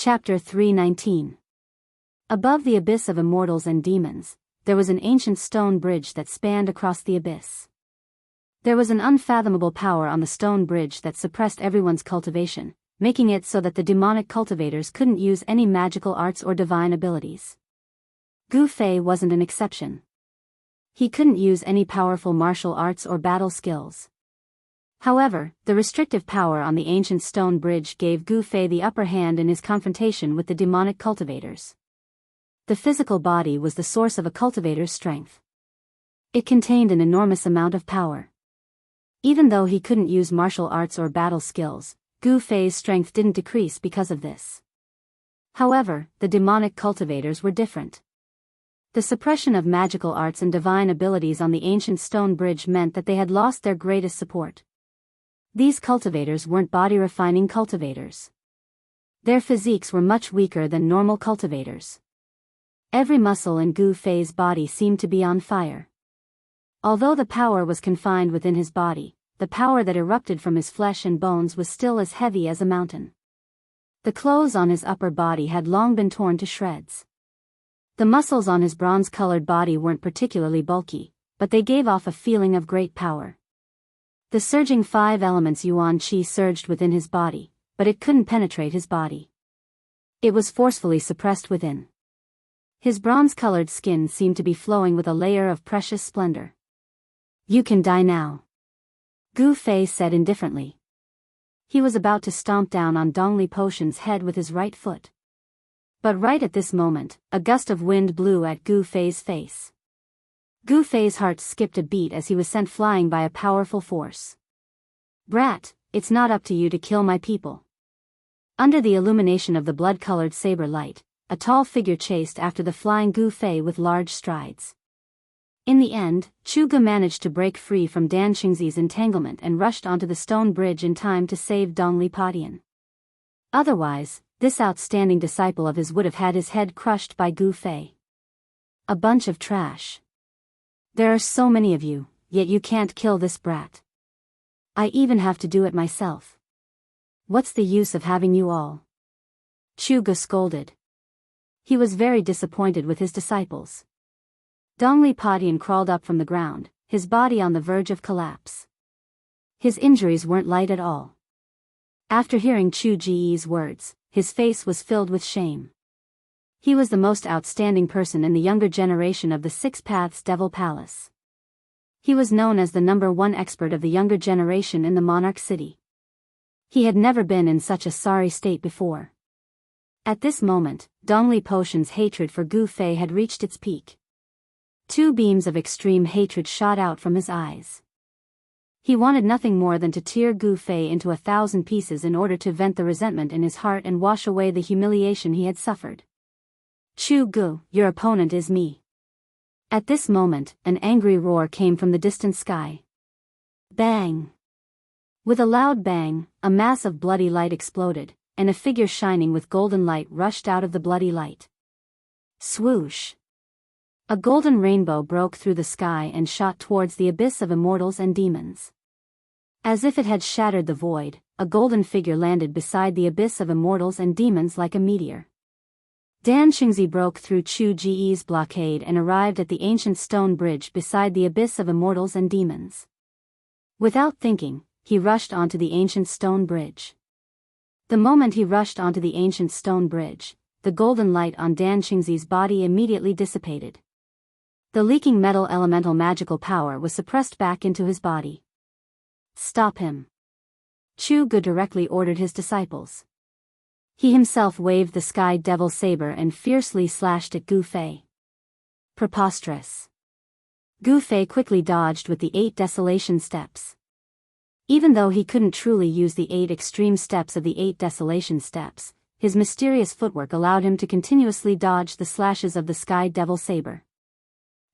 Chapter 319. Above the abyss of immortals and demons, there was an ancient stone bridge that spanned across the abyss. There was an unfathomable power on the stone bridge that suppressed everyone's cultivation, making it so that the demonic cultivators couldn't use any magical arts or divine abilities. Gu Fei wasn't an exception. He couldn't use any powerful martial arts or battle skills. However, the restrictive power on the ancient stone bridge gave Gu Fei the upper hand in his confrontation with the demonic cultivators. The physical body was the source of a cultivator's strength. It contained an enormous amount of power. Even though he couldn't use martial arts or battle skills, Gu Fei's strength didn't decrease because of this. However, the demonic cultivators were different. The suppression of magical arts and divine abilities on the ancient stone bridge meant that they had lost their greatest support. These cultivators weren't body-refining cultivators. Their physiques were much weaker than normal cultivators. Every muscle in Gu Fei's body seemed to be on fire. Although the power was confined within his body, the power that erupted from his flesh and bones was still as heavy as a mountain. The clothes on his upper body had long been torn to shreds. The muscles on his bronze-colored body weren't particularly bulky, but they gave off a feeling of great power. The surging 5 elements Yuan Qi surged within his body, but it couldn't penetrate his body. It was forcefully suppressed within. His bronze-colored skin seemed to be flowing with a layer of precious splendor. "You can die now," Gu Fei said indifferently. He was about to stomp down on Dongli Potion's head with his right foot. But right at this moment, a gust of wind blew at Gu Fei's face. Gu Fei's heart skipped a beat as he was sent flying by a powerful force. "Brat, it's not up to you to kill my people." Under the illumination of the blood-colored saber light, a tall figure chased after the flying Gu Fei with large strides. In the end, Chu Ge managed to break free from Dan Qingzi's entanglement and rushed onto the stone bridge in time to save Dongli Potion. Otherwise, this outstanding disciple of his would have had his head crushed by Gu Fei. "A bunch of trash. There are so many of you, yet you can't kill this brat. I even have to do it myself. What's the use of having you all?" Chu Ge scolded. He was very disappointed with his disciples. Dongli Potion crawled up from the ground, his body on the verge of collapse. His injuries weren't light at all. After hearing Chu Ji's words, his face was filled with shame. He was the most outstanding person in the younger generation of the Six Paths Devil Palace. He was known as the #1 expert of the younger generation in the Monarch City. He had never been in such a sorry state before. At this moment, Dongli Potion's hatred for Gu Fei had reached its peak. 2 beams of extreme hatred shot out from his eyes. He wanted nothing more than to tear Gu Fei into 1,000 pieces in order to vent the resentment in his heart and wash away the humiliation he had suffered. "Chu Ge, your opponent is me." At this moment, an angry roar came from the distant sky. Bang! With a loud bang, a mass of bloody light exploded, and a figure shining with golden light rushed out of the bloody light. Swoosh! A golden rainbow broke through the sky and shot towards the abyss of immortals and demons. As if it had shattered the void, a golden figure landed beside the abyss of immortals and demons like a meteor. Dan Qingzi broke through Chu Ji's blockade and arrived at the ancient stone bridge beside the abyss of immortals and demons. Without thinking, he rushed onto the ancient stone bridge. The moment he rushed onto the ancient stone bridge, the golden light on Dan Qingzi's body immediately dissipated. The leaking metal elemental magical power was suppressed back into his body. "Stop him," Chu Ge directly ordered his disciples. He himself waved the sky devil saber and fiercely slashed at Gu Fei. Preposterous. Gu Fei quickly dodged with the 8 desolation steps. Even though he couldn't truly use the 8 extreme steps of the 8 desolation steps, his mysterious footwork allowed him to continuously dodge the slashes of the sky devil saber.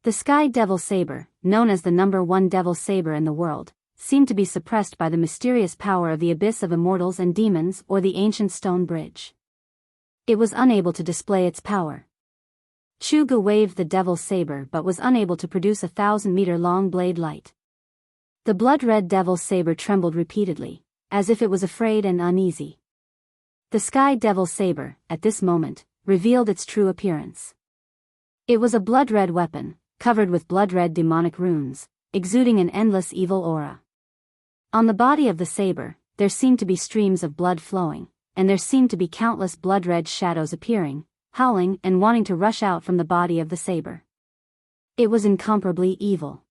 The sky devil saber, known as the #1 devil saber in the world, seemed to be suppressed by the mysterious power of the abyss of immortals and demons or the ancient stone bridge. It was unable to display its power. Chu Ge waved the devil saber but was unable to produce a 1,000-meter-long blade light. The blood-red devil saber trembled repeatedly, as if it was afraid and uneasy. The Sky Devil Saber, at this moment, revealed its true appearance. It was a blood-red weapon, covered with blood-red demonic runes, exuding an endless evil aura. On the body of the saber, there seemed to be streams of blood flowing, and there seemed to be countless blood-red shadows appearing, howling and wanting to rush out from the body of the saber. It was incomparably evil.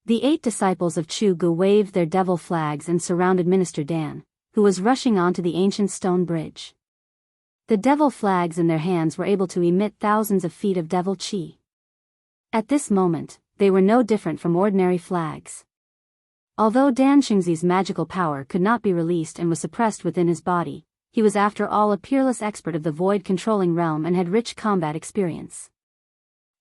The 8 disciples of Chu Gu waved their devil flags and surrounded Minister Dan, who was rushing onto the ancient stone bridge. The devil flags in their hands were able to emit thousands of feet of devil chi. At this moment, they were no different from ordinary flags. Although Dan Xingzi's magical power could not be released and was suppressed within his body, he was after all a peerless expert of the void-controlling realm and had rich combat experience.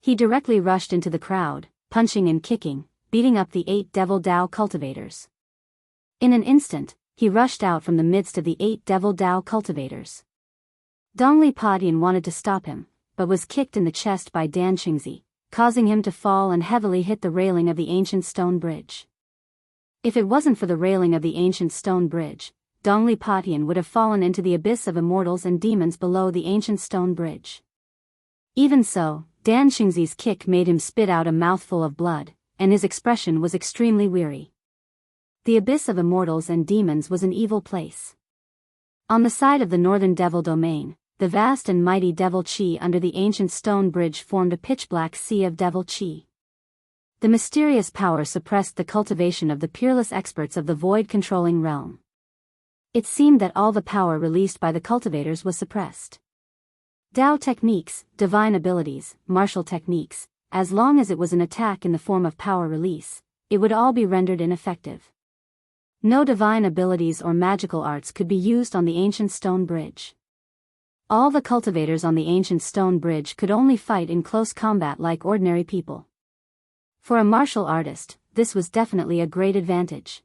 He directly rushed into the crowd, punching and kicking, beating up the 8 Devil Dao cultivators. In an instant, he rushed out from the midst of the 8 Devil Dao cultivators. Dongli Padian wanted to stop him, but was kicked in the chest by Dan Xingzi, causing him to fall and heavily hit the railing of the ancient stone bridge. If it wasn't for the railing of the ancient stone bridge, Dongli Padian would have fallen into the abyss of immortals and demons below the ancient stone bridge. Even so, Dan Xingzi's kick made him spit out a mouthful of blood, and his expression was extremely weary. The abyss of immortals and demons was an evil place. On the side of the northern devil domain, the vast and mighty devil chi under the ancient stone bridge formed a pitch-black sea of devil chi. The mysterious power suppressed the cultivation of the peerless experts of the void-controlling realm. It seemed that all the power released by the cultivators was suppressed. Dao techniques, divine abilities, martial techniques, as long as it was an attack in the form of power release, it would all be rendered ineffective. No divine abilities or magical arts could be used on the ancient stone bridge. All the cultivators on the ancient stone bridge could only fight in close combat like ordinary people. For a martial artist, this was definitely a great advantage.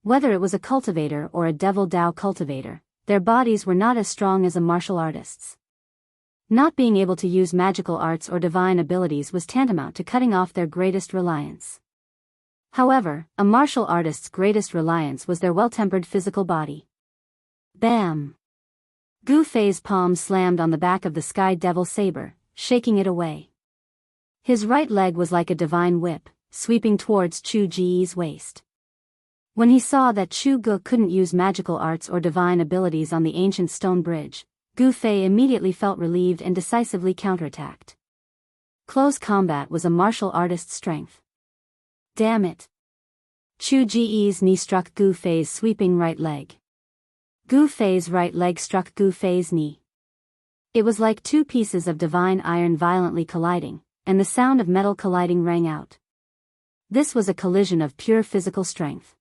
Whether it was a cultivator or a Devil Dao cultivator, their bodies were not as strong as a martial artist's. Not being able to use magical arts or divine abilities was tantamount to cutting off their greatest reliance. However, a martial artist's greatest reliance was their well-tempered physical body. Bam! Gu Fei's palm slammed on the back of the Sky Devil Saber, shaking it away. His right leg was like a divine whip, sweeping towards Chu Ji's waist. When he saw that Chu Gu couldn't use magical arts or divine abilities on the ancient stone bridge, Gu Fei immediately felt relieved and decisively counterattacked. Close combat was a martial artist's strength. Damn it! Chu Ji's knee struck Gu Fei's sweeping right leg. Gu Fei's right leg struck Gu Fei's knee. It was like 2 pieces of divine iron violently colliding, and the sound of metal colliding rang out. This was a collision of pure physical strength.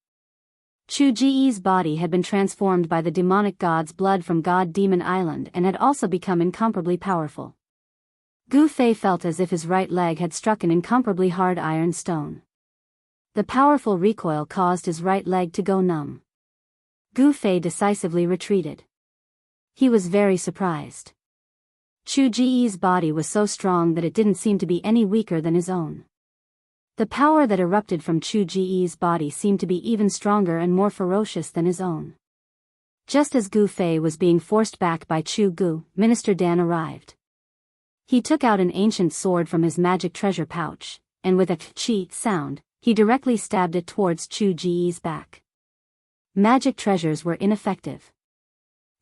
Chu Ji's body had been transformed by the demonic god's blood from God Demon Island and had also become incomparably powerful. Gu Fei felt as if his right leg had struck an incomparably hard iron stone. The powerful recoil caused his right leg to go numb. Gu Fei decisively retreated. He was very surprised. Chu Ji's body was so strong that it didn't seem to be any weaker than his own. The power that erupted from Chu Ji's body seemed to be even stronger and more ferocious than his own. Just as Gu Fei was being forced back by Chu Gu, Minister Dan arrived. He took out an ancient sword from his magic treasure pouch, and with a chi sound, he directly stabbed it towards Chu Ji's back. Magic treasures were ineffective.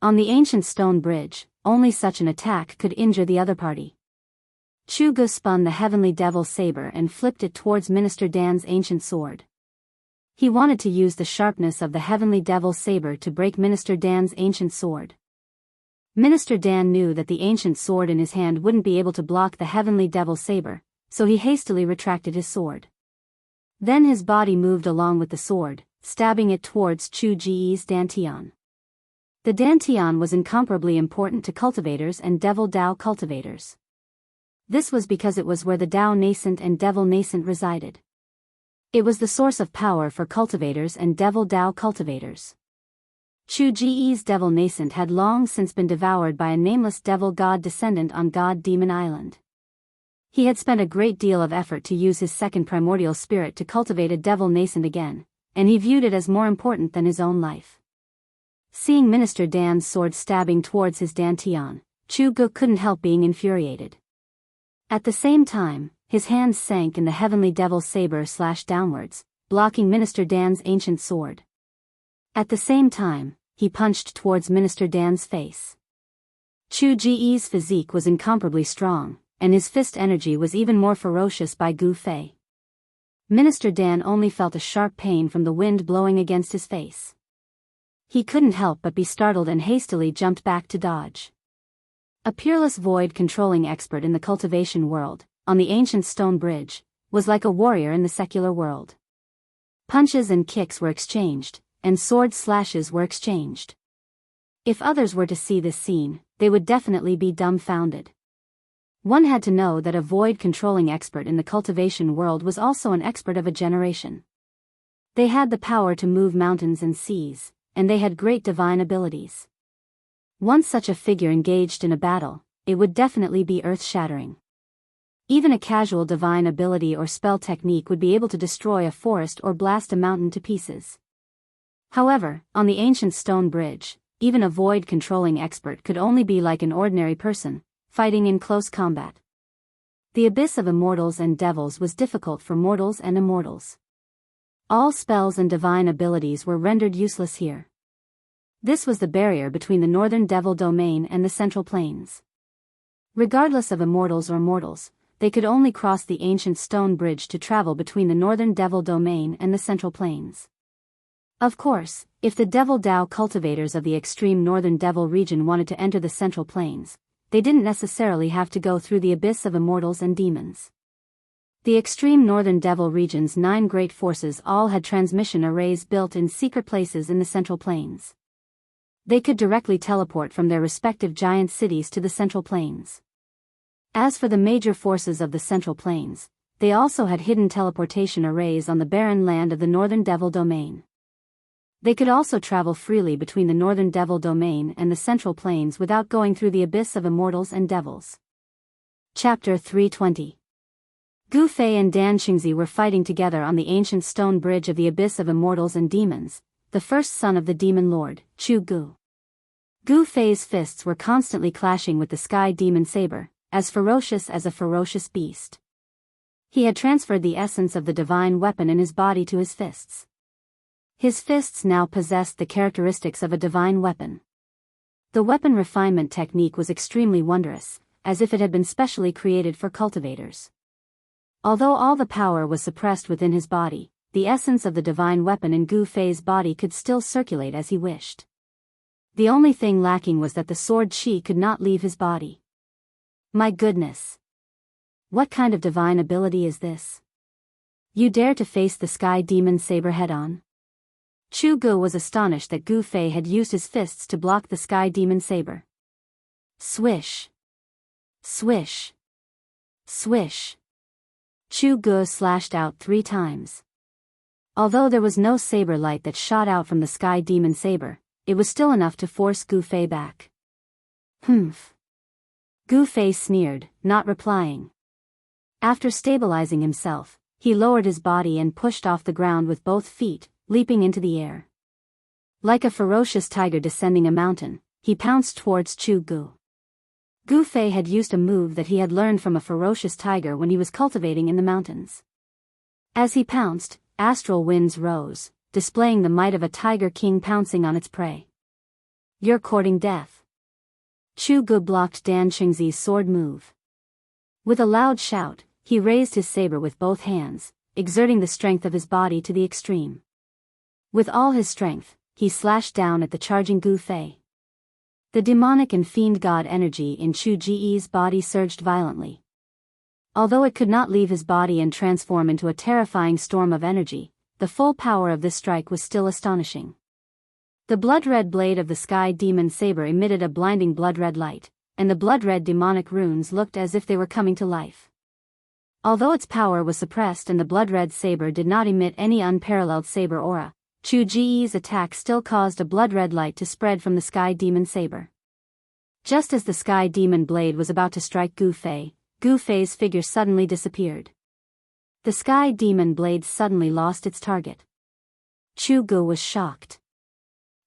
On the ancient stone bridge, only such an attack could injure the other party. Chu Gu spun the heavenly devil saber and flipped it towards Minister Dan's ancient sword. He wanted to use the sharpness of the heavenly devil saber to break Minister Dan's ancient sword. Minister Dan knew that the ancient sword in his hand wouldn't be able to block the heavenly devil saber, so he hastily retracted his sword. Then his body moved along with the sword, stabbing it towards Chu Ji's dantian. The dantian was incomparably important to cultivators and Devil Dao cultivators. This was because it was where the Dao nascent and Devil nascent resided. It was the source of power for cultivators and Devil Dao cultivators. Chu Ji's Devil nascent had long since been devoured by a nameless devil god descendant on God Demon Island. He had spent a great deal of effort to use his second primordial spirit to cultivate a devil nascent again, and he viewed it as more important than his own life. Seeing Minister Dan's sword stabbing towards his dantian, Chu Gu couldn't help being infuriated. At the same time, his hands sank and the heavenly devil's saber slashed downwards, blocking Minister Dan's ancient sword. At the same time, he punched towards Minister Dan's face. Chu Ji's physique was incomparably strong, and his fist energy was even more ferocious by Gu Fei. Minister Dan only felt a sharp pain from the wind blowing against his face. He couldn't help but be startled and hastily jumped back to dodge. A peerless void-controlling expert in the cultivation world, on the ancient stone bridge, was like a warrior in the secular world. Punches and kicks were exchanged, and sword slashes were exchanged. If others were to see this scene, they would definitely be dumbfounded. One had to know that a void-controlling expert in the cultivation world was also an expert of a generation. They had the power to move mountains and seas, and they had great divine abilities. Once such a figure engaged in a battle, it would definitely be earth-shattering. Even a casual divine ability or spell technique would be able to destroy a forest or blast a mountain to pieces. However, on the ancient stone bridge, even a void-controlling expert could only be like an ordinary person, fighting in close combat. The abyss of immortals and devils was difficult for mortals and immortals. All spells and divine abilities were rendered useless here. This was the barrier between the northern devil domain and the central plains. Regardless of immortals or mortals, they could only cross the ancient stone bridge to travel between the northern devil domain and the central plains. Of course, if the Devil Dao cultivators of the extreme northern devil region wanted to enter the central plains, they didn't necessarily have to go through the abyss of immortals and demons. The extreme northern devil region's 9 great forces all had transmission arrays built in secret places in the central plains. They could directly teleport from their respective giant cities to the central plains. As for the major forces of the central plains, they also had hidden teleportation arrays on the barren land of the northern devil domain. They could also travel freely between the northern devil domain and the central plains without going through the abyss of immortals and devils. Chapter 320. Gu Fei and Dan Xingzi were fighting together on the ancient stone bridge of the abyss of immortals and demons, the first son of the demon lord, Chu Gu. Gu Fei's fists were constantly clashing with the sky demon saber, as ferocious as a ferocious beast. He had transferred the essence of the divine weapon in his body to his fists. His fists now possessed the characteristics of a divine weapon. The weapon refinement technique was extremely wondrous, as if it had been specially created for cultivators. Although all the power was suppressed within his body, the essence of the divine weapon in Gu Fei's body could still circulate as he wished. The only thing lacking was that the sword chi could not leave his body. My goodness! What kind of divine ability is this? You dare to face the sky demon saber head-on? Chu Gu was astonished that Gu Fei had used his fists to block the sky demon saber. Swish! Swish! Swish! Chu Gu slashed out 3 times. Although there was no saber light that shot out from the sky demon saber, it was still enough to force Gu Fei back. Humph! Gu Fei sneered, not replying. After stabilizing himself, he lowered his body and pushed off the ground with both feet, leaping into the air. Like a ferocious tiger descending a mountain, he pounced towards Chu Gu. Gu Fei had used a move that he had learned from a ferocious tiger when he was cultivating in the mountains. As he pounced, astral winds rose, displaying the might of a tiger king pouncing on its prey. You're courting death. Chu Gu blocked Dan Xingzi's sword move. With a loud shout, he raised his saber with both hands, exerting the strength of his body to the extreme. With all his strength, he slashed down at the charging Gu Fei. The demonic and fiend god energy in Chu Ji's body surged violently. Although it could not leave his body and transform into a terrifying storm of energy, the full power of this strike was still astonishing. The blood-red blade of the sky demon saber emitted a blinding blood-red light, and the blood-red demonic runes looked as if they were coming to life. Although its power was suppressed and the blood-red saber did not emit any unparalleled saber aura, Chu Ji's attack still caused a blood-red light to spread from the sky demon saber. Just as the sky demon blade was about to strike Gu Fei's figure suddenly disappeared. The sky demon blade suddenly lost its target. Chu Gu was shocked.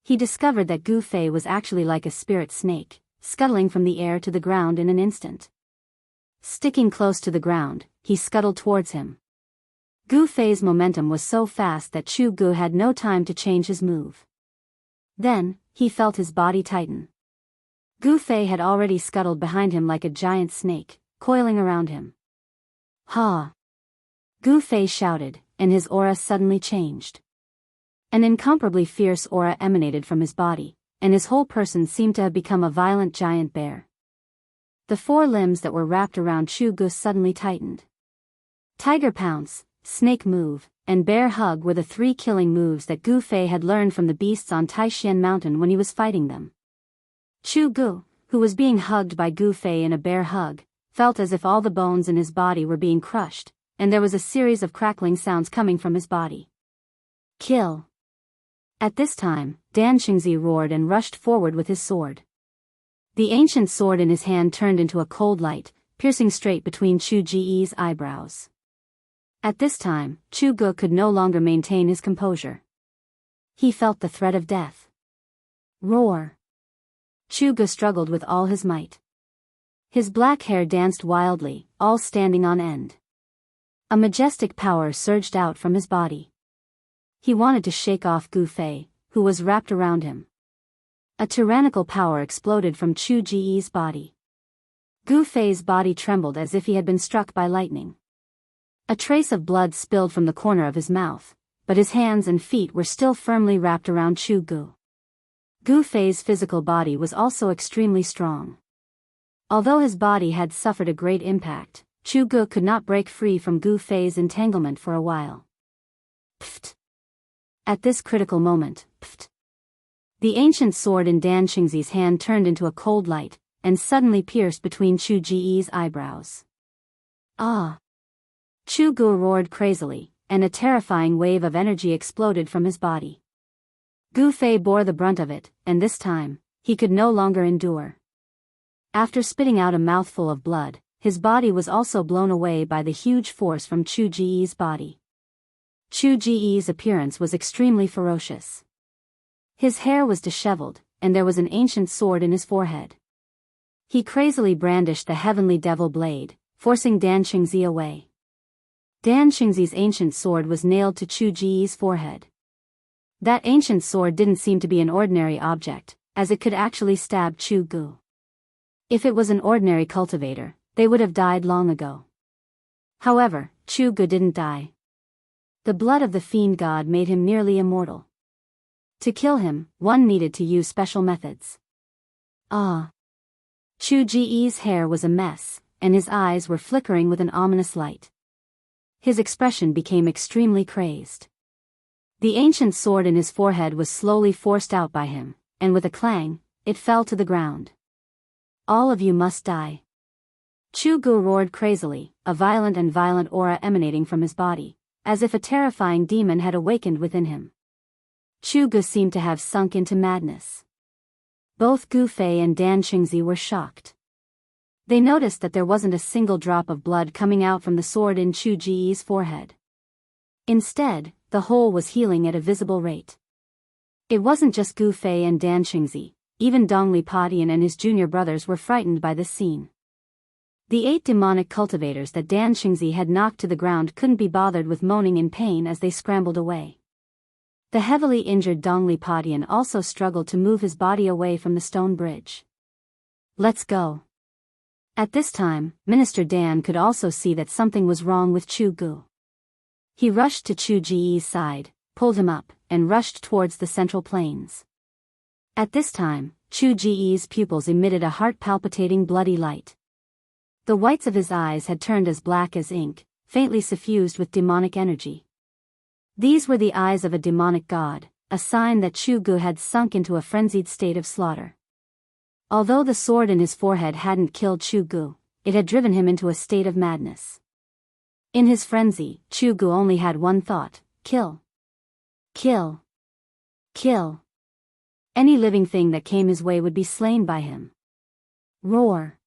He discovered that Gu Fei was actually like a spirit snake, scuttling from the air to the ground in an instant. Sticking close to the ground, he scuttled towards him. Gu Fei's momentum was so fast that Chu Gu had no time to change his move. Then, he felt his body tighten. Gu Fei had already scuttled behind him like a giant snake, coiling around him. Ha! Gu Fei shouted, and his aura suddenly changed. An incomparably fierce aura emanated from his body, and his whole person seemed to have become a violent giant bear. The 4 limbs that were wrapped around Chu Gu suddenly tightened. Tiger Pounce, Snake Move, and Bear Hug were the 3 killing moves that Gu Fei had learned from the beasts on Taishan Mountain when he was fighting them. Chu Gu, who was being hugged by Gu Fei in a bear hug, felt as if all the bones in his body were being crushed, and there was a series of crackling sounds coming from his body. Kill! At this time, Dan Xingzi roared and rushed forward with his sword. The ancient sword in his hand turned into a cold light, piercing straight between Chu Ji's eyebrows. At this time, Chu Gu could no longer maintain his composure. He felt the threat of death. Roar! Chu Gu struggled with all his might. His black hair danced wildly, all standing on end. A majestic power surged out from his body. He wanted to shake off Gu Fei, who was wrapped around him. A tyrannical power exploded from Chu Ji's body. Gu Fei's body trembled as if he had been struck by lightning. A trace of blood spilled from the corner of his mouth, but his hands and feet were still firmly wrapped around Chu Gu. Gu Fei's physical body was also extremely strong. Although his body had suffered a great impact, Chu Gu could not break free from Gu Fei's entanglement for a while. Pfft! At this critical moment, pfft! The ancient sword in Dan Xingzi's hand turned into a cold light, and suddenly pierced between Chu Ji's eyebrows. Ah! Chu Gu roared crazily, and a terrifying wave of energy exploded from his body. Gu Fei bore the brunt of it, and this time, he could no longer endure. After spitting out a mouthful of blood, his body was also blown away by the huge force from Chu Ji's body. Chu Ji's appearance was extremely ferocious. His hair was disheveled, and there was an ancient sword in his forehead. He crazily brandished the heavenly devil blade, forcing Dan Xingzi away. Dan Xingzi's ancient sword was nailed to Chu Ji's forehead. That ancient sword didn't seem to be an ordinary object, as it could actually stab Chu Gu. If it was an ordinary cultivator, they would have died long ago. However, Chu Gu didn't die. The blood of the fiend god made him nearly immortal. To kill him, one needed to use special methods. Ah! Chu Ji's hair was a mess, and his eyes were flickering with an ominous light. His expression became extremely crazed. The ancient sword in his forehead was slowly forced out by him, and with a clang, it fell to the ground. All of you must die. Chu Gu roared crazily, a violent aura emanating from his body, as if a terrifying demon had awakened within him. Chu Gu seemed to have sunk into madness. Both Gu Fei and Dan Xingzi were shocked. They noticed that there wasn't a single drop of blood coming out from the sword in Chu Ji's forehead. Instead, the hole was healing at a visible rate. It wasn't just Gu Fei and Dan Xingzi, even Dongli Padian and his junior brothers were frightened by this scene. The 8 demonic cultivators that Dan Xingzi had knocked to the ground couldn't be bothered with moaning in pain as they scrambled away. The heavily injured Dongli Padian also struggled to move his body away from the stone bridge. Let's go. At this time, Minister Dan could also see that something was wrong with Chu Gu. He rushed to Chu Ji's side, pulled him up, and rushed towards the central plains. At this time, Chu Ji's pupils emitted a heart-palpitating bloody light. The whites of his eyes had turned as black as ink, faintly suffused with demonic energy. These were the eyes of a demonic god, a sign that Chu Gu had sunk into a frenzied state of slaughter. Although the sword in his forehead hadn't killed Chu Gu, it had driven him into a state of madness. In his frenzy, Chu Gu only had one thought: kill. Kill. Kill. Any living thing that came his way would be slain by him. Roar.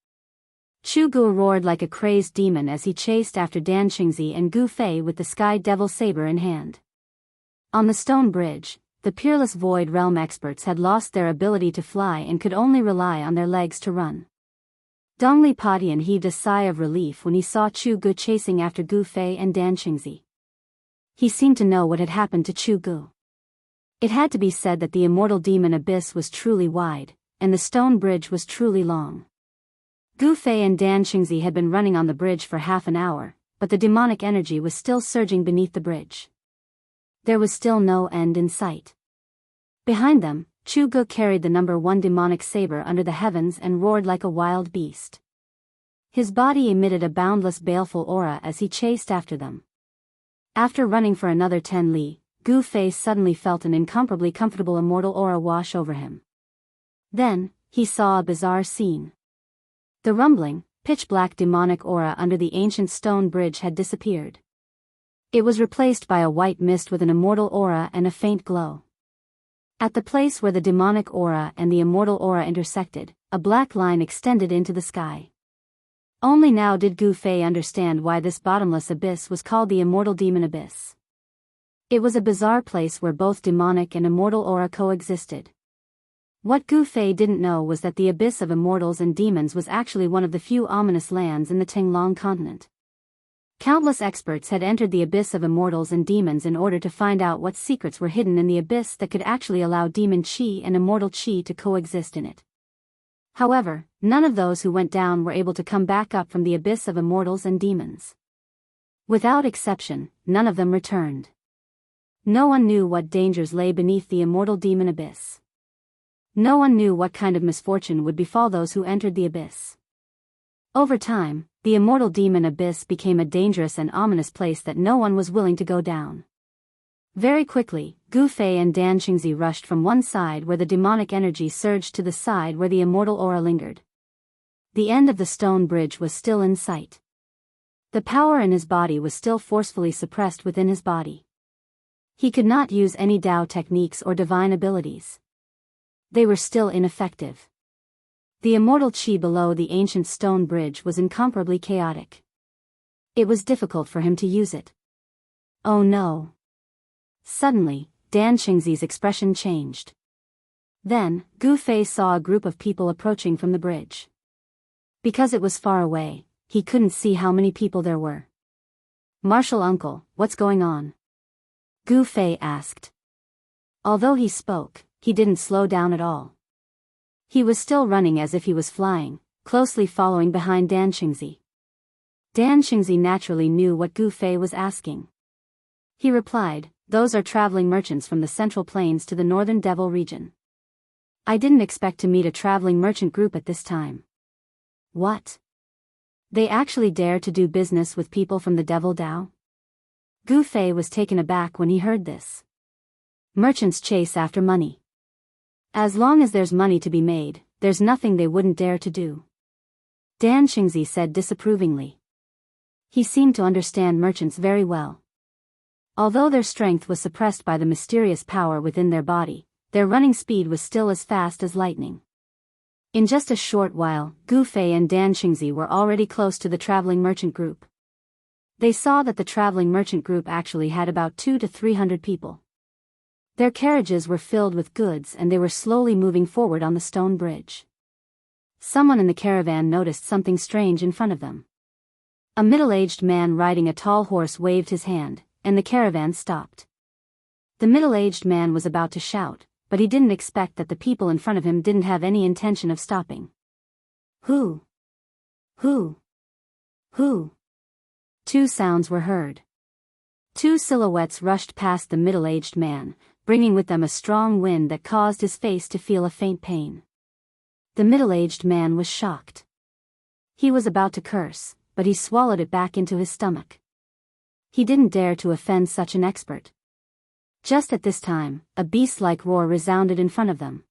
Chu Gu roared like a crazed demon as he chased after Dan Xingzi and Gu Fei with the Sky Devil saber in hand. On the stone bridge, the peerless Void Realm experts had lost their ability to fly and could only rely on their legs to run. Dongli Patian heaved a sigh of relief when he saw Chu Gu chasing after Gu Fei and Dan Qingzi. He seemed to know what had happened to Chu Gu. It had to be said that the immortal demon abyss was truly wide, and the stone bridge was truly long. Gu Fei and Dan Qingzi had been running on the bridge for half an hour, but the demonic energy was still surging beneath the bridge. There was still no end in sight. Behind them, Chu Gu carried the number 1 demonic saber under the heavens and roared like a wild beast. His body emitted a boundless baleful aura as he chased after them. After running for another 10 li, Gu Fei suddenly felt an incomparably comfortable immortal aura wash over him. Then, he saw a bizarre scene. The rumbling, pitch-black demonic aura under the ancient stone bridge had disappeared. It was replaced by a white mist with an immortal aura and a faint glow. At the place where the demonic aura and the immortal aura intersected, a black line extended into the sky. Only now did Gu Fei understand why this bottomless abyss was called the Immortal Demon Abyss. It was a bizarre place where both demonic and immortal aura coexisted. What Gu Fei didn't know was that the abyss of immortals and demons was actually one of the few ominous lands in the Tinglong continent. Countless experts had entered the abyss of immortals and demons in order to find out what secrets were hidden in the abyss that could actually allow demon chi and immortal chi to coexist in it. However, none of those who went down were able to come back up from the abyss of immortals and demons. Without exception, none of them returned. No one knew what dangers lay beneath the immortal demon abyss. No one knew what kind of misfortune would befall those who entered the abyss. Over time, the immortal demon abyss became a dangerous and ominous place that no one was willing to go down. Very quickly, Gu Fei and Dan Qingzi rushed from one side where the demonic energy surged to the side where the immortal aura lingered. The end of the stone bridge was still in sight. The power in his body was still forcefully suppressed within his body. He could not use any Dao techniques or divine abilities. They were still ineffective. The immortal chi below the ancient stone bridge was incomparably chaotic. It was difficult for him to use it. Oh no. Suddenly, Dan Qingzi's expression changed. Then, Gu Fei saw a group of people approaching from the bridge. Because it was far away, he couldn't see how many people there were. "Martial uncle, what's going on?" Gu Fei asked. Although he spoke, he didn't slow down at all. He was still running as if he was flying, closely following behind Dan Qingzi. Dan Qingzi naturally knew what Gu Fei was asking. He replied, "Those are traveling merchants from the Central Plains to the Northern Devil region. I didn't expect to meet a traveling merchant group at this time." What? They actually dare to do business with people from the Devil Dao? Gu Fei was taken aback when he heard this. Merchants chase after money. As long as there's money to be made, there's nothing they wouldn't dare to do. Dan Qingzi said disapprovingly. He seemed to understand merchants very well. Although their strength was suppressed by the mysterious power within their body, their running speed was still as fast as lightning. In just a short while, Gu Fei and Dan Qingzi were already close to the traveling merchant group. They saw that the traveling merchant group actually had about 200 to 300 people. Their carriages were filled with goods and they were slowly moving forward on the stone bridge. Someone in the caravan noticed something strange in front of them. A middle-aged man riding a tall horse waved his hand, and the caravan stopped. The middle-aged man was about to shout, but he didn't expect that the people in front of him didn't have any intention of stopping. Who? Who? Who? Two sounds were heard. Two silhouettes rushed past the middle-aged man, bringing with them a strong wind that caused his face to feel a faint pain. The middle-aged man was shocked. He was about to curse, but he swallowed it back into his stomach. He didn't dare to offend such an expert. Just at this time, a beast-like roar resounded in front of them.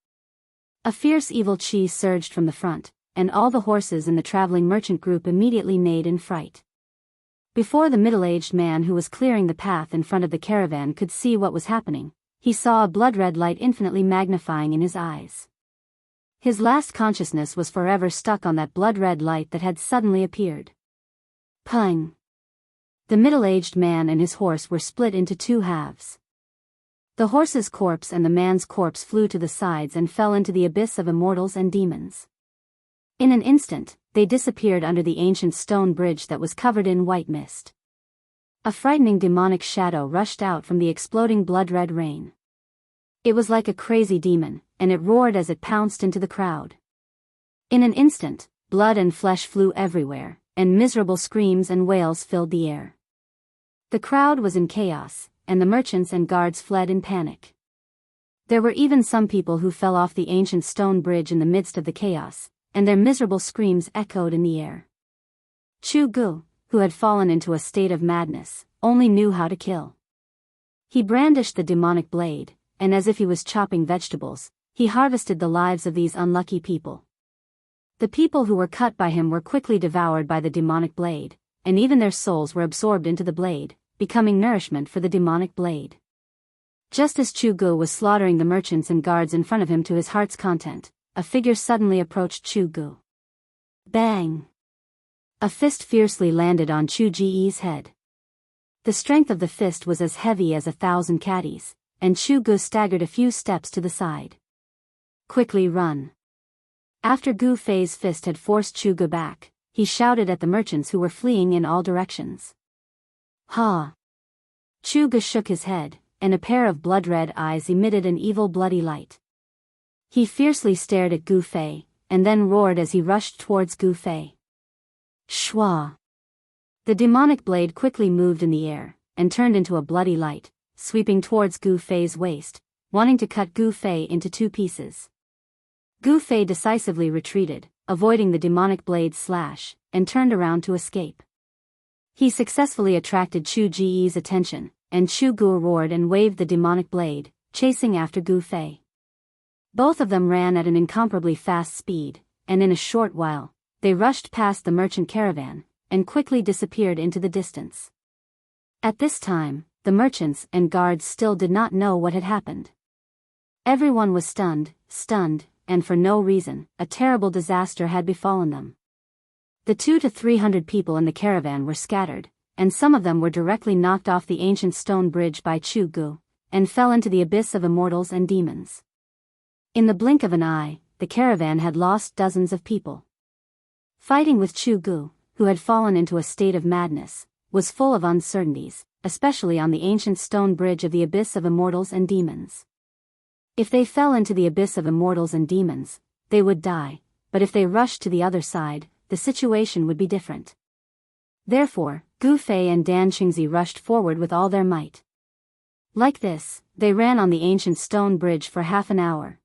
A fierce evil chi surged from the front, and all the horses in the traveling merchant group immediately neighed in fright. Before the middle-aged man who was clearing the path in front of the caravan could see what was happening, he saw a blood-red light infinitely magnifying in his eyes. His last consciousness was forever stuck on that blood-red light that had suddenly appeared. Pung! The middle-aged man and his horse were split into two halves. The horse's corpse and the man's corpse flew to the sides and fell into the abyss of immortals and demons. In an instant, they disappeared under the ancient stone bridge that was covered in white mist. A frightening demonic shadow rushed out from the exploding blood-red rain. It was like a crazy demon, and it roared as it pounced into the crowd. In an instant, blood and flesh flew everywhere, and miserable screams and wails filled the air. The crowd was in chaos, and the merchants and guards fled in panic. There were even some people who fell off the ancient stone bridge in the midst of the chaos, and their miserable screams echoed in the air. Chu Gu, who had fallen into a state of madness, only knew how to kill. He brandished the demonic blade, and as if he was chopping vegetables, he harvested the lives of these unlucky people. The people who were cut by him were quickly devoured by the demonic blade, and even their souls were absorbed into the blade, becoming nourishment for the demonic blade. Just as Chu Gu was slaughtering the merchants and guards in front of him to his heart's content, a figure suddenly approached Chu Gu. Bang! A fist fiercely landed on Chu Ji's head. The strength of the fist was as heavy as 1,000 caddies, and Chu Gu staggered a few steps to the side. Quickly run! After Gu Fei's fist had forced Chu Gu back, he shouted at the merchants who were fleeing in all directions. Ha! Chu Gu shook his head, and a pair of blood-red eyes emitted an evil bloody light. He fiercely stared at Gu Fei, and then roared as he rushed towards Gu Fei. Shwa! The demonic blade quickly moved in the air, and turned into a bloody light, sweeping towards Gu Fei's waist, wanting to cut Gu Fei into 2 pieces. Gu Fei decisively retreated, avoiding the demonic blade's slash, and turned around to escape. He successfully attracted Chu Ji's attention, and Chu Gu roared and waved the demonic blade, chasing after Gu Fei. Both of them ran at an incomparably fast speed, and in a short while, they rushed past the merchant caravan, and quickly disappeared into the distance. At this time, the merchants and guards still did not know what had happened. Everyone was stunned, and for no reason, a terrible disaster had befallen them. The 200 to 300 people in the caravan were scattered, and some of them were directly knocked off the ancient stone bridge by Chu Gu, and fell into the abyss of immortals and demons. In the blink of an eye, the caravan had lost dozens of people. Fighting with Chu Gu, who had fallen into a state of madness, was full of uncertainties, especially on the ancient stone bridge of the abyss of immortals and demons. If they fell into the abyss of immortals and demons, they would die, but if they rushed to the other side, the situation would be different. Therefore, Gu Fei and Dan Qingzi rushed forward with all their might. Like this, they ran on the ancient stone bridge for half an hour.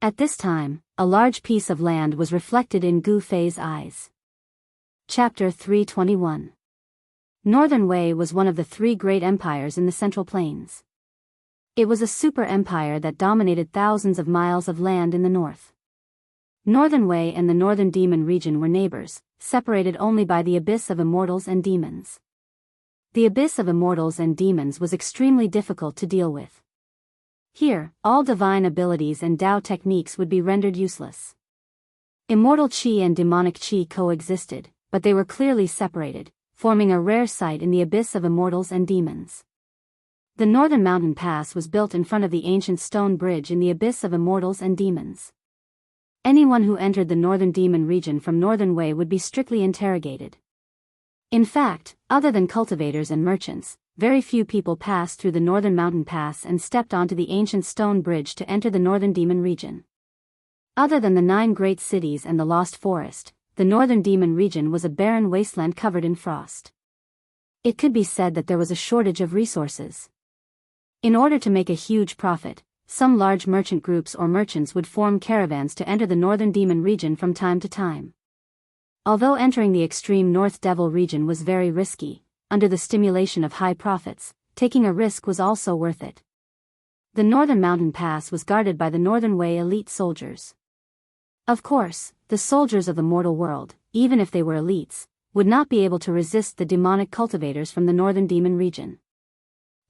At this time, a large piece of land was reflected in Gu Fei's eyes. Chapter 321. Northern Wei was one of the 3 great empires in the Central Plains. It was a super empire that dominated thousands of miles of land in the north. Northern Wei and the Northern Demon region were neighbors, separated only by the abyss of immortals and demons. The abyss of immortals and demons was extremely difficult to deal with. Here, all divine abilities and Tao techniques would be rendered useless. Immortal Qi and demonic Qi coexisted, but they were clearly separated, forming a rare sight in the abyss of immortals and demons. The Northern Mountain Pass was built in front of the ancient stone bridge in the abyss of immortals and demons. Anyone who entered the Northern Demon region from Northern Wei would be strictly interrogated. In fact, other than cultivators and merchants, very few people passed through the Northern Mountain Pass and stepped onto the ancient stone bridge to enter the Northern Demon region. Other than the 9 great cities and the Lost Forest, the Northern Demon region was a barren wasteland covered in frost. It could be said that there was a shortage of resources. In order to make a huge profit, some large merchant groups or merchants would form caravans to enter the Northern Demon region from time to time. Although entering the extreme North Devil region was very risky, under the stimulation of high profits, taking a risk was also worth it. The Northern Mountain Pass was guarded by the Northern Wei elite soldiers. Of course, the soldiers of the mortal world, even if they were elites, would not be able to resist the demonic cultivators from the Northern Demon region.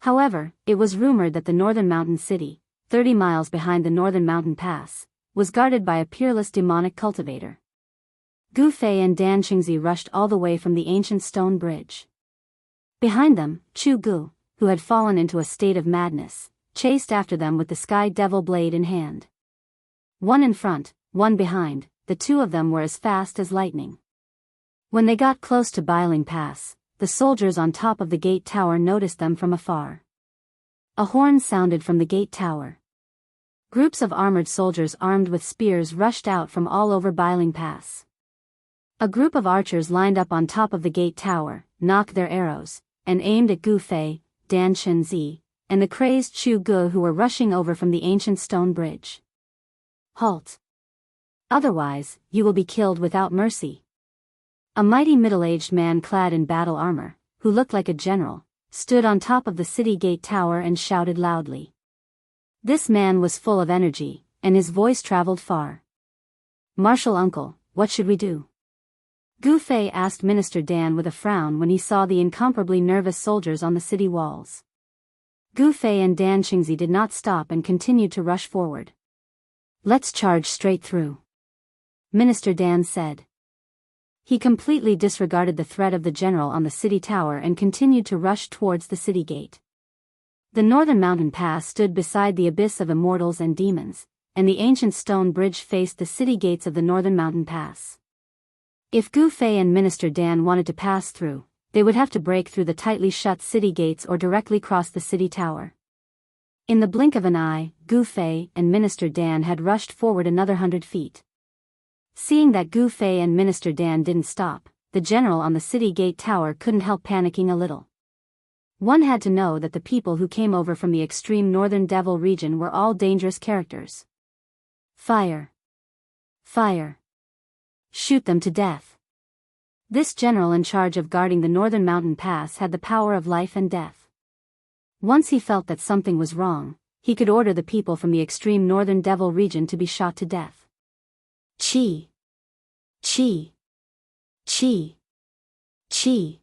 However, it was rumored that the Northern Mountain City, 30 miles behind the Northern Mountain Pass, was guarded by a peerless demonic cultivator. Gu Fei and Dan Qingzi rushed all the way from the ancient stone bridge. Behind them, Chu Gu, who had fallen into a state of madness, chased after them with the sky devil blade in hand. One in front, one behind, the two of them were as fast as lightning. When they got close to Biling Pass, the soldiers on top of the gate tower noticed them from afar. A horn sounded from the gate tower. Groups of armored soldiers armed with spears rushed out from all over Biling Pass. A group of archers lined up on top of the gate tower, nocked their arrows, and aimed at Gu Fei, Dan Chenzi, and the crazed Chu Gu who were rushing over from the ancient stone bridge. Halt! Otherwise, you will be killed without mercy. A mighty middle-aged man clad in battle armor, who looked like a general, stood on top of the city gate tower and shouted loudly. This man was full of energy, and his voice traveled far. Marshal Uncle, what should we do? Gu Fei asked Minister Dan with a frown when he saw the incomparably nervous soldiers on the city walls. Gu Fei and Dan Qingzi did not stop and continued to rush forward. Let's charge straight through, Minister Dan said. He completely disregarded the threat of the general on the city tower and continued to rush towards the city gate. The northern mountain pass stood beside the abyss of immortals and demons, and the ancient stone bridge faced the city gates of the northern mountain pass. If Gu Fei and Minister Dan wanted to pass through, they would have to break through the tightly shut city gates or directly cross the city tower. In the blink of an eye, Gu Fei and Minister Dan had rushed forward another 100 feet. Seeing that Gu Fei and Minister Dan didn't stop, the general on the city gate tower couldn't help panicking a little. One had to know that the people who came over from the extreme northern devil region were all dangerous characters. Fire! Fire! Shoot them to death! This general in charge of guarding the northern mountain pass had the power of life and death. Once he felt that something was wrong, he could order the people from the extreme northern devil region to be shot to death. Chi! Chi! Chi! Chi!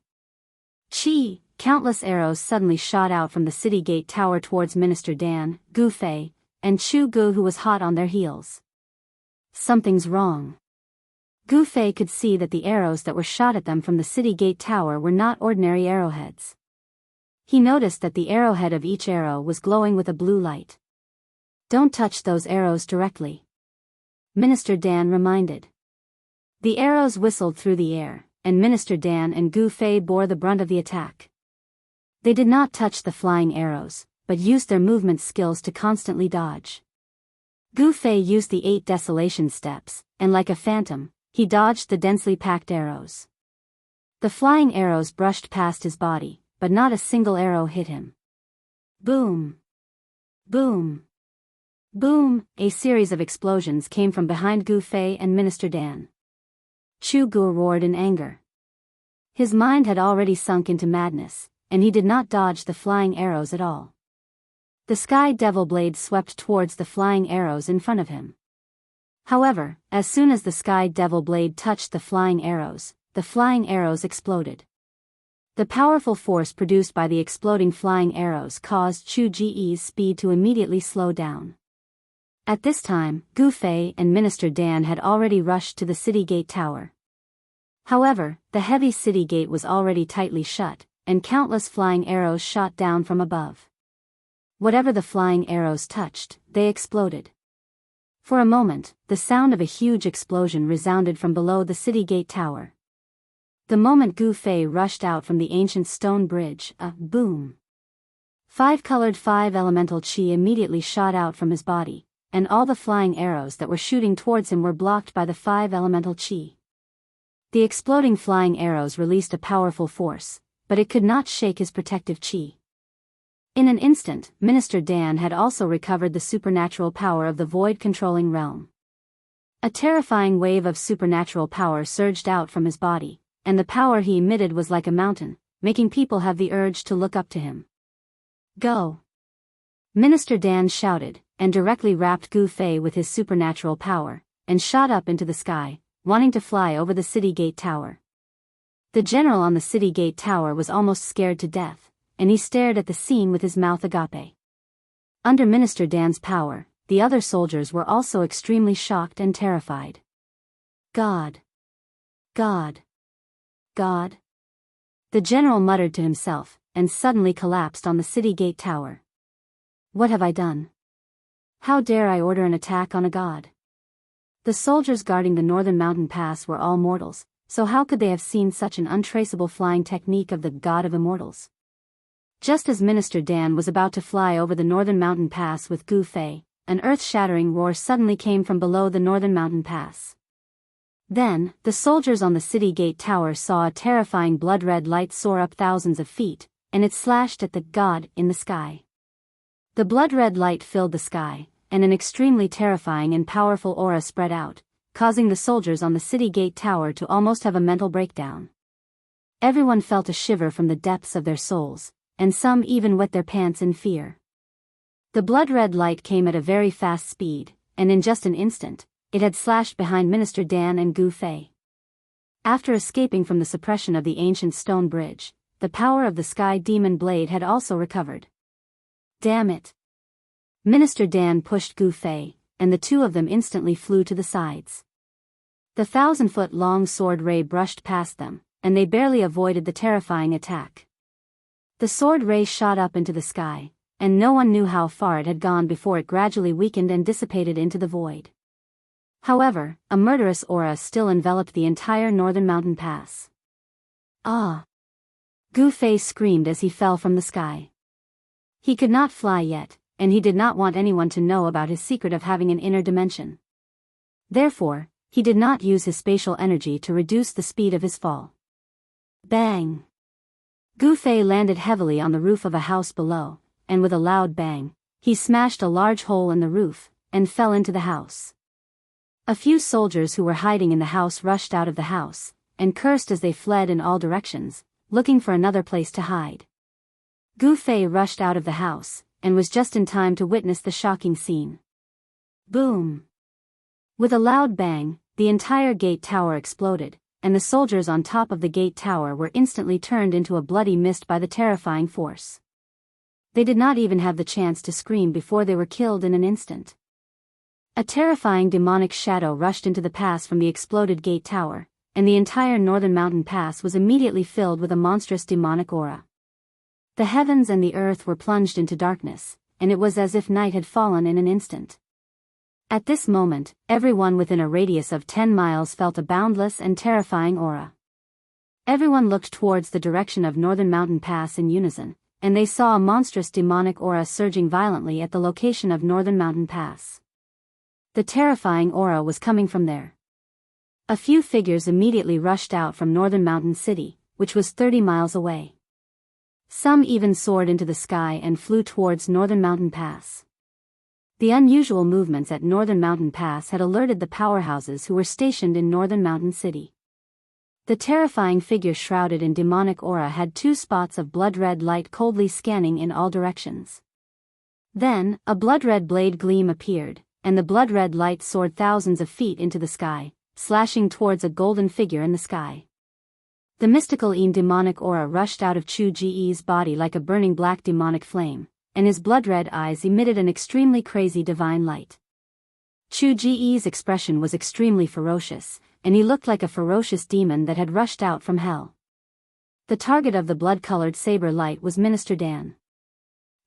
Chi! Countless arrows suddenly shot out from the city gate tower towards Minister Dan, Gu Fei, and Chu Gu who was hot on their heels. Something's wrong. Gu Fei could see that the arrows that were shot at them from the city gate tower were not ordinary arrowheads. He noticed that the arrowhead of each arrow was glowing with a blue light. Don't touch those arrows directly, Minister Dan reminded. The arrows whistled through the air, and Minister Dan and Gu Fei bore the brunt of the attack. They did not touch the flying arrows, but used their movement skills to constantly dodge. Gu Fei used the 8 desolation steps, and like a phantom, he dodged the densely packed arrows. The flying arrows brushed past his body, but not a single arrow hit him. Boom! Boom! Boom! A series of explosions came from behind Gu Fei and Minister Dan. Chu Gu roared in anger. His mind had already sunk into madness, and he did not dodge the flying arrows at all. The sky devil blade swept towards the flying arrows in front of him. However, as soon as the sky devil blade touched the flying arrows exploded. The powerful force produced by the exploding flying arrows caused Chu Ji's speed to immediately slow down. At this time, Gu Fei and Minister Dan had already rushed to the city gate tower. However, the heavy city gate was already tightly shut, and countless flying arrows shot down from above. Whatever the flying arrows touched, they exploded. For a moment, the sound of a huge explosion resounded from below the city gate tower. The moment Gu Fei rushed out from the ancient stone bridge, a boom! 5-colored 5 elemental chi immediately shot out from his body, and all the flying arrows that were shooting towards him were blocked by the 5 elemental chi. The exploding flying arrows released a powerful force, but it could not shake his protective chi. In an instant, Minister Dan had also recovered the supernatural power of the void-controlling realm. A terrifying wave of supernatural power surged out from his body, and the power he emitted was like a mountain, making people have the urge to look up to him. Go! Minister Dan shouted, and directly wrapped Gu Fei with his supernatural power, and shot up into the sky, wanting to fly over the city gate tower. The general on the city gate tower was almost scared to death, and he stared at the scene with his mouth agape. Under Minister Dan's power, the other soldiers were also extremely shocked and terrified. God! God! God! The general muttered to himself, and suddenly collapsed on the city gate tower. What have I done? How dare I order an attack on a god? The soldiers guarding the northern mountain pass were all mortals, so how could they have seen such an untraceable flying technique of the god of immortals? Just as Minister Dan was about to fly over the northern mountain pass with Gu Fei, an earth-shattering roar suddenly came from below the northern mountain pass. Then, the soldiers on the city gate tower saw a terrifying blood-red light soar up thousands of feet, and it slashed at the god in the sky. The blood-red light filled the sky, and an extremely terrifying and powerful aura spread out, causing the soldiers on the city gate tower to almost have a mental breakdown. Everyone felt a shiver from the depths of their souls, and some even wet their pants in fear. The blood-red light came at a very fast speed, and in just an instant, it had slashed behind Minister Dan and Gu Fei. After escaping from the suppression of the ancient stone bridge, the power of the sky demon blade had also recovered. Damn it! Minister Dan pushed Gu Fei, and the two of them instantly flew to the sides. The 1,000-foot-long sword ray brushed past them, and they barely avoided the terrifying attack. The sword ray shot up into the sky, and no one knew how far it had gone before it gradually weakened and dissipated into the void. However, a murderous aura still enveloped the entire northern mountain pass. Ah! Gu Fei screamed as he fell from the sky. He could not fly yet, and he did not want anyone to know about his secret of having an inner dimension. Therefore, he did not use his spatial energy to reduce the speed of his fall. Bang! Gu Fei landed heavily on the roof of a house below, and with a loud bang, he smashed a large hole in the roof, and fell into the house. A few soldiers who were hiding in the house rushed out of the house, and cursed as they fled in all directions, looking for another place to hide. Gu Fei rushed out of the house, and was just in time to witness the shocking scene. Boom! With a loud bang, the entire gate tower exploded, and the soldiers on top of the gate tower were instantly turned into a bloody mist by the terrifying force. They did not even have the chance to scream before they were killed in an instant. A terrifying demonic shadow rushed into the pass from the exploded gate tower, and the entire northern mountain pass was immediately filled with a monstrous demonic aura. The heavens and the earth were plunged into darkness, and it was as if night had fallen in an instant. At this moment, everyone within a radius of 10 miles felt a boundless and terrifying aura. Everyone looked towards the direction of Northern Mountain Pass in unison, and they saw a monstrous demonic aura surging violently at the location of Northern Mountain Pass. The terrifying aura was coming from there. A few figures immediately rushed out from Northern Mountain City, which was 30 miles away. Some even soared into the sky and flew towards Northern Mountain Pass. The unusual movements at Northern Mountain Pass had alerted the powerhouses who were stationed in Northern Mountain City. The terrifying figure shrouded in demonic aura had 2 spots of blood-red light coldly scanning in all directions. Then, a blood-red blade gleam appeared, and the blood-red light soared thousands of feet into the sky, slashing towards a golden figure in the sky. The mystical demonic aura rushed out of Chu Ji's body like a burning black demonic flame, and his blood-red eyes emitted an extremely crazy divine light. Chu Ji's expression was extremely ferocious, and he looked like a ferocious demon that had rushed out from hell. The target of the blood-colored saber light was Minister Dan.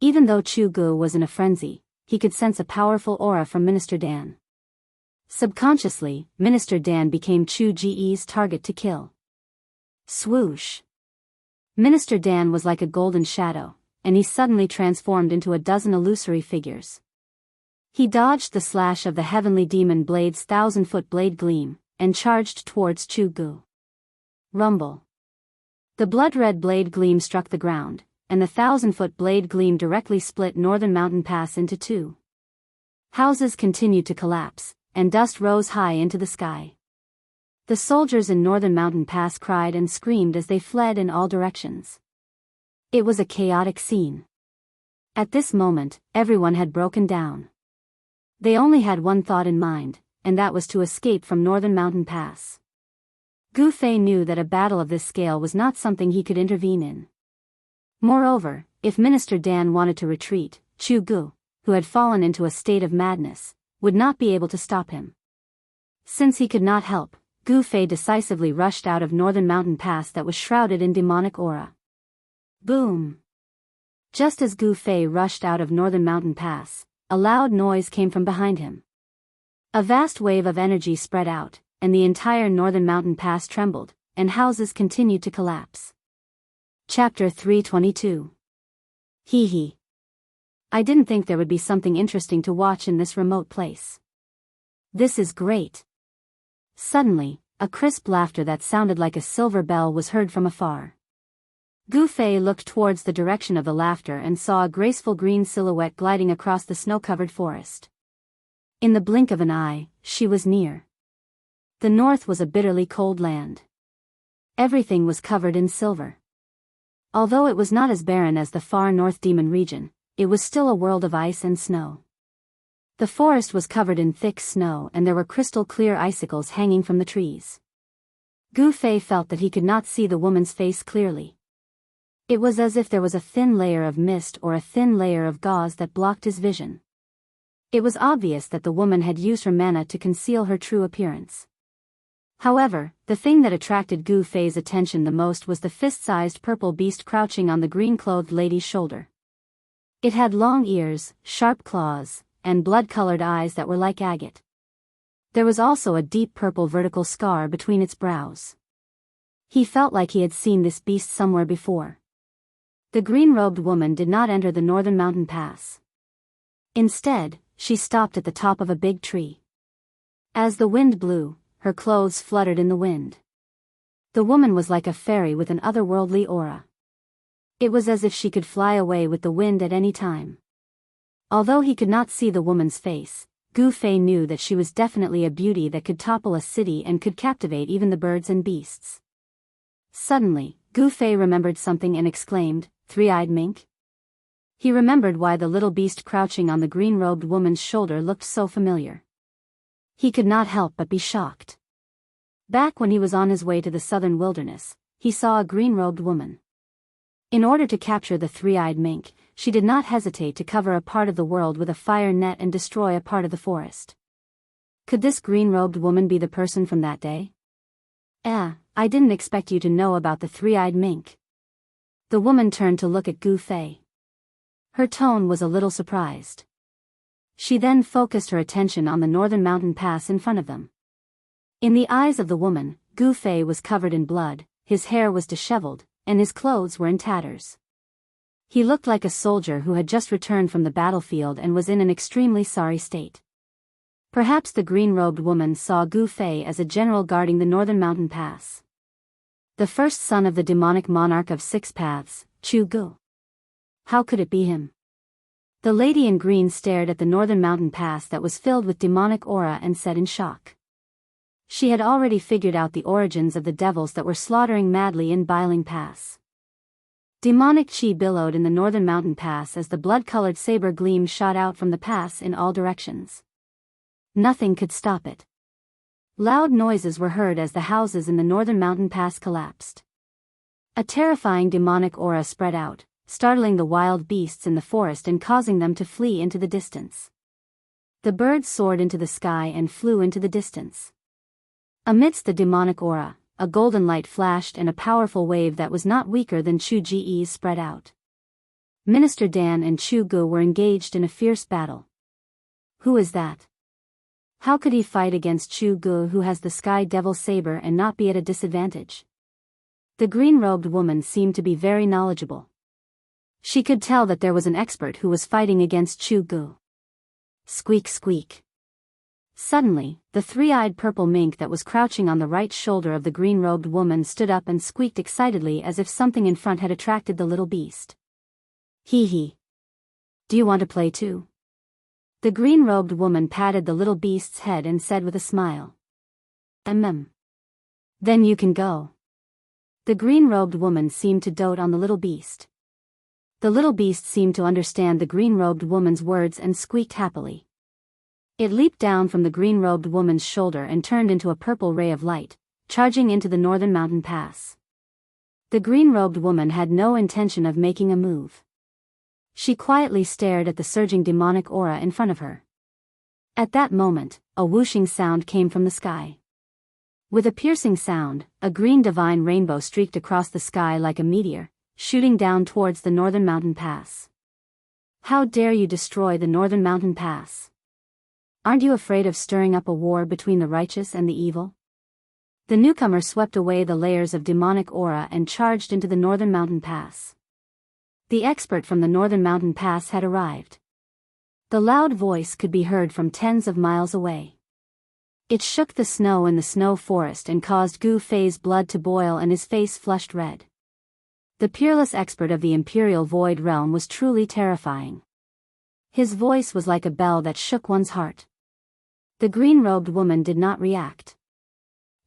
Even though Chu Gu was in a frenzy, he could sense a powerful aura from Minister Dan. Subconsciously, Minister Dan became Chu Ji's target to kill. Swoosh! Minister Dan was like a golden shadow, and he suddenly transformed into a dozen illusory figures. He dodged the slash of the heavenly demon blade's 1,000-foot blade gleam, and charged towards Chu Gu. Rumble! The blood-red blade gleam struck the ground, and the 1,000-foot blade gleam directly split Northern Mountain Pass into 2. Houses continued to collapse, and dust rose high into the sky. The soldiers in Northern Mountain Pass cried and screamed as they fled in all directions. It was a chaotic scene. At this moment, everyone had broken down. They only had one thought in mind, and that was to escape from Northern Mountain Pass. Gu Fei knew that a battle of this scale was not something he could intervene in. Moreover, if Minister Dan wanted to retreat, Chu Gu, who had fallen into a state of madness, would not be able to stop him. Since he could not help, Gu Fei decisively rushed out of Northern Mountain Pass that was shrouded in demonic aura. Boom! Just as Gu Fei rushed out of Northern Mountain Pass, a loud noise came from behind him. A vast wave of energy spread out, and the entire Northern Mountain Pass trembled, and houses continued to collapse. Chapter 322. Hee hee. I didn't think there would be something interesting to watch in this remote place. This is great. Suddenly, a crisp laughter that sounded like a silver bell was heard from afar. Gu Fei looked towards the direction of the laughter and saw a graceful green silhouette gliding across the snow-covered forest. In the blink of an eye, she was near. The north was a bitterly cold land. Everything was covered in silver. Although it was not as barren as the far north demon region, it was still a world of ice and snow. The forest was covered in thick snow and there were crystal-clear icicles hanging from the trees. Gu Fei felt that he could not see the woman's face clearly. It was as if there was a thin layer of mist or a thin layer of gauze that blocked his vision. It was obvious that the woman had used her mana to conceal her true appearance. However, the thing that attracted Gu Fei's attention the most was the fist-sized purple beast crouching on the green-clothed lady's shoulder. It had long ears, sharp claws, and blood-colored eyes that were like agate. There was also a deep purple vertical scar between its brows. He felt like he had seen this beast somewhere before. The green-robed woman did not enter the Northern Mountain Pass. Instead, she stopped at the top of a big tree. As the wind blew, her clothes fluttered in the wind. The woman was like a fairy with an otherworldly aura. It was as if she could fly away with the wind at any time. Although he could not see the woman's face, Gu Fei knew that she was definitely a beauty that could topple a city and could captivate even the birds and beasts. Suddenly, Gu Fei remembered something and exclaimed, "Three-eyed mink?" He remembered why the little beast crouching on the green-robed woman's shoulder looked so familiar. He could not help but be shocked. Back when he was on his way to the southern wilderness, he saw a green-robed woman. In order to capture the three-eyed mink, she did not hesitate to cover a part of the world with a fire net and destroy a part of the forest. Could this green-robed woman be the person from that day? I didn't expect you to know about the three-eyed mink." The woman turned to look at Gu Fei. Her tone was a little surprised. She then focused her attention on the Northern Mountain Pass in front of them. In the eyes of the woman, Gu Fei was covered in blood, his hair was disheveled, and his clothes were in tatters. He looked like a soldier who had just returned from the battlefield and was in an extremely sorry state. Perhaps the green-robed woman saw Gu Fei as a general guarding the Northern Mountain Pass. The first son of the demonic monarch of Six Paths, Chu Gu. How could it be him? The lady in green stared at the Northern Mountain Pass that was filled with demonic aura and said in shock. She had already figured out the origins of the devils that were slaughtering madly in Biling Pass. Demonic chi billowed in the Northern Mountain Pass as the blood-colored saber gleam shot out from the pass in all directions. Nothing could stop it. Loud noises were heard as the houses in the Northern Mountain Pass collapsed. A terrifying demonic aura spread out, startling the wild beasts in the forest and causing them to flee into the distance. The birds soared into the sky and flew into the distance. Amidst the demonic aura, a golden light flashed and a powerful wave that was not weaker than Chu Ji's spread out. Minister Dan and Chu Gu were engaged in a fierce battle. Who is that? How could he fight against Chu Gu, who has the Sky Devil Saber, and not be at a disadvantage? The green-robed woman seemed to be very knowledgeable. She could tell that there was an expert who was fighting against Chu Gu. Squeak squeak. Suddenly, the three-eyed purple mink that was crouching on the right shoulder of the green-robed woman stood up and squeaked excitedly as if something in front had attracted the little beast. Hee hee. Do you want to play too? The green-robed woman patted the little beast's head and said with a smile. Then you can go. The green-robed woman seemed to dote on the little beast. The little beast seemed to understand the green-robed woman's words and squeaked happily. It leaped down from the green-robed woman's shoulder and turned into a purple ray of light, charging into the Northern Mountain Pass. The green-robed woman had no intention of making a move. She quietly stared at the surging demonic aura in front of her. At that moment, a whooshing sound came from the sky. With a piercing sound, a green divine rainbow streaked across the sky like a meteor, shooting down towards the northern mountain pass. How dare you destroy the northern mountain pass? Aren't you afraid of stirring up a war between the righteous and the evil? The newcomer swept away the layers of demonic aura and charged into the northern mountain pass. The expert from the northern mountain pass had arrived. The loud voice could be heard from tens of miles away. It shook the snow in the snow forest and caused Gu Fei's blood to boil and his face flushed red. The peerless expert of the Imperial Void Realm was truly terrifying. His voice was like a bell that shook one's heart. The green-robed woman did not react.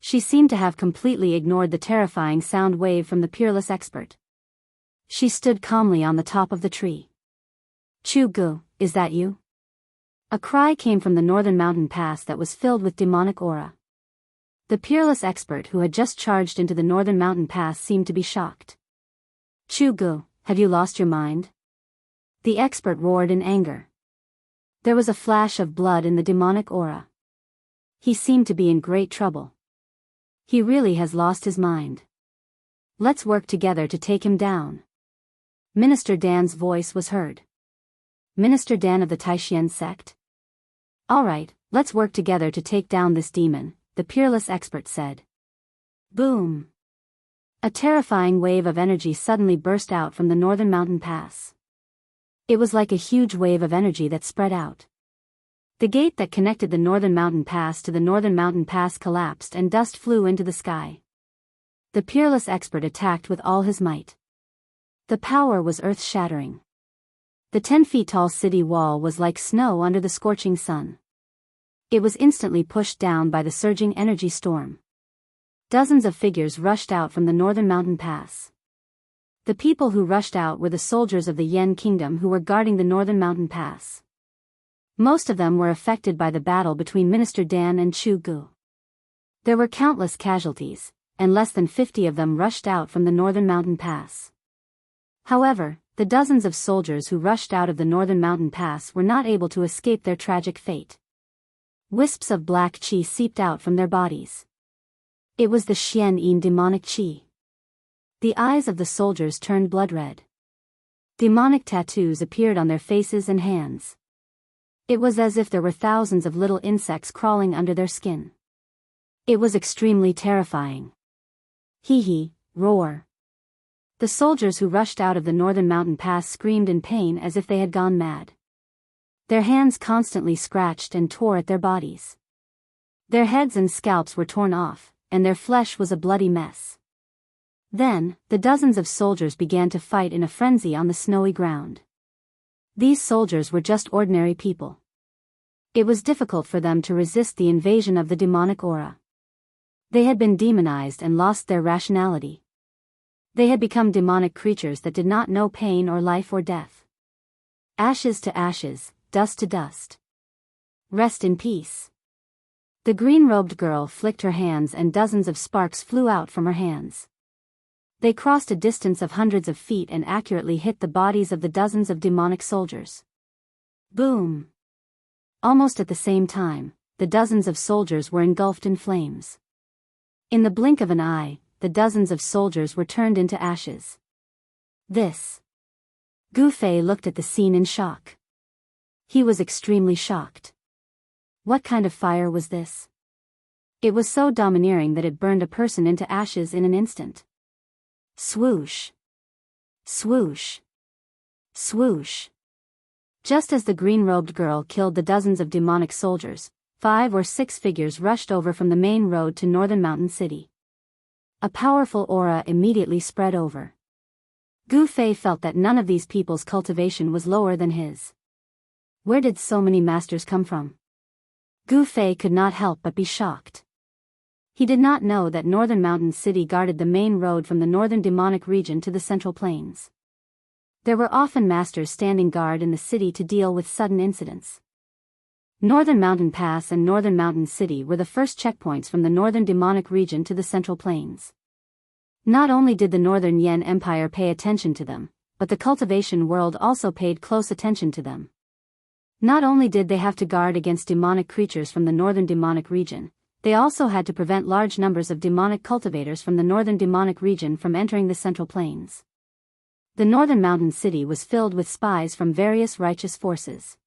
She seemed to have completely ignored the terrifying sound wave from the peerless expert. She stood calmly on the top of the tree. Chu Gu, is that you? A cry came from the northern mountain pass that was filled with demonic aura. The peerless expert who had just charged into the northern mountain pass seemed to be shocked. Chu Gu, have you lost your mind? The expert roared in anger. There was a flash of blood in the demonic aura. He seemed to be in great trouble. He really has lost his mind. Let's work together to take him down. Minister Dan's voice was heard. Minister Dan of the Taishian sect? Alright, let's work together to take down this demon, the peerless expert said. Boom! A terrifying wave of energy suddenly burst out from the northern mountain pass. It was like a huge wave of energy that spread out. The gate that connected the northern mountain pass to the northern mountain pass collapsed and dust flew into the sky. The peerless expert attacked with all his might. The power was earth-shattering. The 10-feet-tall city wall was like snow under the scorching sun. It was instantly pushed down by the surging energy storm. Dozens of figures rushed out from the northern mountain pass. The people who rushed out were the soldiers of the Yen Kingdom who were guarding the northern mountain pass. Most of them were affected by the battle between Minister Dan and Chu Gu. There were countless casualties, and less than 50 of them rushed out from the northern mountain pass. However, the dozens of soldiers who rushed out of the northern mountain pass were not able to escape their tragic fate. Wisps of black qi seeped out from their bodies. It was the Xian Yin demonic qi. The eyes of the soldiers turned blood red. Demonic tattoos appeared on their faces and hands. It was as if there were thousands of little insects crawling under their skin. It was extremely terrifying. Hee, roar. The soldiers who rushed out of the northern mountain pass screamed in pain as if they had gone mad. Their hands constantly scratched and tore at their bodies. Their heads and scalps were torn off, and their flesh was a bloody mess. Then, the dozens of soldiers began to fight in a frenzy on the snowy ground. These soldiers were just ordinary people. It was difficult for them to resist the invasion of the demonic aura. They had been demonized and lost their rationality. They had become demonic creatures that did not know pain or life or death. Ashes to ashes, dust to dust. Rest in peace. The green-robed girl flicked her hands and dozens of sparks flew out from her hands. They crossed a distance of hundreds of feet and accurately hit the bodies of the dozens of demonic soldiers. Boom! Almost at the same time, the dozens of soldiers were engulfed in flames. In the blink of an eye, the dozens of soldiers were turned into ashes. This. Gu Fei looked at the scene in shock. He was extremely shocked. What kind of fire was this? It was so domineering that it burned a person into ashes in an instant. Swoosh. Swoosh. Swoosh. Just as the green-robed girl killed the dozens of demonic soldiers, 5 or 6 figures rushed over from the main road to Northern Mountain City. A powerful aura immediately spread over. Gu Fei felt that none of these people's cultivation was lower than his. Where did so many masters come from? Gu Fei could not help but be shocked. He did not know that Northern Mountain City guarded the main road from the northern demonic region to the Central Plains. There were often masters standing guard in the city to deal with sudden incidents. Northern Mountain Pass and Northern Mountain City were the first checkpoints from the northern demonic region to the Central Plains. Not only did the Northern Yen Empire pay attention to them, but the cultivation world also paid close attention to them. Not only did they have to guard against demonic creatures from the northern demonic region, they also had to prevent large numbers of demonic cultivators from the northern demonic region from entering the Central Plains. The northern mountain city was filled with spies from various righteous forces.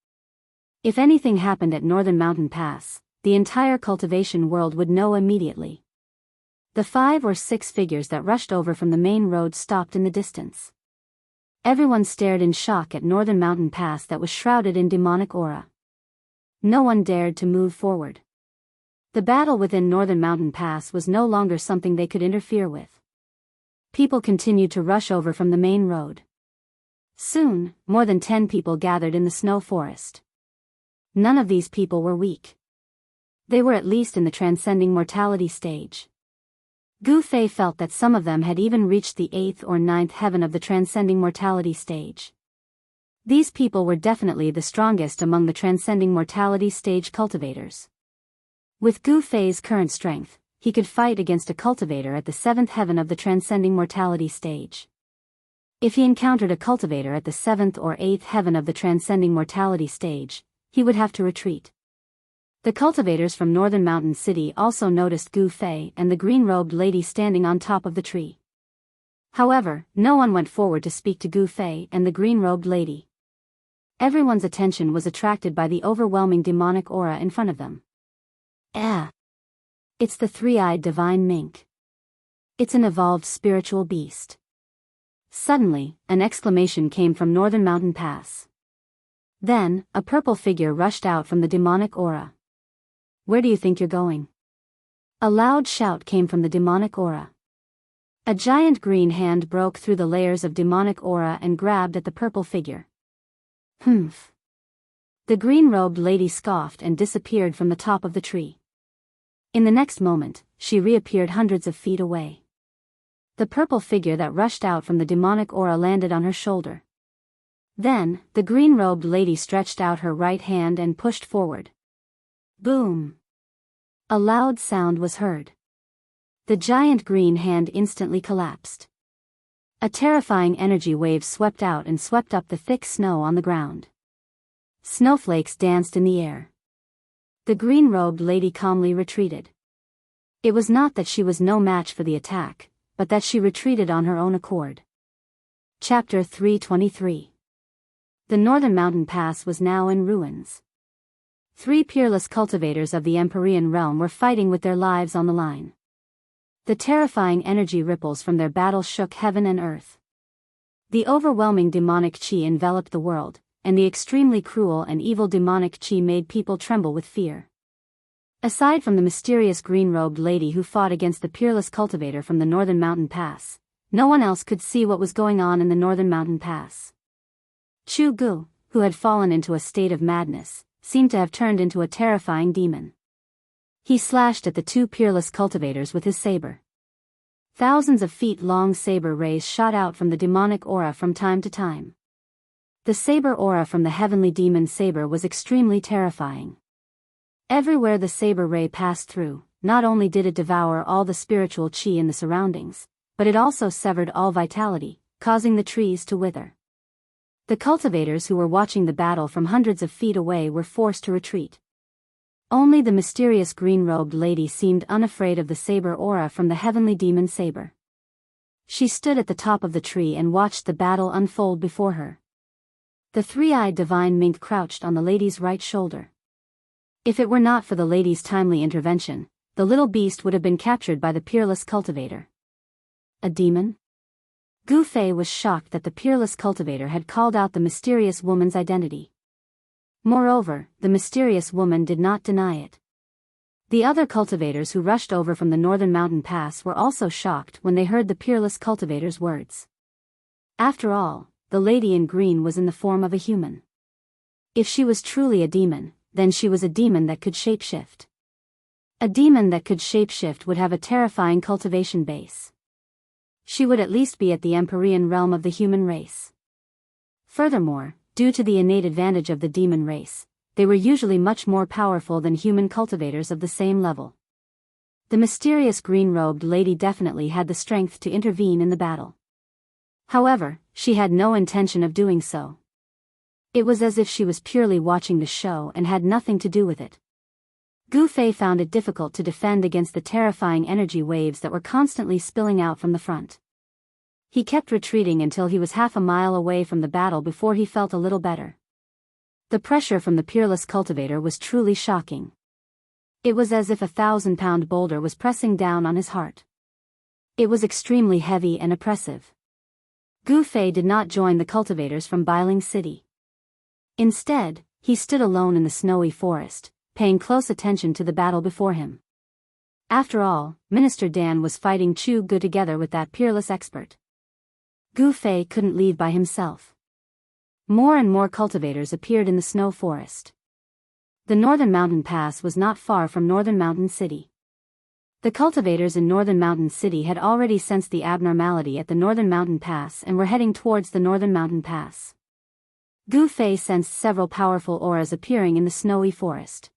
If anything happened at Northern Mountain Pass, the entire cultivation world would know immediately. The 5 or 6 figures that rushed over from the main road stopped in the distance. Everyone stared in shock at Northern Mountain Pass that was shrouded in demonic aura. No one dared to move forward. The battle within Northern Mountain Pass was no longer something they could interfere with. People continued to rush over from the main road. Soon, more than 10 people gathered in the snow forest. None of these people were weak. They were at least in the transcending mortality stage. Gu Fei felt that some of them had even reached the 8th or 9th heaven of the transcending mortality stage. These people were definitely the strongest among the transcending mortality stage cultivators. With Gu Fei's current strength, he could fight against a cultivator at the 7th heaven of the transcending mortality stage. If he encountered a cultivator at the 7th or 8th heaven of the transcending mortality stage, he would have to retreat. The cultivators from Northern Mountain City also noticed Gu Fei and the green-robed lady standing on top of the tree. However, no one went forward to speak to Gu Fei and the green-robed lady. Everyone's attention was attracted by the overwhelming demonic aura in front of them. It's the three-eyed divine mink. It's an evolved spiritual beast. Suddenly, an exclamation came from Northern Mountain Pass. Then, a purple figure rushed out from the demonic aura. Where do you think you're going? A loud shout came from the demonic aura. A giant green hand broke through the layers of demonic aura and grabbed at the purple figure. Humph. The green-robed lady scoffed and disappeared from the top of the tree. In the next moment, she reappeared hundreds of feet away. The purple figure that rushed out from the demonic aura landed on her shoulder. Then, the green-robed lady stretched out her right hand and pushed forward. Boom! A loud sound was heard. The giant green hand instantly collapsed. A terrifying energy wave swept out and swept up the thick snow on the ground. Snowflakes danced in the air. The green-robed lady calmly retreated. It was not that she was no match for the attack, but that she retreated on her own accord. Chapter 323. The Northern Mountain Pass was now in ruins. 3 peerless cultivators of the Empyrean realm were fighting with their lives on the line. The terrifying energy ripples from their battle shook heaven and earth. The overwhelming demonic chi enveloped the world, and the extremely cruel and evil demonic chi made people tremble with fear. Aside from the mysterious green-robed lady who fought against the peerless cultivator from the Northern Mountain Pass, no one else could see what was going on in the Northern Mountain Pass. Chu Gu, who had fallen into a state of madness, seemed to have turned into a terrifying demon. He slashed at the 2 peerless cultivators with his saber. Thousands of feet-long saber rays shot out from the demonic aura from time to time. The saber aura from the heavenly demon saber was extremely terrifying. Everywhere the saber ray passed through, not only did it devour all the spiritual chi in the surroundings, but it also severed all vitality, causing the trees to wither. The cultivators who were watching the battle from hundreds of feet away were forced to retreat. Only the mysterious green-robed lady seemed unafraid of the saber aura from the heavenly demon saber. She stood at the top of the tree and watched the battle unfold before her. The three-eyed divine mink crouched on the lady's right shoulder. If it were not for the lady's timely intervention, the little beast would have been captured by the peerless cultivator. A demon? Gu Fei was shocked that the peerless cultivator had called out the mysterious woman's identity. Moreover, the mysterious woman did not deny it. The other cultivators who rushed over from the Northern Mountain Pass were also shocked when they heard the peerless cultivator's words. After all, the lady in green was in the form of a human. If she was truly a demon, then she was a demon that could shapeshift. A demon that could shapeshift would have a terrifying cultivation base. She would at least be at the Empyrean realm of the human race. Furthermore, due to the innate advantage of the demon race, they were usually much more powerful than human cultivators of the same level. The mysterious green-robed lady definitely had the strength to intervene in the battle. However, she had no intention of doing so. It was as if she was purely watching the show and had nothing to do with it. Gu Fei found it difficult to defend against the terrifying energy waves that were constantly spilling out from the front. He kept retreating until he was half a mile away from the battle before he felt a little better. The pressure from the peerless cultivator was truly shocking. It was as if a 1,000-pound boulder was pressing down on his heart. It was extremely heavy and oppressive. Gu Fei did not join the cultivators from Bailing City. Instead, he stood alone in the snowy forest, paying close attention to the battle before him. After all, Minister Dan was fighting Chu Gu together with that peerless expert. Gu Fei couldn't leave by himself. More and more cultivators appeared in the snow forest. The Northern Mountain Pass was not far from Northern Mountain City. The cultivators in Northern Mountain City had already sensed the abnormality at the Northern Mountain Pass and were heading towards the Northern Mountain Pass. Gu Fei sensed several powerful auras appearing in the snowy forest.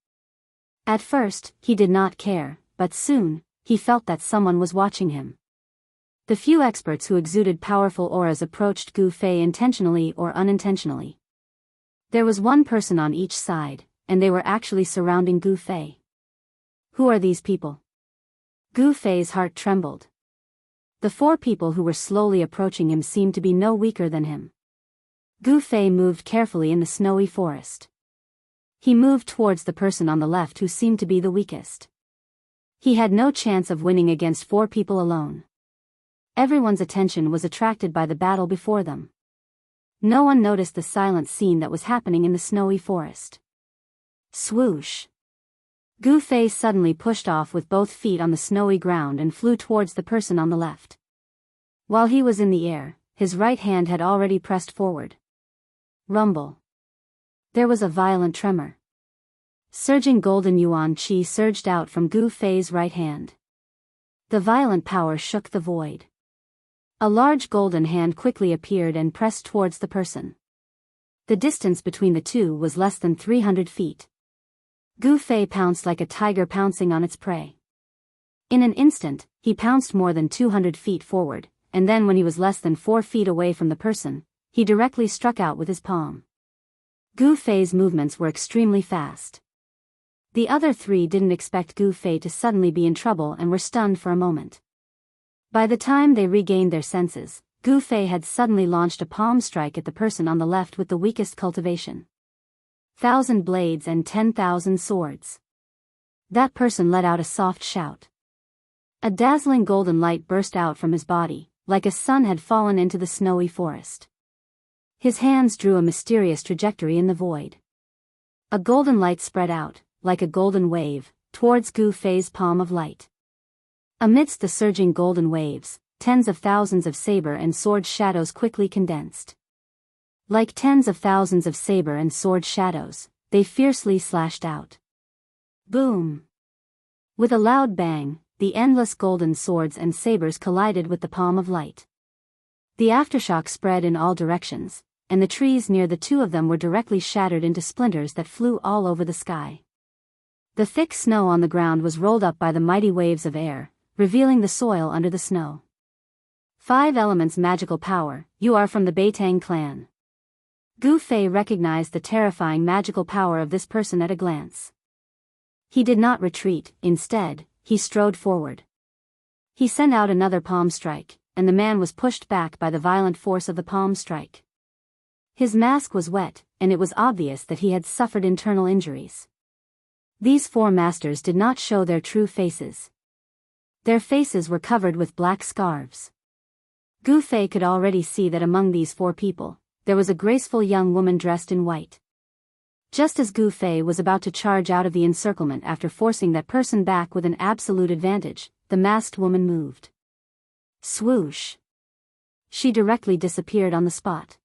At first, he did not care, but soon, he felt that someone was watching him. The few experts who exuded powerful auras approached Gu Fei intentionally or unintentionally. There was one person on each side, and they were actually surrounding Gu Fei. Who are these people? Gu Fei's heart trembled. The 4 people who were slowly approaching him seemed to be no weaker than him. Gu Fei moved carefully in the snowy forest. He moved towards the person on the left who seemed to be the weakest. He had no chance of winning against 4 people alone. Everyone's attention was attracted by the battle before them. No one noticed the silent scene that was happening in the snowy forest. Swoosh! Gu Fei suddenly pushed off with both feet on the snowy ground and flew towards the person on the left. While he was in the air, his right hand had already pressed forward. Rumble. There was a violent tremor. Surging golden yuan qi surged out from Gu Fei's right hand. The violent power shook the void. A large golden hand quickly appeared and pressed towards the person. The distance between the two was less than 300 feet. Gu Fei pounced like a tiger pouncing on its prey. In an instant, he pounced more than 200 feet forward, and then when he was less than 4 feet away from the person, he directly struck out with his palm. Gu Fei's movements were extremely fast. The other 3 didn't expect Gu Fei to suddenly be in trouble and were stunned for a moment. By the time they regained their senses, Gu Fei had suddenly launched a palm strike at the person on the left with the weakest cultivation. 1,000 blades and 10,000 swords. That person let out a soft shout. A dazzling golden light burst out from his body, like a sun had fallen into the snowy forest. His hands drew a mysterious trajectory in the void. A golden light spread out, like a golden wave, towards Gu Fei's palm of light. Amidst the surging golden waves, tens of thousands of saber and sword shadows quickly condensed. Like tens of thousands of saber and sword shadows, they fiercely slashed out. Boom! With a loud bang, the endless golden swords and sabers collided with the palm of light. The aftershock spread in all directions, and the trees near the 2 of them were directly shattered into splinters that flew all over the sky. The thick snow on the ground was rolled up by the mighty waves of air, revealing the soil under the snow. 5 elements magical power, you are from the Beitang clan. Gu Fei recognized the terrifying magical power of this person at a glance. He did not retreat, instead, he strode forward. He sent out another palm strike, and the man was pushed back by the violent force of the palm strike. His mask was wet, and it was obvious that he had suffered internal injuries. These 4 masters did not show their true faces. Their faces were covered with black scarves. Gu Fei could already see that among these 4 people, there was a graceful young woman dressed in white. Just as Gu Fei was about to charge out of the encirclement after forcing that person back with an absolute advantage, the masked woman moved. Swoosh! She directly disappeared on the spot.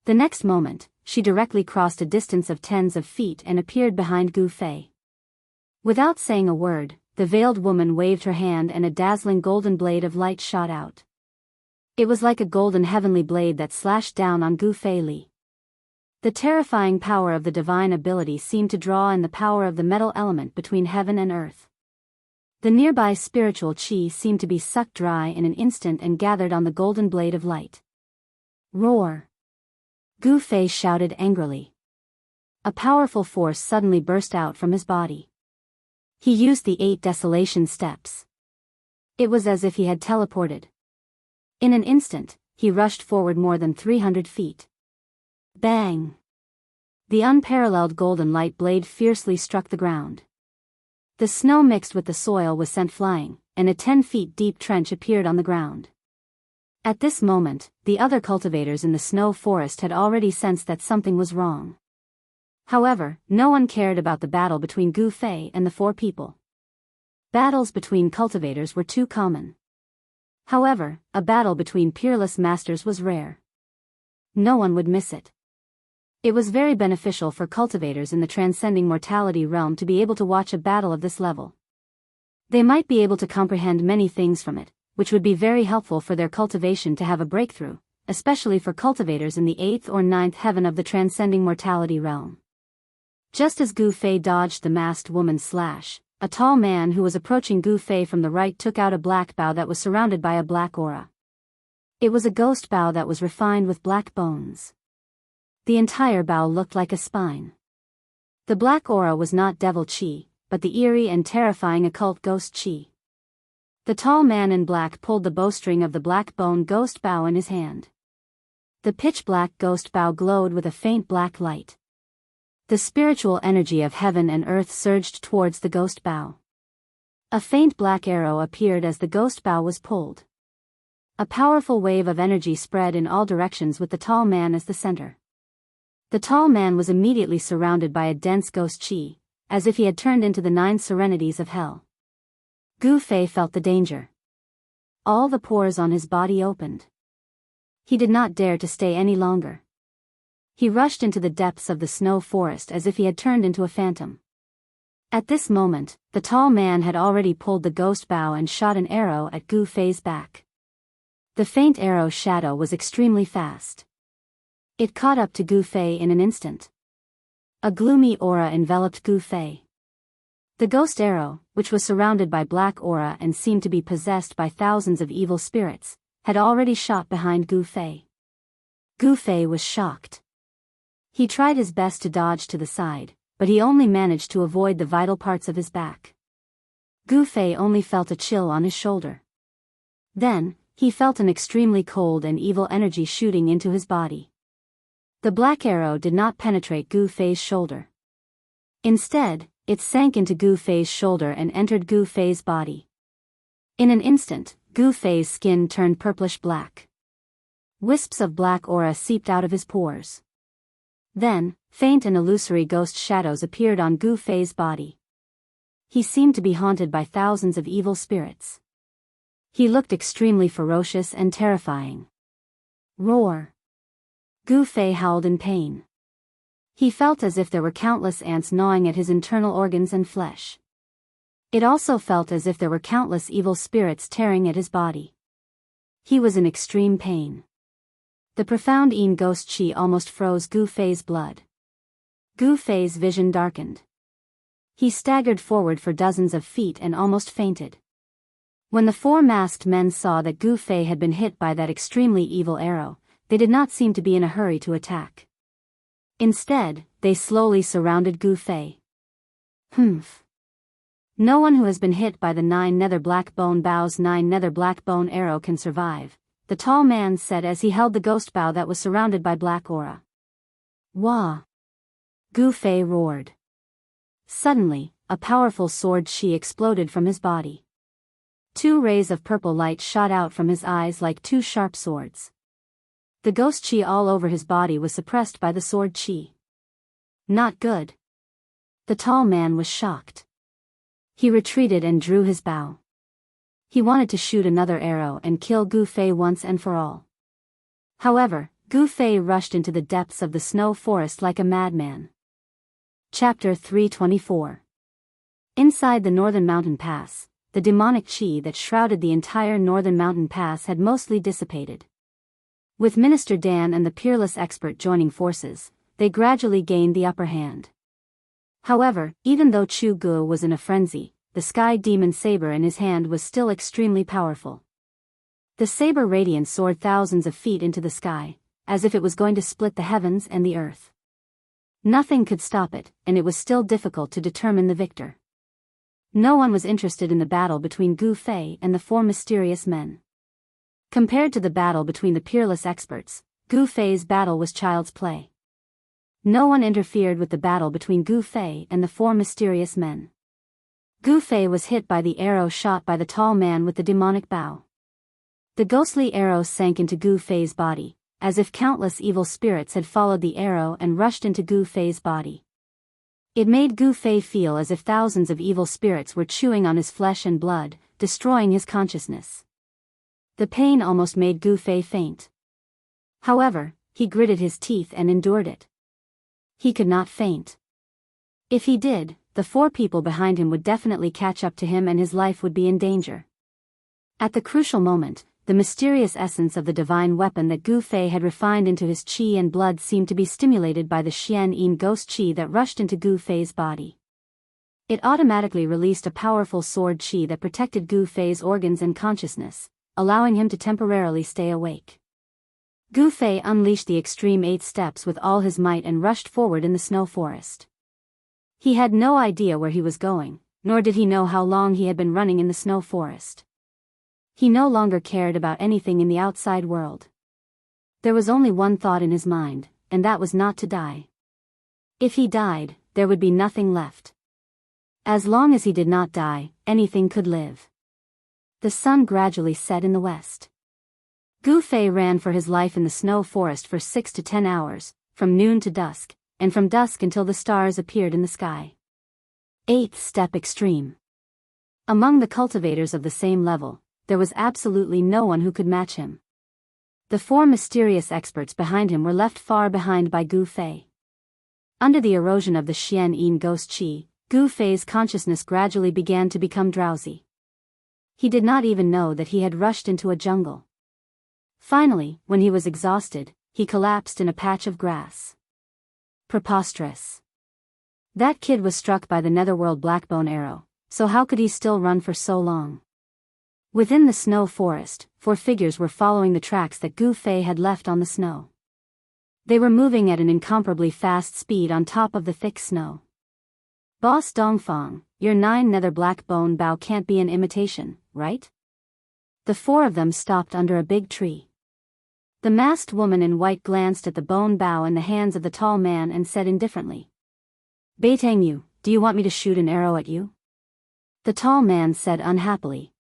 The next moment, she directly crossed a distance of tens of feet and appeared behind Gu Fei. Without saying a word, the veiled woman waved her hand and a dazzling golden blade of light shot out. It was like a golden heavenly blade that slashed down on Gu Fei Li. The terrifying power of the divine ability seemed to draw in the power of the metal element between heaven and earth. The nearby spiritual qi seemed to be sucked dry in an instant and gathered on the golden blade of light. Roar! Gu Fei shouted angrily. A powerful force suddenly burst out from his body. He used the 8 desolation steps. It was as if he had teleported. In an instant, he rushed forward more than 300 feet. Bang! The unparalleled golden light blade fiercely struck the ground. The snow mixed with the soil was sent flying, and a 10 feet deep trench appeared on the ground. At this moment, the other cultivators in the snow forest had already sensed that something was wrong. However, no one cared about the battle between Gu Fei and the four people. Battles between cultivators were too common. However, a battle between peerless masters was rare. No one would miss it. It was very beneficial for cultivators in the transcending mortality realm to be able to watch a battle of this level. They might be able to comprehend many things from it, which would be very helpful for their cultivation to have a breakthrough, especially for cultivators in the 8th or 9th heaven of the transcending mortality realm. Just as Gu Fei dodged the masked woman's slash, a tall man who was approaching Gu Fei from the right took out a black bow that was surrounded by a black aura. It was a ghost bow that was refined with black bones. The entire bow looked like a spine. The black aura was not devil chi, but the eerie and terrifying occult ghost chi. The tall man in black pulled the bowstring of the black bone ghost bow in his hand. The pitch-black ghost bow glowed with a faint black light. The spiritual energy of heaven and earth surged towards the ghost bow. A faint black arrow appeared as the ghost bow was pulled. A powerful wave of energy spread in all directions with the tall man as the center. The tall man was immediately surrounded by a dense ghost chi, as if he had turned into the 9 serenities of hell. Gu Fei felt the danger. All the pores on his body opened. He did not dare to stay any longer. He rushed into the depths of the snow forest as if he had turned into a phantom. At this moment, the tall man had already pulled the ghost bow and shot an arrow at Gu Fei's back. The faint arrow's shadow was extremely fast. It caught up to Gu Fei in an instant. A gloomy aura enveloped Gu Fei. The ghost arrow, which was surrounded by black aura and seemed to be possessed by thousands of evil spirits, had already shot behind Gu Fei. Gu Fei was shocked. He tried his best to dodge to the side, but he only managed to avoid the vital parts of his back. Gu Fei only felt a chill on his shoulder. Then, he felt an extremely cold and evil energy shooting into his body. The black arrow did not penetrate Gu Fei's shoulder. Instead, it sank into Gu Fei's shoulder and entered Gu Fei's body. In an instant, Gu Fei's skin turned purplish black. Wisps of black aura seeped out of his pores. Then, faint and illusory ghost shadows appeared on Gu Fei's body. He seemed to be haunted by thousands of evil spirits. He looked extremely ferocious and terrifying. Roar! Gu Fei howled in pain. He felt as if there were countless ants gnawing at his internal organs and flesh. It also felt as if there were countless evil spirits tearing at his body. He was in extreme pain. The profound En ghost chi almost froze Gu Fei's blood. Gu Fei's vision darkened. He staggered forward for dozens of feet and almost fainted. When the 4 masked men saw that Gu Fei had been hit by that extremely evil arrow, they did not seem to be in a hurry to attack. Instead, they slowly surrounded Gu Fei. Humph. No one who has been hit by the 9 nether black bone bow's 9 nether black bone arrow can survive, the tall man said as he held the ghost bow that was surrounded by black aura. Wah! Gu Fei roared. Suddenly, a powerful sword chi exploded from his body. 2 rays of purple light shot out from his eyes like 2 sharp swords. The ghost chi all over his body was suppressed by the sword chi. Not good. The tall man was shocked. He retreated and drew his bow. He wanted to shoot another arrow and kill Gu Fei once and for all. However, Gu Fei rushed into the depths of the snow forest like a madman. Chapter 324. Inside the Northern Mountain Pass, the demonic chi that shrouded the entire Northern Mountain Pass had mostly dissipated. With Minister Dan and the peerless expert joining forces, they gradually gained the upper hand. However, even though Chu Gu was in a frenzy, the sky demon saber in his hand was still extremely powerful. The saber radiance soared thousands of feet into the sky, as if it was going to split the heavens and the earth. Nothing could stop it, and it was still difficult to determine the victor. No one was interested in the battle between Gu Fei and the 4 mysterious men. Compared to the battle between the peerless experts, Gu Fei's battle was child's play. No one interfered with the battle between Gu Fei and the four mysterious men. Gu Fei was hit by the arrow shot by the tall man with the demonic bow. The ghostly arrow sank into Gu Fei's body, as if countless evil spirits had followed the arrow and rushed into Gu Fei's body. It made Gu Fei feel as if thousands of evil spirits were chewing on his flesh and blood, destroying his consciousness. The pain almost made Gu Fei faint. However, he gritted his teeth and endured it. He could not faint. If he did, the four people behind him would definitely catch up to him and his life would be in danger. At the crucial moment, the mysterious essence of the divine weapon that Gu Fei had refined into his qi and blood seemed to be stimulated by the Xian Yin ghost qi that rushed into Gu Fei's body. It automatically released a powerful sword qi that protected Gu Fei's organs and consciousness, allowing him to temporarily stay awake. Gu Fei unleashed the extreme 8 steps with all his might and rushed forward in the snow forest. He had no idea where he was going, nor did he know how long he had been running in the snow forest. He no longer cared about anything in the outside world. There was only one thought in his mind, and that was not to die. If he died, there would be nothing left. As long as he did not die, anything could live. The sun gradually set in the west. Gu Fei ran for his life in the snow forest for 6 to 10 hours, from noon to dusk, and from dusk until the stars appeared in the sky. 8th step extreme. Among the cultivators of the same level, there was absolutely no one who could match him. The four mysterious experts behind him were left far behind by Gu Fei. Under the erosion of the Xian Yin ghost qi, Gu Fei's consciousness gradually began to become drowsy. He did not even know that he had rushed into a jungle. Finally, when he was exhausted, he collapsed in a patch of grass. Preposterous. That kid was struck by the netherworld blackbone arrow, so how could he still run for so long? Within the snow forest, 4 figures were following the tracks that Gu Fei had left on the snow. They were moving at an incomparably fast speed on top of the thick snow. Boss Dongfang, your 9 nether black bone bow can't be an imitation, right? The 4 of them stopped under a big tree. The masked woman in white glanced at the bone bow in the hands of the tall man and said indifferently, "Beitang Yu, do you want me to shoot an arrow at you?" The tall man said unhappily.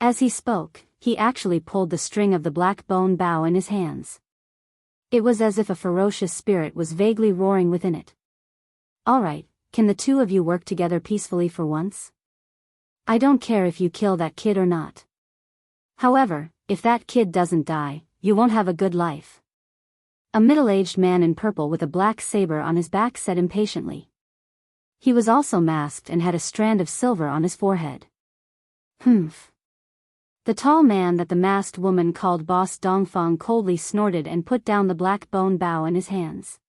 As he spoke, he actually pulled the string of the black bone bow in his hands. It was as if a ferocious spirit was vaguely roaring within it. "All right, can the 2 of you work together peacefully for once? I don't care if you kill that kid or not. However, if that kid doesn't die, you won't have a good life." A middle-aged man in purple with a black saber on his back said impatiently. He was also masked and had a strand of silver on his forehead. "Humph." The tall man that the masked woman called Boss Dongfang coldly snorted and put down the black bone bow in his hands.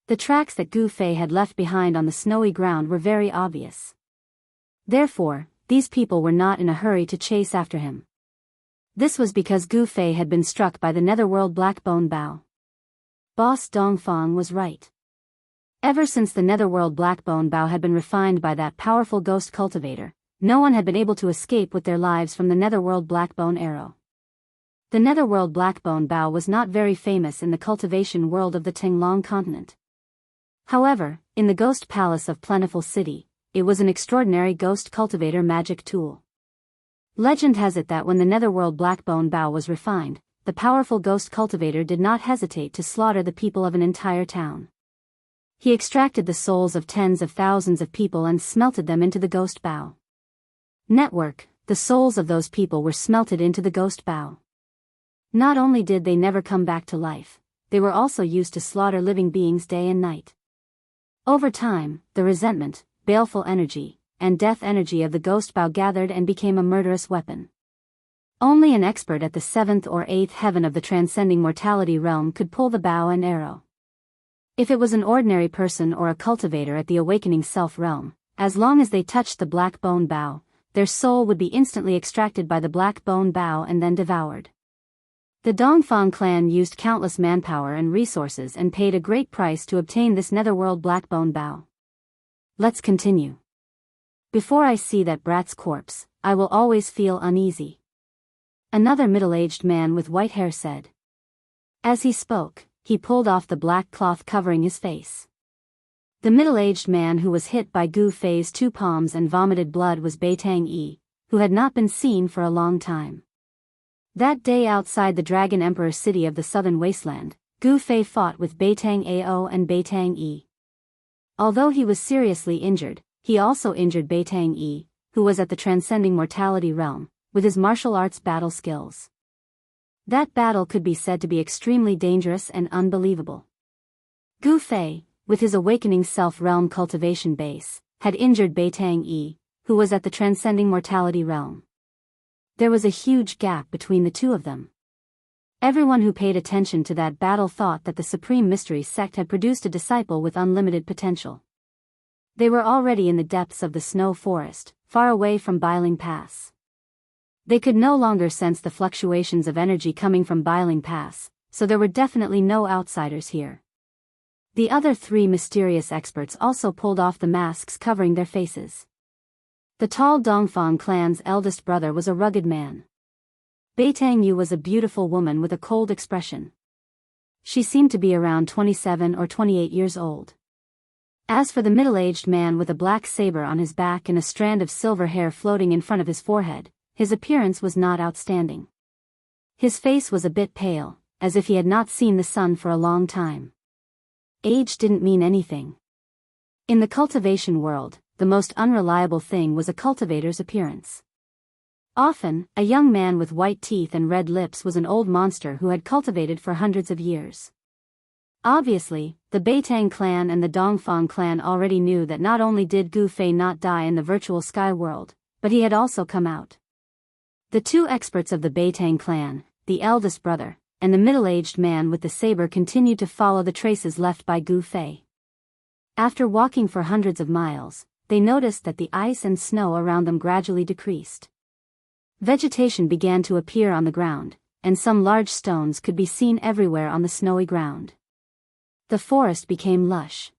The tracks that Gu Fei had left behind on the snowy ground were very obvious. Therefore, these people were not in a hurry to chase after him. This was because Gu Fei had been struck by the netherworld black bone bow. Boss Dongfang was right. Ever since the netherworld black bone bow had been refined by that powerful ghost cultivator, no one had been able to escape with their lives from the netherworld blackbone arrow. The netherworld blackbone bow was not very famous in the cultivation world of the Tinglong continent. However, in the ghost palace of Plentiful City, it was an extraordinary ghost cultivator magic tool. Legend has it that when the netherworld blackbone bow was refined, the powerful ghost cultivator did not hesitate to slaughter the people of an entire town. He extracted the souls of tens of thousands of people and smelted them into the ghost bow. Network, the souls of those people were smelted into the ghost bow. Not only did they never come back to life, they were also used to slaughter living beings day and night. Over time, the resentment, baleful energy, and death energy of the ghost bow gathered and became a murderous weapon. Only an expert at the 7th or 8th heaven of the transcending mortality realm could pull the bow and arrow. If it was an ordinary person or a cultivator at the awakening self realm, as long as they touched the black bone bow, their soul would be instantly extracted by the black bone bow and then devoured. The Dongfang clan used countless manpower and resources and paid a great price to obtain this netherworld black bone bow. Let's continue. Before I see that brat's corpse, I will always feel uneasy. Another middle-aged man with white hair said. As he spoke, he pulled off the black cloth covering his face. The middle-aged man who was hit by Gu Fei's 2 palms and vomited blood was Beitang Yi, who had not been seen for a long time. That day outside the Dragon Emperor city of the southern wasteland, Gu Fei fought with Beitang Ao and Beitang Yi. Although he was seriously injured, he also injured Beitang Yi, who was at the transcending mortality realm, with his martial arts battle skills. That battle could be said to be extremely dangerous and unbelievable. Gu Fei, with his awakening self-realm cultivation base, had injured Beitang Yi, who was at the transcending mortality realm. There was a huge gap between the two of them. Everyone who paid attention to that battle thought that the Supreme Mystery Sect had produced a disciple with unlimited potential. They were already in the depths of the snow forest, far away from Biling Pass. They could no longer sense the fluctuations of energy coming from Biling Pass, so there were definitely no outsiders here. The other 3 mysterious experts also pulled off the masks covering their faces. The tall Dongfang clan's eldest brother was a rugged man. Beitang Yu was a beautiful woman with a cold expression. She seemed to be around 27 or 28 years old. As for the middle-aged man with a black saber on his back and a strand of silver hair floating in front of his forehead, his appearance was not outstanding. His face was a bit pale, as if he had not seen the sun for a long time. Age didn't mean anything. In the cultivation world, the most unreliable thing was a cultivator's appearance. Often, a young man with white teeth and red lips was an old monster who had cultivated for hundreds of years. Obviously, the Beitang clan and the Dongfang clan already knew that not only did Gu Fei not die in the virtual sky world, but he had also come out. The 2 experts of the Beitang clan, the eldest brother, and the middle-aged man with the saber continued to follow the traces left by Gu Fei. After walking for hundreds of miles, they noticed that the ice and snow around them gradually decreased. Vegetation began to appear on the ground, and some large stones could be seen everywhere on the snowy ground. The forest became lush.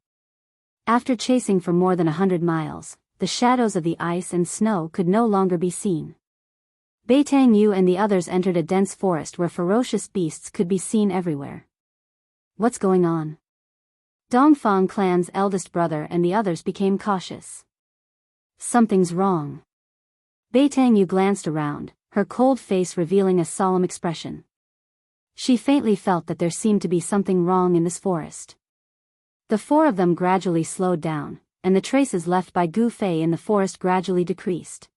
After chasing for more than 100 miles, the shadows of the ice and snow could no longer be seen. Beitang Yu and the others entered a dense forest where ferocious beasts could be seen everywhere. What's going on? Dongfang clan's eldest brother and the others became cautious. Something's wrong. Beitang Yu glanced around, her cold face revealing a solemn expression. She faintly felt that there seemed to be something wrong in this forest. The 4 of them gradually slowed down, and the traces left by Gu Fei in the forest gradually decreased.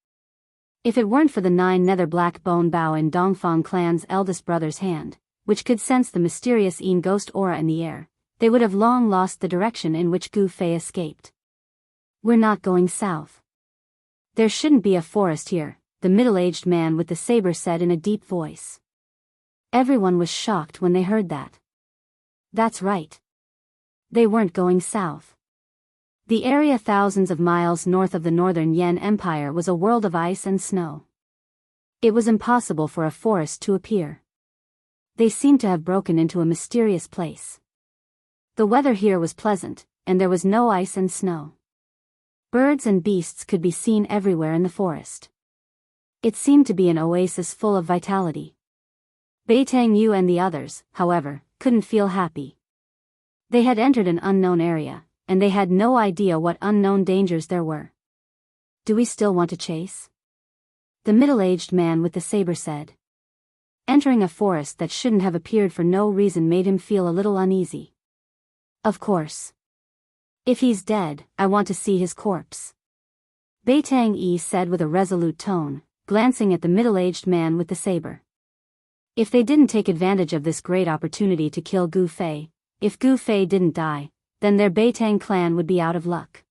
If it weren't for the 9 nether black bone bow in Dongfang clan's eldest brother's hand, which could sense the mysterious Een ghost aura in the air, they would have long lost the direction in which Gu Fei escaped. We're not going south. There shouldn't be a forest here, the middle-aged man with the saber said in a deep voice. Everyone was shocked when they heard that. That's right. They weren't going south. The area thousands of miles north of the northern Yan Empire was a world of ice and snow. It was impossible for a forest to appear. They seemed to have broken into a mysterious place. The weather here was pleasant, and there was no ice and snow. Birds and beasts could be seen everywhere in the forest. It seemed to be an oasis full of vitality. Beitang Yu and the others, however, couldn't feel happy. They had entered an unknown area, and they had no idea what unknown dangers there were. Do we still want to chase? The middle-aged man with the saber said. Entering a forest that shouldn't have appeared for no reason made him feel a little uneasy. Of course. If he's dead, I want to see his corpse. Beitang Yi said with a resolute tone, glancing at the middle-aged man with the saber. If they didn't take advantage of this great opportunity to kill Gu Fei, if Gu Fei didn't die, then their Beitang clan would be out of luck.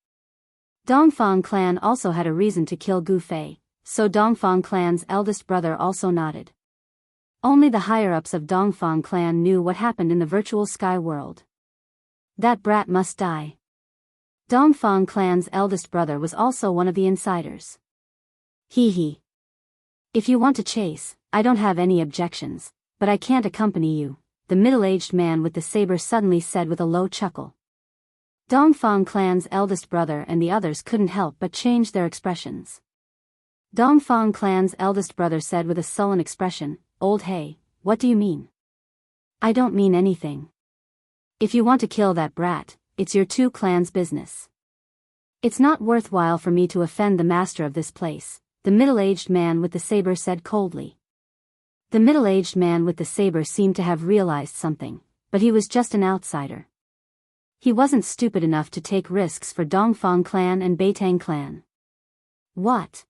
Dongfang clan also had a reason to kill Gu Fei, so Dongfang clan's eldest brother also nodded. Only the higher-ups of Dongfang clan knew what happened in the virtual sky world. That brat must die. Dongfang clan's eldest brother was also one of the insiders. Hee. If you want to chase, I don't have any objections, but I can't accompany you, the middle-aged man with the saber suddenly said with a low chuckle. Dongfang clan's eldest brother and the others couldn't help but change their expressions. Dongfang clan's eldest brother said with a sullen expression, "Old Hey, what do you mean?" "I don't mean anything. If you want to kill that brat, it's your two clans' business. It's not worthwhile for me to offend the master of this place," the middle-aged man with the saber said coldly. The middle-aged man with the saber seemed to have realized something, but he was just an outsider. He wasn't stupid enough to take risks for Dongfang clan and Beitang clan. "What?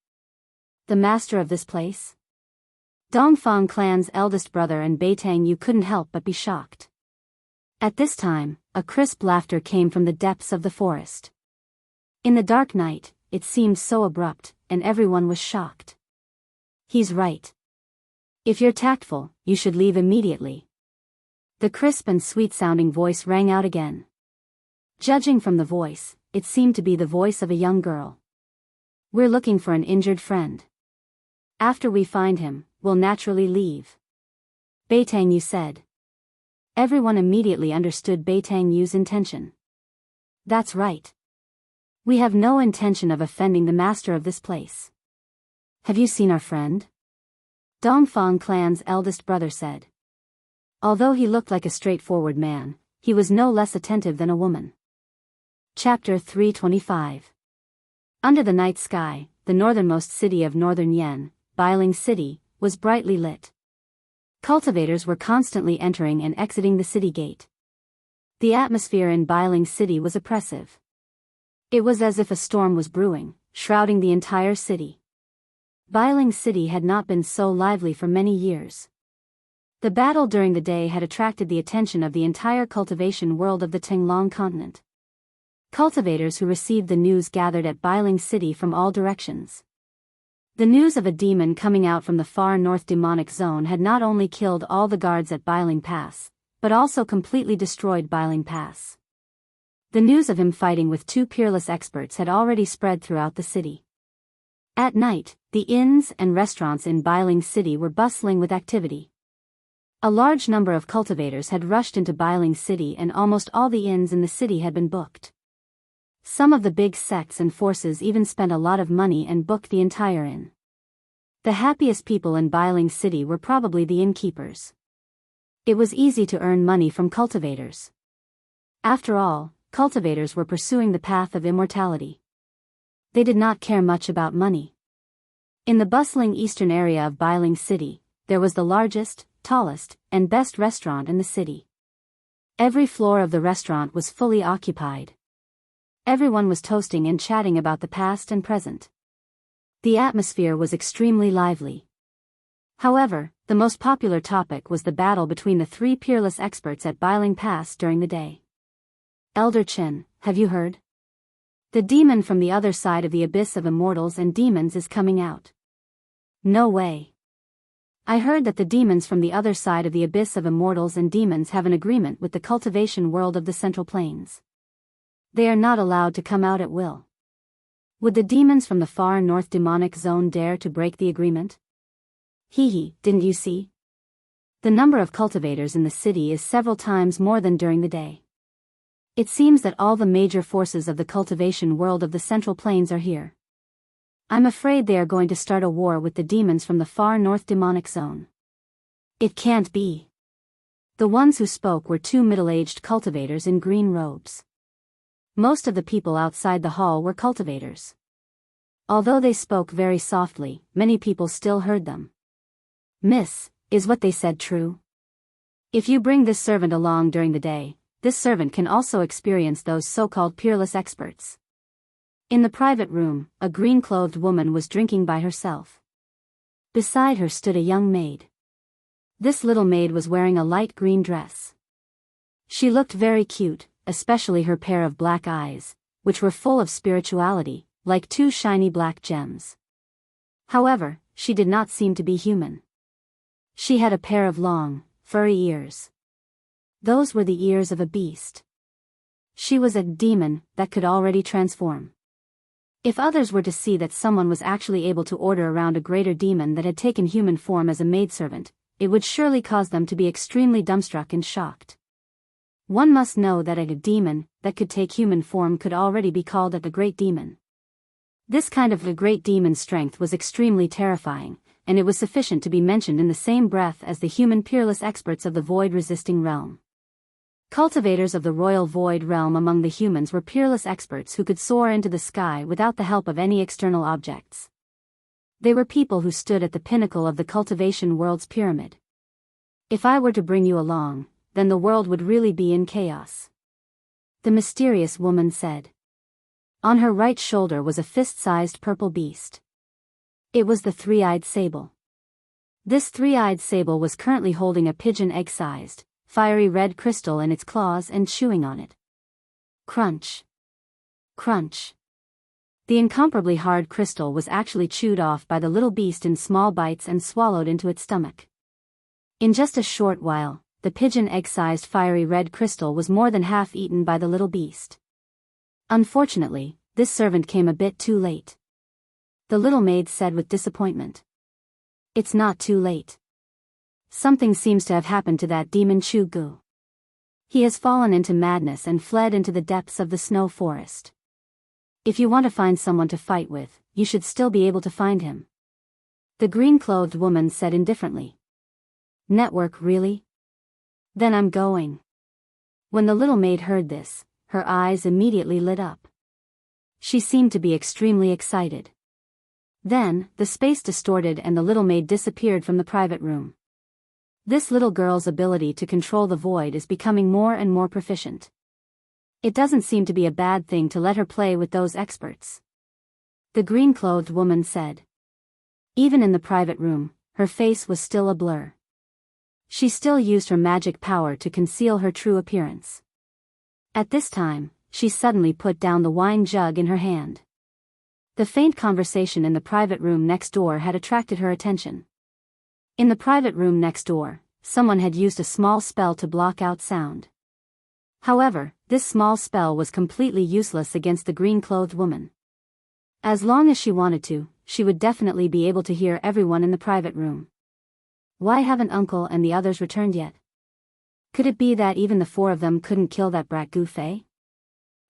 The master of this place?" Dongfang clan's eldest brother and Beitang Yu couldn't help but be shocked. At this time, a crisp laughter came from the depths of the forest. In the dark night, it seemed so abrupt, and everyone was shocked. "He's right. If you're tactful, you should leave immediately." The crisp and sweet-sounding voice rang out again. Judging from the voice, it seemed to be the voice of a young girl. "We're looking for an injured friend. After we find him, we'll naturally leave," Beitang Yu said. Everyone immediately understood Beitang Yu's intention. "That's right. We have no intention of offending the master of this place. Have you seen our friend?" Dongfang clan's eldest brother said. Although he looked like a straightforward man, he was no less attentive than a woman. Chapter 325. Under the night sky, the northernmost city of northern Yen, Bailing City, was brightly lit. Cultivators were constantly entering and exiting the city gate. The atmosphere in Bailing City was oppressive. It was as if a storm was brewing, shrouding the entire city. Bailing City had not been so lively for many years. The battle during the day had attracted the attention of the entire cultivation world of the Tinglong continent. Cultivators who received the news gathered at Bailing City from all directions. The news of a demon coming out from the far north demonic zone had not only killed all the guards at Bailing Pass, but also completely destroyed Bailing Pass. The news of him fighting with two peerless experts had already spread throughout the city. At night, the inns and restaurants in Bailing City were bustling with activity. A large number of cultivators had rushed into Bailing City and almost all the inns in the city had been booked. Some of the big sects and forces even spent a lot of money and booked the entire inn. The happiest people in Bailing City were probably the innkeepers. It was easy to earn money from cultivators. After all, cultivators were pursuing the path of immortality. They did not care much about money. In the bustling eastern area of Bailing City, there was the largest, tallest, and best restaurant in the city. Every floor of the restaurant was fully occupied. Everyone was toasting and chatting about the past and present. The atmosphere was extremely lively. However, the most popular topic was the battle between the three peerless experts at Bailing Pass during the day. "Elder Chen, have you heard? The demon from the other side of the abyss of immortals and demons is coming out." "No way. I heard that the demons from the other side of the abyss of immortals and demons have an agreement with the cultivation world of the Central Plains. They are not allowed to come out at will. Would the demons from the far north demonic zone dare to break the agreement?" "Hee, didn't you see? The number of cultivators in the city is several times more than during the day. It seems that all the major forces of the cultivation world of the Central Plains are here. I'm afraid they are going to start a war with the demons from the far north demonic zone." "It can't be." The ones who spoke were two middle-aged cultivators in green robes. Most of the people outside the hall were cultivators. Although they spoke very softly, many people still heard them. "Miss, is what they said true? If you bring this servant along during the day, this servant can also experience those so-called peerless experts." In the private room, a green-clothed woman was drinking by herself. Beside her stood a young maid. This little maid was wearing a light green dress. She looked very cute, especially her pair of black eyes, which were full of spirituality, like two shiny black gems. However, she did not seem to be human. She had a pair of long, furry ears. Those were the ears of a beast. She was a demon that could already transform. If others were to see that someone was actually able to order around a greater demon that had taken human form as a maidservant, it would surely cause them to be extremely dumbstruck and shocked. One must know that a demon that could take human form could already be called a great demon. This kind of a great demon's strength was extremely terrifying, and it was sufficient to be mentioned in the same breath as the human peerless experts of the void-resisting realm. Cultivators of the royal void realm among the humans were peerless experts who could soar into the sky without the help of any external objects. They were people who stood at the pinnacle of the cultivation world's pyramid. If I were to bring you along, then the world would really be in chaos. The mysterious woman said. On her right shoulder was a fist-sized purple beast. It was the three-eyed sable. This three-eyed sable was currently holding a pigeon egg-sized, fiery red crystal in its claws and chewing on it. Crunch. Crunch. The incomparably hard crystal was actually chewed off by the little beast in small bites and swallowed into its stomach. In just a short while, the pigeon egg-sized fiery red crystal was more than half eaten by the little beast. Unfortunately, this servant came a bit too late. The little maid said with disappointment. It's not too late. Something seems to have happened to that demon Chu-gu. He has fallen into madness and fled into the depths of the snow forest. If you want to find someone to fight with, you should still be able to find him. The green-clothed woman said indifferently. Network, really? Then I'm going. When the little maid heard this, her eyes immediately lit up. She seemed to be extremely excited. Then, the space distorted and the little maid disappeared from the private room. This little girl's ability to control the void is becoming more and more proficient. It doesn't seem to be a bad thing to let her play with those experts. The green-clothed woman said. Even in the private room, her face was still a blur. She still used her magic power to conceal her true appearance. At this time, she suddenly put down the wine jug in her hand. The faint conversation in the private room next door had attracted her attention. In the private room next door, someone had used a small spell to block out sound. However, this small spell was completely useless against the green-clothed woman. As long as she wanted to, she would definitely be able to hear everyone in the private room. Why haven't Uncle and the others returned yet? Could it be that even the four of them couldn't kill that brat Gu Fei?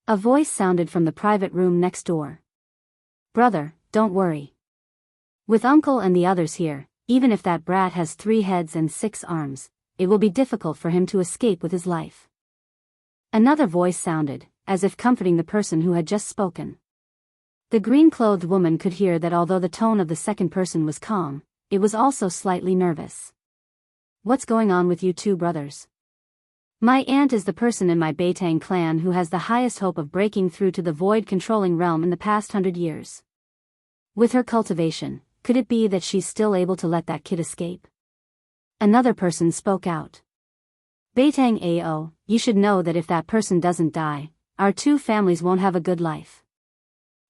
A voice sounded from the private room next door. Brother, don't worry. With Uncle and the others here, even if that brat has 3 heads and 6 arms, it will be difficult for him to escape with his life. Another voice sounded, as if comforting the person who had just spoken. The green-clothed woman could hear that although the tone of the second person was calm, it was also slightly nervous. What's going on with you two brothers? My aunt is the person in my Beitang clan who has the highest hope of breaking through to the void-controlling realm in the past 100 years. With her cultivation, could it be that she's still able to let that kid escape? Another person spoke out. Beitang Ao, you should know that if that person doesn't die, our 2 families won't have a good life.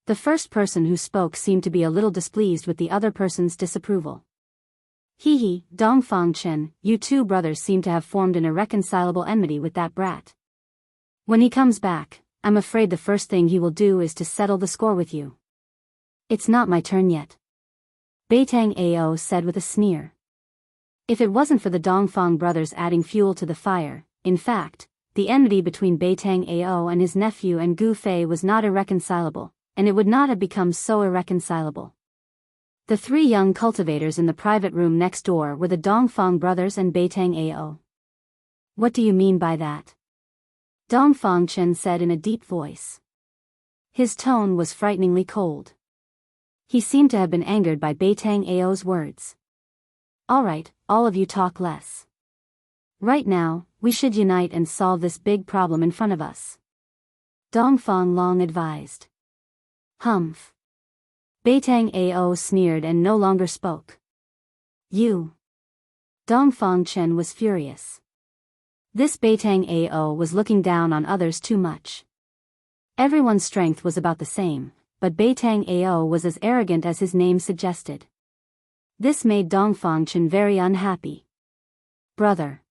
The first person who spoke seemed to be a little displeased with the other person's disapproval. Hee, Dongfang Chen, you 2 brothers seem to have formed an irreconcilable enmity with that brat. When he comes back, I'm afraid the first thing he will do is to settle the score with you. It's not my turn yet. Beitang Ao said with a sneer. If it wasn't for the Dongfang brothers adding fuel to the fire, in fact, the enmity between Beitang Ao and his nephew and Gu Fei was not irreconcilable, and it would not have become so irreconcilable. The 3 young cultivators in the private room next door were the Dongfang brothers and Beitang Ao. What do you mean by that? Dongfang Chen said in a deep voice. His tone was frighteningly cold. He seemed to have been angered by Beitang Ao's words. Alright, all of you talk less. Right now, we should unite and solve this big problem in front of us. Dongfang Long advised. Humph. Beitang Ao sneered and no longer spoke. You. Dongfang Chen was furious. This Beitang Ao was looking down on others too much. Everyone's strength was about the same, but Beitang Ao was as arrogant as his name suggested. This made Dongfang Chen very unhappy. Brother.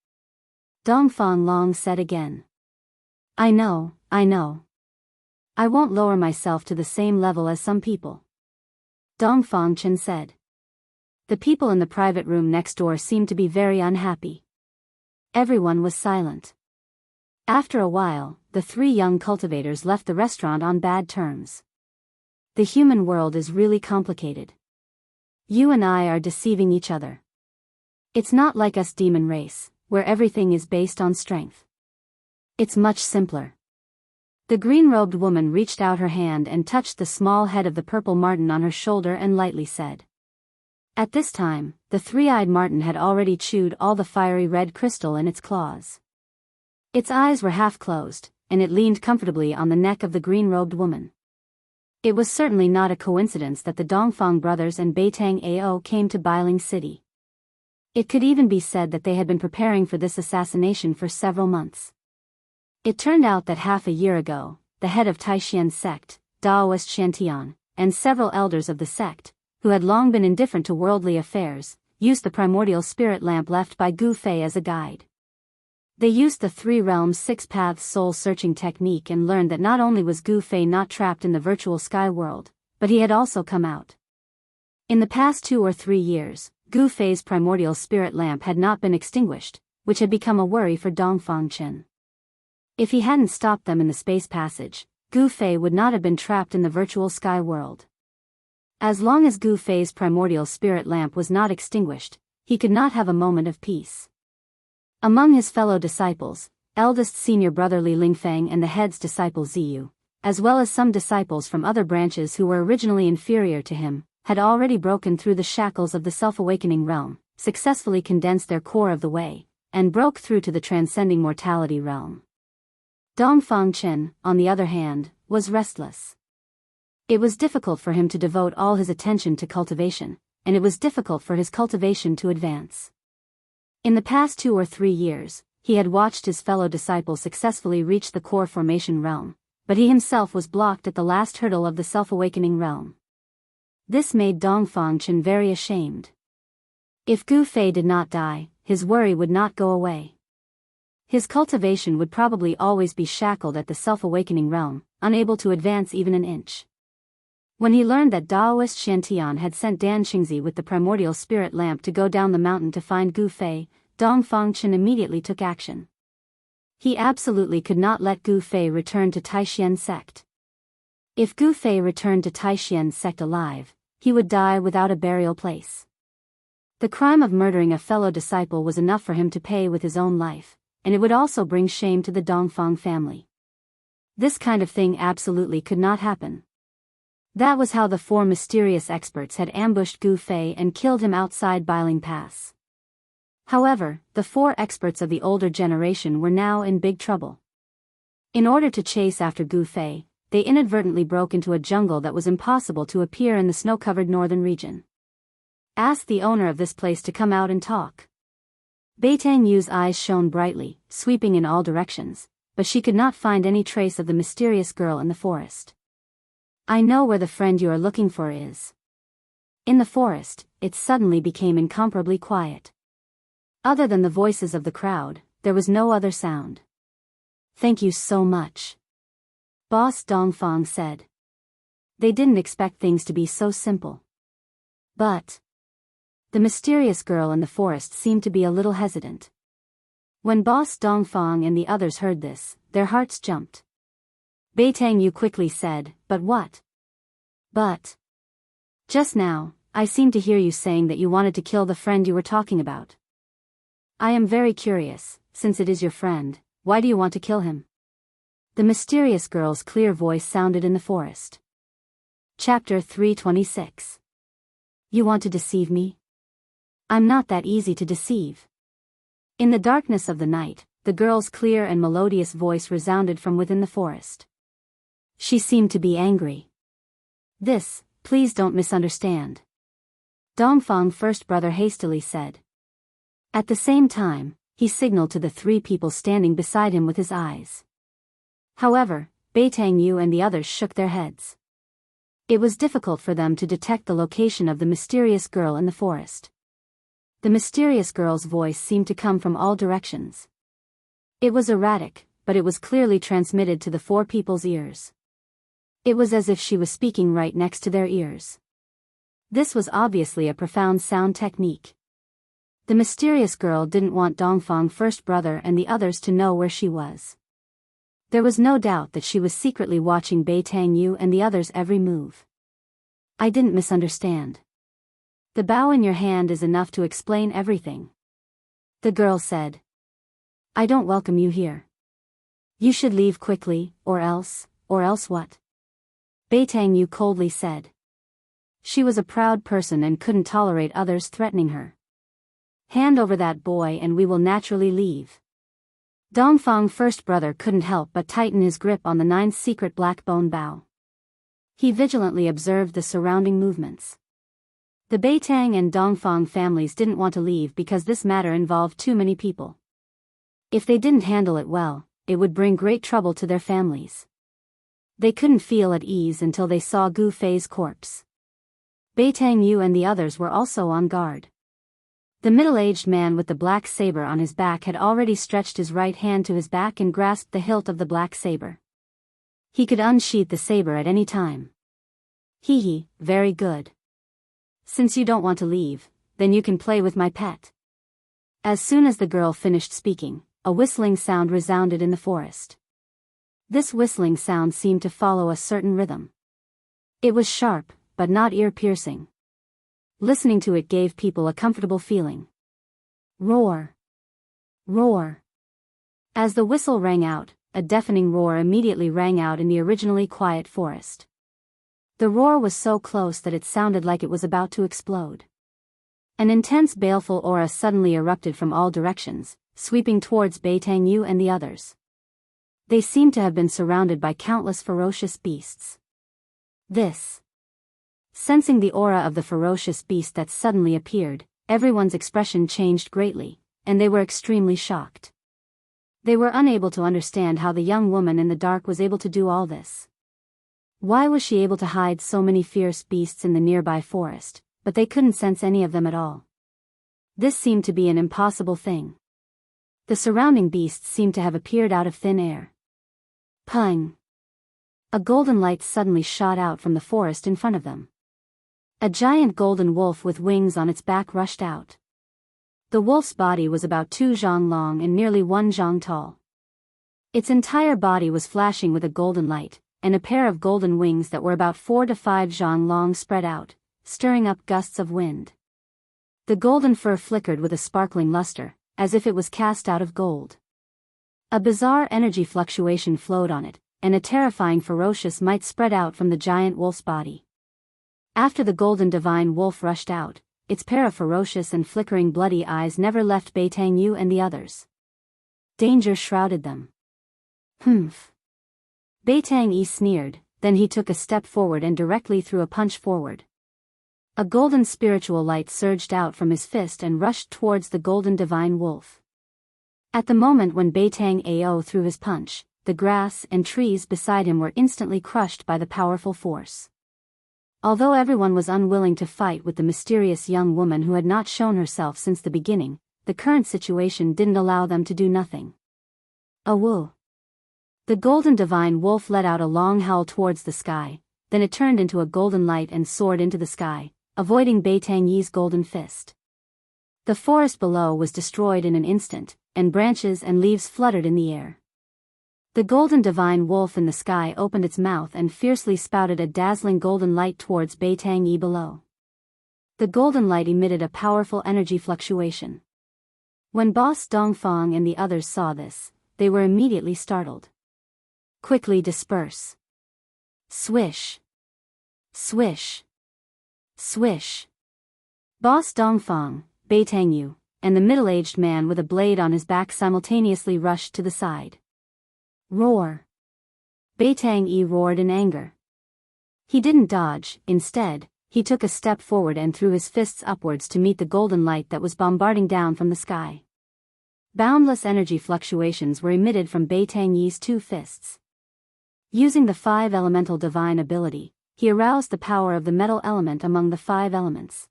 Dongfang Long said again. I know. I won't lower myself to the same level as some people. Dongfang Chen said. The people in the private room next door seemed to be very unhappy. Everyone was silent. After a while, the 3 young cultivators left the restaurant on bad terms. The human world is really complicated. You and I are deceiving each other. It's not like us demon race, where everything is based on strength. It's much simpler. The green-robed woman reached out her hand and touched the small head of the purple marten on her shoulder and lightly said. At this time, the three-eyed marten had already chewed all the fiery red crystal in its claws. Its eyes were half closed, and it leaned comfortably on the neck of the green-robed woman. It was certainly not a coincidence that the Dongfang brothers and Beitang Ao came to Bailing City. It could even be said that they had been preparing for this assassination for several months. It turned out that half a year ago, the head of Taishien's sect, Daoist Shantian, and several elders of the sect, who had long been indifferent to worldly affairs, used the primordial spirit lamp left by Gu Fei as a guide. They used the Three Realms Six Paths soul-searching technique and learned that not only was Gu Fei not trapped in the virtual sky world, but he had also come out. In the past 2 or 3 years, Gu Fei's primordial spirit lamp had not been extinguished, which had become a worry for Dongfang Chen. If he hadn't stopped them in the space passage, Gu Fei would not have been trapped in the virtual sky world. As long as Gu Fei's primordial spirit lamp was not extinguished, he could not have a moment of peace. Among his fellow disciples, eldest senior brother Li Lingfeng and the head's disciple Ziyu, as well as some disciples from other branches who were originally inferior to him, had already broken through the shackles of the self-awakening realm, successfully condensed their core of the way, and broke through to the transcending mortality realm. Dongfang Chen, on the other hand, was restless. It was difficult for him to devote all his attention to cultivation, and it was difficult for his cultivation to advance. In the past 2 or 3 years, he had watched his fellow disciples successfully reach the core formation realm, but he himself was blocked at the last hurdle of the self-awakening realm. This made Dongfang Chen very ashamed. If Gu Fei did not die, his worry would not go away. His cultivation would probably always be shackled at the self-awakening realm, unable to advance even an inch. When he learned that Daoist Shantian had sent Dan Qingzi with the primordial spirit lamp to go down the mountain to find Gu Fei, Dongfang Chen immediately took action. He absolutely could not let Gu Fei return to Taishien's sect. If Gu Fei returned to Taishien's sect alive, he would die without a burial place. The crime of murdering a fellow disciple was enough for him to pay with his own life, and it would also bring shame to the Dongfang family. This kind of thing absolutely could not happen. That was how the 4 mysterious experts had ambushed Gu Fei and killed him outside Bailing Pass. However, the 4 experts of the older generation were now in big trouble. In order to chase after Gu Fei, they inadvertently broke into a jungle that was impossible to appear in the snow-covered northern region. Ask the owner of this place to come out and talk. Beitang Yu's eyes shone brightly, sweeping in all directions, but she could not find any trace of the mysterious girl in the forest. I know where the friend you are looking for is. In the forest, it suddenly became incomparably quiet. Other than the voices of the crowd, there was no other sound. Thank you so much, Boss Dongfang said. They didn't expect things to be so simple. But the mysterious girl in the forest seemed to be a little hesitant. When Boss Dongfang and the others heard this, their hearts jumped. Beitang Yu quickly said, But what? But just now, I seemed to hear you saying that you wanted to kill the friend you were talking about. I am very curious, since it is your friend, why do you want to kill him? The mysterious girl's clear voice sounded in the forest. Chapter 326. You want to deceive me? I'm not that easy to deceive. In the darkness of the night, the girl's clear and melodious voice resounded from within the forest. She seemed to be angry. This, please don't misunderstand, Dongfang first brother hastily said. At the same time, he signaled to the 3 people standing beside him with his eyes. However, Beitang Yu and the others shook their heads. It was difficult for them to detect the location of the mysterious girl in the forest. The mysterious girl's voice seemed to come from all directions. It was erratic, but it was clearly transmitted to the 4 people's ears. It was as if she was speaking right next to their ears. This was obviously a profound sound technique. The mysterious girl didn't want Dongfang first brother and the others to know where she was. There was no doubt that she was secretly watching Beitang Yu and the others' every move. I didn't misunderstand. The bow in your hand is enough to explain everything. The girl said. I don't welcome you here. You should leave quickly, or else what? Beitang Yu coldly said. She was a proud person and couldn't tolerate others threatening her. Hand over that boy and we will naturally leave. Dongfang first brother couldn't help but tighten his grip on the ninth secret black bone bow. He vigilantly observed the surrounding movements. The Beitang and Dongfang families didn't want to leave because this matter involved too many people. If they didn't handle it well, it would bring great trouble to their families. They couldn't feel at ease until they saw Gu Fei's corpse. Beitang Yu and the others were also on guard. The middle-aged man with the black saber on his back had already stretched his right hand to his back and grasped the hilt of the black saber. He could unsheath the saber at any time. Hee, very good. Since you don't want to leave, then you can play with my pet. As soon as the girl finished speaking, a whistling sound resounded in the forest. This whistling sound seemed to follow a certain rhythm. It was sharp, but not ear-piercing. Listening to it gave people a comfortable feeling. Roar! Roar! As the whistle rang out, a deafening roar immediately rang out in the originally quiet forest. The roar was so close that it sounded like it was about to explode. An intense baleful aura suddenly erupted from all directions, sweeping towards Beitang Yu and the others. They seemed to have been surrounded by countless ferocious beasts. Sensing the aura of the ferocious beast that suddenly appeared, everyone's expression changed greatly, and they were extremely shocked. They were unable to understand how the young woman in the dark was able to do all this. Why was she able to hide so many fierce beasts in the nearby forest, but they couldn't sense any of them at all? This seemed to be an impossible thing. The surrounding beasts seemed to have appeared out of thin air. Pung! A golden light suddenly shot out from the forest in front of them. A giant golden wolf with wings on its back rushed out. The wolf's body was about 2 zhang long and nearly 1 zhang tall. Its entire body was flashing with a golden light, and a pair of golden wings that were about 4 to 5 zhang long spread out, stirring up gusts of wind. The golden fur flickered with a sparkling luster, as if it was cast out of gold. A bizarre energy fluctuation flowed on it, and a terrifying ferocious might spread out from the giant wolf's body. After the golden divine wolf rushed out, its pair of ferocious and flickering bloody eyes never left Beitang Yu and the others. Danger shrouded them. Humph. Beitang Yi sneered, then he took a step forward and directly threw a punch forward. A golden spiritual light surged out from his fist and rushed towards the golden divine wolf. At the moment when Beitang Ao threw his punch, the grass and trees beside him were instantly crushed by the powerful force. Although everyone was unwilling to fight with the mysterious young woman who had not shown herself since the beginning, the current situation didn't allow them to do nothing. Awoo! The golden divine wolf let out a long howl towards the sky, then it turned into a golden light and soared into the sky, avoiding Beitang Yi's golden fist. The forest below was destroyed in an instant, and branches and leaves fluttered in the air. The golden divine wolf in the sky opened its mouth and fiercely spouted a dazzling golden light towards Beitang Yi below. The golden light emitted a powerful energy fluctuation. When Boss Dongfang and the others saw this, they were immediately startled. Quickly disperse. Swish. Swish. Swish. Boss Dongfang, Beitang Yu, and the middle-aged man with a blade on his back simultaneously rushed to the side. Roar! Beitang Yi roared in anger. He didn't dodge, instead, he took a step forward and threw his fists upwards to meet the golden light that was bombarding down from the sky. Boundless energy fluctuations were emitted from Beitang Yi's 2 fists. Using the 5 elemental divine ability, he aroused the power of the metal element among the 5 elements.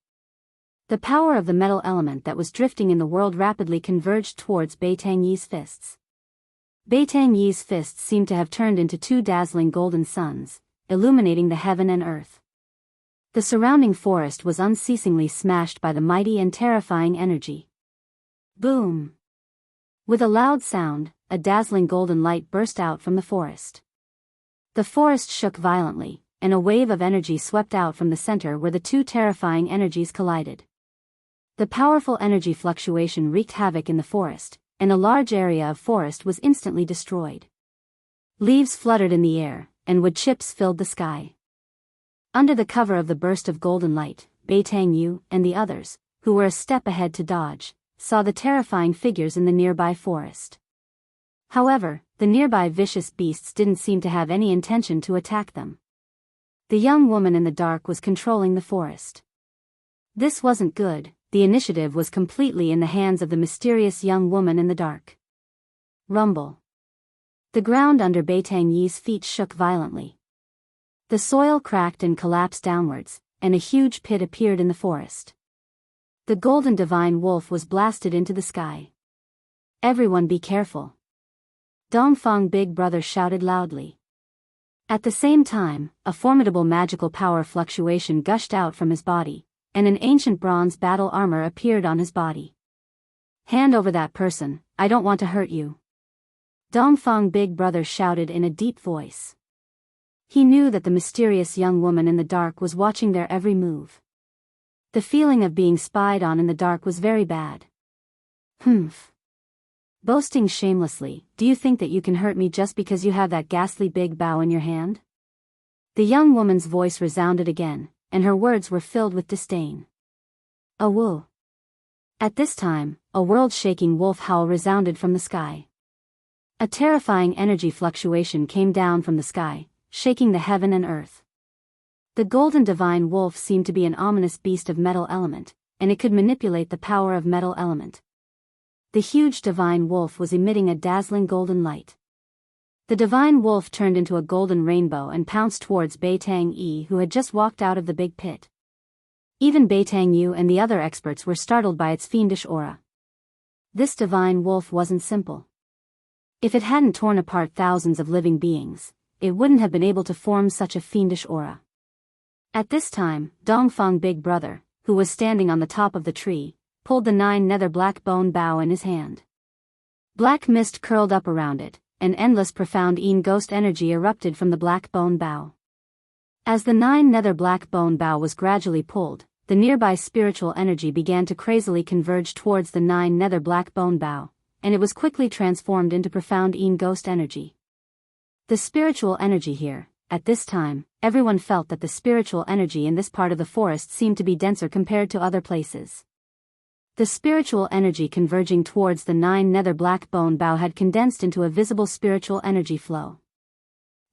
The power of the metal element that was drifting in the world rapidly converged towards Beitang Yi's fists. Beitang Yi's fists seemed to have turned into 2 dazzling golden suns, illuminating the heaven and earth. The surrounding forest was unceasingly smashed by the mighty and terrifying energy. Boom! With a loud sound, a dazzling golden light burst out from the forest. The forest shook violently, and a wave of energy swept out from the center where the two terrifying energies collided. The powerful energy fluctuation wreaked havoc in the forest, and a large area of forest was instantly destroyed. Leaves fluttered in the air, and wood chips filled the sky. Under the cover of the burst of golden light, Beitang Yu and the others, who were a step ahead to dodge, saw the terrifying figures in the nearby forest. However, the nearby vicious beasts didn't seem to have any intention to attack them. The young woman in the dark was controlling the forest. This wasn't good. The initiative was completely in the hands of the mysterious young woman in the dark. Rumble. The ground under Beitang Yi's feet shook violently. The soil cracked and collapsed downwards, and a huge pit appeared in the forest. The golden divine wolf was blasted into the sky. Everyone be careful. Dongfang Big Brother shouted loudly. At the same time, a formidable magical power fluctuation gushed out from his body, and an ancient bronze battle armor appeared on his body. Hand over that person, I don't want to hurt you. Dongfang Big Brother shouted in a deep voice. He knew that the mysterious young woman in the dark was watching their every move. The feeling of being spied on in the dark was very bad. Humph. Boasting shamelessly, do you think that you can hurt me just because you have that ghastly big bow in your hand? The young woman's voice resounded again, and her words were filled with disdain. A woo. At this time, a world-shaking wolf howl resounded from the sky. A terrifying energy fluctuation came down from the sky, shaking the heaven and earth. The golden divine wolf seemed to be an ominous beast of metal element, and it could manipulate the power of metal element. The huge divine wolf was emitting a dazzling golden light. The divine wolf turned into a golden rainbow and pounced towards Beitang Yi, who had just walked out of the big pit. Even Beitang Yu and the other experts were startled by its fiendish aura. This divine wolf wasn't simple. If it hadn't torn apart thousands of living beings, it wouldn't have been able to form such a fiendish aura. At this time, Dongfang Big Brother, who was standing on the top of the tree, pulled the 9 nether black bone bow in his hand. Black mist curled up around it, and endless profound ghost energy erupted from the black bone bow. As the 9 nether black bone bow was gradually pulled, the nearby spiritual energy began to crazily converge towards the 9 nether black bone bow, and it was quickly transformed into profound ghost energy. The spiritual energy here, at this time, everyone felt that the spiritual energy in this part of the forest seemed to be denser compared to other places. The spiritual energy converging towards the 9 nether black bone bow had condensed into a visible spiritual energy flow.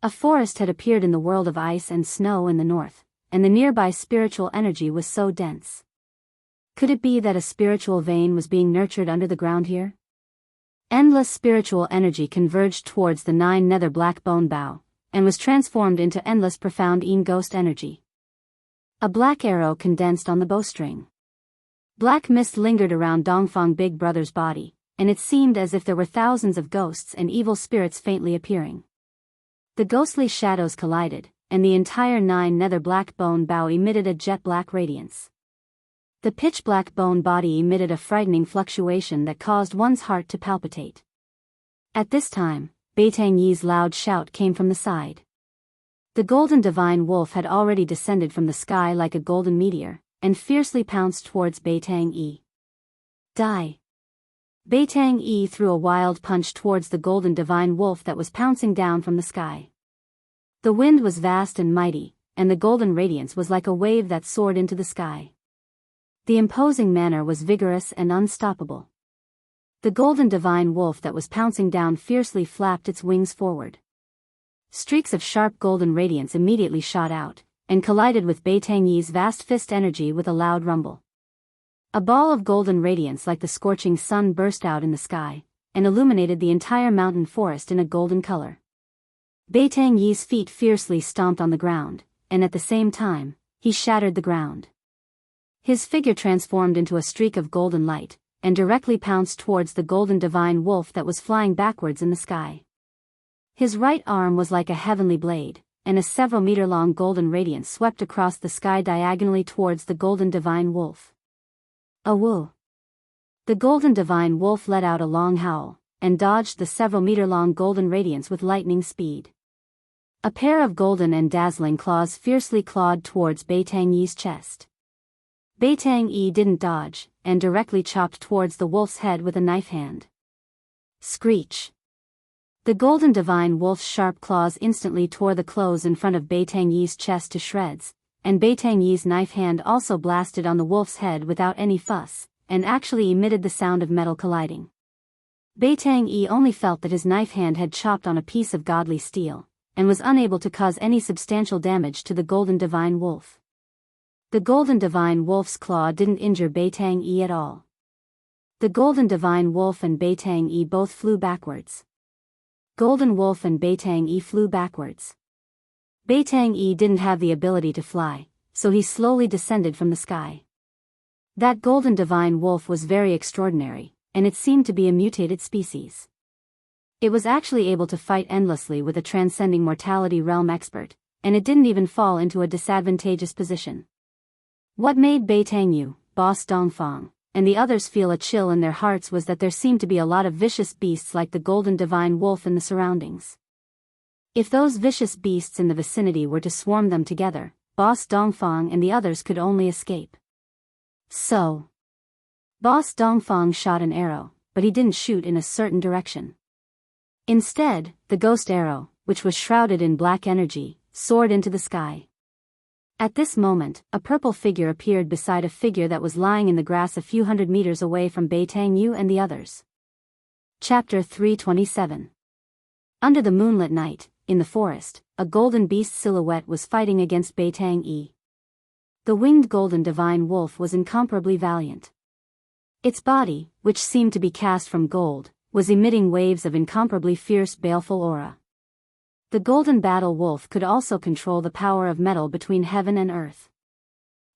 A forest had appeared in the world of ice and snow in the north, and the nearby spiritual energy was so dense. Could it be that a spiritual vein was being nurtured under the ground here? Endless spiritual energy converged towards the 9 nether black bone bow, and was transformed into endless profound ghost energy. A black arrow condensed on the bowstring. Black mist lingered around Dongfang Big Brother's body, and it seemed as if there were thousands of ghosts and evil spirits faintly appearing. The ghostly shadows collided, and the entire 9 nether black bone bow emitted a jet-black radiance. The pitch-black bone body emitted a frightening fluctuation that caused one's heart to palpitate. At this time, Beitang Yi's loud shout came from the side. The golden divine wolf had already descended from the sky like a golden meteor, and fiercely pounced towards Beitang Yi. Die! Beitang Yi threw a wild punch towards the golden divine wolf that was pouncing down from the sky. The wind was vast and mighty, and the golden radiance was like a wave that soared into the sky. The imposing manner was vigorous and unstoppable. The golden divine wolf that was pouncing down fiercely flapped its wings forward. Streaks of sharp golden radiance immediately shot out, and collided with Beitang Yi's vast fist energy with a loud rumble. A ball of golden radiance like the scorching sun burst out in the sky, and illuminated the entire mountain forest in a golden color. Beitang Yi's feet fiercely stomped on the ground, and at the same time, he shattered the ground. His figure transformed into a streak of golden light, and directly pounced towards the golden divine wolf that was flying backwards in the sky. His right arm was like a heavenly blade, and a several-meter-long golden radiance swept across the sky diagonally towards the golden divine wolf. A woo! The golden divine wolf let out a long howl, and dodged the several-meter-long golden radiance with lightning speed. A pair of golden and dazzling claws fiercely clawed towards Bei Tang Yi's chest. Bei Tang Yi didn't dodge, and directly chopped towards the wolf's head with a knife hand. Screech! The golden divine wolf's sharp claws instantly tore the clothes in front of Bei Tang Yi's chest to shreds, and Bei Tang Yi's knife hand also blasted on the wolf's head without any fuss, and actually emitted the sound of metal colliding. Bei Tang Yi only felt that his knife hand had chopped on a piece of godly steel, and was unable to cause any substantial damage to the golden divine wolf. The golden divine wolf's claw didn't injure Bei Tang Yi at all. The golden divine wolf and Bei Tang Yi both flew backwards. Golden wolf and Bei Tang Yi flew backwards. Bei Tang Yi didn't have the ability to fly, so he slowly descended from the sky. That golden divine wolf was very extraordinary, and it seemed to be a mutated species. It was actually able to fight endlessly with a transcending mortality realm expert, and it didn't even fall into a disadvantageous position. What made Bei Tang Yu, Boss Dongfang, and the others feel a chill in their hearts was that there seemed to be a lot of vicious beasts like the golden divine wolf in the surroundings. If those vicious beasts in the vicinity were to swarm them together, Boss Dongfang and the others could only escape. So, Boss Dongfang shot an arrow, but he didn't shoot in a certain direction. Instead, the ghost arrow, which was shrouded in black energy, soared into the sky. At this moment, a purple figure appeared beside a figure that was lying in the grass a few hundred meters away from Bei Tang Yu and the others. Chapter 327. Under the moonlit night, in the forest, a golden beast silhouette was fighting against Bei Tang Yi. The winged golden divine wolf was incomparably valiant. Its body, which seemed to be cast from gold, was emitting waves of incomparably fierce baleful aura. The golden battle wolf could also control the power of metal between heaven and earth.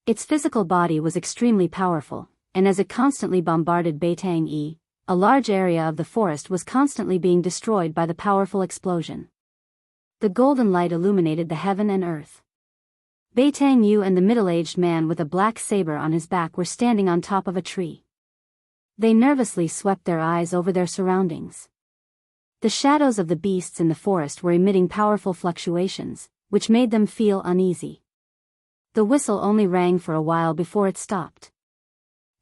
Its physical body was extremely powerful, and as it constantly bombarded Bei Tang Yi, a large area of the forest was constantly being destroyed by the powerful explosion. The golden light illuminated the heaven and earth. Bei Tang Yu and the middle-aged man with a black saber on his back were standing on top of a tree. They nervously swept their eyes over their surroundings. The shadows of the beasts in the forest were emitting powerful fluctuations, which made them feel uneasy. The whistle only rang for a while before it stopped.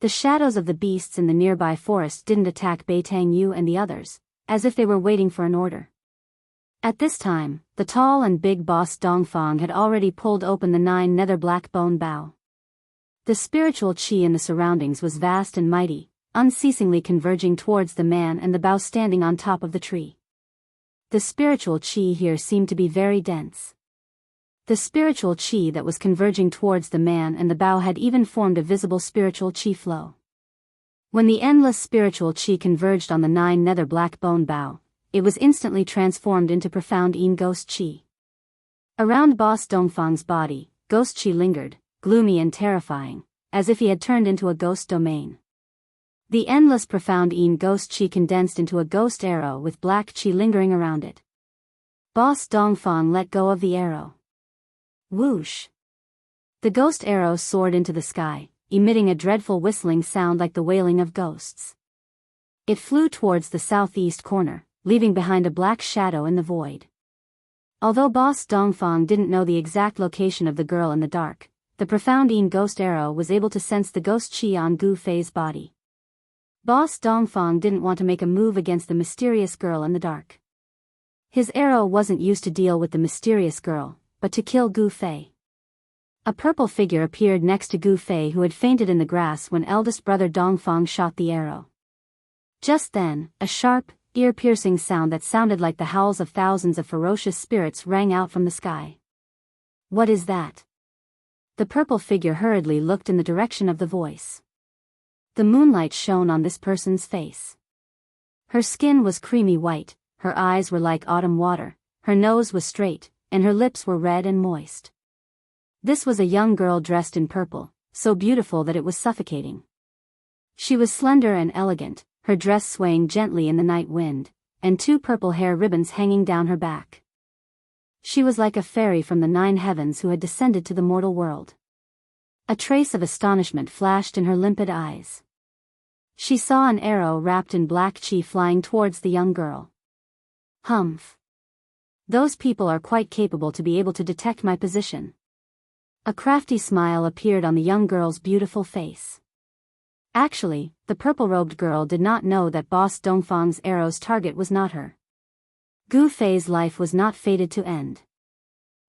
The shadows of the beasts in the nearby forest didn't attack Bei Tang Yu and the others, as if they were waiting for an order. At this time, the tall and big boss Dongfang had already pulled open the 9 nether black bone bow. The spiritual chi in the surroundings was vast and mighty, unceasingly converging towards the man and the bow standing on top of the tree. The spiritual chi here seemed to be very dense. The spiritual chi that was converging towards the man and the bow had even formed a visible spiritual chi flow. When the endless spiritual chi converged on the 9 nether black bone bow, it was instantly transformed into profound Yin ghost chi. Around Boss Dongfang's body, ghost chi lingered, gloomy and terrifying, as if he had turned into a ghost domain. The endless profound Yin ghost chi condensed into a ghost arrow with black chi lingering around it. Boss Dongfang let go of the arrow. Whoosh! The ghost arrow soared into the sky, emitting a dreadful whistling sound like the wailing of ghosts. It flew towards the southeast corner, leaving behind a black shadow in the void. Although Boss Dongfang didn't know the exact location of the girl in the dark, the profound Yin ghost arrow was able to sense the ghost chi on Gu Fei's body. Boss Dongfang didn't want to make a move against the mysterious girl in the dark. His arrow wasn't used to deal with the mysterious girl, but to kill Gu Fei. A purple figure appeared next to Gu Fei, who had fainted in the grass when eldest brother Dongfang shot the arrow. Just then, a sharp, ear-piercing sound that sounded like the howls of thousands of ferocious spirits rang out from the sky. What is that? The purple figure hurriedly looked in the direction of the voice. The moonlight shone on this person's face. Her skin was creamy white, her eyes were like autumn water, her nose was straight, and her lips were red and moist. This was a young girl dressed in purple, so beautiful that it was suffocating. She was slender and elegant, her dress swaying gently in the night wind, and 2 purple hair ribbons hanging down her back. She was like a fairy from the 9 heavens who had descended to the mortal world. A trace of astonishment flashed in her limpid eyes. She saw an arrow wrapped in black chi flying towards the young girl. Humph! Those people are quite capable to be able to detect my position. A crafty smile appeared on the young girl's beautiful face. Actually, the purple-robed girl did not know that Boss Dongfang's arrow's target was not her. Gu Fei's life was not fated to end.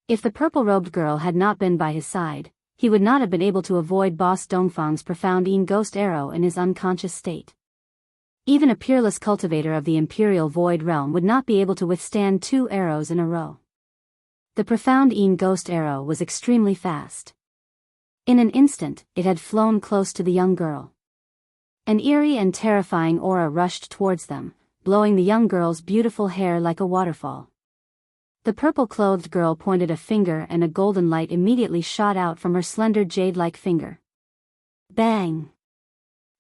If the purple-robed girl had not been by his side, he would not have been able to avoid Boss Dongfang's profound ghost arrow in his unconscious state. Even a peerless cultivator of the Imperial Void Realm would not be able to withstand 2 arrows in a row. The profound ghost arrow was extremely fast. In an instant, it had flown close to the young girl. An eerie and terrifying aura rushed towards them, blowing the young girl's beautiful hair like a waterfall. The purple-clothed girl pointed a finger and a golden light immediately shot out from her slender jade-like finger. Bang!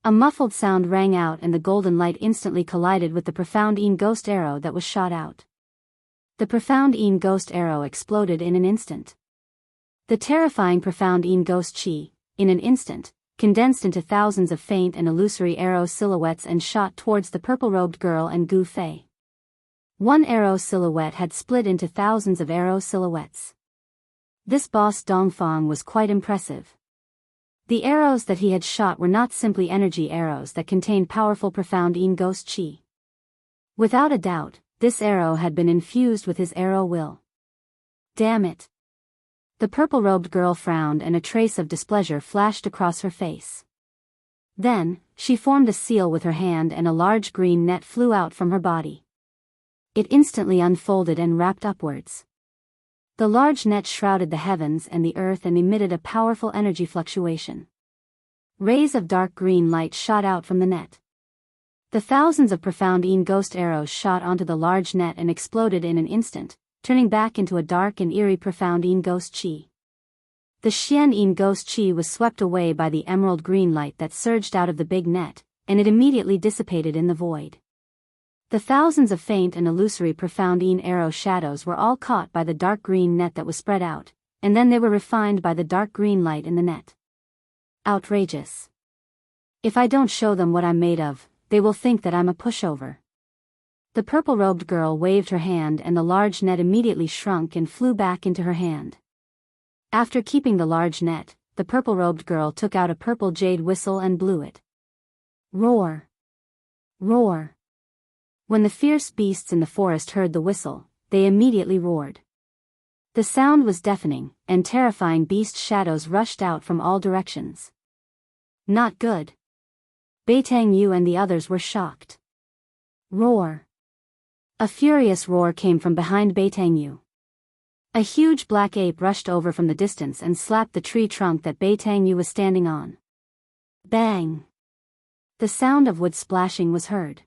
A muffled sound rang out and the golden light instantly collided with the profound ghost arrow that was shot out. The profound ghost arrow exploded in an instant. The terrifying profound ghost chi, in an instant, condensed into thousands of faint and illusory arrow silhouettes and shot towards the purple-robed girl and Gu Fei. One arrow silhouette had split into thousands of arrow silhouettes. This Boss Dongfang was quite impressive. The arrows that he had shot were not simply energy arrows that contained powerful profound ghost chi. Without a doubt, this arrow had been infused with his arrow will. Damn it! The purple-robed girl frowned and a trace of displeasure flashed across her face. Then, she formed a seal with her hand and a large green net flew out from her body. It instantly unfolded and wrapped upwards. The large net shrouded the heavens and the earth and emitted a powerful energy fluctuation. Rays of dark green light shot out from the net. The thousands of profound ghost arrows shot onto the large net and exploded in an instant, turning back into a dark and eerie profound ghost chi. The Xian ghost chi was swept away by the emerald green light that surged out of the big net, and it immediately dissipated in the void. The thousands of faint and illusory profound arrow shadows were all caught by the dark green net that was spread out, and then they were refined by the dark green light in the net. Outrageous. If I don't show them what I'm made of, they will think that I'm a pushover. The purple-robed girl waved her hand and the large net immediately shrunk and flew back into her hand. After keeping the large net, the purple-robed girl took out a purple jade whistle and blew it. Roar! Roar! When the fierce beasts in the forest heard the whistle, they immediately roared. The sound was deafening, and terrifying beast shadows rushed out from all directions. Not good. Beitang Yu and the others were shocked. Roar! A furious roar came from behind Beitang Yu. A huge black ape rushed over from the distance and slapped the tree trunk that Beitang Yu was standing on. Bang! The sound of wood splashing was heard.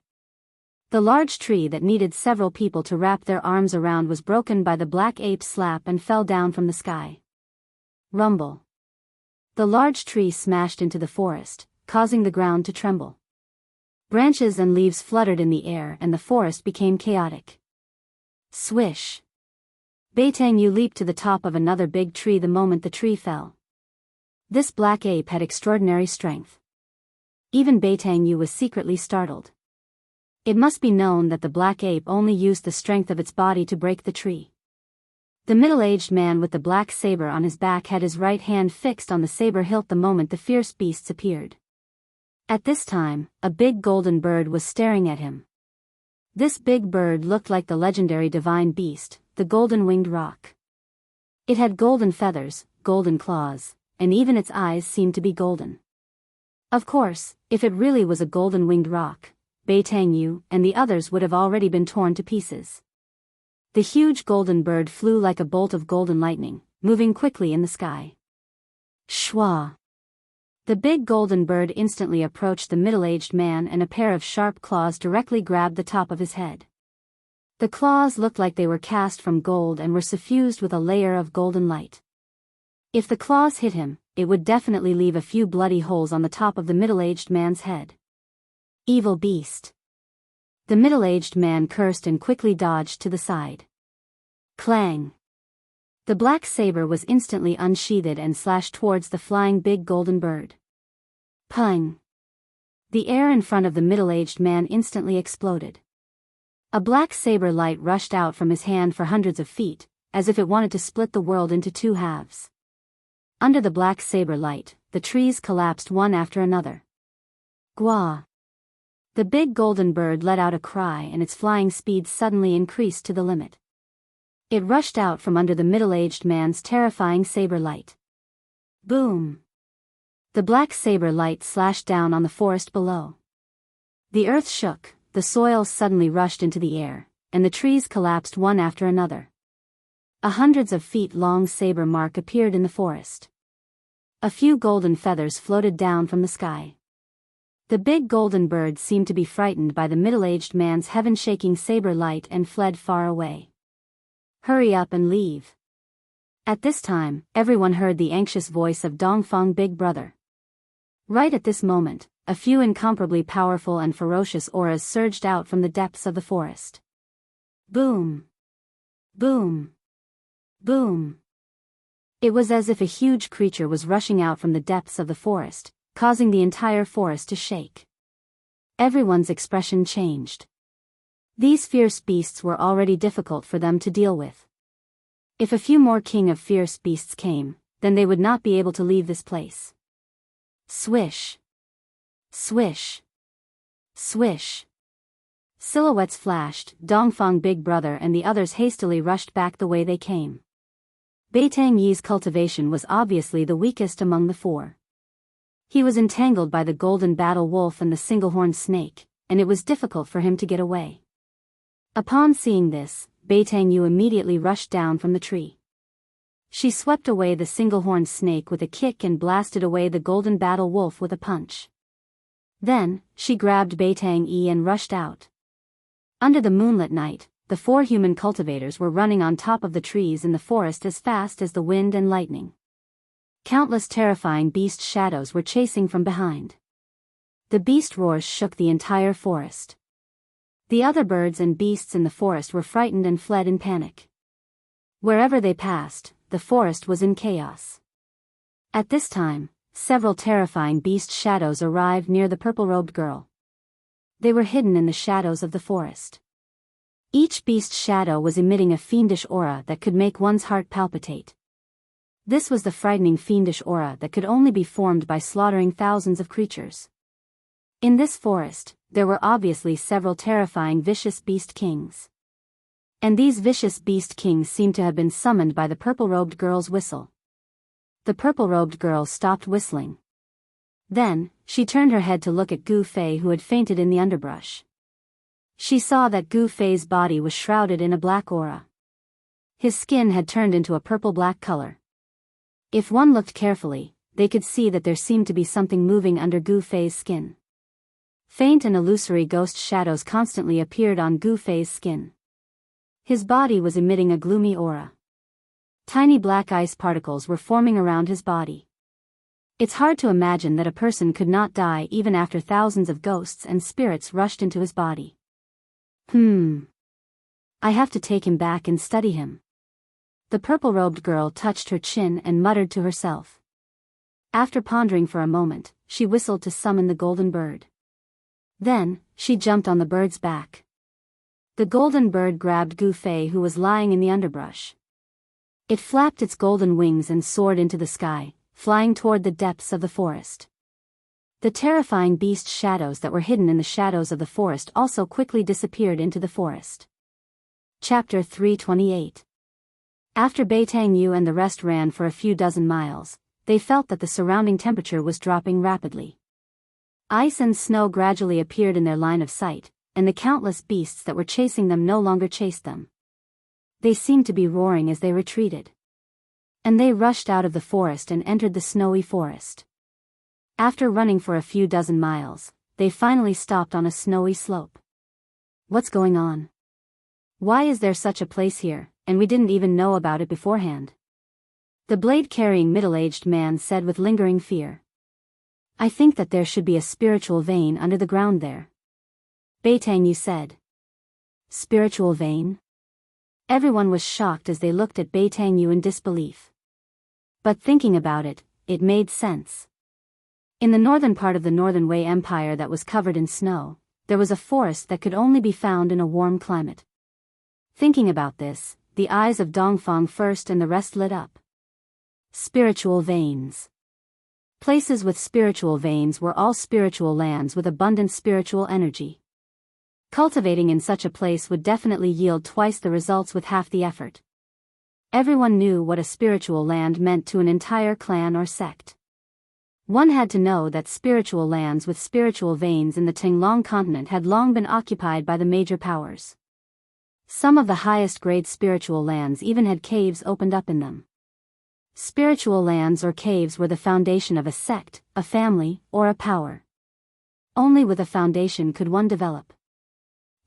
The large tree that needed several people to wrap their arms around was broken by the black ape's slap and fell down from the sky. Rumble. The large tree smashed into the forest, causing the ground to tremble. Branches and leaves fluttered in the air and the forest became chaotic. Swish. Beitang Yu leaped to the top of another big tree the moment the tree fell. This black ape had extraordinary strength. Even Beitang Yu was secretly startled. It must be known that the black ape only used the strength of its body to break the tree. The middle-aged man with the black saber on his back had his right hand fixed on the saber hilt the moment the fierce beasts appeared. At this time, a big golden bird was staring at him. This big bird looked like the legendary divine beast, the golden-winged roc. It had golden feathers, golden claws, and even its eyes seemed to be golden. Of course, if it really was a golden-winged roc, Beitang Yu and the others would have already been torn to pieces. The huge golden bird flew like a bolt of golden lightning, moving quickly in the sky. Shwa! The big golden bird instantly approached the middle-aged man and a pair of sharp claws directly grabbed the top of his head. The claws looked like they were cast from gold and were suffused with a layer of golden light. If the claws hit him, it would definitely leave a few bloody holes on the top of the middle-aged man's head. Evil beast! The middle-aged man cursed and quickly dodged to the side. Clang! The black saber was instantly unsheathed and slashed towards the flying big golden bird. Pung! The air in front of the middle-aged man instantly exploded. A black saber light rushed out from his hand for hundreds of feet, as if it wanted to split the world into two halves. Under the black saber light, the trees collapsed one after another. Gwa! The big golden bird let out a cry and its flying speed suddenly increased to the limit. It rushed out from under the middle-aged man's terrifying saber light. Boom! The black saber light slashed down on the forest below. The earth shook, the soil suddenly rushed into the air, and the trees collapsed one after another. A hundreds of feet long saber mark appeared in the forest. A few golden feathers floated down from the sky. The big golden bird seemed to be frightened by the middle-aged man's heaven-shaking saber light and fled far away. Hurry up and leave. At this time, everyone heard the anxious voice of Dongfeng Big Brother. Right at this moment, a few incomparably powerful and ferocious auras surged out from the depths of the forest. Boom! Boom! Boom! It was as if a huge creature was rushing out from the depths of the forest, causing the entire forest to shake. Everyone's expression changed. These fierce beasts were already difficult for them to deal with. If a few more king of fierce beasts came, then they would not be able to leave this place. Swish! Swish! Swish! Silhouettes flashed, Dongfeng Big Brother and the others hastily rushed back the way they came. Beitang Yi's cultivation was obviously the weakest among the four. He was entangled by the golden battle wolf and the single-horned snake, and it was difficult for him to get away. Upon seeing this, Beitang Yi immediately rushed down from the tree. She swept away the single-horned snake with a kick and blasted away the golden battle wolf with a punch. Then, she grabbed Beitang Yi and rushed out. Under the moonlit night, the four human cultivators were running on top of the trees in the forest as fast as the wind and lightning. Countless terrifying beast shadows were chasing from behind. The beast roars shook the entire forest. The other birds and beasts in the forest were frightened and fled in panic. Wherever they passed, the forest was in chaos. At this time, several terrifying beast shadows arrived near the purple-robed girl. They were hidden in the shadows of the forest. Each beast shadow was emitting a fiendish aura that could make one's heart palpitate. This was the frightening fiendish aura that could only be formed by slaughtering thousands of creatures. In this forest, there were obviously several terrifying vicious beast kings. And these vicious beast kings seemed to have been summoned by the purple-robed girl's whistle. The purple-robed girl stopped whistling. Then, she turned her head to look at Gu Fei who had fainted in the underbrush. She saw that Gu Fei's body was shrouded in a black aura. His skin had turned into a purple-black color. If one looked carefully, they could see that there seemed to be something moving under Gu Fei's skin. Faint and illusory ghost shadows constantly appeared on Gu Fei's skin. His body was emitting a gloomy aura. Tiny black ice particles were forming around his body. It's hard to imagine that a person could not die even after thousands of ghosts and spirits rushed into his body. I have to take him back and study him. The purple-robed girl touched her chin and muttered to herself. After pondering for a moment, she whistled to summon the golden bird. Then, she jumped on the bird's back. The golden bird grabbed Gu Fei who was lying in the underbrush. It flapped its golden wings and soared into the sky, flying toward the depths of the forest. The terrifying beast shadows that were hidden in the shadows of the forest also quickly disappeared into the forest. Chapter 328. After Beitang Yu and the rest ran for a few dozen miles, they felt that the surrounding temperature was dropping rapidly. Ice and snow gradually appeared in their line of sight, and the countless beasts that were chasing them no longer chased them. They seemed to be roaring as they retreated. And they rushed out of the forest and entered the snowy forest. After running for a few dozen miles, they finally stopped on a snowy slope. What's going on? Why is there such a place here, and we didn't even know about it beforehand? The blade-carrying middle-aged man said with lingering fear. I think that there should be a spiritual vein under the ground there. Beitang Yu said. Spiritual vein? Everyone was shocked as they looked at Beitang Yu in disbelief. But thinking about it, it made sense. In the northern part of the Northern Wei Empire that was covered in snow, there was a forest that could only be found in a warm climate. Thinking about this, the eyes of Dongfang first and the rest lit up. Spiritual veins. Places with spiritual veins were all spiritual lands with abundant spiritual energy. Cultivating in such a place would definitely yield twice the results with half the effort. Everyone knew what a spiritual land meant to an entire clan or sect. One had to know that spiritual lands with spiritual veins in the Tinglong continent had long been occupied by the major powers. Some of the highest grade spiritual lands even had caves opened up in them. Spiritual lands or caves were the foundation of a sect, a family, or a power. Only with a foundation could one develop.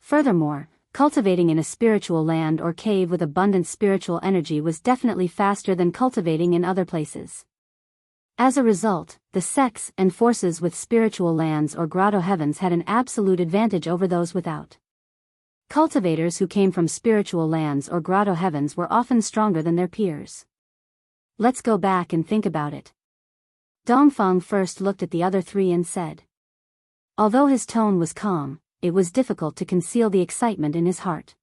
Furthermore, cultivating in a spiritual land or cave with abundant spiritual energy was definitely faster than cultivating in other places. As a result, the sects and forces with spiritual lands or grotto heavens had an absolute advantage over those without. Cultivators who came from spiritual lands or grotto heavens were often stronger than their peers. Let's go back and think about it. Dongfang first looked at the other three and said. Although his tone was calm, it was difficult to conceal the excitement in his heart.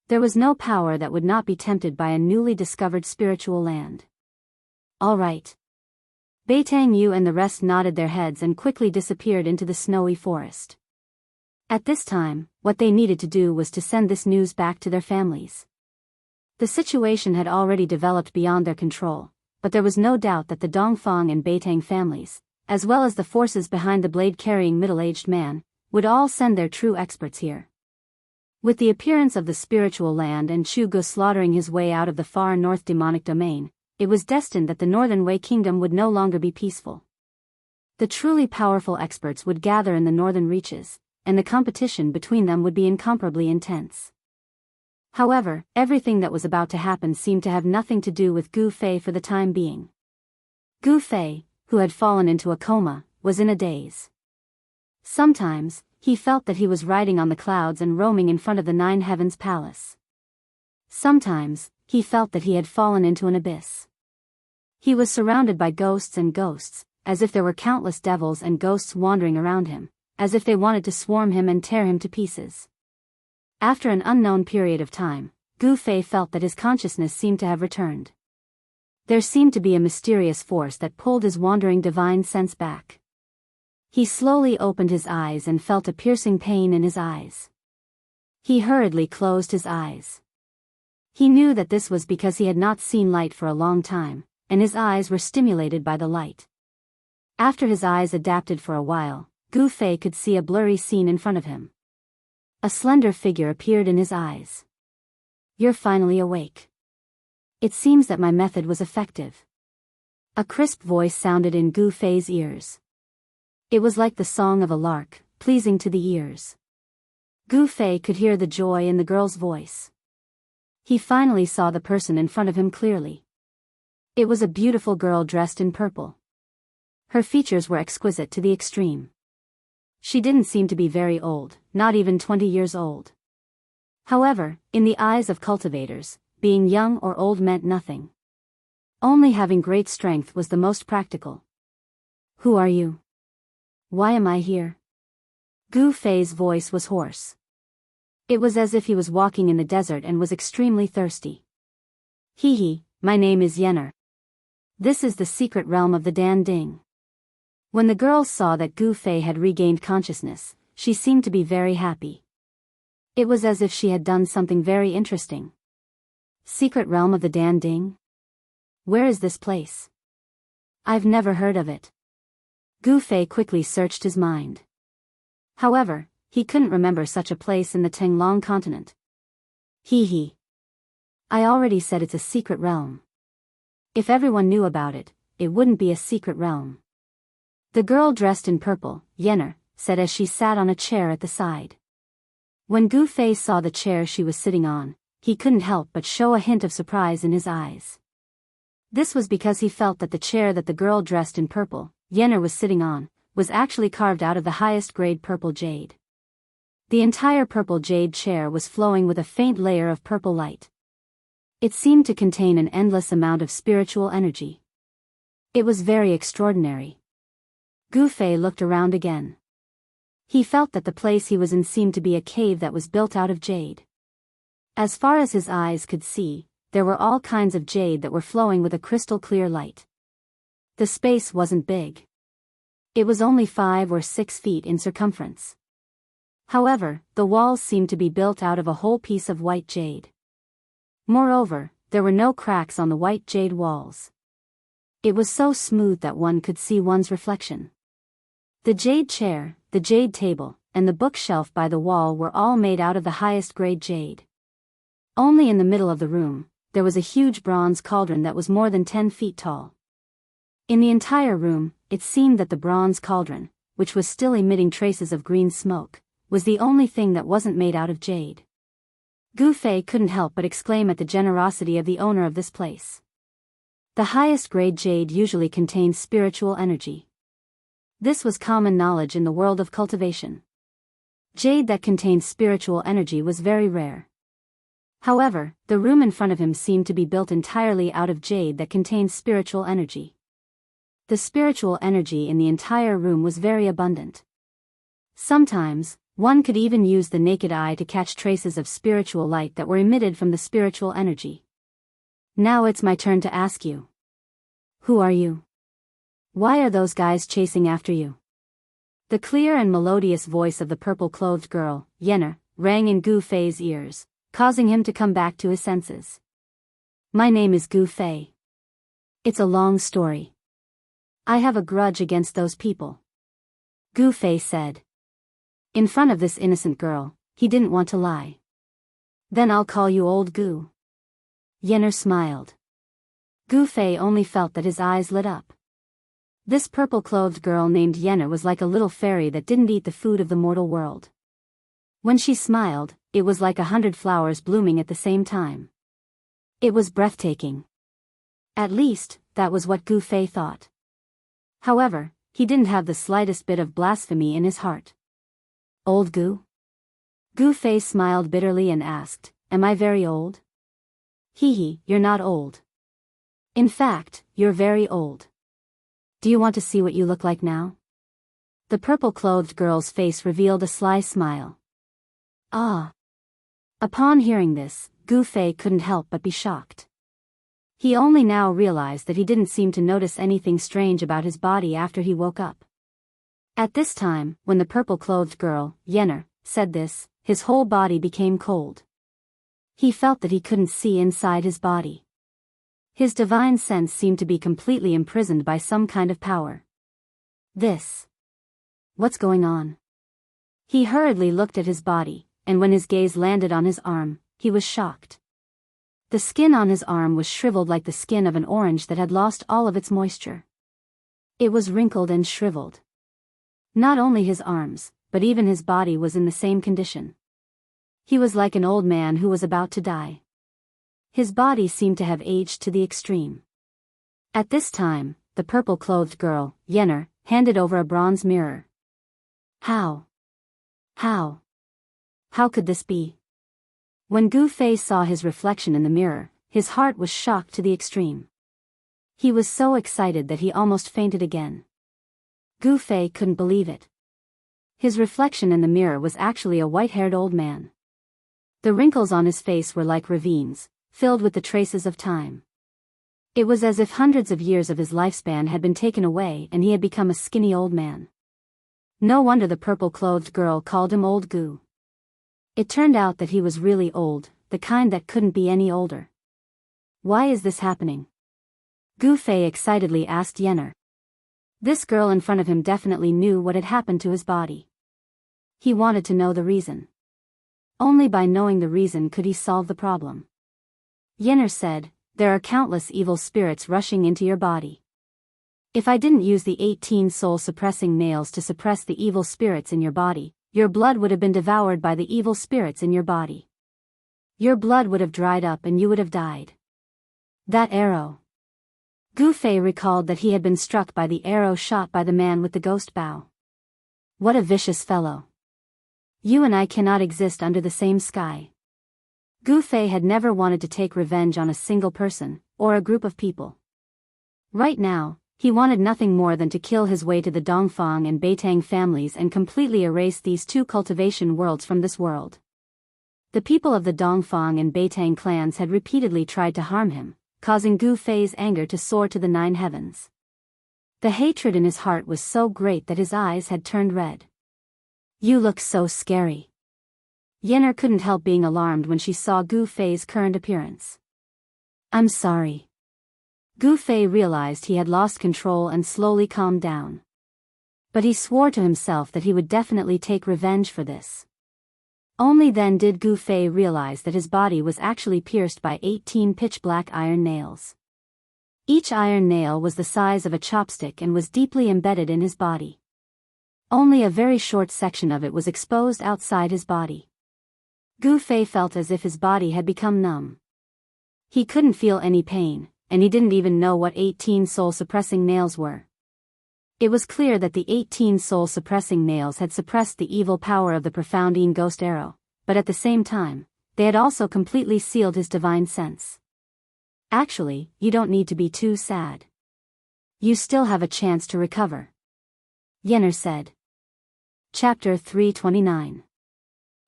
There was no power that would not be tempted by a newly discovered spiritual land. All right. Beitang Yu and the rest nodded their heads and quickly disappeared into the snowy forest. At this time, what they needed to do was to send this news back to their families. The situation had already developed beyond their control, but there was no doubt that the Dongfang and Beitang families, as well as the forces behind the blade-carrying middle-aged man, would all send their true experts here. With the appearance of the spiritual land and Chu Gu slaughtering his way out of the far north demonic domain, it was destined that the Northern Wei Kingdom would no longer be peaceful. The truly powerful experts would gather in the northern reaches, and the competition between them would be incomparably intense. However, everything that was about to happen seemed to have nothing to do with Gu Fei for the time being. Gu Fei, who had fallen into a coma, was in a daze. Sometimes, he felt that he was riding on the clouds and roaming in front of the Nine Heavens Palace. Sometimes, he felt that he had fallen into an abyss. He was surrounded by ghosts and ghosts, as if there were countless devils and ghosts wandering around him, as if they wanted to swarm him and tear him to pieces. After an unknown period of time, Gu Fei felt that his consciousness seemed to have returned. There seemed to be a mysterious force that pulled his wandering divine sense back. He slowly opened his eyes and felt a piercing pain in his eyes. He hurriedly closed his eyes. He knew that this was because he had not seen light for a long time, and his eyes were stimulated by the light. After his eyes adapted for a while, Gu Fei could see a blurry scene in front of him. A slender figure appeared in his eyes. You're finally awake. It seems that my method was effective. A crisp voice sounded in Gu Fei's ears. It was like the song of a lark, pleasing to the ears. Gu Fei could hear the joy in the girl's voice. He finally saw the person in front of him clearly. It was a beautiful girl dressed in purple. Her features were exquisite to the extreme. She didn't seem to be very old, not even 20 years old. However, in the eyes of cultivators, being young or old meant nothing. Only having great strength was the most practical. Who are you? Why am I here? Gu Fei's voice was hoarse. It was as if he was walking in the desert and was extremely thirsty. Hee, my name is Yenner. This is the secret realm of the Dan Ding. When the girls saw that Gu Fei had regained consciousness, she seemed to be very happy. It was as if she had done something very interesting. Secret realm of the Dan Ding? Where is this place? I've never heard of it. Gu Fei quickly searched his mind. However, he couldn't remember such a place in the Tinglong continent. Hee. I already said it's a secret realm. If everyone knew about it, it wouldn't be a secret realm. The girl dressed in purple, Yenner, said as she sat on a chair at the side. When Gu Fei saw the chair she was sitting on, he couldn't help but show a hint of surprise in his eyes. This was because he felt that the chair that the girl dressed in purple, Yenner, was sitting on, was actually carved out of the highest grade purple jade. The entire purple jade chair was flowing with a faint layer of purple light. It seemed to contain an endless amount of spiritual energy. It was very extraordinary. Gu Fei looked around again. He felt that the place he was in seemed to be a cave that was built out of jade. As far as his eyes could see, there were all kinds of jade that were flowing with a crystal clear light. The space wasn't big. It was only 5 or 6 feet in circumference. However, the walls seemed to be built out of a whole piece of white jade. Moreover, there were no cracks on the white jade walls. It was so smooth that one could see one's reflection. The jade chair, the jade table, and the bookshelf by the wall were all made out of the highest grade jade. Only in the middle of the room, there was a huge bronze cauldron that was more than 10 feet tall. In the entire room, it seemed that the bronze cauldron, which was still emitting traces of green smoke, was the only thing that wasn't made out of jade. Gu Fei couldn't help but exclaim at the generosity of the owner of this place. The highest grade jade usually contains spiritual energy. This was common knowledge in the world of cultivation. Jade that contained spiritual energy was very rare. However, the room in front of him seemed to be built entirely out of jade that contained spiritual energy. The spiritual energy in the entire room was very abundant. Sometimes, one could even use the naked eye to catch traces of spiritual light that were emitted from the spiritual energy. Now it's my turn to ask you. Who are you? Why are those guys chasing after you? The clear and melodious voice of the purple-clothed girl, Yenner, rang in Gu Fei's ears, causing him to come back to his senses. My name is Gu Fei. It's a long story. I have a grudge against those people. Gu Fei said. In front of this innocent girl, he didn't want to lie. Then I'll call you Old Gu. Yenner smiled. Gu Fei only felt that his eyes lit up. This purple-clothed girl named Yenner was like a little fairy that didn't eat the food of the mortal world. When she smiled, it was like 100 flowers blooming at the same time. It was breathtaking. At least, that was what Gu Fei thought. However, he didn't have the slightest bit of blasphemy in his heart. Old Gu? Gu Fei smiled bitterly and asked, Am I very old? Hee, you're not old. In fact, you're very old. Do you want to see what you look like now? The purple-clothed girl's face revealed a sly smile. Ah. Upon hearing this, Gu Fei couldn't help but be shocked. He only now realized that he didn't seem to notice anything strange about his body after he woke up. At this time, when the purple-clothed girl, Yenner, said this, his whole body became cold. He felt that he couldn't see inside his body. His divine sense seemed to be completely imprisoned by some kind of power. What's going on? He hurriedly looked at his body, and when his gaze landed on his arm, he was shocked. The skin on his arm was shriveled like the skin of an orange that had lost all of its moisture. It was wrinkled and shriveled. Not only his arms, but even his body was in the same condition. He was like an old man who was about to die. His body seemed to have aged to the extreme. At this time, the purple-clothed girl, Yenner, handed over a bronze mirror. How could this be? When Gu Fei saw his reflection in the mirror, his heart was shocked to the extreme. He was so excited that he almost fainted again. Gu Fei couldn't believe it. His reflection in the mirror was actually a white-haired old man. The wrinkles on his face were like ravines, filled with the traces of time. It was as if hundreds of years of his lifespan had been taken away and he had become a skinny old man. No wonder the purple-clothed girl called him Old Gu. It turned out that he was really old, the kind that couldn't be any older. Why is this happening? Gu Fei excitedly asked Yenner. This girl in front of him definitely knew what had happened to his body. He wanted to know the reason. Only by knowing the reason could he solve the problem. Yenner said, There are countless evil spirits rushing into your body. If I didn't use the 18 soul-suppressing nails to suppress the evil spirits in your body, your blood would have been devoured by the evil spirits in your body. Your blood would have dried up and you would have died. That arrow. Gu Fei recalled that he had been struck by the arrow shot by the man with the ghost bow. What a vicious fellow. You and I cannot exist under the same sky. Gu Fei had never wanted to take revenge on a single person, or a group of people. Right now, He wanted nothing more than to kill his way to the Dongfang and Beitang families and completely erase these two cultivation worlds from this world. The people of the Dongfang and Beitang clans had repeatedly tried to harm him, causing Gu Fei's anger to soar to the 9 heavens. The hatred in his heart was so great that his eyes had turned red. "You look so scary." Yen'er couldn't help being alarmed when she saw Gu Fei's current appearance. "I'm sorry." Gu Fei realized he had lost control and slowly calmed down. But he swore to himself that he would definitely take revenge for this. Only then did Gu Fei realize that his body was actually pierced by 18 pitch-black iron nails. Each iron nail was the size of a chopstick and was deeply embedded in his body. Only a very short section of it was exposed outside his body. Gu Fei felt as if his body had become numb. He couldn't feel any pain, and he didn't even know what 18 soul-suppressing nails were. It was clear that the 18 soul-suppressing nails had suppressed the evil power of the profound Yin ghost arrow, but at the same time, they had also completely sealed his divine sense. "Actually, you don't need to be too sad. You still have a chance to recover," Yen'er said. Chapter 329.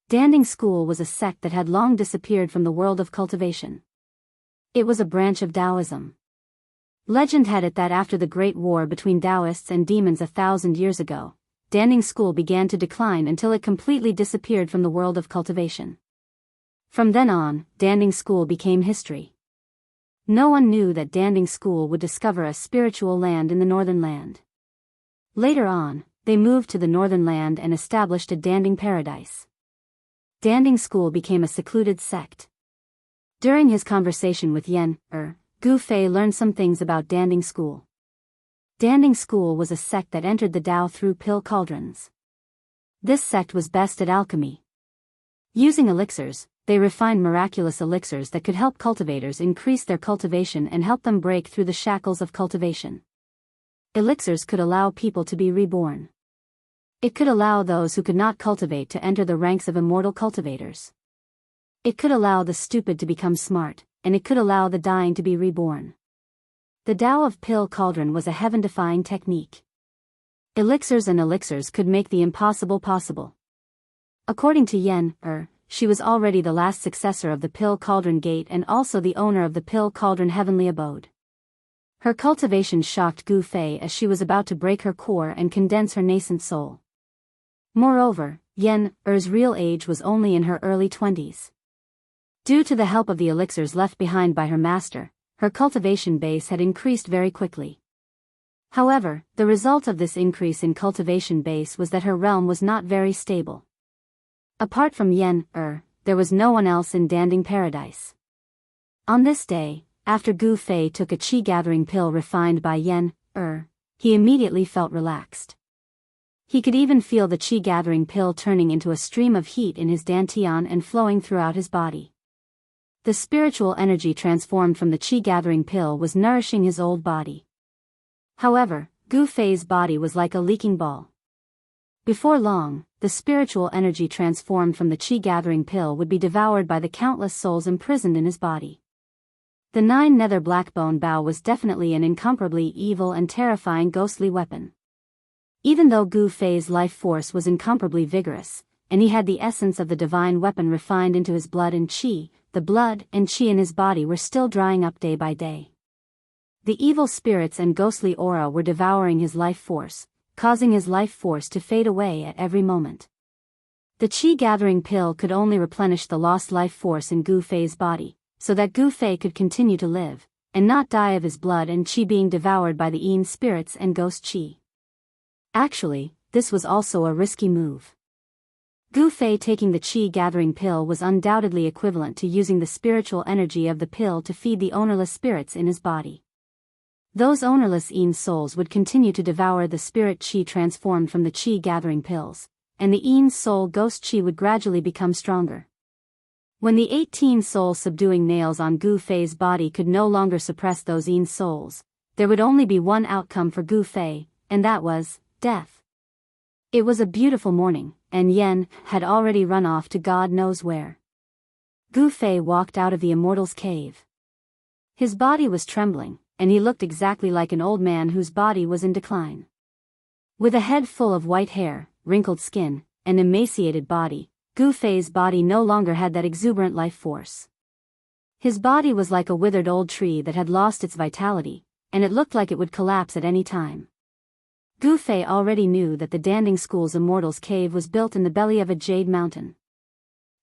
Danding School was a sect that had long disappeared from the world of cultivation. It was a branch of Taoism. Legend had it that after the Great War between Taoists and demons 1,000 years ago, Danding School began to decline until it completely disappeared from the world of cultivation. From then on, Danding School became history. No one knew that Danding School would discover a spiritual land in the Northern Land. Later on, they moved to the Northern Land and established a Danding Paradise. Danding School became a secluded sect. During his conversation with Yen'er, Gu Fei learned some things about Danding School. Danding School was a sect that entered the Tao through pill cauldrons. This sect was best at alchemy. Using elixirs, they refined miraculous elixirs that could help cultivators increase their cultivation and help them break through the shackles of cultivation. Elixirs could allow people to be reborn. It could allow those who could not cultivate to enter the ranks of immortal cultivators. It could allow the stupid to become smart, and it could allow the dying to be reborn. The Tao of Pill Cauldron was a heaven-defying technique. Elixirs and elixirs could make the impossible possible. According to Yen'er, she was already the last successor of the Pill Cauldron Gate and also the owner of the Pill Cauldron Heavenly Abode. Her cultivation shocked Gu Fei as she was about to break her core and condense her nascent soul. Moreover, Yen'er's real age was only in her early 20s. Due to the help of the elixirs left behind by her master, her cultivation base had increased very quickly. However, the result of this increase in cultivation base was that her realm was not very stable. Apart from Yen'er, there was no one else in Danding Paradise. On this day, after Gu Fei took a qi-gathering pill refined by Yen'er, he immediately felt relaxed. He could even feel the qi-gathering pill turning into a stream of heat in his dantian and flowing throughout his body. The spiritual energy transformed from the qi-gathering pill was nourishing his old body. However, Gu Fei's body was like a leaking ball. Before long, the spiritual energy transformed from the qi-gathering pill would be devoured by the countless souls imprisoned in his body. The 9 nether blackbone bow was definitely an incomparably evil and terrifying ghostly weapon. Even though Gu Fei's life force was incomparably vigorous, and he had the essence of the divine weapon refined into his blood and qi, the blood and qi in his body were still drying up day by day. The evil spirits and ghostly aura were devouring his life force, causing his life force to fade away at every moment. The qi-gathering pill could only replenish the lost life force in Gu Fei's body, so that Gu Fei could continue to live, and not die of his blood and qi being devoured by the Yin spirits and ghost qi. Actually, this was also a risky move. Gu Fei taking the qi-gathering pill was undoubtedly equivalent to using the spiritual energy of the pill to feed the ownerless spirits in his body. Those ownerless Yin souls would continue to devour the spirit qi transformed from the qi-gathering pills, and the Yin soul ghost qi would gradually become stronger. When the 18 soul-subduing nails on Gu Fei's body could no longer suppress those Yin souls, there would only be one outcome for Gu Fei, and that was death. It was a beautiful morning, and Yen had already run off to God knows where. Gu Fei walked out of the immortal's cave. His body was trembling, and he looked exactly like an old man whose body was in decline. With a head full of white hair, wrinkled skin, and emaciated body, Gu Fei's body no longer had that exuberant life force. His body was like a withered old tree that had lost its vitality, and it looked like it would collapse at any time. Gu Fei already knew that the Danding School's Immortals Cave was built in the belly of a jade mountain.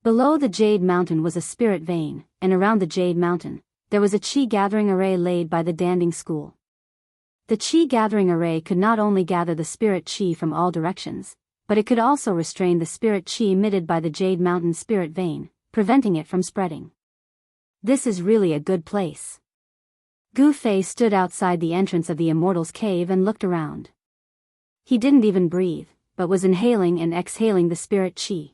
Below the jade mountain was a spirit vein, and around the jade mountain, there was a chi gathering array laid by the Danding School. The chi gathering array could not only gather the spirit chi from all directions, but it could also restrain the spirit chi emitted by the jade mountain spirit vein, preventing it from spreading. This is really a good place. Gu Fei stood outside the entrance of the Immortals Cave and looked around. He didn't even breathe, but was inhaling and exhaling the spirit chi.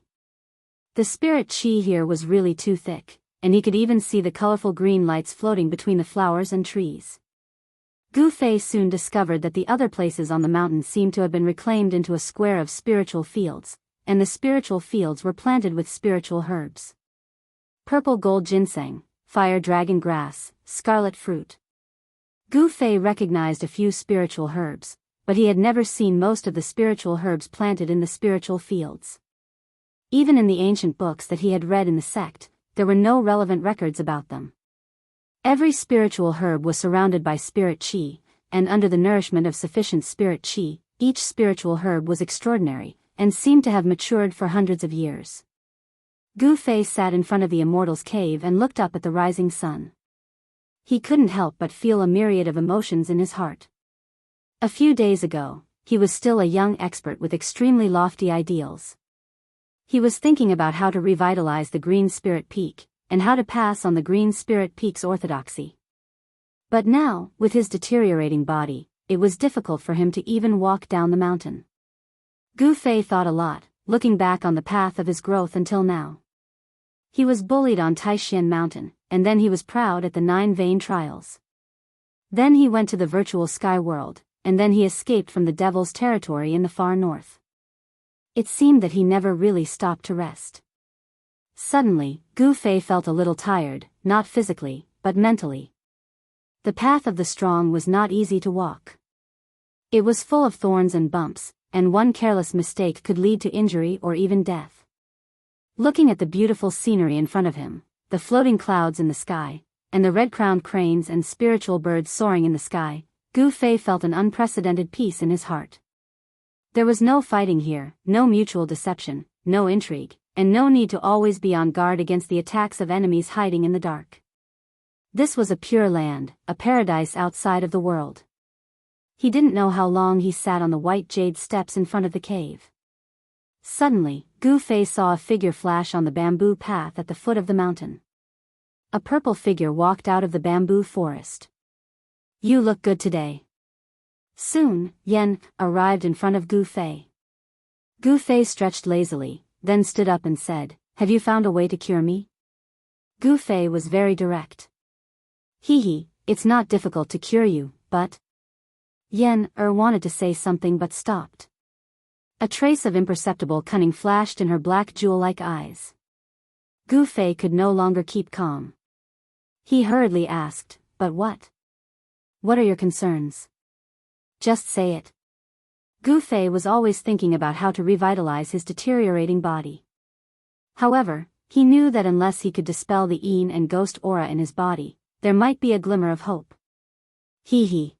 The spirit chi here was really too thick, and he could even see the colorful green lights floating between the flowers and trees. Gu Fei soon discovered that the other places on the mountain seemed to have been reclaimed into a square of spiritual fields, and the spiritual fields were planted with spiritual herbs. Purple gold ginseng, fire dragon grass, scarlet fruit. Gu Fei recognized a few spiritual herbs, but he had never seen most of the spiritual herbs planted in the spiritual fields. Even in the ancient books that he had read in the sect, there were no relevant records about them. Every spiritual herb was surrounded by spirit chi, and under the nourishment of sufficient spirit chi, each spiritual herb was extraordinary, and seemed to have matured for hundreds of years. Gu Fei sat in front of the Immortals Cave and looked up at the rising sun. He couldn't help but feel a myriad of emotions in his heart. A few days ago, he was still a young expert with extremely lofty ideals. He was thinking about how to revitalize the Green Spirit Peak, and how to pass on the Green Spirit Peak's orthodoxy. But now, with his deteriorating body, it was difficult for him to even walk down the mountain. Gu Fei thought a lot, looking back on the path of his growth until now. He was bullied on Taishan Mountain, and then he was proud at the 9 Vein Trials. Then he went to the virtual sky world, and then he escaped from the Devil's territory in the far north. It seemed that he never really stopped to rest. Suddenly, Gu Fei felt a little tired, not physically, but mentally. The path of the strong was not easy to walk. It was full of thorns and bumps, and one careless mistake could lead to injury or even death. Looking at the beautiful scenery in front of him, the floating clouds in the sky, and the red-crowned cranes and spiritual birds soaring in the sky, Gu Fei felt an unprecedented peace in his heart. There was no fighting here, no mutual deception, no intrigue, and no need to always be on guard against the attacks of enemies hiding in the dark. This was a pure land, a paradise outside of the world. He didn't know how long he sat on the white jade steps in front of the cave. Suddenly, Gu Fei saw a figure flash on the bamboo path at the foot of the mountain. A purple figure walked out of the bamboo forest. "You look good today." Soon, Yen arrived in front of Gu Fei. Gu Fei stretched lazily, then stood up and said, "Have you found a way to cure me?" Gu Fei was very direct. "Hee, it's not difficult to cure you, but..." Yen wanted to say something but stopped. A trace of imperceptible cunning flashed in her black jewel-like eyes. Gu Fei could no longer keep calm. He hurriedly asked, "But what? What are your concerns? Just say it." Gu Fei was always thinking about how to revitalize his deteriorating body. However, he knew that unless he could dispel the Yin and ghost aura in his body, there might be a glimmer of hope. Hee.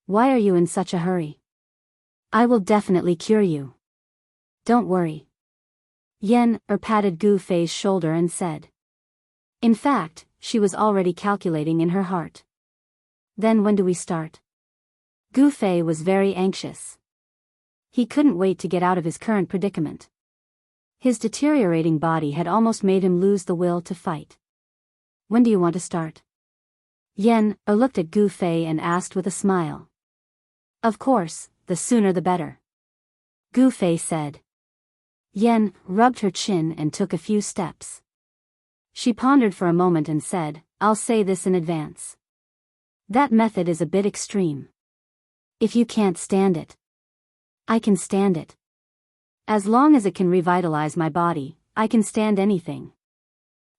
Why are you in such a hurry? I will definitely cure you. Don't worry. Yen patted Gu Fei's shoulder and said. In fact, she was already calculating in her heart. Then when do we start? Gu Fei was very anxious. He couldn't wait to get out of his current predicament. His deteriorating body had almost made him lose the will to fight. When do you want to start? Yen looked at Gu Fei and asked with a smile. Of course, the sooner the better. Gu Fei said. Yen rubbed her chin and took a few steps. She pondered for a moment and said, I'll say this in advance. That method is a bit extreme. If you can't stand it, I can stand it. As long as it can revitalize my body, I can stand anything.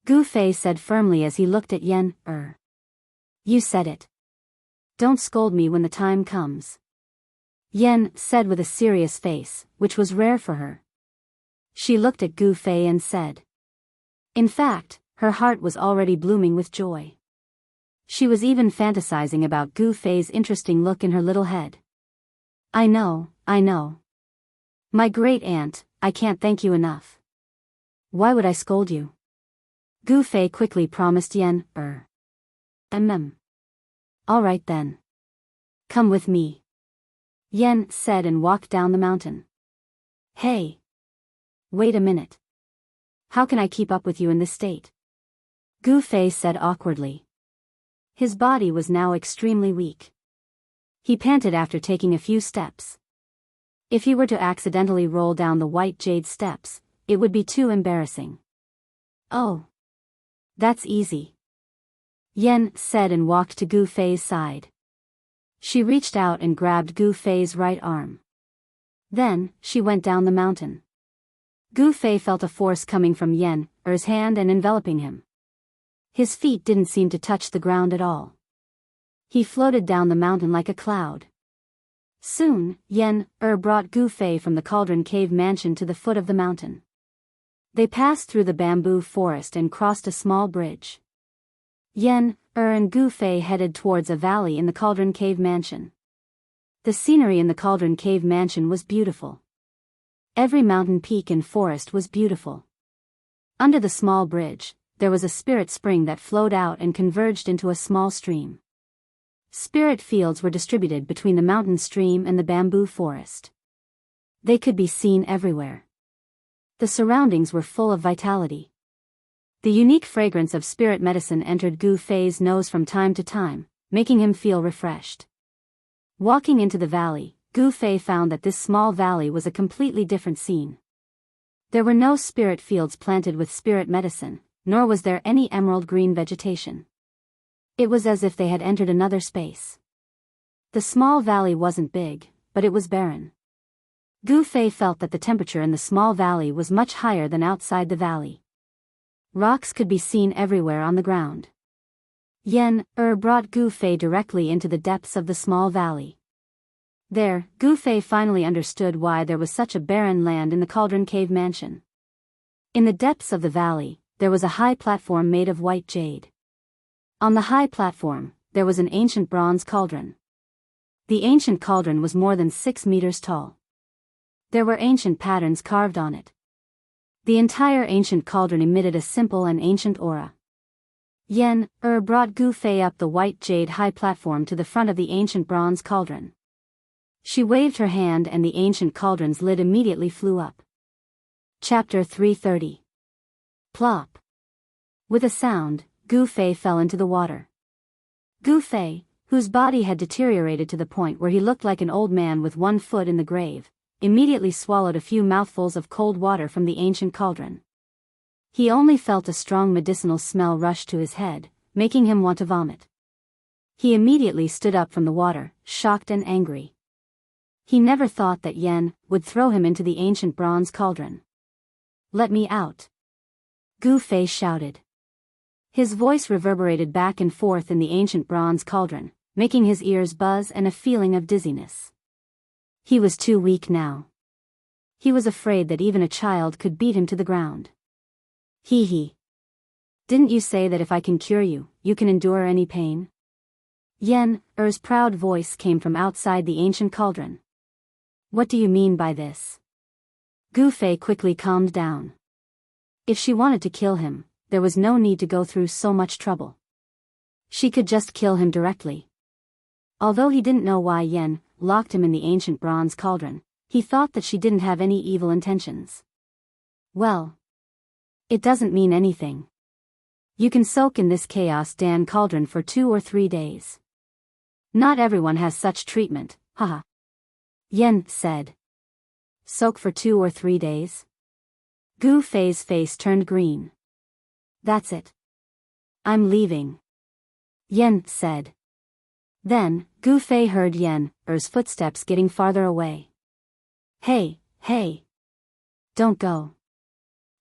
Gu Fei said firmly as he looked at Yen. You said it. Don't scold me when the time comes. Yen said with a serious face, which was rare for her. She looked at Gu Fei and said. In fact, her heart was already blooming with joy. She was even fantasizing about Gu Fei's interesting look in her little head. I know. My great aunt, I can't thank you enough. Why would I scold you? Gu Fei quickly promised Yen. All right then. Come with me. Yen said and walked down the mountain. Hey. Wait a minute. How can I keep up with you in this state? Gu Fei said awkwardly. His body was now extremely weak. He panted after taking a few steps. If he were to accidentally roll down the white jade steps, it would be too embarrassing. Oh. That's easy. Yen said and walked to Gu Fei's side. She reached out and grabbed Gu Fei's right arm. Then, she went down the mountain. Gu Fei felt a force coming from Yen's hand and enveloping him. His feet didn't seem to touch the ground at all. He floated down the mountain like a cloud. Soon, Yen brought Gu Fei from the Cauldron Cave mansion to the foot of the mountain. They passed through the bamboo forest and crossed a small bridge. Yen and Gu Fei headed towards a valley in the Cauldron Cave mansion. The scenery in the Cauldron Cave mansion was beautiful. Every mountain peak and forest was beautiful. Under the small bridge, there was a spirit spring that flowed out and converged into a small stream. Spirit fields were distributed between the mountain stream and the bamboo forest. They could be seen everywhere. The surroundings were full of vitality. The unique fragrance of spirit medicine entered Gu Fei's nose from time to time, making him feel refreshed. Walking into the valley, Gu Fei found that this small valley was a completely different scene. There were no spirit fields planted with spirit medicine, nor was there any emerald green vegetation. It was as if they had entered another space. The small valley wasn't big, but it was barren. Gu Fei felt that the temperature in the small valley was much higher than outside the valley. Rocks could be seen everywhere on the ground. Yen brought Gu Fei directly into the depths of the small valley. There, Gu Fei finally understood why there was such a barren land in the Cauldron Cave mansion. In the depths of the valley, there was a high platform made of white jade. On the high platform, there was an ancient bronze cauldron. The ancient cauldron was more than 6 meters tall. There were ancient patterns carved on it. The entire ancient cauldron emitted a simple and ancient aura. Yen brought Gu Fei up the white jade high platform to the front of the ancient bronze cauldron. She waved her hand and the ancient cauldron's lid immediately flew up. Chapter 330. Plop. With a sound, Gu Fei fell into the water. Gu Fei, whose body had deteriorated to the point where he looked like an old man with one foot in the grave, immediately swallowed a few mouthfuls of cold water from the ancient cauldron. He only felt a strong medicinal smell rush to his head, making him want to vomit. He immediately stood up from the water, shocked and angry. He never thought that Yen would throw him into the ancient bronze cauldron. Let me out! Gu Fei shouted. His voice reverberated back and forth in the ancient bronze cauldron, making his ears buzz and a feeling of dizziness. He was too weak now. He was afraid that even a child could beat him to the ground. Hee. Didn't you say that if I can cure you, you can endure any pain? Yen's proud voice came from outside the ancient cauldron. What do you mean by this? Gu Fei quickly calmed down. If she wanted to kill him, there was no need to go through so much trouble. She could just kill him directly. Although he didn't know why Yen locked him in the ancient bronze cauldron, he thought that she didn't have any evil intentions. Well, it doesn't mean anything. You can soak in this Chaos Dan cauldron for 2 or 3 days. Not everyone has such treatment, haha. Yen said. Soak for 2 or 3 days? Gu Fei's face turned green. That's it. I'm leaving. Yen said. Then, Gu Fei heard Yen's footsteps getting farther away. Hey. Don't go.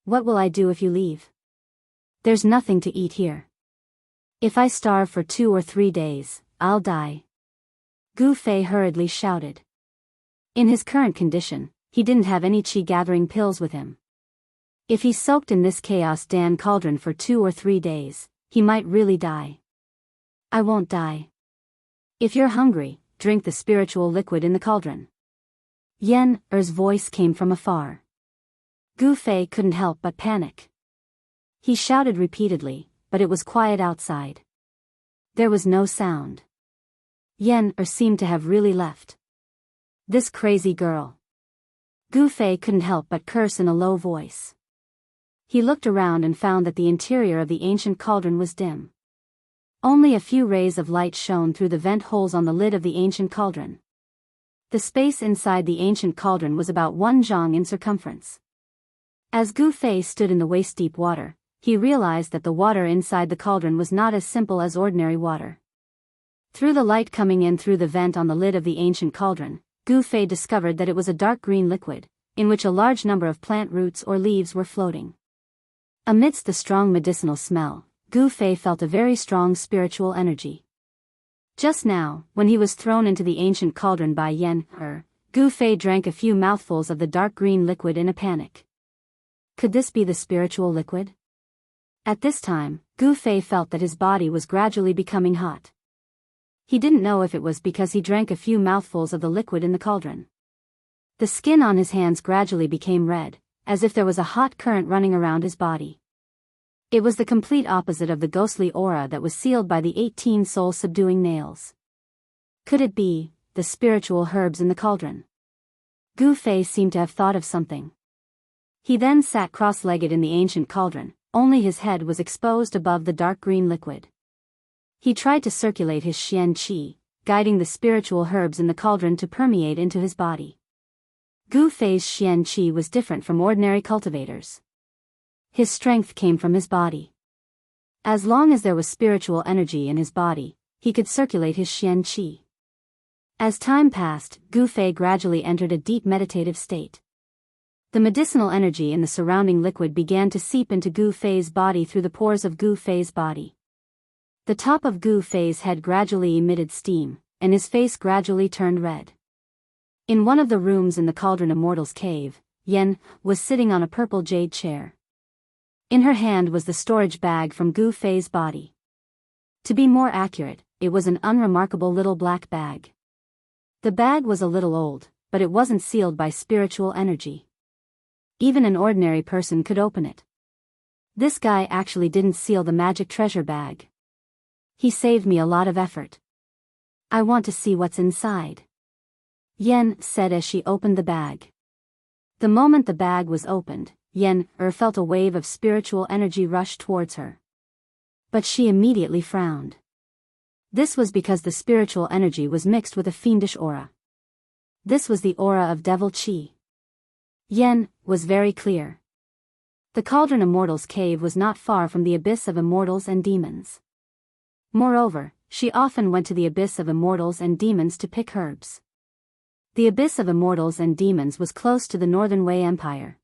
What will I do if you leave? There's nothing to eat here. If I starve for 2 or 3 days, I'll die. Gu Fei hurriedly shouted. In his current condition, he didn't have any qi-gathering pills with him. If he soaked in this Chaos Dan cauldron for 2 or 3 days, he might really die. I won't die. If you're hungry, drink the spiritual liquid in the cauldron. Yen Er's voice came from afar. Gu Fei couldn't help but panic. He shouted repeatedly, but it was quiet outside. There was no sound. Yen Er seemed to have really left. This crazy girl. Gu Fei couldn't help but curse in a low voice. He looked around and found that the interior of the ancient cauldron was dim. Only a few rays of light shone through the vent holes on the lid of the ancient cauldron. The space inside the ancient cauldron was about 1 zhang in circumference. As Gu Fei stood in the waist-deep water, he realized that the water inside the cauldron was not as simple as ordinary water. Through the light coming in through the vent on the lid of the ancient cauldron, Gu Fei discovered that it was a dark green liquid, in which a large number of plant roots or leaves were floating. Amidst the strong medicinal smell, Gu Fei felt a very strong spiritual energy. Just now, when he was thrown into the ancient cauldron by Yen Er, Gu Fei drank a few mouthfuls of the dark green liquid in a panic. Could this be the spiritual liquid? At this time, Gu Fei felt that his body was gradually becoming hot. He didn't know if it was because he drank a few mouthfuls of the liquid in the cauldron. The skin on his hands gradually became red, as if there was a hot current running around his body. It was the complete opposite of the ghostly aura that was sealed by the 18 soul-subduing nails. Could it be the spiritual herbs in the cauldron? Gu Fei seemed to have thought of something. He then sat cross-legged in the ancient cauldron, only his head was exposed above the dark green liquid. He tried to circulate his Xian Qi, guiding the spiritual herbs in the cauldron to permeate into his body. Gu Fei's Xian Qi was different from ordinary cultivators. His strength came from his body. As long as there was spiritual energy in his body, he could circulate his Xian Qi. As time passed, Gu Fei gradually entered a deep meditative state. The medicinal energy in the surrounding liquid began to seep into Gu Fei's body through the pores of Gu Fei's body. The top of Gu Fei's head gradually emitted steam, and his face gradually turned red. In one of the rooms in the Cauldron Immortal's cave, Yen was sitting on a purple jade chair. In her hand was the storage bag from Gu Fei's body. To be more accurate, it was an unremarkable little black bag. The bag was a little old, but it wasn't sealed by spiritual energy. Even an ordinary person could open it. This guy actually didn't seal the magic treasure bag. He saved me a lot of effort. I want to see what's inside, Yen said as she opened the bag. The moment the bag was opened, Yen felt a wave of spiritual energy rush towards her. But she immediately frowned. This was because the spiritual energy was mixed with a fiendish aura. This was the aura of devil qi. Yen was very clear. The Cauldron Immortal's cave was not far from the abyss of immortals and demons. Moreover, she often went to the abyss of immortals and demons to pick herbs. The abyss of immortals and demons was close to the Northern Wei Empire.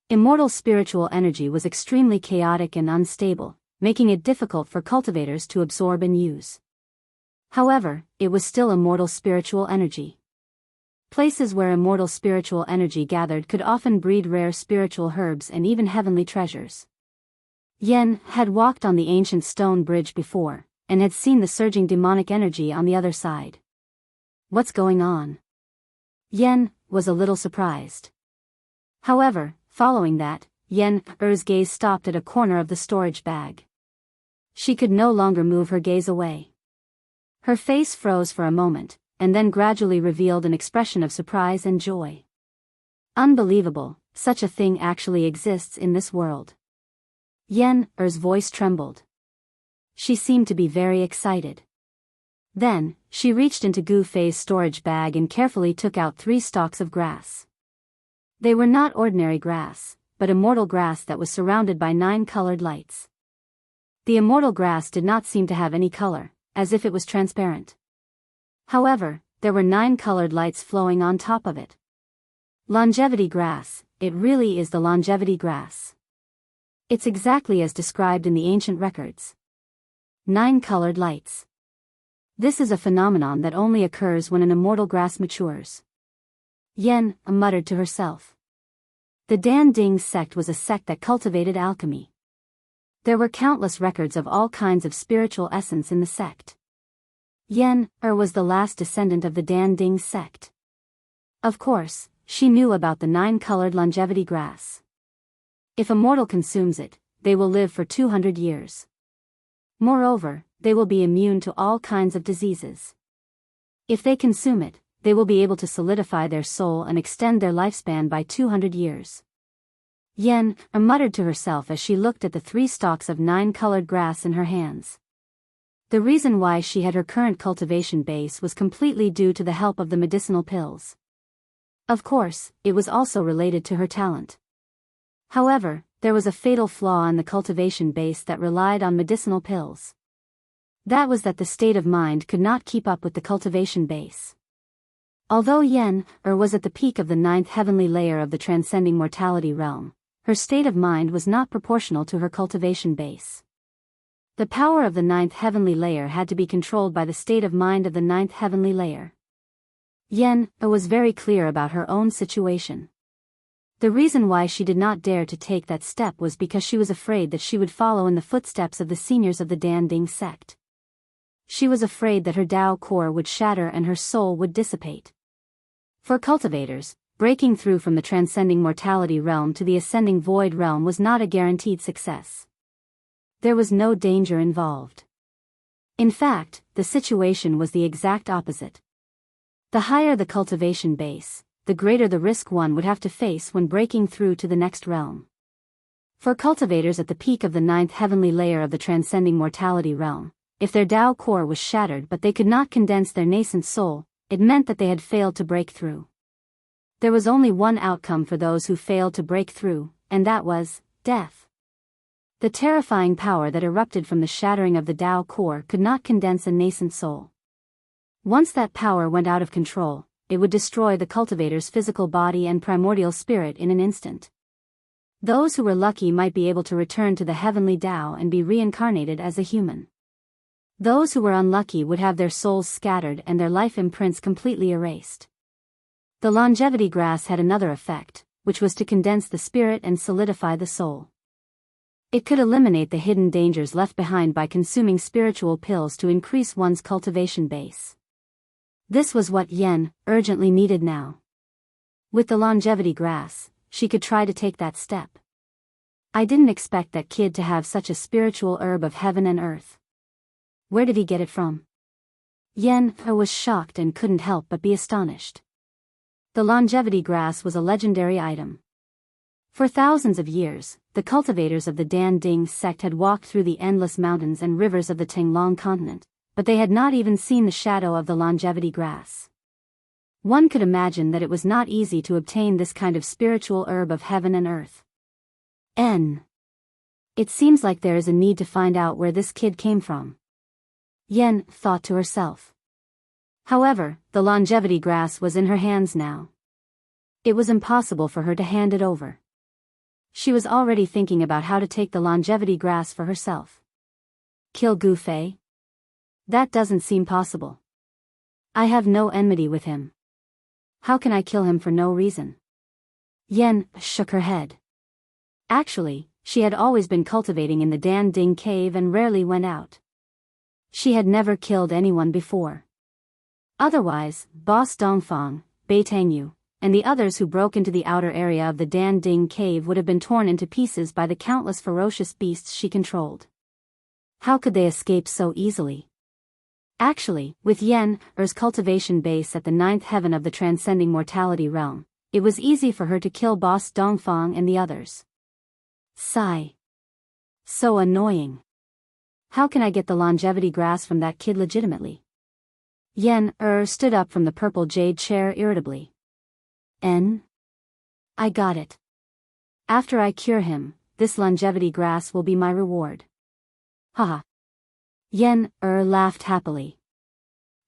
Immortal spiritual energy was extremely chaotic and unstable, making it difficult for cultivators to absorb and use. However, it was still immortal spiritual energy. Places where immortal spiritual energy gathered could often breed rare spiritual herbs and even heavenly treasures. Yen had walked on the ancient stone bridge before, and had seen the surging demonic energy on the other side. What's going on? Yen was a little surprised. However, following that, Yen Er's gaze stopped at a corner of the storage bag. She could no longer move her gaze away. Her face froze for a moment, and then gradually revealed an expression of surprise and joy. Unbelievable, such a thing actually exists in this world. Yen Er's voice trembled. She seemed to be very excited. Then, she reached into Gu Fei's storage bag and carefully took out 3 stalks of grass. They were not ordinary grass, but immortal grass that was surrounded by 9 colored lights. The immortal grass did not seem to have any color, as if it was transparent. However, there were 9 colored lights flowing on top of it. Longevity grass, it really is the longevity grass. It's exactly as described in the ancient records. 9 colored lights. This is a phenomenon that only occurs when an immortal grass matures. Yen muttered to herself. The Dan Ding sect was a sect that cultivated alchemy. There were countless records of all kinds of spiritual essence in the sect. Yen was the last descendant of the Dan Ding sect. Of course, she knew about the 9-colored longevity grass. If a mortal consumes it, they will live for 200 years. Moreover, they will be immune to all kinds of diseases. If they consume it, they will be able to solidify their soul and extend their lifespan by 200 years. Yen muttered to herself as she looked at the 3 stalks of 9-colored grass in her hands. The reason why she had her current cultivation base was completely due to the help of the medicinal pills. Of course, it was also related to her talent. However, there was a fatal flaw in the cultivation base that relied on medicinal pills. That was that the state of mind could not keep up with the cultivation base. Although Yen was at the peak of the 9th heavenly layer of the transcending mortality realm, her state of mind was not proportional to her cultivation base. The power of the 9th heavenly layer had to be controlled by the state of mind of the 9th heavenly layer. Yen was very clear about her own situation. The reason why she did not dare to take that step was because she was afraid that she would follow in the footsteps of the seniors of the Dan Ding sect. She was afraid that her Tao core would shatter and her soul would dissipate. For cultivators, breaking through from the transcending mortality realm to the ascending void realm was not a guaranteed success. There was no danger involved. In fact, the situation was the exact opposite. The higher the cultivation base, the greater the risk one would have to face when breaking through to the next realm. For cultivators at the peak of the 9th heavenly layer of the transcending mortality realm, if their Tao core was shattered but they could not condense their nascent soul, it meant that they had failed to break through. There was only one outcome for those who failed to break through, and that was death. The terrifying power that erupted from the shattering of the Tao core could not condense a nascent soul. Once that power went out of control, it would destroy the cultivator's physical body and primordial spirit in an instant. Those who were lucky might be able to return to the heavenly Tao and be reincarnated as a human. Those who were unlucky would have their souls scattered and their life imprints completely erased. The longevity grass had another effect, which was to condense the spirit and solidify the soul. It could eliminate the hidden dangers left behind by consuming spiritual pills to increase one's cultivation base. This was what Yen urgently needed now. With the longevity grass, she could try to take that step. I didn't expect that kid to have such a spiritual herb of heaven and earth. Where did he get it from? Yen was shocked and couldn't help but be astonished. The longevity grass was a legendary item. For thousands of years, the cultivators of the Dan Ding sect had walked through the endless mountains and rivers of the Tinglong continent, but they had not even seen the shadow of the longevity grass. One could imagine that it was not easy to obtain this kind of spiritual herb of heaven and earth. It seems like there is a need to find out where this kid came from. Yen thought to herself. However, the longevity grass was in her hands now. It was impossible for her to hand it over. She was already thinking about how to take the longevity grass for herself. Kill Gu Fei? That doesn't seem possible. I have no enmity with him. How can I kill him for no reason? Yen shook her head. Actually, she had always been cultivating in the Dan Ding cave and rarely went out. She had never killed anyone before. Otherwise, Boss Dongfang, Bai Tangyu, and the others who broke into the outer area of the Dan Ding cave would have been torn into pieces by the countless ferocious beasts she controlled. How could they escape so easily? Actually, with Yen's cultivation base at the 9th heaven of the transcending mortality realm, it was easy for her to kill Boss Dongfang and the others. Sigh. So annoying. How can I get the longevity grass from that kid legitimately? Yen stood up from the purple jade chair irritably. I got it. After I cure him, this longevity grass will be my reward. Haha. Yen laughed happily.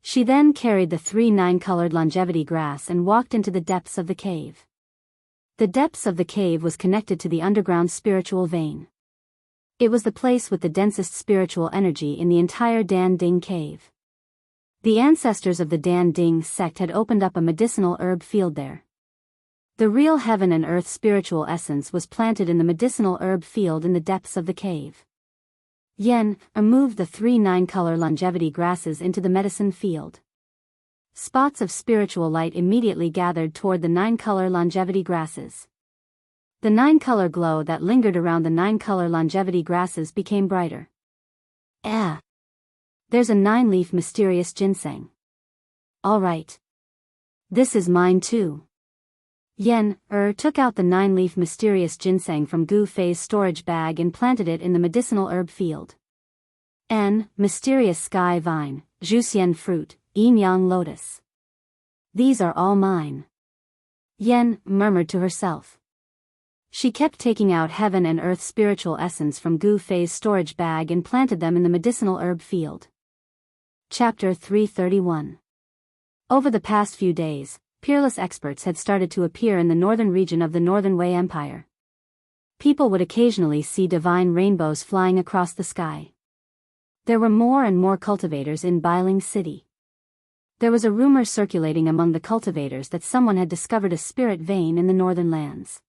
She then carried the 3 9-colored longevity grass and walked into the depths of the cave. The depths of the cave was connected to the underground spiritual vein. It was the place with the densest spiritual energy in the entire Dan Ding cave. The ancestors of the Dan Ding sect had opened up a medicinal herb field there. The real heaven and earth spiritual essence was planted in the medicinal herb field in the depths of the cave. Yen moved the 3 9-color longevity grasses into the medicine field. Spots of spiritual light immediately gathered toward the 9-color longevity grasses. The 9-color glow that lingered around the 9-color longevity grasses became brighter. There's a 9-leaf mysterious ginseng. All right. This is mine too. Yen took out the 9-leaf mysterious ginseng from Gu Fei's storage bag and planted it in the medicinal herb field. Mysterious sky vine, Zhuxian fruit, yin yang lotus. These are all mine. Yen murmured to herself. She kept taking out heaven and earth spiritual essence from Gu Fei's storage bag and planted them in the medicinal herb field. Chapter 331. Over the past few days, peerless experts had started to appear in the northern region of the Northern Wei Empire. People would occasionally see divine rainbows flying across the sky. There were more and more cultivators in Bailing City. There was a rumor circulating among the cultivators that someone had discovered a spirit vein in the northern lands.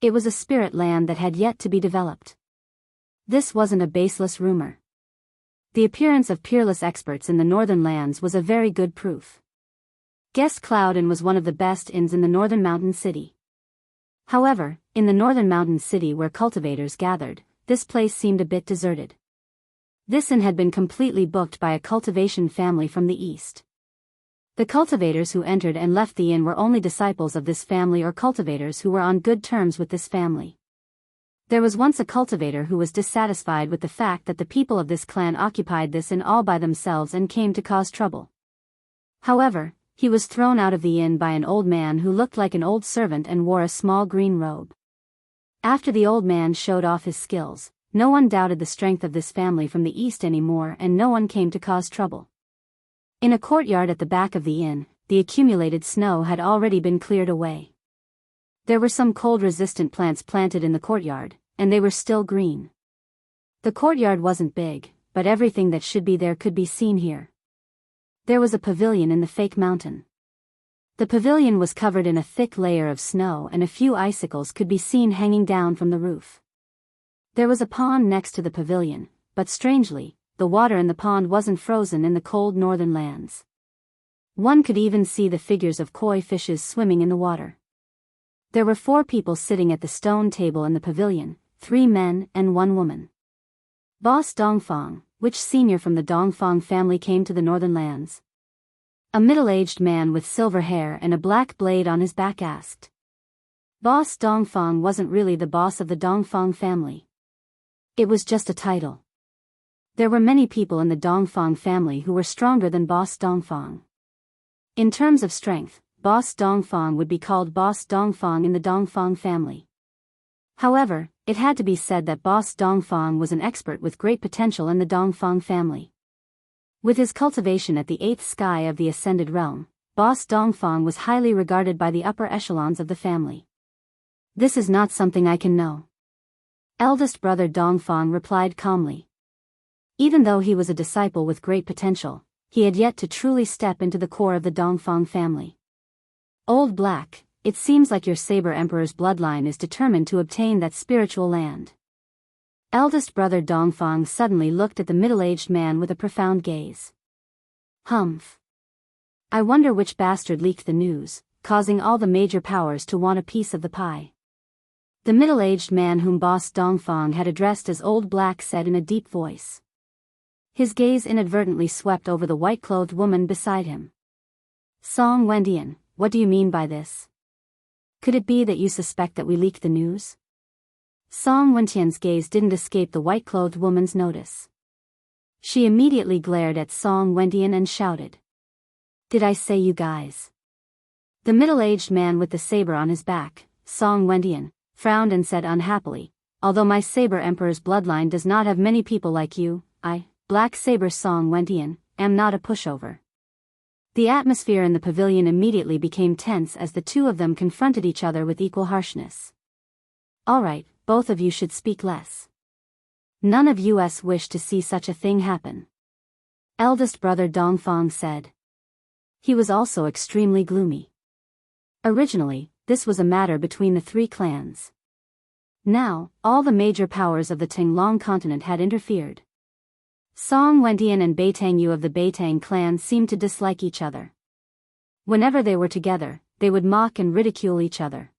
It was a spirit land that had yet to be developed. This wasn't a baseless rumor. The appearance of peerless experts in the northern lands was a very good proof. Guest Cloud Inn was one of the best inns in the northern mountain city. However, in the northern mountain city where cultivators gathered, this place seemed a bit deserted. This inn had been completely booked by a cultivation family from the east. The cultivators who entered and left the inn were only disciples of this family or cultivators who were on good terms with this family. There was once a cultivator who was dissatisfied with the fact that the people of this clan occupied this inn all by themselves and came to cause trouble. However, he was thrown out of the inn by an old man who looked like an old servant and wore a small green robe. After the old man showed off his skills, no one doubted the strength of this family from the east anymore and no one came to cause trouble. In a courtyard at the back of the inn, the accumulated snow had already been cleared away. There were some cold-resistant plants planted in the courtyard, and they were still green. The courtyard wasn't big, but everything that should be there could be seen here. There was a pavilion in the fake mountain. The pavilion was covered in a thick layer of snow and a few icicles could be seen hanging down from the roof. There was a pond next to the pavilion, but strangely, the water in the pond wasn't frozen in the cold northern lands. One could even see the figures of koi fishes swimming in the water. There were 4 people sitting at the stone table in the pavilion, 3 men and 1 woman. Boss Dongfang, which senior from the Dongfang family came to the northern lands? A middle-aged man with silver hair and a black blade on his back asked. Boss Dongfang wasn't really the boss of the Dongfang family. It was just a title. There were many people in the Dongfang family who were stronger than Boss Dongfang. In terms of strength, Boss Dongfang would be called Boss Dongfang in the Dongfang family. However, it had to be said that Boss Dongfang was an expert with great potential in the Dongfang family. With his cultivation at the 8th sky of the Ascended Realm, Boss Dongfang was highly regarded by the upper echelons of the family. This is not something I can know. Eldest brother Dongfang replied calmly. Even though he was a disciple with great potential, he had yet to truly step into the core of the Dongfang family. Old Black, it seems like your Saber Emperor's bloodline is determined to obtain that spiritual land. Eldest brother Dongfang suddenly looked at the middle-aged man with a profound gaze. Humph. I wonder which bastard leaked the news, causing all the major powers to want a piece of the pie. The middle-aged man whom Boss Dongfang had addressed as Old Black said in a deep voice. His gaze inadvertently swept over the white-clothed woman beside him. Song Wendian, what do you mean by this? Could it be that you suspect that we leaked the news? Song Wentian's gaze didn't escape the white-clothed woman's notice. She immediately glared at Song Wendian and shouted. Did I say you guys? The middle-aged man with the saber on his back, Song Wendian, frowned and said unhappily, although my Saber Emperor's bloodline does not have many people like you, I, Black Saber Song Wendian, am not a pushover. The atmosphere in the pavilion immediately became tense as the two of them confronted each other with equal harshness. Alright, both of you should speak less. None of us wish to see such a thing happen. eldest brother Dongfang said. He was also extremely gloomy. Originally, this was a matter between the three clans. Now, all the major powers of the Tinglong continent had interfered. Song Wentian and Beitang Yu of the Beitang clan seemed to dislike each other. Whenever they were together, they would mock and ridicule each other.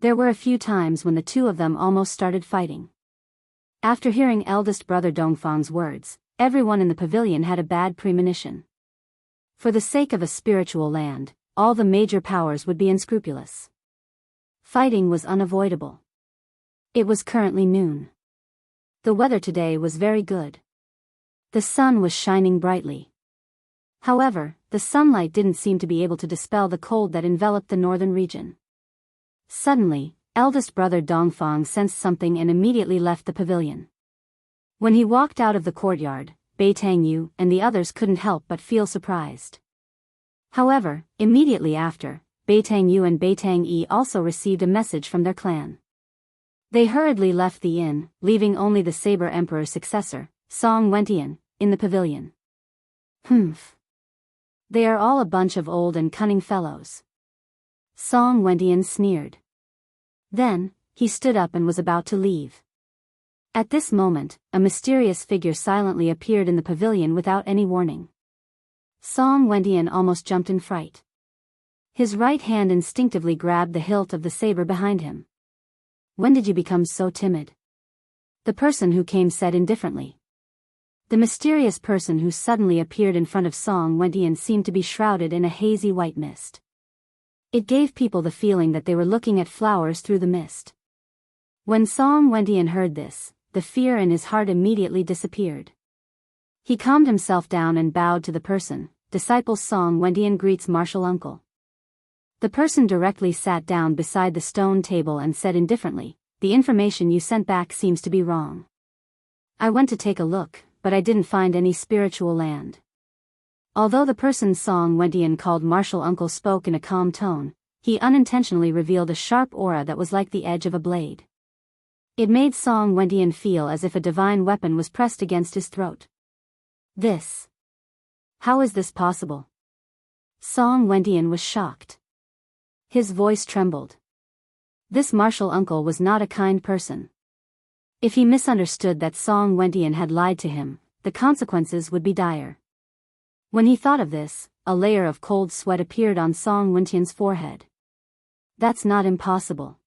There were a few times when the two of them almost started fighting. After hearing eldest brother Dongfang's words, everyone in the pavilion had a bad premonition. For the sake of a spiritual land, all the major powers would be unscrupulous. Fighting was unavoidable. It was currently noon. The weather today was very good. The sun was shining brightly. However, the sunlight didn't seem to be able to dispel the cold that enveloped the northern region. Suddenly, eldest brother Dongfang sensed something and immediately left the pavilion. When he walked out of the courtyard, Beitang Yu and the others couldn't help but feel surprised. However, immediately after, Beitang Yu and Beitang Yi also received a message from their clan. They hurriedly left the inn, leaving only the Saber Emperor's successor, Song Wentian, in the pavilion. Humph. They are all a bunch of old and cunning fellows. Song Wentian sneered. Then, he stood up and was about to leave. At this moment, a mysterious figure silently appeared in the pavilion without any warning. Song Wentian almost jumped in fright. His right hand instinctively grabbed the hilt of the saber behind him. When did you become so timid? The person who came said indifferently. The mysterious person who suddenly appeared in front of Song Wentian seemed to be shrouded in a hazy white mist. It gave people the feeling that they were looking at flowers through the mist. When Song Wentian heard this, the fear in his heart immediately disappeared. He calmed himself down and bowed to the person. Disciple Song Wentian greets martial uncle. The person directly sat down beside the stone table and said indifferently, the information you sent back seems to be wrong. I went to take a look, but I didn't find any spiritual land. Although the person Song Wentian called martial uncle spoke in a calm tone, he unintentionally revealed a sharp aura that was like the edge of a blade. It made Song Wentian feel as if a divine weapon was pressed against his throat. How is this possible? Song Wentian was shocked. His voice trembled. This martial uncle was not a kind person. If he misunderstood that Song Wentian had lied to him, the consequences would be dire. When he thought of this, a layer of cold sweat appeared on Song Wentian's forehead. That's not impossible.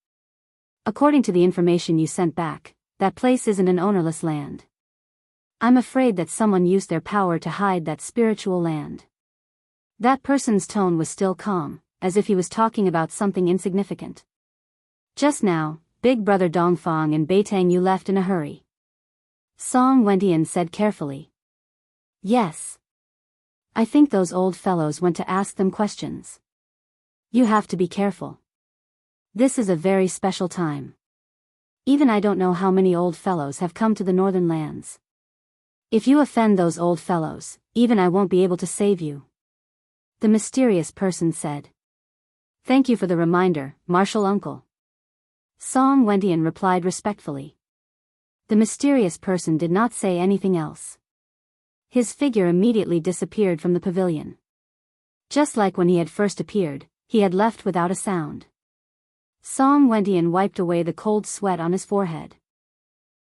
According to the information you sent back, that place isn't an ownerless land. I'm afraid that someone used their power to hide that spiritual land. That person's tone was still calm, as if he was talking about something insignificant. Just now, Big Brother Dongfang and Beitang Yu left in a hurry. Song Wentian said carefully. Yes. I think those old fellows went to ask them questions. You have to be careful. This is a very special time. Even I don't know how many old fellows have come to the northern lands. If you offend those old fellows, even I won't be able to save you. The mysterious person said. Thank you for the reminder, martial uncle. Song Wentian replied respectfully. The mysterious person did not say anything else. His figure immediately disappeared from the pavilion. Just like when he had first appeared, he had left without a sound. Song Wentian wiped away the cold sweat on his forehead.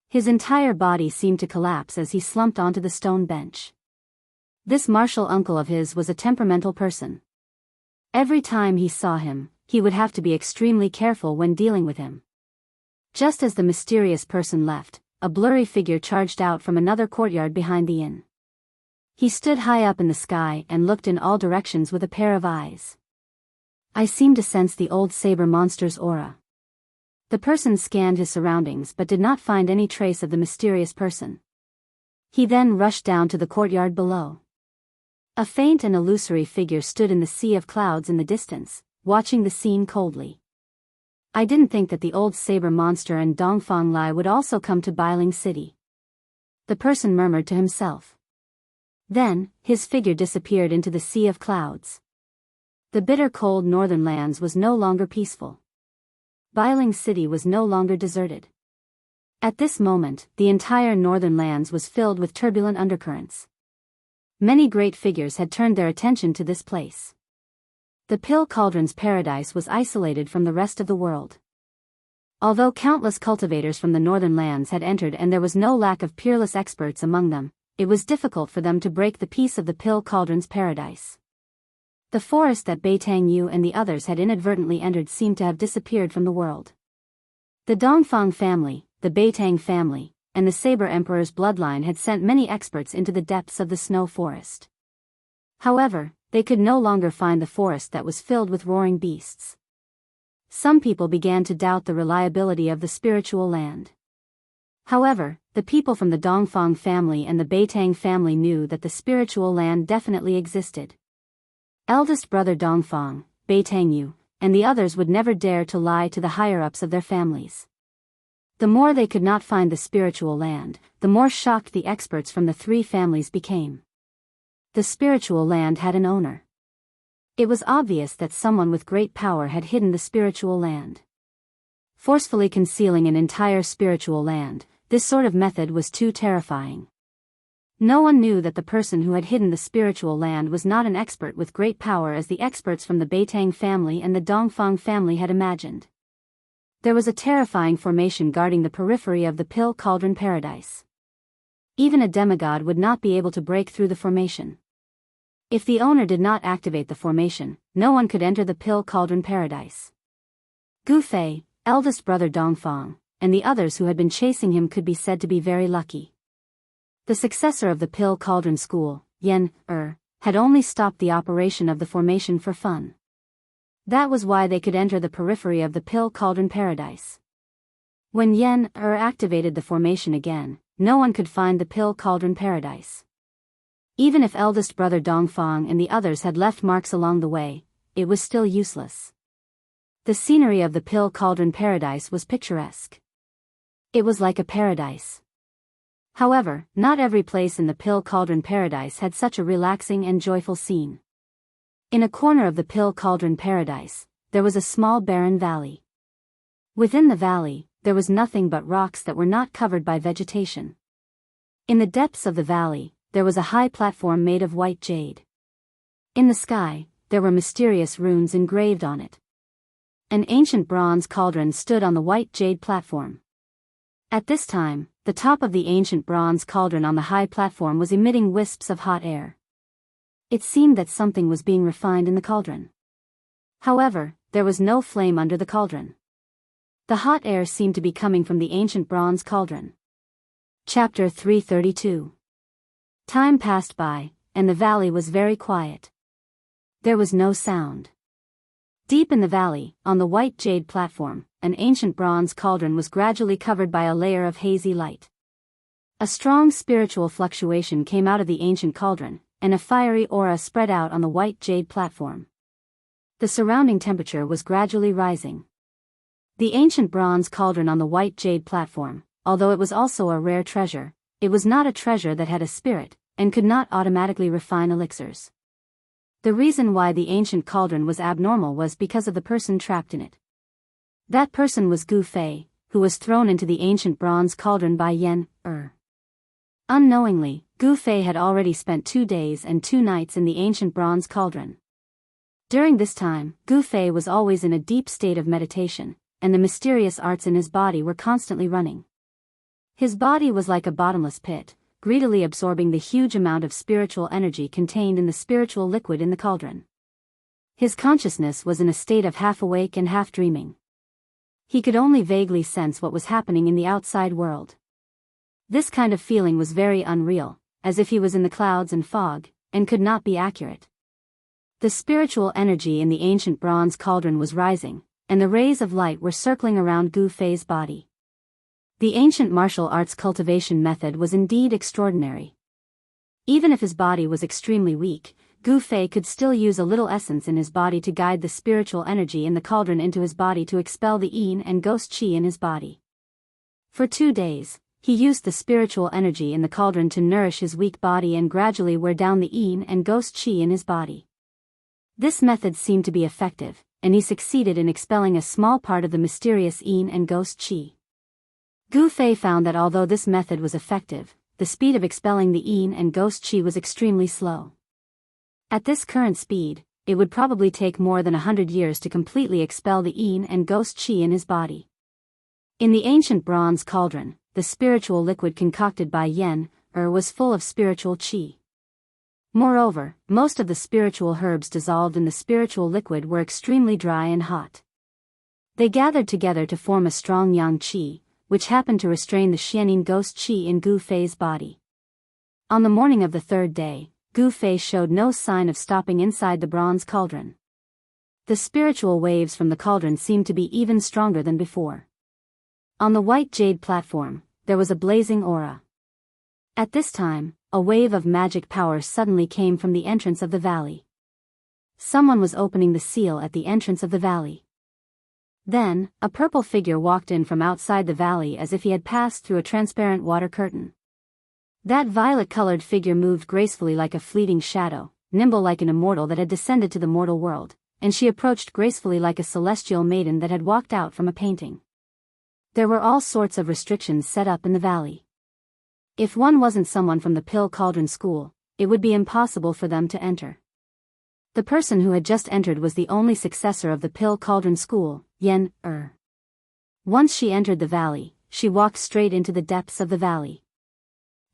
His entire body seemed to collapse as he slumped onto the stone bench. This martial uncle of his was a temperamental person. Every time he saw him, he would have to be extremely careful when dealing with him. Just as the mysterious person left, a blurry figure charged out from another courtyard behind the inn. He stood high up in the sky and looked in all directions with a pair of eyes. I seemed to sense the old saber monster's aura. The person scanned his surroundings but did not find any trace of the mysterious person. He then rushed down to the courtyard below. A faint and illusory figure stood in the sea of clouds in the distance, watching the scene coldly. I didn't think that the old saber monster and Dongfang Lai would also come to Bailing City. The person murmured to himself. Then, his figure disappeared into the sea of clouds. The bitter cold northern lands was no longer peaceful. Bailing City was no longer deserted. At this moment, the entire northern lands was filled with turbulent undercurrents. Many great figures had turned their attention to this place. The Pill Cauldron's paradise was isolated from the rest of the world. Although countless cultivators from the northern lands had entered and there was no lack of peerless experts among them, it was difficult for them to break the peace of the Pill Cauldron's paradise. The forest that Beitang Yu and the others had inadvertently entered seemed to have disappeared from the world. The Dongfang family, the Beitang family, and the Saber Emperor's bloodline had sent many experts into the depths of the snow forest. However, they could no longer find the forest that was filled with roaring beasts. Some people began to doubt the reliability of the spiritual land. However, the people from the Dongfang family and the Beitang family knew that the spiritual land definitely existed. Eldest brother Dongfang, Beitang Yu, and the others would never dare to lie to the higher-ups of their families. The more they could not find the spiritual land, the more shocked the experts from the three families became. The spiritual land had an owner. It was obvious that someone with great power had hidden the spiritual land. Forcefully concealing an entire spiritual land, this sort of method was too terrifying. No one knew that the person who had hidden the spiritual land was not an expert with great power as the experts from the Beitang family and the Dongfang family had imagined. There was a terrifying formation guarding the periphery of the Pill Cauldron paradise. Even a demigod would not be able to break through the formation. If the owner did not activate the formation, no one could enter the Pill Cauldron paradise. Gu Fei, eldest brother Dongfang, and the others who had been chasing him could be said to be very lucky. The successor of the Pill Cauldron school, Yen-Er, had only stopped the operation of the formation for fun. That was why they could enter the periphery of the Pill Cauldron paradise. When Yen-Er activated the formation again, no one could find the Pill Cauldron paradise. Even if eldest brother Dongfang and the others had left marks along the way, it was still useless. The scenery of the Pill Cauldron paradise was picturesque. It was like a paradise. However, not every place in the Pill Cauldron paradise had such a relaxing and joyful scene. In a corner of the Pill Cauldron paradise, there was a small barren valley. Within the valley, there was nothing but rocks that were not covered by vegetation. In the depths of the valley, there was a high platform made of white jade. In the sky, there were mysterious runes engraved on it. An ancient bronze cauldron stood on the white jade platform. At this time, the top of the ancient bronze cauldron on the high platform was emitting wisps of hot air. It seemed that something was being refined in the cauldron. However, there was no flame under the cauldron. The hot air seemed to be coming from the ancient bronze cauldron. Chapter 332. Time passed by, and the valley was very quiet. There was no sound. Deep in the valley, on the white jade platform, an ancient bronze cauldron was gradually covered by a layer of hazy light. A strong spiritual fluctuation came out of the ancient cauldron, and a fiery aura spread out on the white jade platform. The surrounding temperature was gradually rising. The ancient bronze cauldron on the white jade platform, although it was also a rare treasure, it was not a treasure that had a spirit, and could not automatically refine elixirs. The reason why the ancient cauldron was abnormal was because of the person trapped in it. That person was Gu Fei, who was thrown into the ancient bronze cauldron by Yen-Er. Unknowingly, Gu Fei had already spent 2 days and 2 nights in the ancient bronze cauldron. During this time, Gu Fei was always in a deep state of meditation, and the mysterious arts in his body were constantly running. His body was like a bottomless pit, greedily absorbing the huge amount of spiritual energy contained in the spiritual liquid in the cauldron. His consciousness was in a state of half-awake and half-dreaming. He could only vaguely sense what was happening in the outside world. This kind of feeling was very unreal, as if he was in the clouds and fog, and could not be accurate. The spiritual energy in the ancient bronze cauldron was rising, and the rays of light were circling around Gu Fei's body. The ancient martial arts cultivation method was indeed extraordinary. Even if his body was extremely weak, Gu Fei could still use a little essence in his body to guide the spiritual energy in the cauldron into his body to expel the yin and ghost qi in his body. For 2 days, he used the spiritual energy in the cauldron to nourish his weak body and gradually wear down the yin and ghost qi in his body. This method seemed to be effective, and he succeeded in expelling a small part of the mysterious yin and ghost qi. Gu Fei found that although this method was effective, the speed of expelling the Yin and ghost chi was extremely slow. At this current speed, it would probably take more than 100 years to completely expel the Yin and ghost chi in his body. In the ancient bronze cauldron, the spiritual liquid concocted by Yen, was full of spiritual chi. Moreover, most of the spiritual herbs dissolved in the spiritual liquid were extremely dry and hot. They gathered together to form a strong yang chi, which happened to restrain the Xianyin ghost chi in Gu Fei's body. On the morning of the third day, Gu Fei showed no sign of stopping inside the bronze cauldron. The spiritual waves from the cauldron seemed to be even stronger than before. On the white jade platform, there was a blazing aura. At this time, a wave of magic power suddenly came from the entrance of the valley. Someone was opening the seal at the entrance of the valley. Then, a purple figure walked in from outside the valley as if he had passed through a transparent water curtain. That violet-colored figure moved gracefully like a fleeting shadow, nimble like an immortal that had descended to the mortal world, and she approached gracefully like a celestial maiden that had walked out from a painting. There were all sorts of restrictions set up in the valley. If one wasn't someone from the Pill Cauldron School, it would be impossible for them to enter. The person who had just entered was the only successor of the Pill Cauldron School, Yen. Once she entered the valley, she walked straight into the depths of the valley.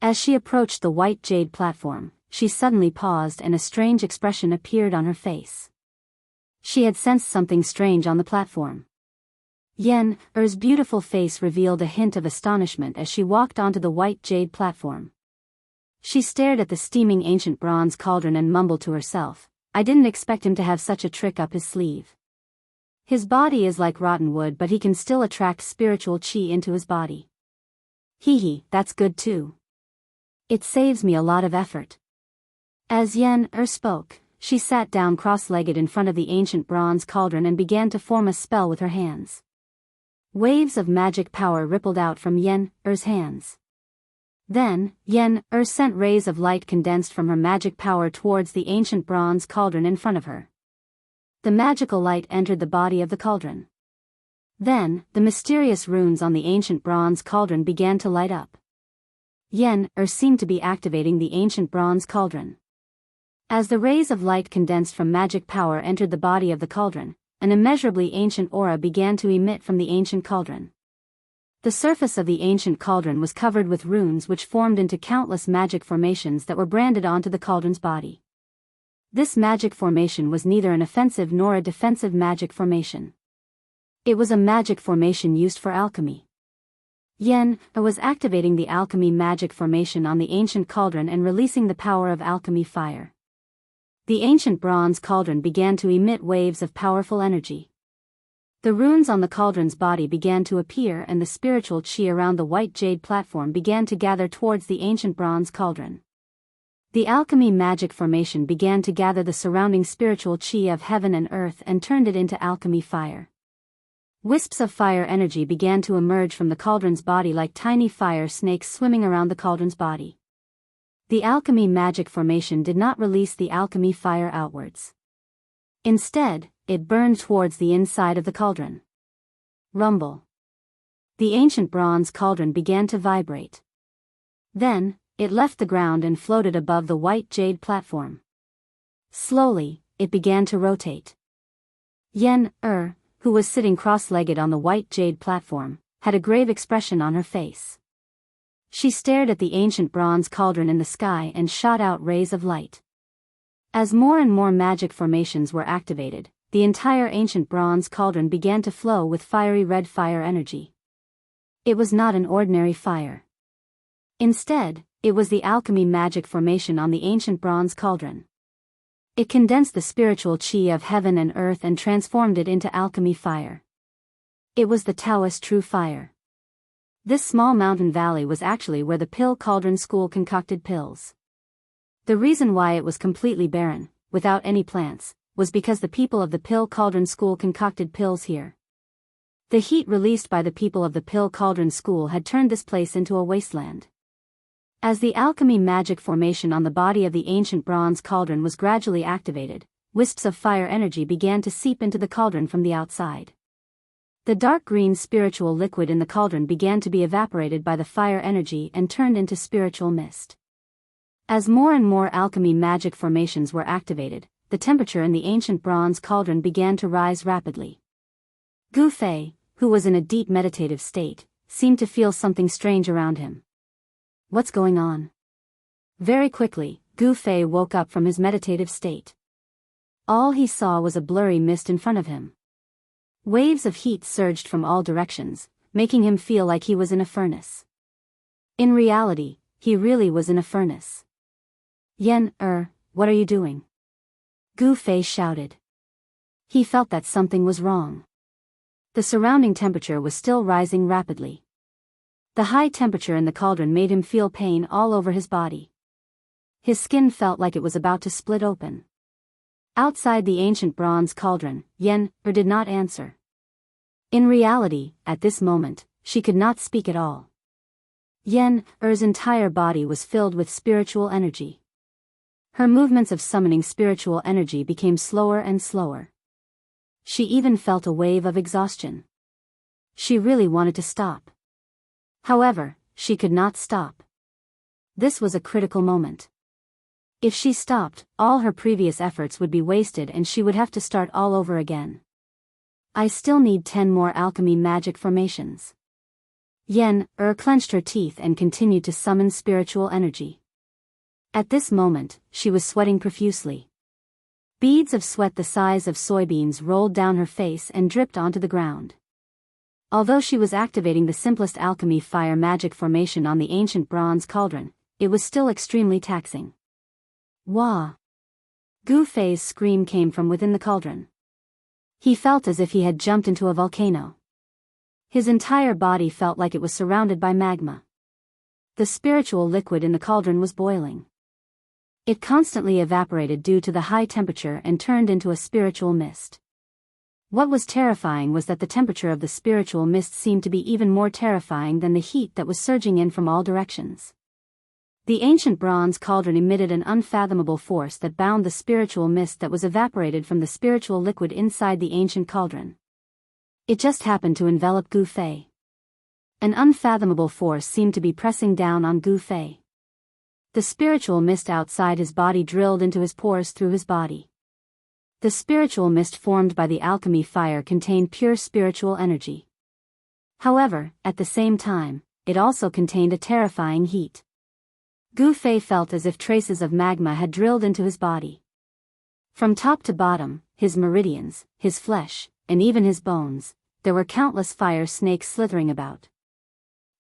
As she approached the white jade platform, she suddenly paused and a strange expression appeared on her face. She had sensed something strange on the platform. Yen's beautiful face revealed a hint of astonishment as she walked onto the white jade platform. She stared at the steaming ancient bronze cauldron and mumbled to herself, "I didn't expect him to have such a trick up his sleeve. His body is like rotten wood, but he can still attract spiritual chi into his body. Hee, that's good too. It saves me a lot of effort." As Yen spoke, she sat down cross-legged in front of the ancient bronze cauldron and began to form a spell with her hands. Waves of magic power rippled out from Yen's hands. Then, Yen sent rays of light condensed from her magic power towards the ancient bronze cauldron in front of her. The magical light entered the body of the cauldron. Then, the mysterious runes on the ancient bronze cauldron began to light up. Yen seemed to be activating the ancient bronze cauldron. As the rays of light condensed from magic power entered the body of the cauldron, an immeasurably ancient aura began to emit from the ancient cauldron. The surface of the ancient cauldron was covered with runes which formed into countless magic formations that were branded onto the cauldron's body. This magic formation was neither an offensive nor a defensive magic formation. It was a magic formation used for alchemy. Yen was activating the alchemy magic formation on the ancient cauldron and releasing the power of alchemy fire. The ancient bronze cauldron began to emit waves of powerful energy. The runes on the cauldron's body began to appear and the spiritual chi around the white jade platform began to gather towards the ancient bronze cauldron. The alchemy magic formation began to gather the surrounding spiritual chi of heaven and earth and turned it into alchemy fire. Wisps of fire energy began to emerge from the cauldron's body like tiny fire snakes swimming around the cauldron's body. The alchemy magic formation did not release the alchemy fire outwards. Instead, it burned towards the inside of the cauldron. Rumble. The ancient bronze cauldron began to vibrate. Then, it left the ground and floated above the white jade platform. Slowly, it began to rotate. Yen, who was sitting cross-legged on the white jade platform, had a grave expression on her face. She stared at the ancient bronze cauldron in the sky and shot out rays of light. As more and more magic formations were activated, the entire ancient bronze cauldron began to flow with fiery red fire energy. It was not an ordinary fire. Instead, it was the alchemy magic formation on the ancient bronze cauldron. It condensed the spiritual chi of heaven and earth and transformed it into alchemy fire. It was the Taoist true fire. This small mountain valley was actually where the Pill Cauldron School concocted pills. The reason why it was completely barren, without any plants, was because the people of the Pill Cauldron School concocted pills here. The heat released by the people of the Pill Cauldron School had turned this place into a wasteland. As the alchemy magic formation on the body of the ancient bronze cauldron was gradually activated, wisps of fire energy began to seep into the cauldron from the outside. The dark green spiritual liquid in the cauldron began to be evaporated by the fire energy and turned into spiritual mist. As more and more alchemy magic formations were activated, the temperature in the ancient bronze cauldron began to rise rapidly. Gu Fei, who was in a deep meditative state, seemed to feel something strange around him. What's going on? Very quickly, Gu Fei woke up from his meditative state. All he saw was a blurry mist in front of him. Waves of heat surged from all directions, making him feel like he was in a furnace. In reality, he really was in a furnace. Yen, what are you doing? Gu Fei shouted. He felt that something was wrong. The surrounding temperature was still rising rapidly. The high temperature in the cauldron made him feel pain all over his body. His skin felt like it was about to split open. Outside the ancient bronze cauldron, Yen did not answer. In reality, at this moment, she could not speak at all. Yen's entire body was filled with spiritual energy. Her movements of summoning spiritual energy became slower and slower. She even felt a wave of exhaustion. She really wanted to stop. However, she could not stop. This was a critical moment. If she stopped, all her previous efforts would be wasted and she would have to start all over again. I still need 10 more alchemy magic formations. Yen clenched her teeth and continued to summon spiritual energy. At this moment, she was sweating profusely. Beads of sweat the size of soybeans rolled down her face and dripped onto the ground. Although she was activating the simplest alchemy fire magic formation on the ancient bronze cauldron, it was still extremely taxing. Wah! Gu Fei's scream came from within the cauldron. He felt as if he had jumped into a volcano. His entire body felt like it was surrounded by magma. The spiritual liquid in the cauldron was boiling. It constantly evaporated due to the high temperature and turned into a spiritual mist. What was terrifying was that the temperature of the spiritual mist seemed to be even more terrifying than the heat that was surging in from all directions. The ancient bronze cauldron emitted an unfathomable force that bound the spiritual mist that was evaporated from the spiritual liquid inside the ancient cauldron. It just happened to envelop Gu Fei. An unfathomable force seemed to be pressing down on Gu Fei. The spiritual mist outside his body drilled into his pores through his body. The spiritual mist formed by the alchemy fire contained pure spiritual energy. However, at the same time, it also contained a terrifying heat. Gu Fei felt as if traces of magma had drilled into his body. From top to bottom, his meridians, his flesh, and even his bones, there were countless fire snakes slithering about.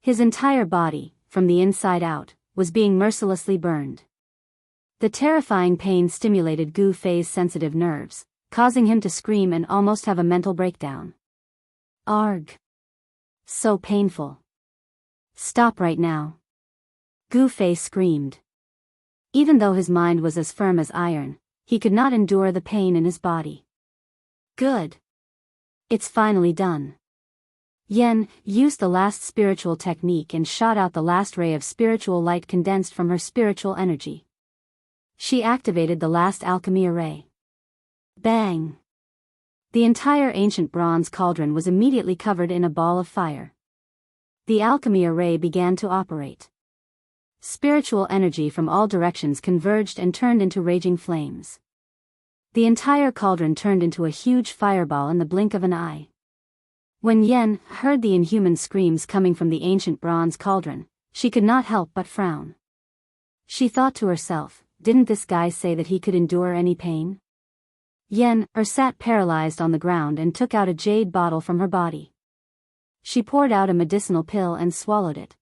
His entire body, from the inside out, was being mercilessly burned. The terrifying pain stimulated Gu Fei's sensitive nerves, causing him to scream and almost have a mental breakdown. Arg! So painful. Stop right now. Gu Fei screamed. Even though his mind was as firm as iron, he could not endure the pain in his body. Good. It's finally done. Yen used the last spiritual technique and shot out the last ray of spiritual light condensed from her spiritual energy. She activated the last alchemy array. Bang! The entire ancient bronze cauldron was immediately covered in a ball of fire. The alchemy array began to operate. Spiritual energy from all directions converged and turned into raging flames. The entire cauldron turned into a huge fireball in the blink of an eye. When Yen heard the inhuman screams coming from the ancient bronze cauldron, she could not help but frown. She thought to herself, didn't this guy say that he could endure any pain? Yen sat paralyzed on the ground and took out a jade bottle from her body. She poured out a medicinal pill and swallowed it.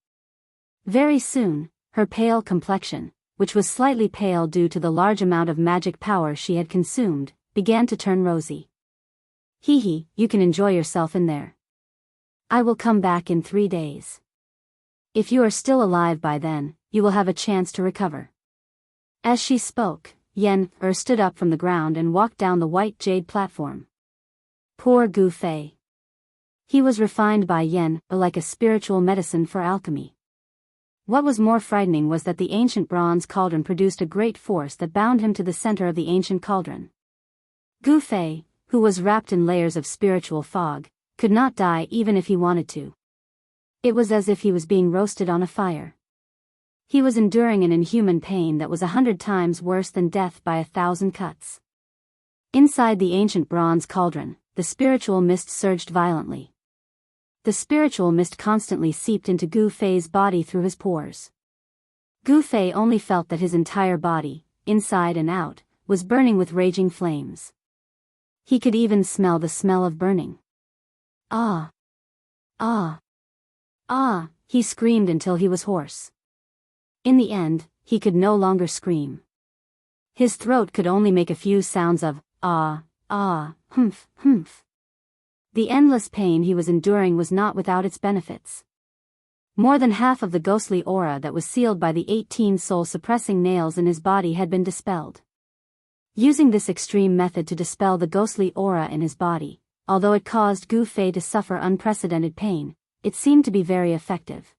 Very soon, her pale complexion, which was slightly pale due to the large amount of magic power she had consumed, began to turn rosy. Hee, you can enjoy yourself in there. I will come back in 3 days. If you are still alive by then, you will have a chance to recover. As she spoke, Yen stood up from the ground and walked down the white jade platform. Poor Gu Fei. He was refined by Yen like a spiritual medicine for alchemy. What was more frightening was that the ancient bronze cauldron produced a great force that bound him to the center of the ancient cauldron. Gu Fei, who was wrapped in layers of spiritual fog, could not die even if he wanted to. It was as if he was being roasted on a fire. He was enduring an inhuman pain that was 100 times worse than death by 1,000 cuts. Inside the ancient bronze cauldron, the spiritual mist surged violently. The spiritual mist constantly seeped into Gu Fei's body through his pores. Gu Fei only felt that his entire body, inside and out, was burning with raging flames. He could even smell the smell of burning. Ah! Ah! Ah! He screamed until he was hoarse. In the end, he could no longer scream. His throat could only make a few sounds of ah, ah, humph, humph. The endless pain he was enduring was not without its benefits. More than half of the ghostly aura that was sealed by the 18 soul-suppressing nails in his body had been dispelled. Using this extreme method to dispel the ghostly aura in his body, although it caused Gu Fei to suffer unprecedented pain, it seemed to be very effective.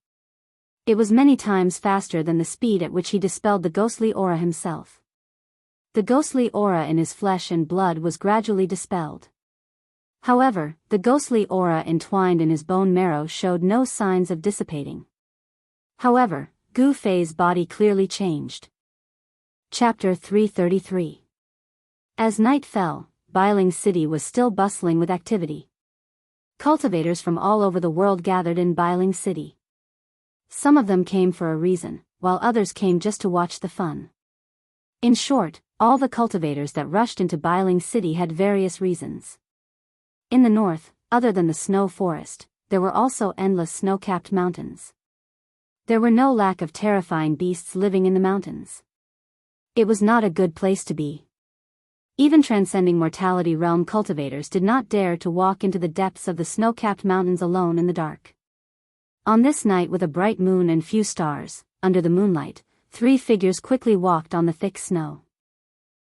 It was many times faster than the speed at which he dispelled the ghostly aura himself. The ghostly aura in his flesh and blood was gradually dispelled. However, the ghostly aura entwined in his bone marrow showed no signs of dissipating. However, Gu Fei's body clearly changed. Chapter 333. As night fell, Bailing City was still bustling with activity. Cultivators from all over the world gathered in Bailing City. Some of them came for a reason, while others came just to watch the fun. In short, all the cultivators that rushed into Bailing City had various reasons. In the north, other than the snow forest, there were also endless snow-capped mountains. There were no lack of terrifying beasts living in the mountains. It was not a good place to be. Even transcending mortality realm cultivators did not dare to walk into the depths of the snow-capped mountains alone in the dark. On this night with a bright moon and few stars, under the moonlight, 3 figures quickly walked on the thick snow.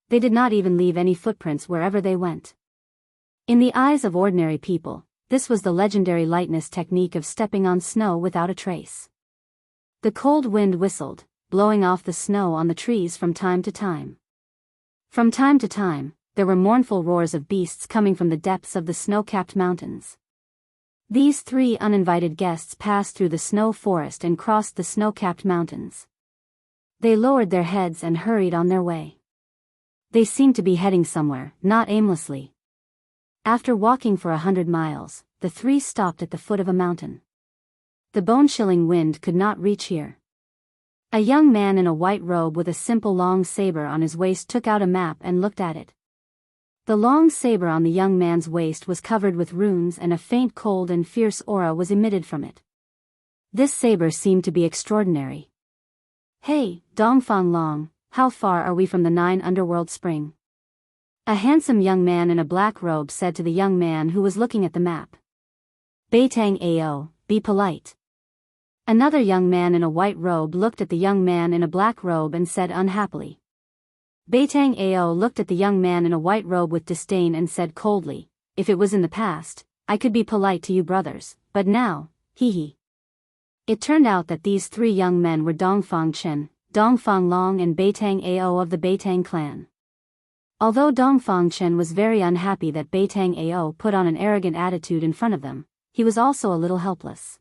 They did not even leave any footprints wherever they went. In the eyes of ordinary people, this was the legendary lightness technique of stepping on snow without a trace. The cold wind whistled, blowing off the snow on the trees from time to time. From time to time, there were mournful roars of beasts coming from the depths of the snow-capped mountains. These 3 uninvited guests passed through the snow forest and crossed the snow-capped mountains. They lowered their heads and hurried on their way. They seemed to be heading somewhere, not aimlessly. After walking for 100 miles, the 3 stopped at the foot of a mountain. The bone-chilling wind could not reach here. A young man in a white robe with a simple long saber on his waist took out a map and looked at it. The long saber on the young man's waist was covered with runes and a faint cold and fierce aura was emitted from it. This saber seemed to be extraordinary. "Hey, Dongfang Long, how far are we from the 9 underworld spring?" A handsome young man in a black robe said to the young man who was looking at the map. "Beitang Ao, be polite." Another young man in a white robe looked at the young man in a black robe and said unhappily. Beitang Ao looked at the young man in a white robe with disdain and said coldly, "If it was in the past, I could be polite to you brothers, but now, hee." It turned out that these 3 young men were Dongfang Chen, Dongfang Long and Beitang Ao of the Beitang clan. Although Dongfang Chen was very unhappy that Beitang Ao put on an arrogant attitude in front of them, he was also a little helpless.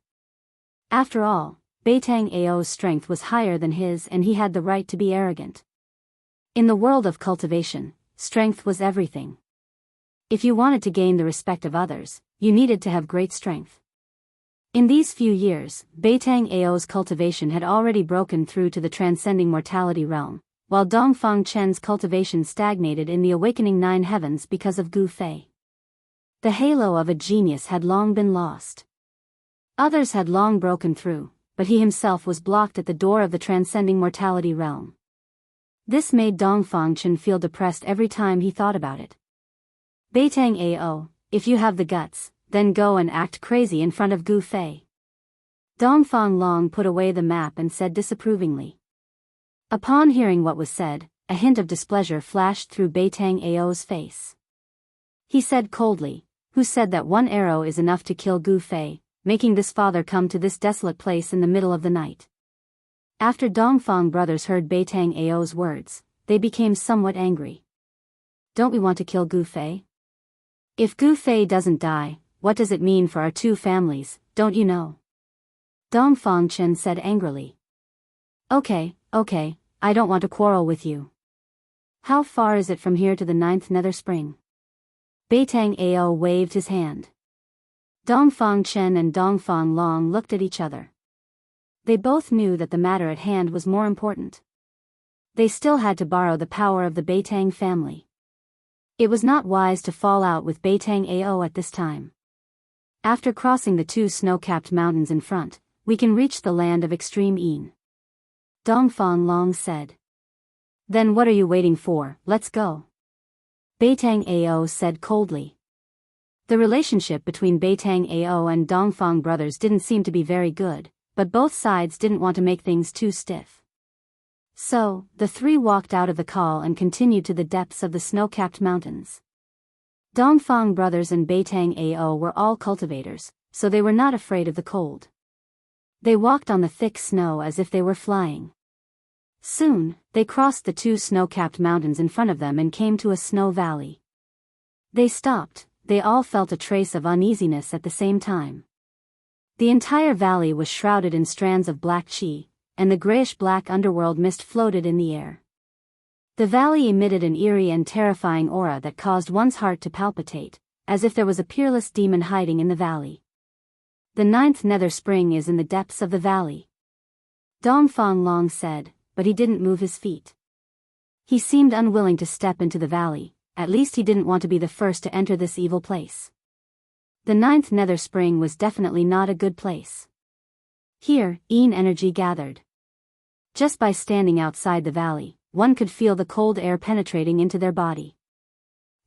After all, Beitang Ao's strength was higher than his and he had the right to be arrogant. In the world of cultivation, strength was everything. If you wanted to gain the respect of others, you needed to have great strength. In these few years, Beitang Ao's cultivation had already broken through to the transcending mortality realm, while Dongfang Chen's cultivation stagnated in the awakening 9 heavens because of Gu Fei. The halo of a genius had long been lost. Others had long broken through, but he himself was blocked at the door of the transcending mortality realm. This made Dongfang Chen feel depressed every time he thought about it. "Beitang Ao, if you have the guts, then go and act crazy in front of Gu Fei." Dongfang Long put away the map and said disapprovingly. Upon hearing what was said, a hint of displeasure flashed through Beitang Ao's face. He said coldly, "Who said that 1 arrow is enough to kill Gu Fei, making this father come to this desolate place in the middle of the night?" After Dongfang brothers heard Beitang Ao's words, they became somewhat angry. "Don't we want to kill Gu Fei? If Gu Fei doesn't die, what does it mean for our two families, don't you know? Dongfang Chen said angrily. Okay, I don't want to quarrel with you. How far is it from here to the 9th Nether Spring? Beitang Ao waved his hand. Dongfang Chen and Dongfang Long looked at each other. They both knew that the matter at hand was more important. They still had to borrow the power of the Beitang family. It was not wise to fall out with Beitang Ao at this time. After crossing the two snow-capped mountains in front, we can reach the land of extreme Yin. Dongfang Long said. Then what are you waiting for, let's go. Beitang Ao said coldly. The relationship between Beitang Ao and Dongfang brothers didn't seem to be very good, but both sides didn't want to make things too stiff. So, the three walked out of the call and continued to the depths of the snow-capped mountains. Dongfang brothers and Beitang Ao were all cultivators, so they were not afraid of the cold. They walked on the thick snow as if they were flying. Soon, they crossed the two snow-capped mountains in front of them and came to a snow valley. They stopped, they all felt a trace of uneasiness at the same time. The entire valley was shrouded in strands of black chi, and the grayish-black underworld mist floated in the air. The valley emitted an eerie and terrifying aura that caused one's heart to palpitate, as if there was a peerless demon hiding in the valley. The 9th Nether Spring is in the depths of the valley. Dongfang Long said, but he didn't move his feet. He seemed unwilling to step into the valley, at least he didn't want to be the first to enter this evil place. The 9th Nether Spring was definitely not a good place. Here, Yin energy gathered. Just by standing outside the valley, one could feel the cold air penetrating into their body.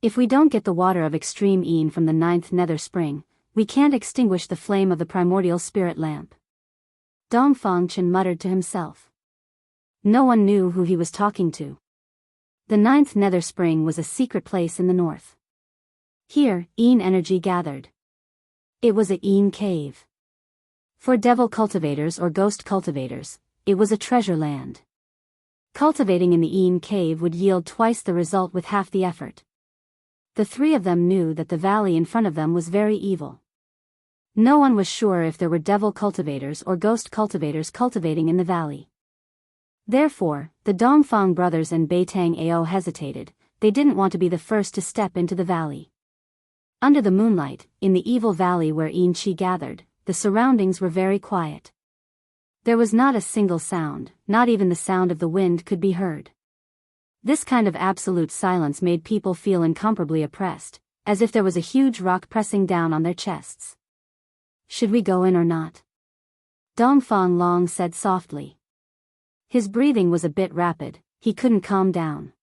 If we don't get the water of extreme Yin from the 9th Nether Spring, we can't extinguish the flame of the primordial spirit lamp. Dongfang Chen muttered to himself. No one knew who he was talking to. The 9th Nether Spring was a secret place in the north. Here, Yin energy gathered. It was a Yin cave. For devil cultivators or ghost cultivators, it was a treasure land. Cultivating in the Yin cave would yield twice the result with half the effort. The three of them knew that the valley in front of them was very evil. No one was sure if there were devil cultivators or ghost cultivators cultivating in the valley. Therefore, the Dongfang brothers and Beitang Ao hesitated, they didn't want to be the first to step into the valley. Under the moonlight, in the evil valley where Yin Qi gathered, the surroundings were very quiet. There was not a single sound, not even the sound of the wind could be heard. This kind of absolute silence made people feel incomparably oppressed, as if there was a huge rock pressing down on their chests. Should we go in or not? Dongfang Long said softly. His breathing was a bit rapid, he couldn't calm down.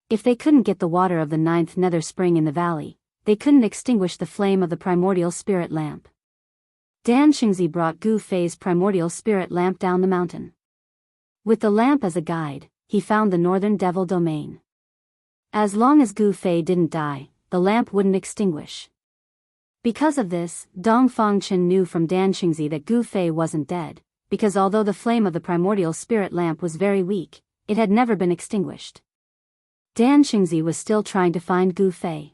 If they couldn't get the water of the 9th Nether Spring in the valley, they couldn't extinguish the flame of the primordial spirit lamp. Dan Xingzi brought Gu Fei's primordial spirit lamp down the mountain. With the lamp as a guide, he found the northern devil domain. As long as Gu Fei didn't die, the lamp wouldn't extinguish. Because of this, Dongfang Chen knew from Dan Xingzi that Gu Fei wasn't dead, because although the flame of the primordial spirit lamp was very weak, it had never been extinguished. Dan Xingzi was still trying to find Gu Fei.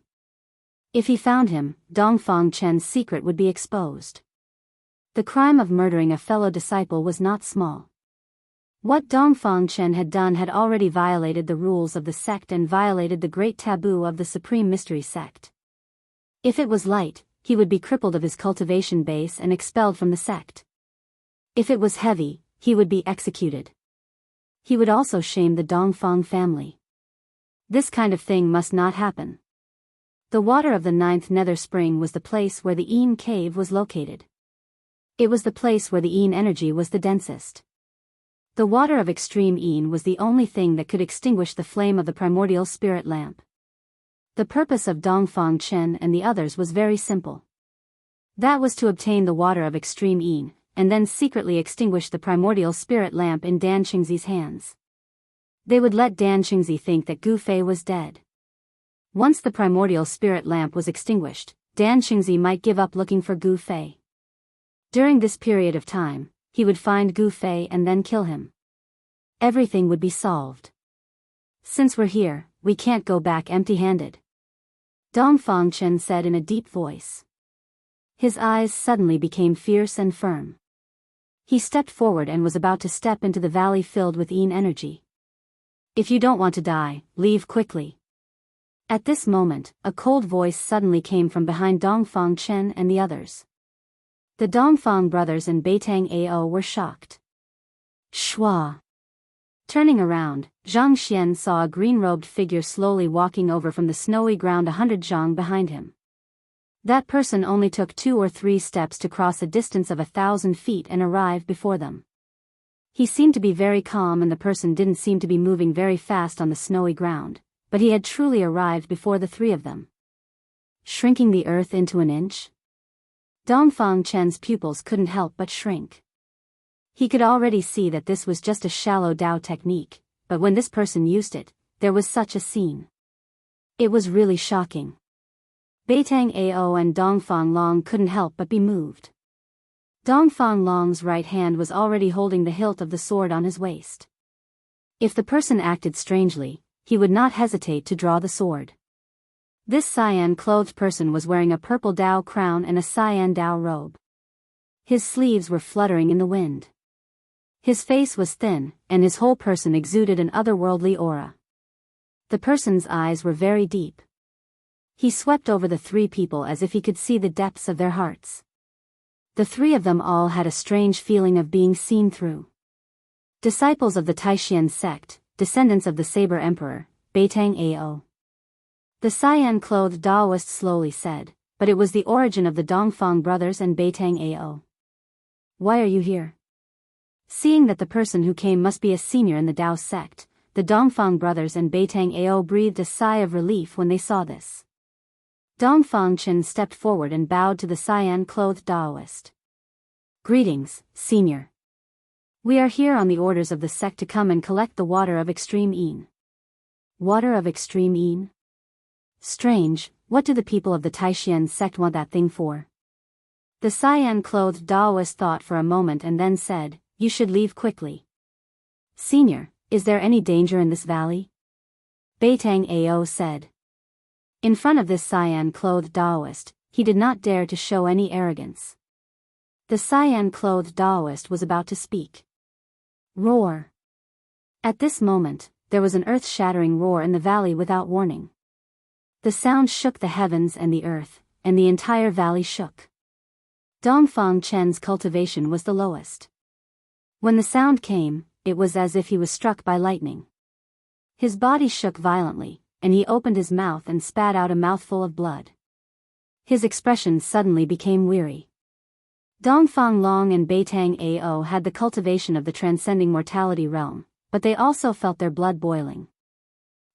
If he found him, Dongfang Chen's secret would be exposed. The crime of murdering a fellow disciple was not small. What Dongfang Chen had done had already violated the rules of the sect and violated the great taboo of the Supreme Mystery Sect. If it was light, he would be crippled of his cultivation base and expelled from the sect. If it was heavy, he would be executed. He would also shame the Dongfang family. This kind of thing must not happen. The water of the 9th Nether Spring was the place where the Yin cave was located. It was the place where the Yin energy was the densest. The water of extreme Yin was the only thing that could extinguish the flame of the primordial spirit lamp. The purpose of Dongfang Chen and the others was very simple. That was to obtain the water of extreme Yin, and then secretly extinguish the primordial spirit lamp in Dan Xingzi's hands. They would let Dan Xingzi think that Gu Fei was dead. Once the primordial spirit lamp was extinguished, Dan Xingzi might give up looking for Gu Fei. During this period of time, he would find Gu Fei and then kill him. Everything would be solved. Since we're here, we can't go back empty-handed. Dongfang Chen said in a deep voice. His eyes suddenly became fierce and firm. He stepped forward and was about to step into the valley filled with energy. If you don't want to die, leave quickly. At this moment, a cold voice suddenly came from behind Dongfang Chen and the others. The Dongfang brothers and Beitang Ao were shocked. Shua. Turning around, Zhang Xian saw a green-robed figure slowly walking over from the snowy ground 100 zhang behind him. That person only took 2 or 3 steps to cross a distance of 1,000 feet and arrive before them. He seemed to be very calm and the person didn't seem to be moving very fast on the snowy ground, but he had truly arrived before the 3 of them. Shrinking the earth into an inch? Dongfang Chen's pupils couldn't help but shrink. He could already see that this was just a shallow Dao technique, but when this person used it, there was such a scene. It was really shocking. Beitang Ao and Dongfang Long couldn't help but be moved. Dongfang Long's right hand was already holding the hilt of the sword on his waist. If the person acted strangely, he would not hesitate to draw the sword. This cyan-clothed person was wearing a purple Dao crown and a cyan Dao robe. His sleeves were fluttering in the wind. His face was thin, and his whole person exuded an otherworldly aura. The person's eyes were very deep. He swept over the 3 people as if he could see the depths of their hearts. The 3 of them all had a strange feeling of being seen through. Disciples of the Taishan sect, descendants of the Saber Emperor, Beitang Ao. The cyan-clothed Daoist slowly said, but it was the origin of the Dongfang brothers and Beitang Ao. Why are you here? Seeing that the person who came must be a senior in the Dao sect, the Dongfang brothers and Beitang Ao breathed a sigh of relief when they saw this. Dongfang Chen stepped forward and bowed to the cyan-clothed Daoist. Greetings, senior. We are here on the orders of the sect to come and collect the water of extreme Yin. Water of extreme Yin? Strange, what do the people of the Taishan sect want that thing for? The cyan-clothed Daoist thought for a moment and then said, you should leave quickly. Senior, is there any danger in this valley? Beitang Ao said. In front of this cyan-clothed Daoist, he did not dare to show any arrogance. The cyan-clothed Daoist was about to speak. Roar. At this moment, there was an earth-shattering roar in the valley without warning. The sound shook the heavens and the earth, and the entire valley shook. Dongfang Chen's cultivation was the lowest. When the sound came, it was as if he was struck by lightning. His body shook violently, and he opened his mouth and spat out a mouthful of blood. His expression suddenly became weary. Dongfang Long and Beitang Ao had the cultivation of the transcending mortality realm, but they also felt their blood boiling.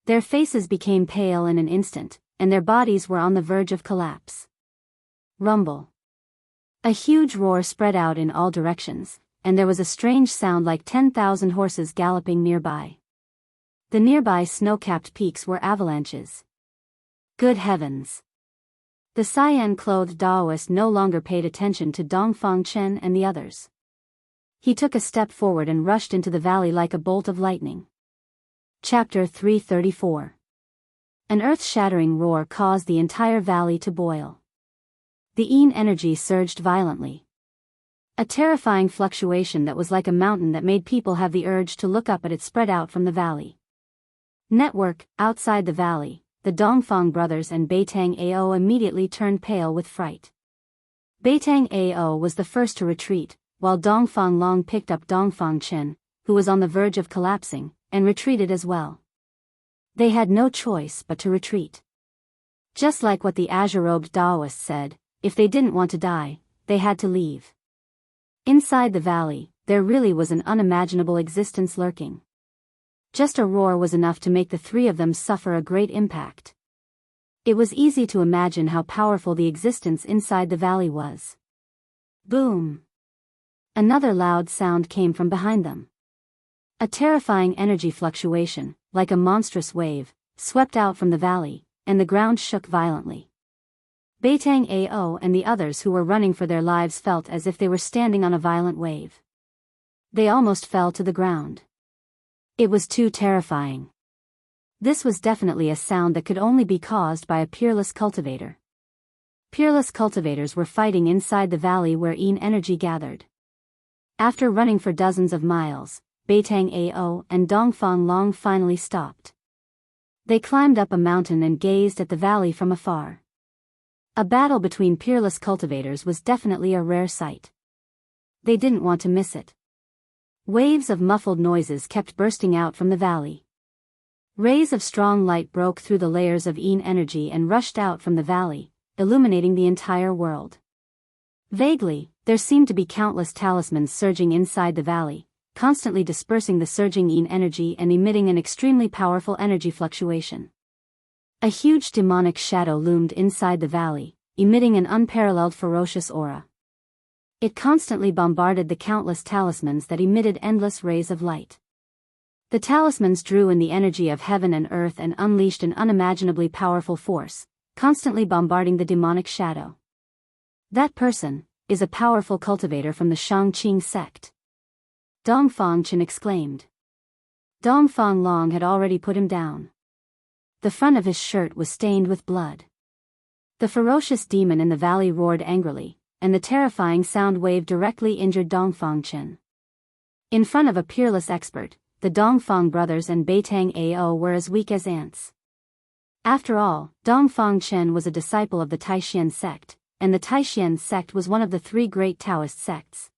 Their faces became pale in an instant, and their bodies were on the verge of collapse. Rumble. A huge roar spread out in all directions, and there was a strange sound like 10,000 horses galloping nearby. The nearby snow-capped peaks were avalanches. Good heavens! The cyan-clothed Daoist no longer paid attention to Dongfang Chen and the others. He took a step forward and rushed into the valley like a bolt of lightning. Chapter 334. An earth-shattering roar caused the entire valley to boil. The Yin energy surged violently. A terrifying fluctuation that was like a mountain that made people have the urge to look up at it spread out from the valley. Network, outside the valley, the Dongfang brothers and Beitang Ao immediately turned pale with fright. Beitang Ao was the first to retreat, while Dongfang Long picked up Dongfang Chen, who was on the verge of collapsing, and retreated as well. They had no choice but to retreat. Just like what the azure-robed Daoist said, if they didn't want to die, they had to leave. Inside the valley, there really was an unimaginable existence lurking. Just a roar was enough to make the 3 of them suffer a great impact. It was easy to imagine how powerful the existence inside the valley was. Boom! Another loud sound came from behind them. A terrifying energy fluctuation, like a monstrous wave, swept out from the valley, and the ground shook violently. Beitang Ao and the others who were running for their lives felt as if they were standing on a violent wave. They almost fell to the ground. It was too terrifying. This was definitely a sound that could only be caused by a peerless cultivator. Peerless cultivators were fighting inside the valley where Yin energy gathered. After running for dozens of miles, Beitang Ao and Dongfang Long finally stopped. They climbed up a mountain and gazed at the valley from afar. A battle between peerless cultivators was definitely a rare sight. They didn't want to miss it. Waves of muffled noises kept bursting out from the valley. Rays of strong light broke through the layers of Yin energy and rushed out from the valley, illuminating the entire world. Vaguely, there seemed to be countless talismans surging inside the valley, constantly dispersing the surging Yin energy and emitting an extremely powerful energy fluctuation. A huge demonic shadow loomed inside the valley, emitting an unparalleled ferocious aura. It constantly bombarded the countless talismans that emitted endless rays of light. The talismans drew in the energy of heaven and earth and unleashed an unimaginably powerful force, constantly bombarding the demonic shadow. That person is a powerful cultivator from the Shangqing sect. Dongfang Chen exclaimed. Dongfang Long had already put him down. The front of his shirt was stained with blood. The ferocious demon in the valley roared angrily, and the terrifying sound wave directly injured Dongfang Chen. In front of a peerless expert, the Dongfang brothers and Beitang Ao were as weak as ants. After all, Dongfang Chen was a disciple of the Taishan sect, and the Taishan sect was one of the three great Taoist sects.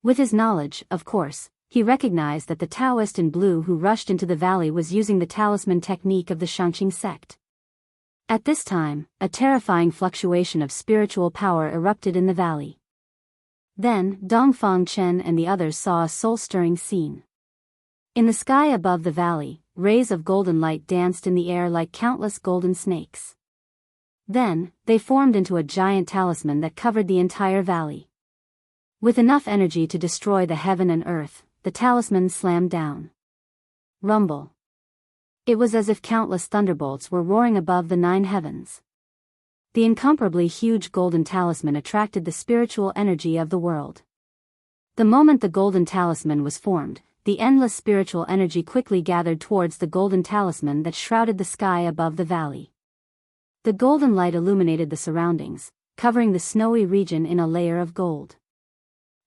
With his knowledge, of course, he recognized that the Taoist in blue who rushed into the valley was using the talisman technique of the Shangqing sect. At this time, a terrifying fluctuation of spiritual power erupted in the valley. Then, Dongfang Chen and the others saw a soul-stirring scene. In the sky above the valley, rays of golden light danced in the air like countless golden snakes. Then, they formed into a giant talisman that covered the entire valley. With enough energy to destroy the heaven and earth, the talisman slammed down. Rumble. It was as if countless thunderbolts were roaring above the 9 heavens. The incomparably huge golden talisman attracted the spiritual energy of the world. The moment the golden talisman was formed, the endless spiritual energy quickly gathered towards the golden talisman that shrouded the sky above the valley. The golden light illuminated the surroundings, covering the snowy region in a layer of gold.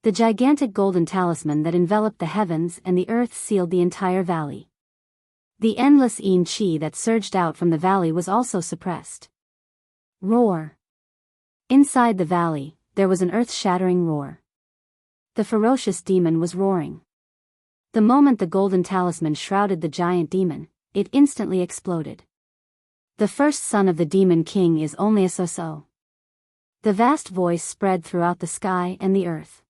The gigantic golden talisman that enveloped the heavens and the earth sealed the entire valley. The endless Yin Qi that surged out from the valley was also suppressed. Roar. Inside the valley, there was an earth-shattering roar. The ferocious demon was roaring. The moment the golden talisman shrouded the giant demon, it instantly exploded. The first son of the demon king is only a so-so. The vast voice spread throughout the sky and the earth.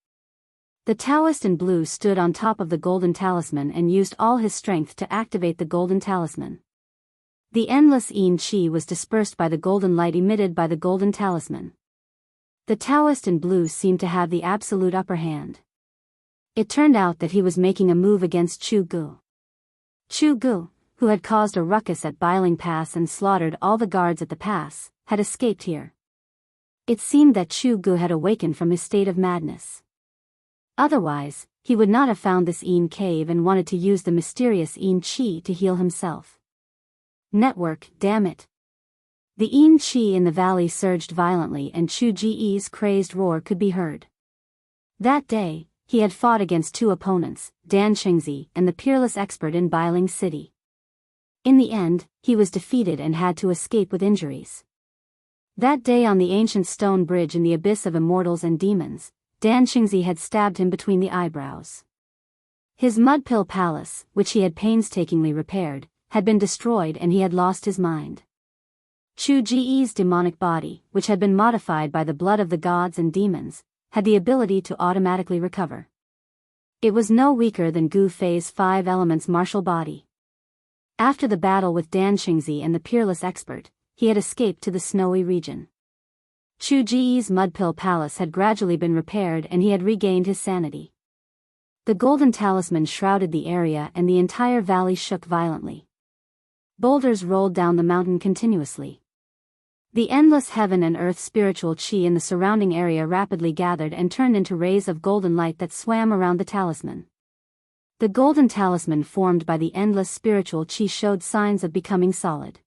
The Taoist in blue stood on top of the golden talisman and used all his strength to activate the golden talisman. The endless Yin Qi was dispersed by the golden light emitted by the golden talisman. The Taoist in blue seemed to have the absolute upper hand. It turned out that he was making a move against Chu Gu. Chu Gu, who had caused a ruckus at Biling Pass and slaughtered all the guards at the pass, had escaped here. It seemed that Chu Gu had awakened from his state of madness. Otherwise, he would not have found this Yin cave and wanted to use the mysterious Yin Qi to heal himself. Network, damn it. The Yin Qi in the valley surged violently and Chu Ji's crazed roar could be heard. That day, he had fought against 2 opponents, Dan Qingzi and the peerless expert in Biling City. In the end, he was defeated and had to escape with injuries. That day on the ancient stone bridge in the abyss of immortals and demons, Dan Qingzi had stabbed him between the eyebrows. His mud-pill palace, which he had painstakingly repaired, had been destroyed and he had lost his mind. Chu Ji's demonic body, which had been modified by the blood of the gods and demons, had the ability to automatically recover. It was no weaker than Gu Fei's 5 elements martial body. After the battle with Dan Qingzi and the peerless expert, he had escaped to the snowy region. Chu Ji's mudpill palace had gradually been repaired and he had regained his sanity. The golden talisman shrouded the area and the entire valley shook violently. Boulders rolled down the mountain continuously. The endless heaven and earth spiritual qi in the surrounding area rapidly gathered and turned into rays of golden light that swam around the talisman. The golden talisman formed by the endless spiritual qi showed signs of becoming solid.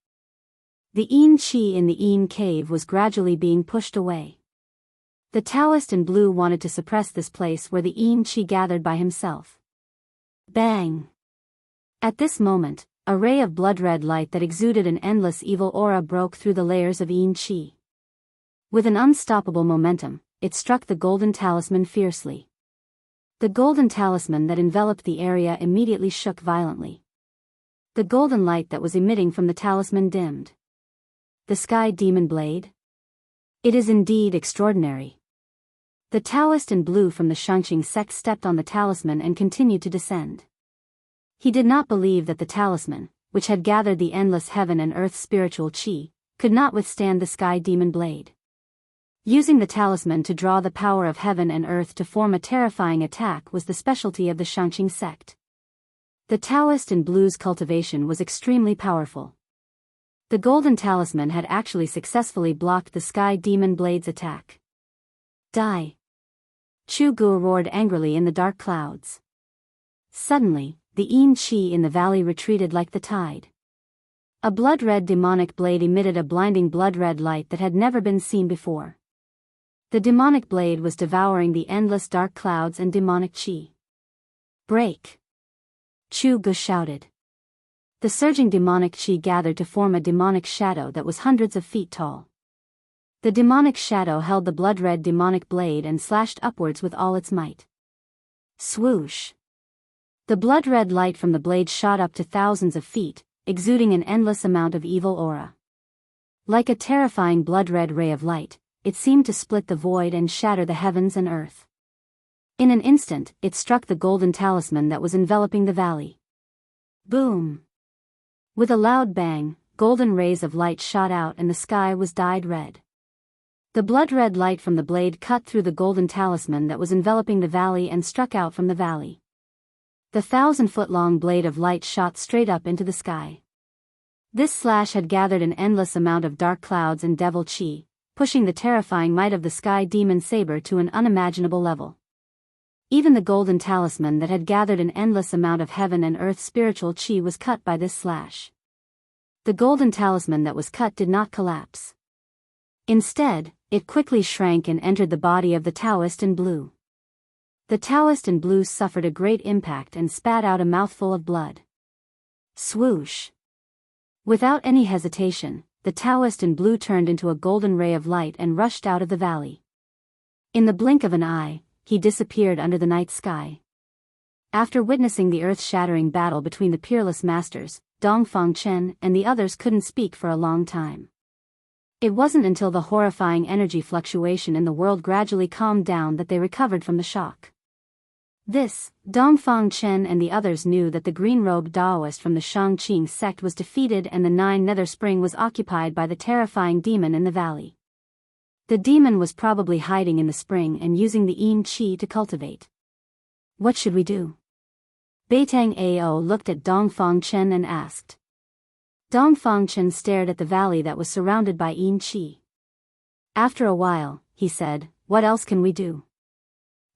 The Yin Qi in the Yin cave was gradually being pushed away. The Taoist in blue wanted to suppress this place where the Yin Qi gathered by himself. Bang! At this moment, a ray of blood-red light that exuded an endless evil aura broke through the layers of Yin Qi. With an unstoppable momentum, it struck the golden talisman fiercely. The golden talisman that enveloped the area immediately shook violently. The golden light that was emitting from the talisman dimmed. The sky demon blade? It is indeed extraordinary. The Taoist in blue from the Shangqing sect stepped on the talisman and continued to descend. He did not believe that the talisman, which had gathered the endless heaven and earth spiritual qi, could not withstand the sky demon blade. Using the talisman to draw the power of heaven and earth to form a terrifying attack was the specialty of the Shangqing sect. The Taoist in blue's cultivation was extremely powerful. The golden talisman had actually successfully blocked the sky demon blade's attack. Die! Chu Gu roared angrily in the dark clouds. Suddenly, the Yin Qi in the valley retreated like the tide. A blood-red demonic blade emitted a blinding blood-red light that had never been seen before. The demonic blade was devouring the endless dark clouds and demonic qi. Break! Chu Gu shouted. The surging demonic qi gathered to form a demonic shadow that was hundreds of feet tall. The demonic shadow held the blood-red demonic blade and slashed upwards with all its might. Swoosh! The blood-red light from the blade shot up to thousands of feet, exuding an endless amount of evil aura. Like a terrifying blood-red ray of light, it seemed to split the void and shatter the heavens and earth. In an instant, it struck the golden talisman that was enveloping the valley. Boom! With a loud bang, golden rays of light shot out and the sky was dyed red. The blood-red light from the blade cut through the golden talisman that was enveloping the valley and struck out from the valley. The 1,000-foot-long blade of light shot straight up into the sky. This slash had gathered an endless amount of dark clouds and devil qi, pushing the terrifying might of the sky demon saber to an unimaginable level. Even the golden talisman that had gathered an endless amount of heaven and earth spiritual qi was cut by this slash. The golden talisman that was cut did not collapse. Instead, it quickly shrank and entered the body of the Taoist in blue. The Taoist in blue suffered a great impact and spat out a mouthful of blood. Swoosh! Without any hesitation, the Taoist in blue turned into a golden ray of light and rushed out of the valley. In the blink of an eye, he disappeared under the night sky. After witnessing the earth-shattering battle between the peerless masters, Dongfang Chen and the others couldn't speak for a long time. It wasn't until the horrifying energy fluctuation in the world gradually calmed down that they recovered from the shock. Dongfang Chen and the others knew that the green-robed Taoist from the Shangqing sect was defeated and the Nine Nether Spring was occupied by the terrifying demon in the valley. The demon was probably hiding in the spring and using the Yin Qi to cultivate. What should we do? Beitang Ao looked at Dongfang Chen and asked. Dongfang Chen stared at the valley that was surrounded by Yin Qi. After a while, he said, "What else can we do?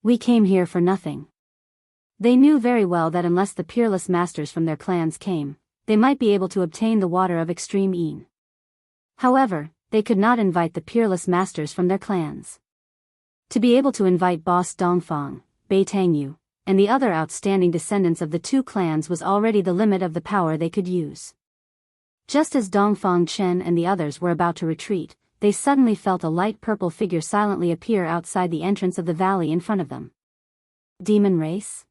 We came here for nothing." They knew very well that unless the peerless masters from their clans came, they might be able to obtain the water of extreme Yin. However, they could not invite the peerless masters from their clans. To be able to invite boss Dongfang, Beitangyu, and the other outstanding descendants of the two clans was already the limit of the power they could use. Just as Dongfang Chen and the others were about to retreat, they suddenly felt a light purple figure silently appear outside the entrance of the valley in front of them. Demon race?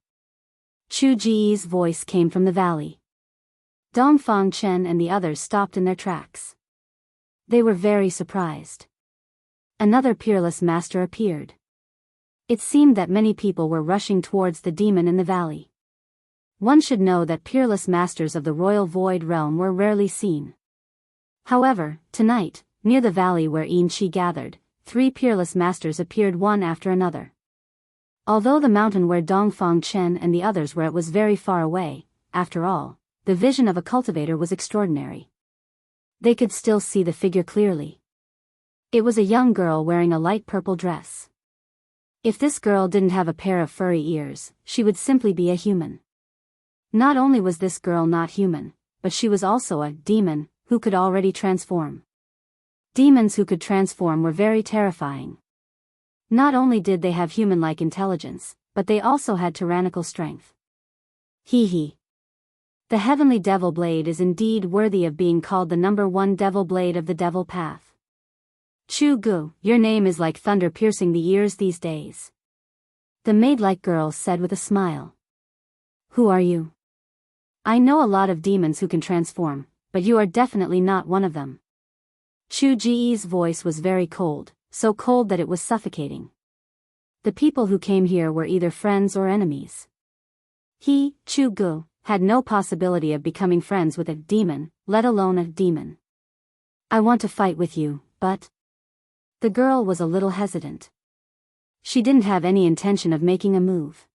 Chu Ji's voice came from the valley. Dongfang Chen and the others stopped in their tracks. They were very surprised. Another peerless master appeared. It seemed that many people were rushing towards the demon in the valley. One should know that peerless masters of the royal void realm were rarely seen. However, tonight, near the valley where Yin Qi gathered, 3 peerless masters appeared one after another. Although the mountain where Dongfang Chen and the others were at was very far away, after all, the vision of a cultivator was extraordinary. They could still see the figure clearly. It was a young girl wearing a light purple dress. If this girl didn't have a pair of furry ears, she would simply be a human. Not only was this girl not human, but she was also a demon, who could already transform. Demons who could transform were very terrifying. Not only did they have human-like intelligence, but they also had tyrannical strength. Hee. The heavenly devil blade is indeed worthy of being called the #1 devil blade of the devil path. Chu-gu, your name is like thunder piercing the ears these days. The maid-like girl said with a smile. Who are you? I know a lot of demons who can transform, but you are definitely not one of them. Chu-ji's voice was very cold, so cold that it was suffocating. The people who came here were either friends or enemies. He, Chu-gu, had no possibility of becoming friends with a demon, let alone a demon. I want to fight with you, but... The girl was a little hesitant. She didn't have any intention of making a move.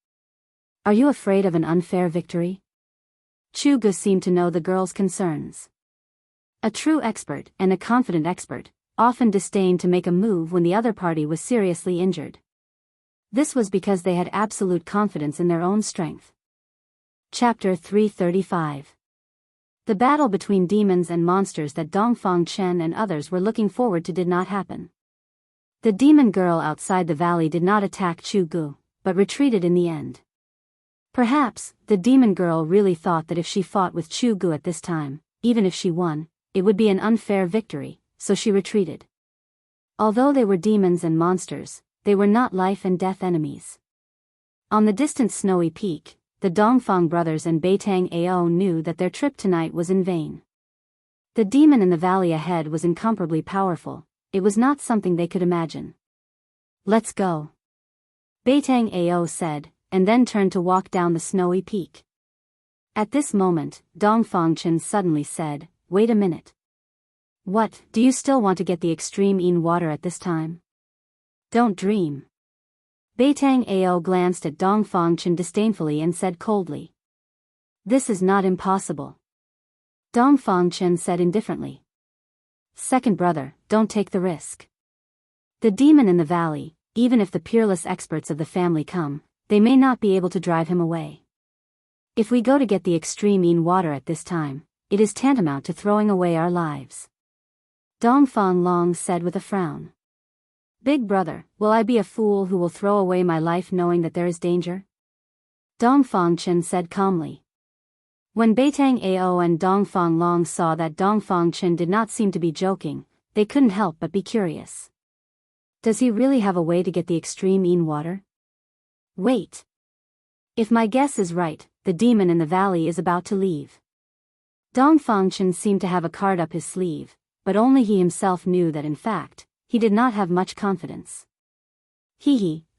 Are you afraid of an unfair victory? Chu-gu seemed to know the girl's concerns. A true expert, and a confident expert, often disdained to make a move when the other party was seriously injured. This was because they had absolute confidence in their own strength. Chapter 335. The battle between demons and monsters that Dongfang Chen and others were looking forward to did not happen. The demon girl outside the valley did not attack Chu-gu, but retreated in the end. Perhaps, the demon girl really thought that if she fought with Chu-gu at this time, even if she won, it would be an unfair victory, so she retreated. Although they were demons and monsters, they were not life and death enemies. On the distant snowy peak, the Dongfang brothers and Beitang Ao knew that their trip tonight was in vain. The demon in the valley ahead was incomparably powerful. It was not something they could imagine. Let's go. Beitang Ao said, and then turned to walk down the snowy peak. At this moment, Dongfang Chen suddenly said, wait a minute. What, do you still want to get the extreme in water at this time? Don't dream. Beitang Ao glanced at Dongfang Chen disdainfully and said coldly. This is not impossible. Dongfang Chen said indifferently. Second brother, don't take the risk. The demon in the valley, even if the peerless experts of the family come, they may not be able to drive him away. If we go to get the extreme in water at this time, it is tantamount to throwing away our lives. Dongfang Long said with a frown. Big brother, will I be a fool who will throw away my life knowing that there is danger? Dongfang Chen said calmly. When Beitang Ao and Dongfang Long saw that Dongfang Chen did not seem to be joking, they couldn't help but be curious. Does he really have a way to get the extreme in water? Wait. If my guess is right, the demon in the valley is about to leave. Dongfang Chen seemed to have a card up his sleeve, but only he himself knew that in fact, he did not have much confidence.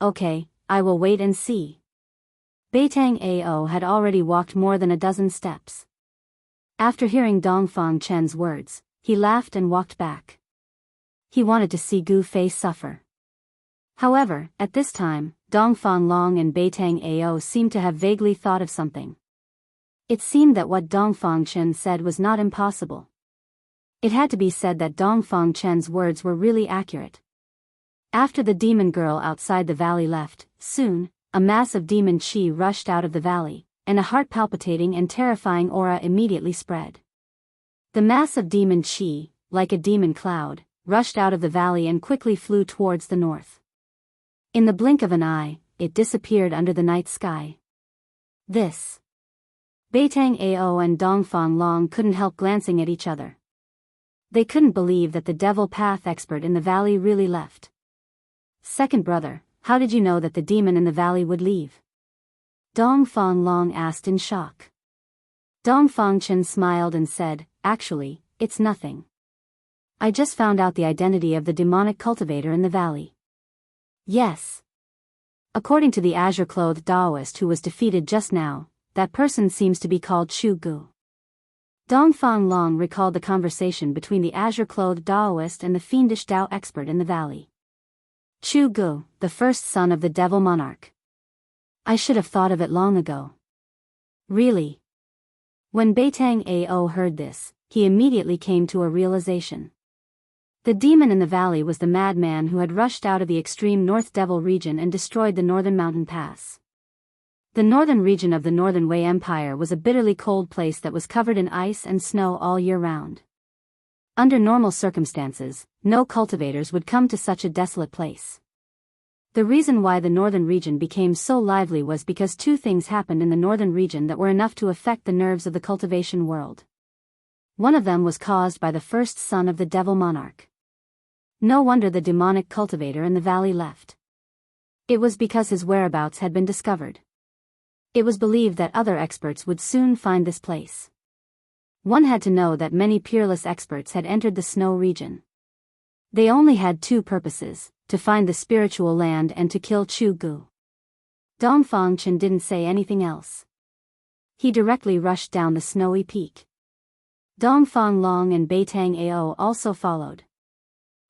Okay, I will wait and see. Beitang Ao had already walked more than a dozen steps. After hearing Dongfang Chen's words, he laughed and walked back. He wanted to see Gu Fei suffer. However, at this time, Dongfang Long and Beitang Ao seemed to have vaguely thought of something. It seemed that what Dongfang Chen said was not impossible. It had to be said that Dongfang Chen's words were really accurate. After the demon girl outside the valley left, soon, a mass of demon chi rushed out of the valley, and a heart-palpitating and terrifying aura immediately spread. The mass of demon chi, like a demon cloud, rushed out of the valley and quickly flew towards the north. In the blink of an eye, it disappeared under the night sky. This. Beitang Ao and Dongfang Long couldn't help glancing at each other. They couldn't believe that the devil path expert in the valley really left. Second brother, how did you know that the demon in the valley would leave? Dongfang Long asked in shock. Dongfang Chen smiled and said, actually, it's nothing. I just found out the identity of the demonic cultivator in the valley. Yes. According to the azure-clothed Taoist who was defeated just now, that person seems to be called Chu-gu. Dongfang Long recalled the conversation between the azure-clothed Taoist and the fiendish Tao expert in the valley. Chu-gu, the first son of the devil monarch. I should have thought of it long ago. Really? When Beitang Ao heard this, he immediately came to a realization. The demon in the valley was the madman who had rushed out of the extreme North Devil region and destroyed the northern mountain pass. The northern region of the Northern Wei Empire was a bitterly cold place that was covered in ice and snow all year round. Under normal circumstances, no cultivators would come to such a desolate place. The reason why the northern region became so lively was because two things happened in the northern region that were enough to affect the nerves of the cultivation world. One of them was caused by the first son of the devil monarch. No wonder the demonic cultivator in the valley left. It was because his whereabouts had been discovered. It was believed that other experts would soon find this place. One had to know that many peerless experts had entered the snow region. They only had two purposes, to find the spiritual land and to kill Chu Gu. Dongfang Chen didn't say anything else. He directly rushed down the snowy peak. Dongfang Long and Beitang Ao also followed.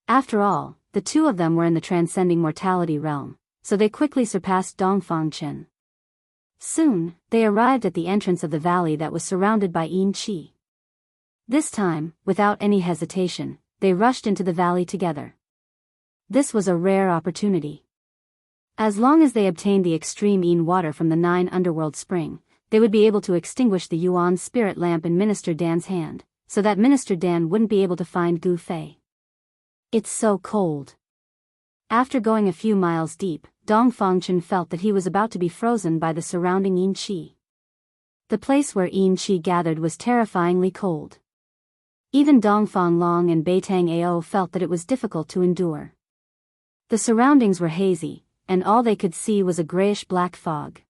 After all, the two of them were in the transcending mortality realm, so they quickly surpassed Dongfang Chen. Soon, they arrived at the entrance of the valley that was surrounded by Yin Qi. This time, without any hesitation, they rushed into the valley together. This was a rare opportunity. As long as they obtained the extreme Yin water from the 9 underworld spring, they would be able to extinguish the Yuan spirit lamp in Minister Dan's hand, so that Minister Dan wouldn't be able to find Gu Fei. It's so cold. After going a few miles deep, Dongfang Chen felt that he was about to be frozen by the surrounding Yin Qi. The place where Yin Qi gathered was terrifyingly cold. Even Dongfang Long and Beitang Ao felt that it was difficult to endure. The surroundings were hazy, and all they could see was a grayish-black fog.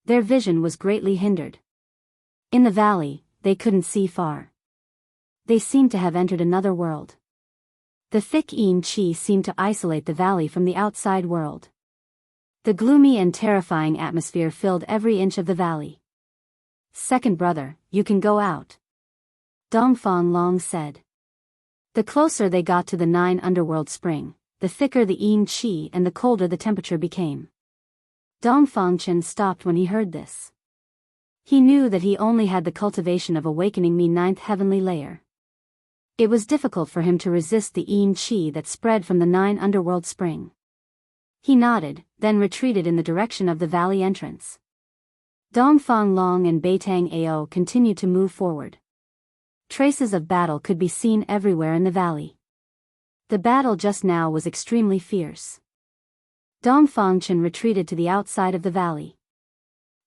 Their vision was greatly hindered. In the valley, they couldn't see far. They seemed to have entered another world. The thick Yin Qi seemed to isolate the valley from the outside world. The gloomy and terrifying atmosphere filled every inch of the valley. "Second brother, you can go out," Dongfang Long said. The closer they got to the 9 underworld spring, the thicker the Yin Qi and the colder the temperature became. Dongfang Chen stopped when he heard this. He knew that he only had the cultivation of awakening me 9th heavenly layer. It was difficult for him to resist the Yin Qi that spread from the 9 underworld spring. He nodded, then retreated in the direction of the valley entrance. Dongfang Long and Beitang Ao continued to move forward. Traces of battle could be seen everywhere in the valley. The battle just now was extremely fierce. Dongfang Chen retreated to the outside of the valley.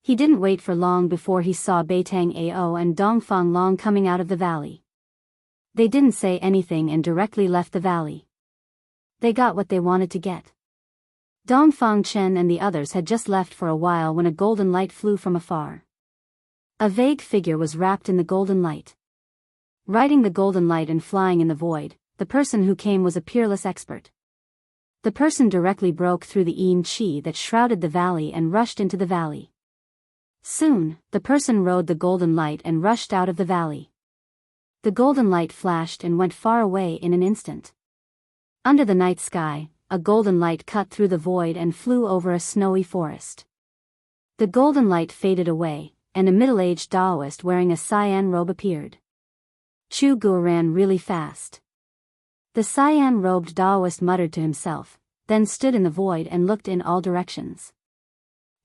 He didn't wait for long before he saw Beitang Ao and Dongfang Long coming out of the valley. They didn't say anything and directly left the valley. They got what they wanted to get. Dongfang Chen and the others had just left for a while when a golden light flew from afar. A vague figure was wrapped in the golden light. Riding the golden light and flying in the void, the person who came was a peerless expert. The person directly broke through the Yin Qi that shrouded the valley and rushed into the valley. Soon, the person rode the golden light and rushed out of the valley. The golden light flashed and went far away in an instant. Under the night sky, a golden light cut through the void and flew over a snowy forest. The golden light faded away, and a middle-aged Taoist wearing a cyan robe appeared. Chu Gu ran really fast. The cyan-robed Taoist muttered to himself, then stood in the void and looked in all directions.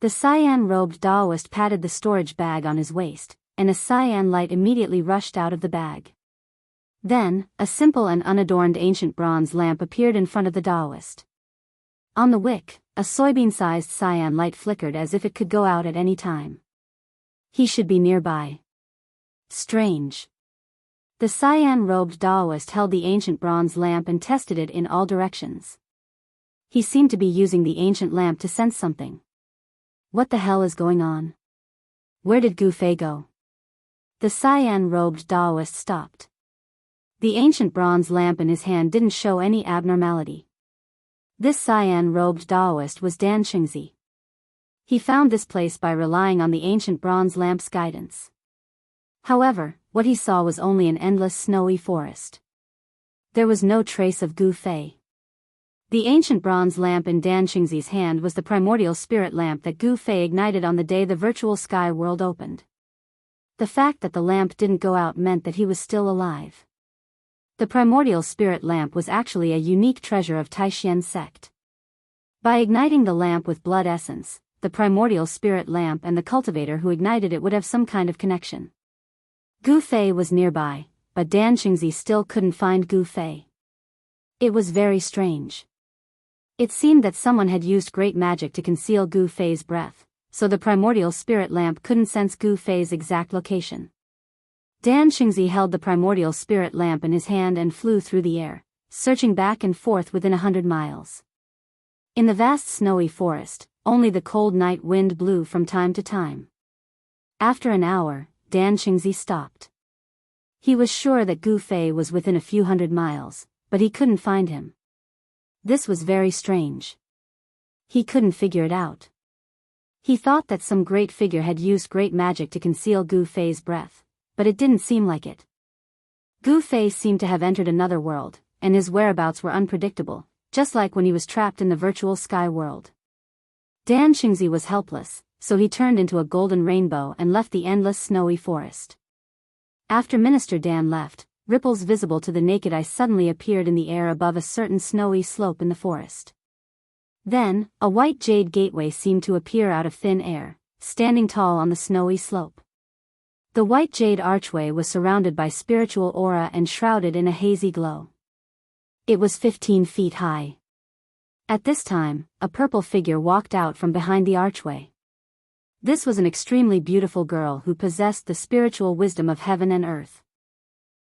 The cyan-robed Taoist patted the storage bag on his waist, and a cyan light immediately rushed out of the bag. Then, a simple and unadorned ancient bronze lamp appeared in front of the Taoist. On the wick, a soybean-sized cyan light flickered as if it could go out at any time. He should be nearby. Strange. The cyan-robed Taoist held the ancient bronze lamp and tested it in all directions. He seemed to be using the ancient lamp to sense something. What the hell is going on? Where did Gu Fei go? The cyan-robed Taoist stopped. The ancient bronze lamp in his hand didn't show any abnormality. This cyan-robed Taoist was Dan Qingzi. He found this place by relying on the ancient bronze lamp's guidance. However, what he saw was only an endless snowy forest. There was no trace of Gu Fei. The ancient bronze lamp in Dan Qingzi's hand was the primordial spirit lamp that Gu Fei ignited on the day the virtual sky world opened. The fact that the lamp didn't go out meant that he was still alive. The primordial spirit lamp was actually a unique treasure of Taishan sect. By igniting the lamp with blood essence, the primordial spirit lamp and the cultivator who ignited it would have some kind of connection. Gu Fei was nearby, but Dan Qingzi still couldn't find Gu Fei. It was very strange. It seemed that someone had used great magic to conceal Gu Fei's breath, so the primordial spirit lamp couldn't sense Gu Fei's exact location. Dan Qingzi held the primordial spirit lamp in his hand and flew through the air, searching back and forth within 100 miles. In the vast snowy forest, only the cold night wind blew from time to time. After an hour, Dan Qingzi stopped. He was sure that Gu Fei was within a few hundred miles, but he couldn't find him. This was very strange. He couldn't figure it out. He thought that some great figure had used great magic to conceal Gu Fei's breath, but it didn't seem like it. Gu Fei seemed to have entered another world, and his whereabouts were unpredictable, just like when he was trapped in the virtual sky world. Dan Qingzi was helpless, so he turned into a golden rainbow and left the endless snowy forest. After Minister Dan left, ripples visible to the naked eye suddenly appeared in the air above a certain snowy slope in the forest. Then, a white jade gateway seemed to appear out of thin air, standing tall on the snowy slope. The white jade archway was surrounded by spiritual aura and shrouded in a hazy glow. It was 15 feet high. At this time, a purple figure walked out from behind the archway. This was an extremely beautiful girl who possessed the spiritual wisdom of heaven and earth.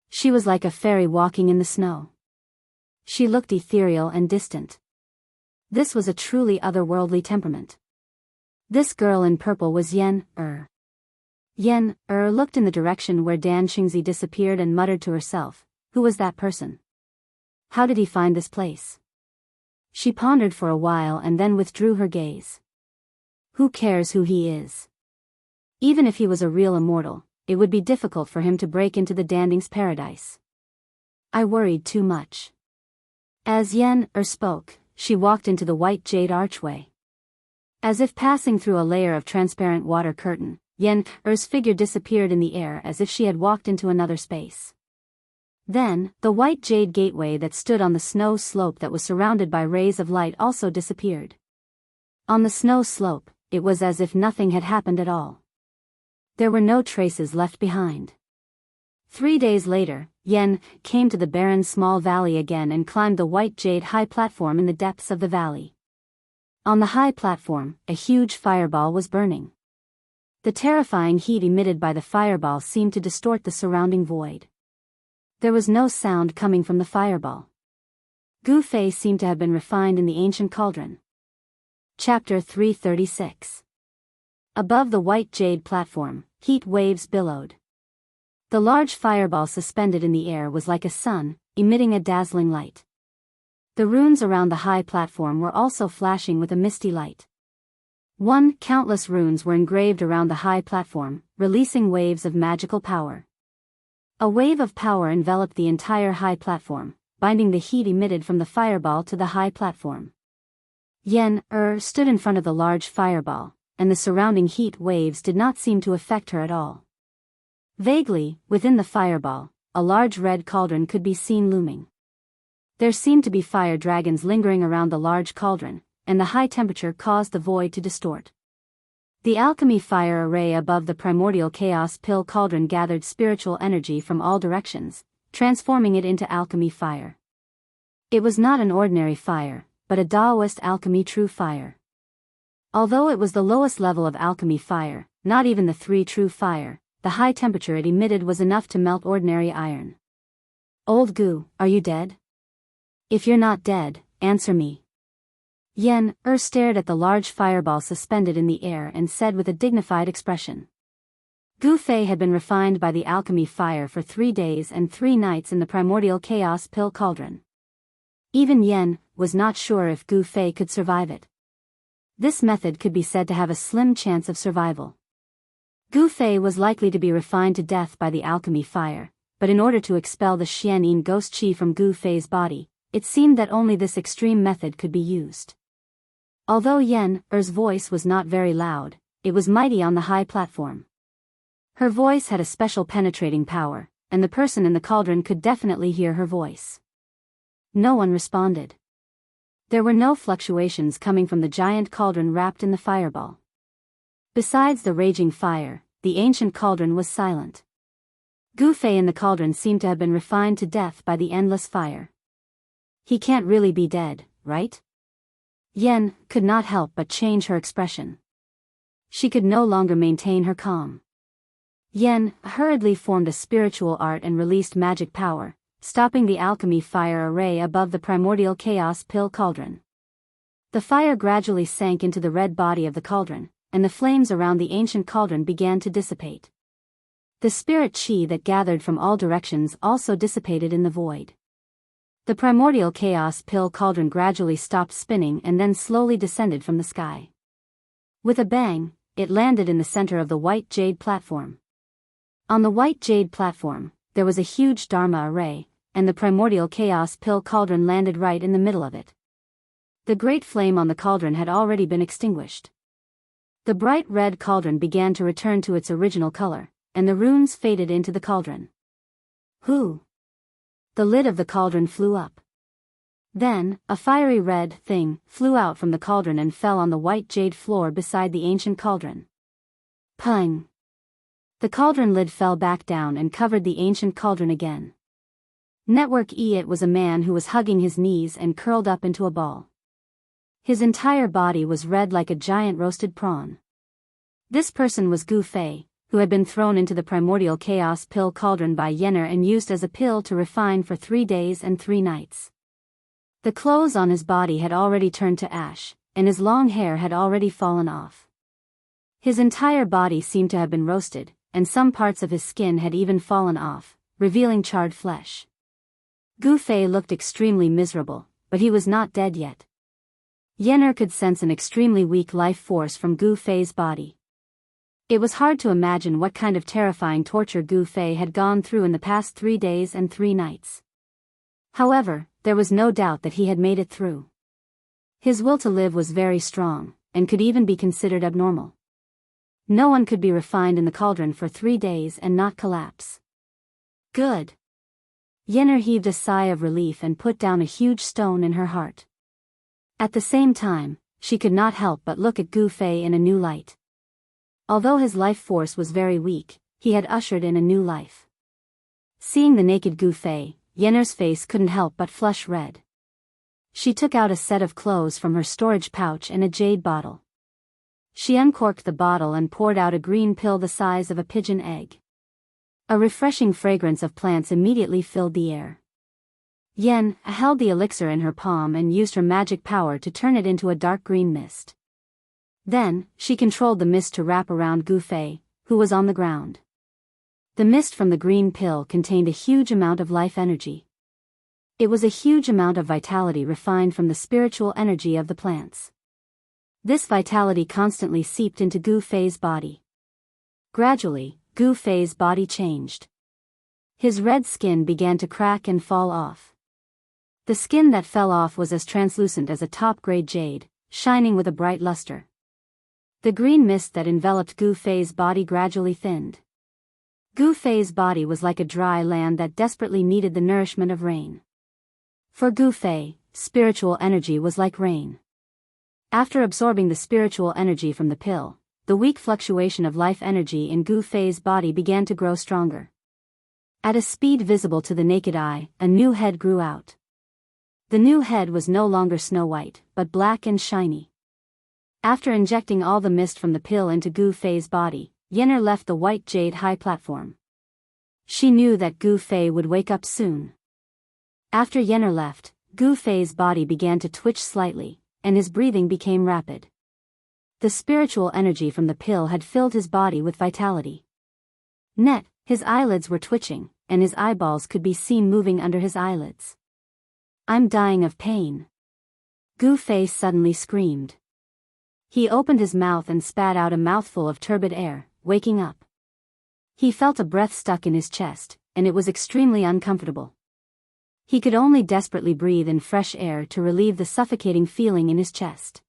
She was like a fairy walking in the snow. She looked ethereal and distant. This was a truly otherworldly temperament. This girl in purple was Yen-Er. Yen-Er looked in the direction where Dan Qingzi disappeared and muttered to herself, "Who was that person? How did he find this place?" She pondered for a while and then withdrew her gaze. Who cares who he is? Even if he was a real immortal, it would be difficult for him to break into the Danding's paradise. I worried too much. As Yen-Er spoke, she walked into the white jade archway. As if passing through a layer of transparent water curtain, Yen-Er's figure disappeared in the air as if she had walked into another space. Then, the white jade gateway that stood on the snow slope that was surrounded by rays of light also disappeared. On the snow slope, it was as if nothing had happened at all. There were no traces left behind. 3 days later, Yen came to the barren small valley again and climbed the white jade high platform in the depths of the valley. On the high platform, a huge fireball was burning. The terrifying heat emitted by the fireball seemed to distort the surrounding void. There was no sound coming from the fireball. Gu Fei seemed to have been refined in the ancient cauldron. Chapter 336. Above the white jade platform, heat waves billowed. The large fireball suspended in the air was like a sun, emitting a dazzling light. The runes around the high platform were also flashing with a misty light. Countless runes were engraved around the high platform, releasing waves of magical power. A wave of power enveloped the entire high platform, binding the heat emitted from the fireball to the high platform. Yen-Er stood in front of the large fireball, and the surrounding heat waves did not seem to affect her at all. Vaguely, within the fireball, a large red cauldron could be seen looming. There seemed to be fire dragons lingering around the large cauldron, and the high temperature caused the void to distort. The alchemy fire array above the primordial chaos pill cauldron gathered spiritual energy from all directions, transforming it into alchemy fire. It was not an ordinary fire, but a Taoist alchemy true fire. Although it was the lowest level of alchemy fire, not even the 3 true fire, the high temperature it emitted was enough to melt ordinary iron. Old Gu, are you dead? If you're not dead, answer me. Yen-Er stared at the large fireball suspended in the air and said with a dignified expression. Gu Fei had been refined by the alchemy fire for 3 days and 3 nights in the primordial chaos pill cauldron. Even Yen was not sure if Gu Fei could survive it. This method could be said to have a slim chance of survival. Gu Fei was likely to be refined to death by the alchemy fire, but in order to expel the Xianyin ghost qi from Gu Fei's body, it seemed that only this extreme method could be used. Although Yen-Er's voice was not very loud, it was mighty on the high platform. Her voice had a special penetrating power, and the person in the cauldron could definitely hear her voice. No one responded. There were no fluctuations coming from the giant cauldron wrapped in the fireball. Besides the raging fire, the ancient cauldron was silent. Gu Fei in the cauldron seemed to have been refined to death by the endless fire. He can't really be dead, right? Yen could not help but change her expression. She could no longer maintain her calm. Yen hurriedly formed a spiritual art and released magic power, stopping the alchemy fire array above the primordial chaos pill cauldron. The fire gradually sank into the red body of the cauldron, and the flames around the ancient cauldron began to dissipate. The spirit chi that gathered from all directions also dissipated in the void. The primordial chaos pill cauldron gradually stopped spinning and then slowly descended from the sky. With a bang, it landed in the center of the white jade platform. On the white jade platform, there was a huge Dharma array, and the primordial chaos pill cauldron landed right in the middle of it. The great flame on the cauldron had already been extinguished. The bright red cauldron began to return to its original color, and the runes faded into the cauldron. Whoo! The lid of the cauldron flew up. Then, a fiery red thing flew out from the cauldron and fell on the white jade floor beside the ancient cauldron. Pung! The cauldron lid fell back down and covered the ancient cauldron again. Network E. It was a man who was hugging his knees and curled up into a ball. His entire body was red like a giant roasted prawn. This person was Gu Fei, who had been thrown into the primordial chaos pill cauldron by Yenner and used as a pill to refine for 3 days and 3 nights. The clothes on his body had already turned to ash, and his long hair had already fallen off. His entire body seemed to have been roasted, and some parts of his skin had even fallen off, revealing charred flesh. Gu Fei looked extremely miserable, but he was not dead yet. Yenner could sense an extremely weak life force from Gu Fei's body. It was hard to imagine what kind of terrifying torture Gu Fei had gone through in the past 3 days and 3 nights. However, there was no doubt that he had made it through. His will to live was very strong, and could even be considered abnormal. No one could be refined in the cauldron for 3 days and not collapse. Good. Yenner heaved a sigh of relief and put down a huge stone in her heart. At the same time, she could not help but look at Gu Fei in a new light. Although his life force was very weak, he had ushered in a new life. Seeing the naked Gu Fei, Yenner's face couldn't help but flush red. She took out a set of clothes from her storage pouch and a jade bottle. She uncorked the bottle and poured out a green pill the size of a pigeon egg. A refreshing fragrance of plants immediately filled the air. Yen held the elixir in her palm and used her magic power to turn it into a dark green mist. Then, she controlled the mist to wrap around Gu Fei, who was on the ground. The mist from the green pill contained a huge amount of life energy. It was a huge amount of vitality refined from the spiritual energy of the plants. This vitality constantly seeped into Gu Fei's body. Gradually, Gu Fei's body changed. His red skin began to crack and fall off. The skin that fell off was as translucent as a top-grade jade, shining with a bright luster. The green mist that enveloped Gu Fei's body gradually thinned. Gu Fei's body was like a dry land that desperately needed the nourishment of rain. For Gu Fei, spiritual energy was like rain. After absorbing the spiritual energy from the pill, the weak fluctuation of life energy in Gu Fei's body began to grow stronger. At a speed visible to the naked eye, a new head grew out. The new head was no longer snow white, but black and shiny. After injecting all the mist from the pill into Gu Fei's body, Yenner left the white jade high platform. She knew that Gu Fei would wake up soon. After Yenner left, Gu Fei's body began to twitch slightly, and his breathing became rapid. The spiritual energy from the pill had filled his body with vitality. His eyelids were twitching, and his eyeballs could be seen moving under his eyelids. "I'm dying of pain." Gu Fei suddenly screamed. He opened his mouth and spat out a mouthful of turbid air, waking up. He felt a breath stuck in his chest, and it was extremely uncomfortable. He could only desperately breathe in fresh air to relieve the suffocating feeling in his chest.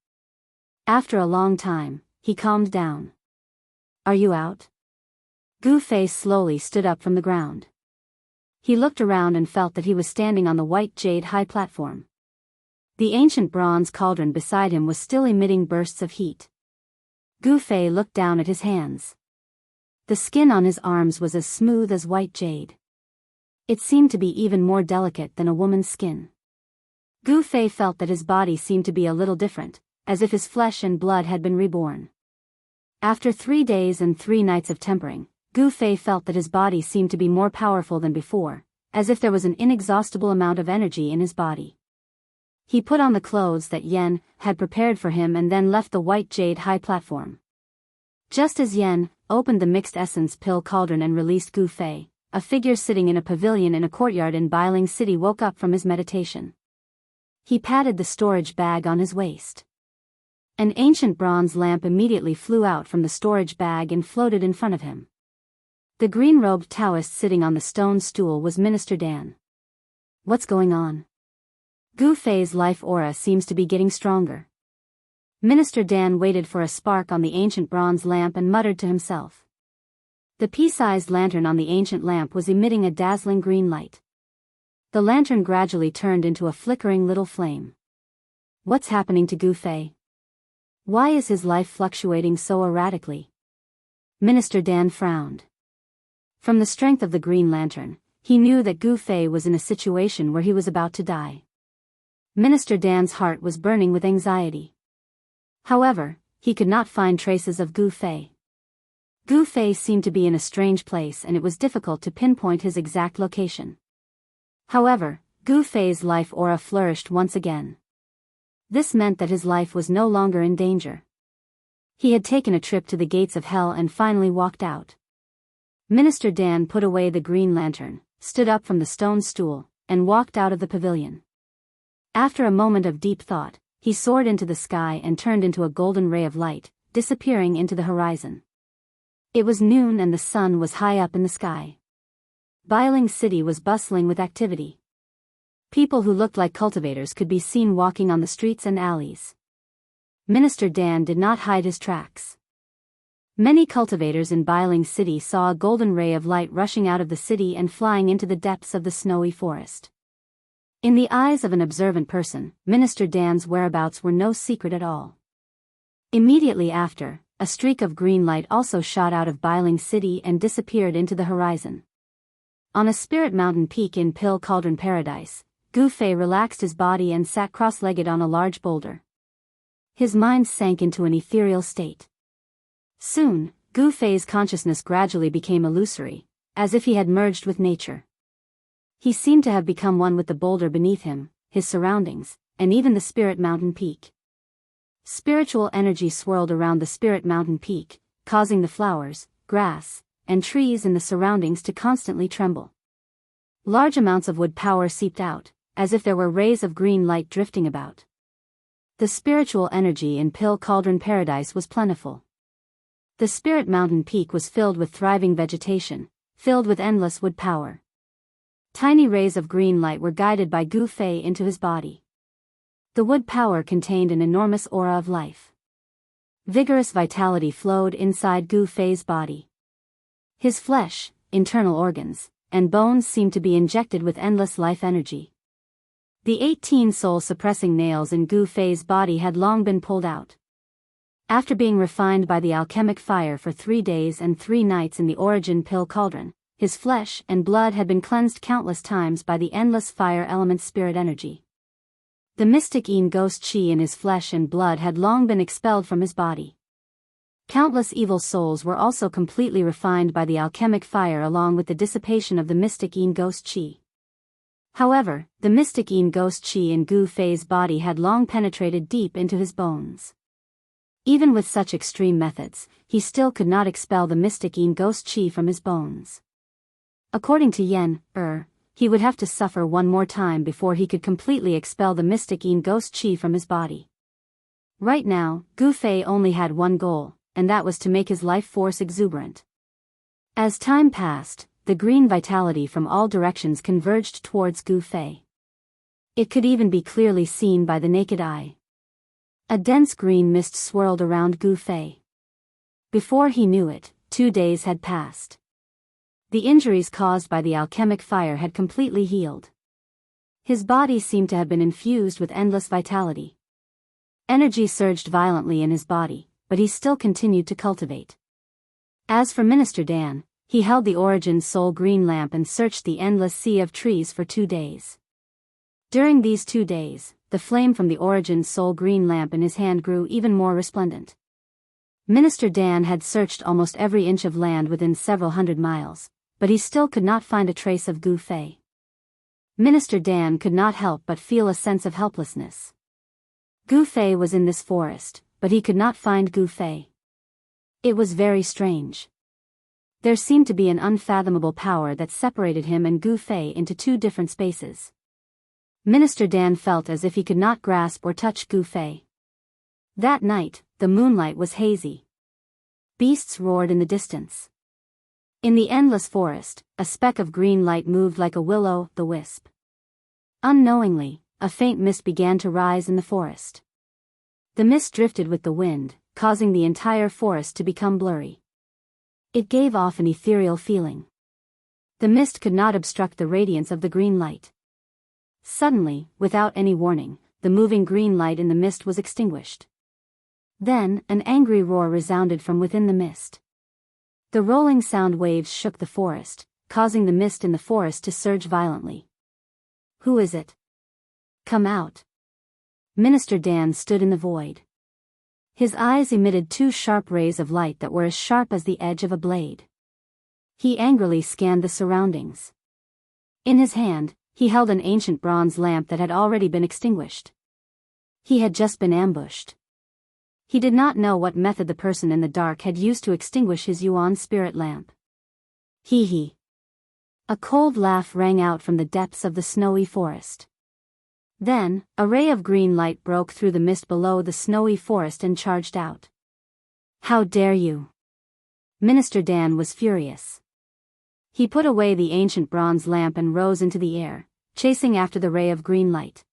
After a long time, he calmed down. "Are you out?" Gu Fei slowly stood up from the ground. He looked around and felt that he was standing on the white jade high platform. The ancient bronze cauldron beside him was still emitting bursts of heat. Gu Fei looked down at his hands. The skin on his arms was as smooth as white jade. It seemed to be even more delicate than a woman's skin. Gu Fei felt that his body seemed to be a little different, as if his flesh and blood had been reborn. After 3 days and 3 nights of tempering, Gu Fei felt that his body seemed to be more powerful than before, as if there was an inexhaustible amount of energy in his body. He put on the clothes that Yen had prepared for him and then left the white jade high platform. Just as Yen opened the mixed essence pill cauldron and released Gu Fei, a figure sitting in a pavilion in a courtyard in Bailing City woke up from his meditation. He patted the storage bag on his waist. An ancient bronze lamp immediately flew out from the storage bag and floated in front of him. The green-robed Taoist sitting on the stone stool was Minister Dan. What's going on? Gu Fei's life aura seems to be getting stronger. Minister Dan waited for a spark on the ancient bronze lamp and muttered to himself. The pea-sized lantern on the ancient lamp was emitting a dazzling green light. The lantern gradually turned into a flickering little flame. What's happening to Gu Fei? Why is his life fluctuating so erratically? Minister Dan frowned. From the strength of the green lantern, he knew that Gu Fei was in a situation where he was about to die. Minister Dan's heart was burning with anxiety. However, he could not find traces of Gu Fei. Gu Fei seemed to be in a strange place and it was difficult to pinpoint his exact location. However, Gu Fei's life aura flourished once again. This meant that his life was no longer in danger. He had taken a trip to the gates of hell and finally walked out. Minister Dan put away the green lantern, stood up from the stone stool, and walked out of the pavilion. After a moment of deep thought, he soared into the sky and turned into a golden ray of light, disappearing into the horizon. It was noon and the sun was high up in the sky. Bailing City was bustling with activity. People who looked like cultivators could be seen walking on the streets and alleys. Minister Dan did not hide his tracks. Many cultivators in Bailing City saw a golden ray of light rushing out of the city and flying into the depths of the snowy forest. In the eyes of an observant person, Minister Dan's whereabouts were no secret at all. Immediately after, a streak of green light also shot out of Bailing City and disappeared into the horizon. On a spirit mountain peak in Pill Cauldron Paradise, Gu Fei relaxed his body and sat cross-legged on a large boulder. His mind sank into an ethereal state. Soon, Gu Fei's consciousness gradually became illusory, as if he had merged with nature. He seemed to have become one with the boulder beneath him, his surroundings, and even the spirit mountain peak. Spiritual energy swirled around the spirit mountain peak, causing the flowers, grass, and trees in the surroundings to constantly tremble. Large amounts of wood power seeped out, as if there were rays of green light drifting about. The spiritual energy in Pill Cauldron Paradise was plentiful. The spirit mountain peak was filled with thriving vegetation, filled with endless wood power. Tiny rays of green light were guided by Gu Fei into his body. The wood power contained an enormous aura of life. Vigorous vitality flowed inside Gu Fei's body. His flesh, internal organs, and bones seemed to be injected with endless life energy. The 18 soul-suppressing nails in Gu Fei's body had long been pulled out. After being refined by the alchemic fire for 3 days and 3 nights in the origin pill cauldron, his flesh and blood had been cleansed countless times by the endless fire element spirit energy. The mystic Yin ghost chi in his flesh and blood had long been expelled from his body. Countless evil souls were also completely refined by the alchemic fire along with the dissipation of the mystic Yin ghost chi. However, the mystic Yin ghost chi in Gu Fei's body had long penetrated deep into his bones. Even with such extreme methods, he still could not expel the mystic Yin ghost chi from his bones. According to Yen, he would have to suffer one more time before he could completely expel the mystic Yin ghost chi from his body. Right now, Gu Fei only had one goal, and that was to make his life force exuberant. As time passed, the green vitality from all directions converged towards Gu Fei. It could even be clearly seen by the naked eye. A dense green mist swirled around Gu Fei. Before he knew it, 2 days had passed. The injuries caused by the alchemic fire had completely healed. His body seemed to have been infused with endless vitality. Energy surged violently in his body, but he still continued to cultivate. As for Minister Dan, he held the Origin Soul green lamp and searched the endless sea of trees for 2 days. During these 2 days, the flame from the Origin Soul green lamp in his hand grew even more resplendent. Minister Dan had searched almost every inch of land within several hundred miles, but he still could not find a trace of Gu Fei. Minister Dan could not help but feel a sense of helplessness. Gu Fei was in this forest, but he could not find Gu Fei. It was very strange. There seemed to be an unfathomable power that separated him and Gu Fei into 2 different spaces. Minister Dan felt as if he could not grasp or touch Gu Fei. That night, the moonlight was hazy. Beasts roared in the distance. In the endless forest, a speck of green light moved like a will-o'-the-wisp. Unknowingly, a faint mist began to rise in the forest. The mist drifted with the wind, causing the entire forest to become blurry. It gave off an ethereal feeling. The mist could not obstruct the radiance of the green light. Suddenly, without any warning, the moving green light in the mist was extinguished. Then, an angry roar resounded from within the mist. The rolling sound waves shook the forest, causing the mist in the forest to surge violently. "Who is it? Come out." Minister Dan stood in the void. His eyes emitted 2 sharp rays of light that were as sharp as the edge of a blade. He angrily scanned the surroundings. In his hand, he held an ancient bronze lamp that had already been extinguished. He had just been ambushed. He did not know what method the person in the dark had used to extinguish his Yuan spirit lamp. Hee hee. A cold laugh rang out from the depths of the snowy forest. Then, a ray of green light broke through the mist below the snowy forest and charged out. "How dare you!" Minister Dan was furious. He put away the ancient bronze lamp and rose into the air, chasing after the ray of green light.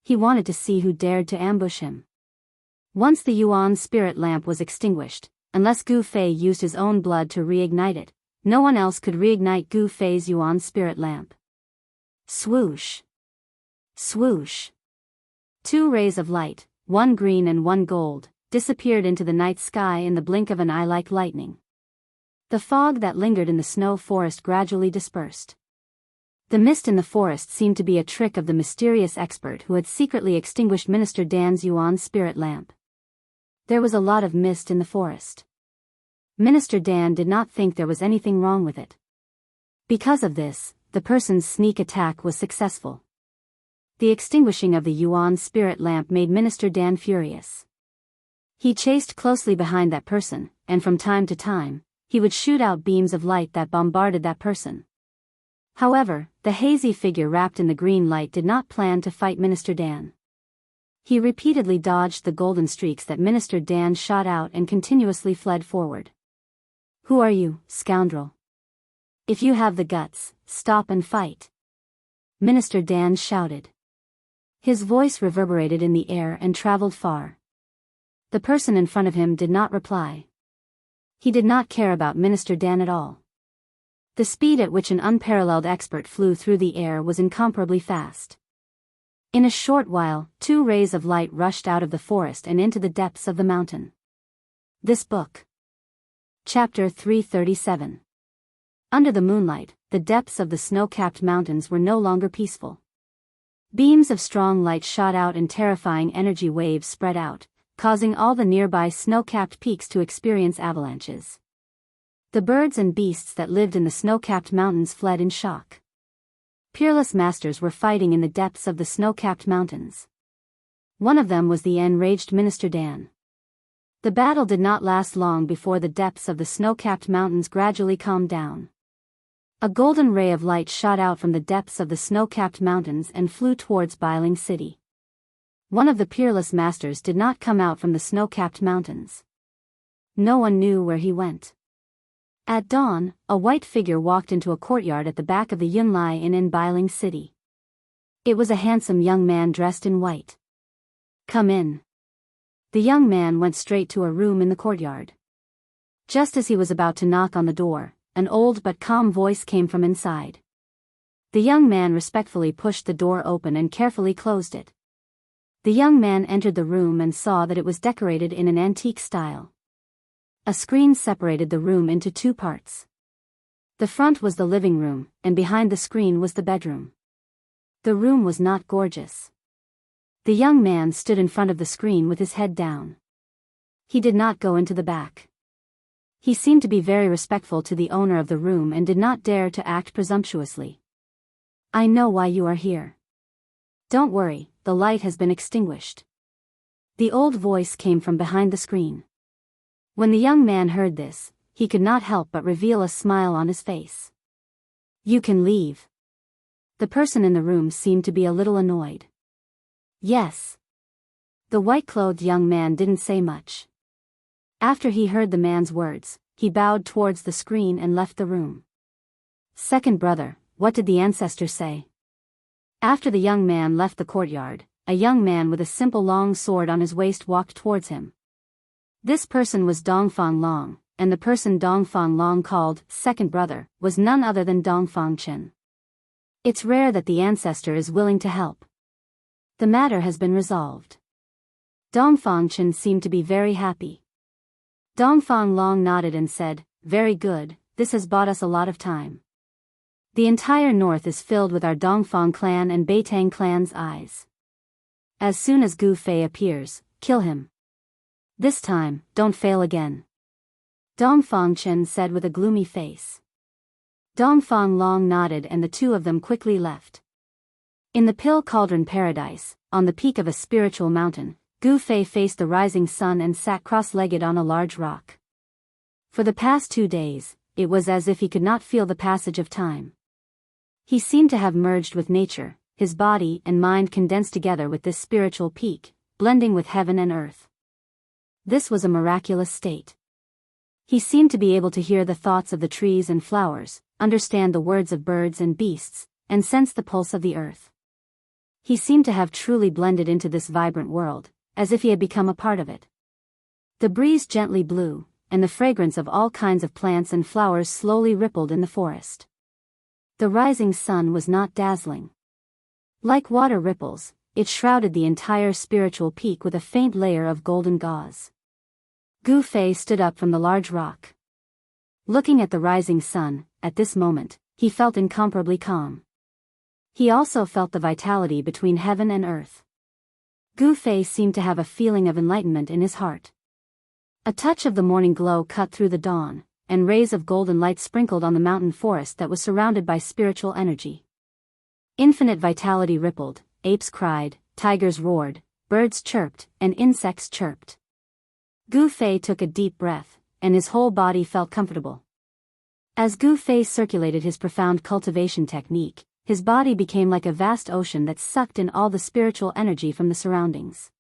He wanted to see who dared to ambush him. Once the Yuan spirit lamp was extinguished, unless Gu Fei used his own blood to reignite it, no one else could reignite Gu Fei's Yuan spirit lamp. Swoosh! Swoosh! 2 rays of light, 1 green and 1 gold, disappeared into the night sky in the blink of an eye like lightning. The fog that lingered in the snow forest gradually dispersed. The mist in the forest seemed to be a trick of the mysterious expert who had secretly extinguished Minister Dan's Yuan spirit lamp. There was a lot of mist in the forest. Minister Dan did not think there was anything wrong with it. Because of this, the person's sneak attack was successful. The extinguishing of the Yuan spirit lamp made Minister Dan furious. He chased closely behind that person, and from time to time, he would shoot out beams of light that bombarded that person. However, the hazy figure wrapped in the green light did not plan to fight Minister Dan. He repeatedly dodged the golden streaks that Minister Dan shot out and continuously fled forward. "Who are you, scoundrel? If you have the guts, stop and fight," Minister Dan shouted. His voice reverberated in the air and traveled far. The person in front of him did not reply. He did not care about Minister Dan at all. The speed at which an unparalleled expert flew through the air was incomparably fast. In a short while, 2 rays of light rushed out of the forest and into the depths of the mountain. This book. Chapter 337. Under the moonlight, the depths of the snow-capped mountains were no longer peaceful. Beams of strong light shot out and terrifying energy waves spread out, causing all the nearby snow-capped peaks to experience avalanches. The birds and beasts that lived in the snow-capped mountains fled in shock. Peerless masters were fighting in the depths of the snow-capped mountains. One of them was the enraged Minister Dan. The battle did not last long before the depths of the snow-capped mountains gradually calmed down. A golden ray of light shot out from the depths of the snow-capped mountains and flew towards Bailing City. One of the peerless masters did not come out from the snow-capped mountains. No one knew where he went. At dawn, a white figure walked into a courtyard at the back of the Yunlai Inn in Bailing City. It was a handsome young man dressed in white. "Come in." The young man went straight to a room in the courtyard. Just as he was about to knock on the door, an old but calm voice came from inside. The young man respectfully pushed the door open and carefully closed it. The young man entered the room and saw that it was decorated in an antique style. A screen separated the room into two parts. The front was the living room, and behind the screen was the bedroom. The room was not gorgeous. The young man stood in front of the screen with his head down. He did not go into the back. He seemed to be very respectful to the owner of the room and did not dare to act presumptuously. "I know why you are here. Don't worry, the light has been extinguished." The old voice came from behind the screen. When the young man heard this, he could not help but reveal a smile on his face. "You can leave." The person in the room seemed to be a little annoyed. "Yes." The white-clothed young man didn't say much. After he heard the man's words, he bowed towards the screen and left the room. "Second brother, what did the ancestor say?" After the young man left the courtyard, a young man with a simple long sword on his waist walked towards him. This person was Dongfang Long, and the person Dongfang Long called second brother was none other than Dongfang Chen. "It's rare that the ancestor is willing to help. The matter has been resolved." Dongfang Chen seemed to be very happy. Dongfang Long nodded and said, "Very good, this has bought us a lot of time. The entire north is filled with our Dongfang clan and Beitang clan's eyes. As soon as Gu Fei appears, kill him. This time, don't fail again." Dongfang Chen said with a gloomy face. Dongfang Long nodded and the two of them quickly left. In the Pill Cauldron Paradise, on the peak of a spiritual mountain, Gu Fei faced the rising sun and sat cross-legged on a large rock. For the past 2 days, it was as if he could not feel the passage of time. He seemed to have merged with nature, his body and mind condensed together with this spiritual peak, blending with heaven and earth. This was a miraculous state. He seemed to be able to hear the thoughts of the trees and flowers, understand the words of birds and beasts, and sense the pulse of the earth. He seemed to have truly blended into this vibrant world, as if he had become a part of it. The breeze gently blew, and the fragrance of all kinds of plants and flowers slowly rippled in the forest. The rising sun was not dazzling. Like water ripples, it shrouded the entire spiritual peak with a faint layer of golden gauze. Gu Fei stood up from the large rock. Looking at the rising sun, at this moment, he felt incomparably calm. He also felt the vitality between heaven and earth. Gu Fei seemed to have a feeling of enlightenment in his heart. A touch of the morning glow cut through the dawn, and rays of golden light sprinkled on the mountain forest that was surrounded by spiritual energy. Infinite vitality rippled, apes cried, tigers roared, birds chirped, and insects chirped. Gu Fei took a deep breath, and his whole body felt comfortable. As Gu Fei circulated his profound cultivation technique, his body became like a vast ocean that sucked in all the spiritual energy from the surroundings.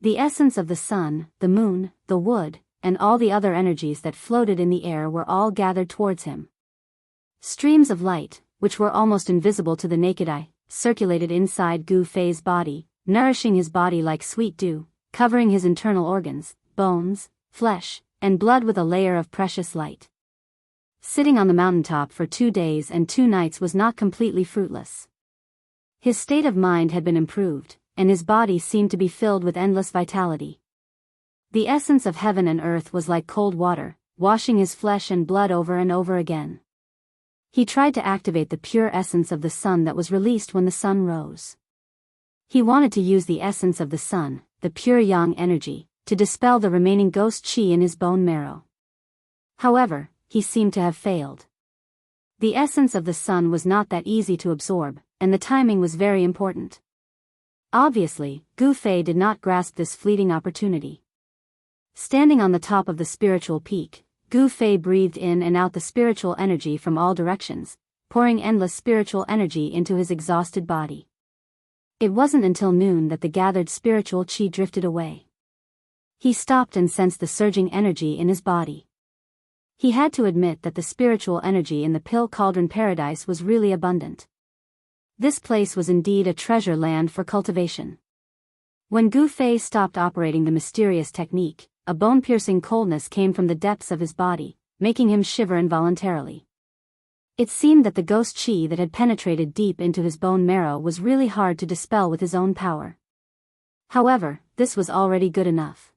The essence of the sun, the moon, the wood, and all the other energies that floated in the air were all gathered towards him. Streams of light, which were almost invisible to the naked eye, circulated inside Gu Fei's body, nourishing his body like sweet dew, covering his internal organs, bones, flesh, and blood with a layer of precious light. Sitting on the mountaintop for 2 days and 2 nights was not completely fruitless. His state of mind had been improved, and his body seemed to be filled with endless vitality. The essence of heaven and earth was like cold water, washing his flesh and blood over and over again. He tried to activate the pure essence of the sun that was released when the sun rose. He wanted to use the essence of the sun, the pure yang energy, to dispel the remaining ghost qi in his bone marrow. However, he seemed to have failed. The essence of the sun was not that easy to absorb, and the timing was very important. Obviously, Gu Fei did not grasp this fleeting opportunity. Standing on the top of the spiritual peak, Gu Fei breathed in and out the spiritual energy from all directions, pouring endless spiritual energy into his exhausted body. It wasn't until noon that the gathered spiritual qi drifted away. He stopped and sensed the surging energy in his body. He had to admit that the spiritual energy in the Pill Cauldron Paradise was really abundant. This place was indeed a treasure land for cultivation. When Gu Fei stopped operating the mysterious technique, a bone-piercing coldness came from the depths of his body, making him shiver involuntarily. It seemed that the ghost qi that had penetrated deep into his bone marrow was really hard to dispel with his own power. However, this was already good enough.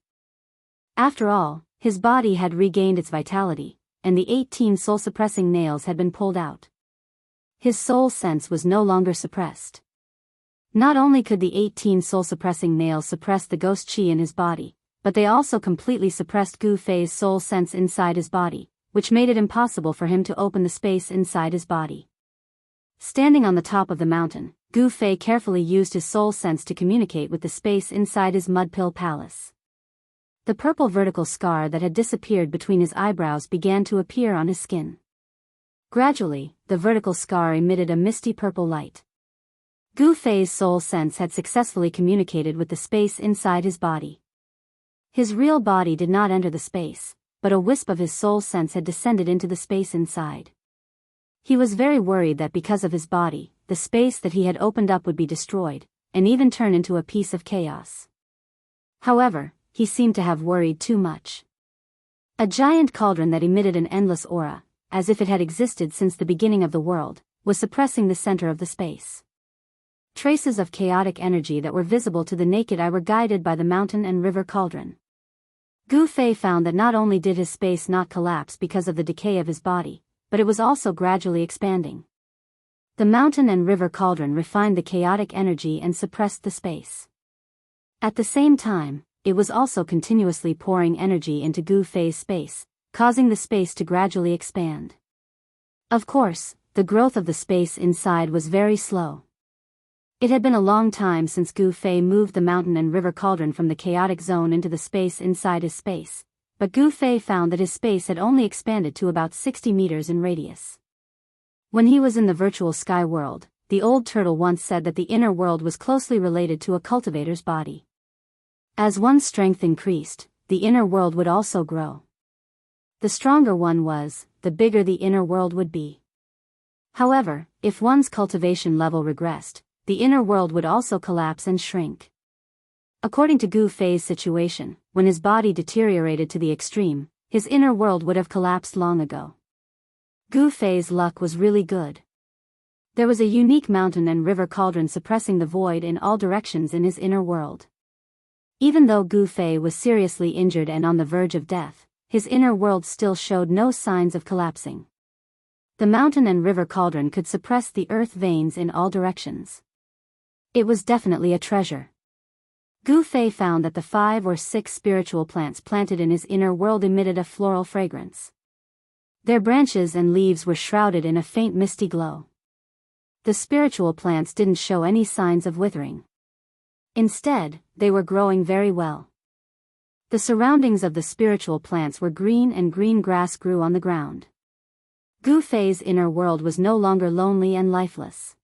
After all, His body had regained its vitality, and the 18 soul-suppressing nails had been pulled out. His soul sense was no longer suppressed. Not only could the 18 soul-suppressing nails suppress the ghost chi in his body, but they also completely suppressed Gu Fei's soul sense inside his body, which made it impossible for him to open the space inside his body. Standing on the top of the mountain, Gu Fei carefully used his soul sense to communicate with the space inside his mud pill palace. The purple vertical scar that had disappeared between his eyebrows began to appear on his skin. Gradually, the vertical scar emitted a misty purple light. Gu Fei's soul sense had successfully communicated with the space inside his body. His real body did not enter the space, but a wisp of his soul sense had descended into the space inside. He was very worried that because of his body, the space that he had opened up would be destroyed, and even turn into a piece of chaos. However, he seemed to have worried too much. A giant cauldron that emitted an endless aura, as if it had existed since the beginning of the world, was suppressing the center of the space. Traces of chaotic energy that were visible to the naked eye were guided by the mountain and river cauldron. Gu Fei found that not only did his space not collapse because of the decay of his body, but it was also gradually expanding. The mountain and river cauldron refined the chaotic energy and suppressed the space. At the same time, it was also continuously pouring energy into Gu Fei's space, causing the space to gradually expand. Of course, the growth of the space inside was very slow. It had been a long time since Gu Fei moved the mountain and river cauldron from the chaotic zone into the space inside his space, but Gu Fei found that his space had only expanded to about 60 meters in radius. When he was in the virtual sky world, the old turtle once said that the inner world was closely related to a cultivator's body. As one's strength increased, the inner world would also grow. The stronger one was, the bigger the inner world would be. However, if one's cultivation level regressed, the inner world would also collapse and shrink. According to Gu Fei's situation, when his body deteriorated to the extreme, his inner world would have collapsed long ago. Gu Fei's luck was really good. There was a unique mountain and river cauldron suppressing the void in all directions in his inner world. Even though Gu Fei was seriously injured and on the verge of death, his inner world still showed no signs of collapsing. The mountain and river cauldron could suppress the earth veins in all directions. It was definitely a treasure. Gu Fei found that the 5 or 6 spiritual plants planted in his inner world emitted a floral fragrance. Their branches and leaves were shrouded in a faint misty glow. The spiritual plants didn't show any signs of withering. Instead, they were growing very well. The surroundings of the spiritual plants were green and green grass grew on the ground. Gu Fei's inner world was no longer lonely and lifeless.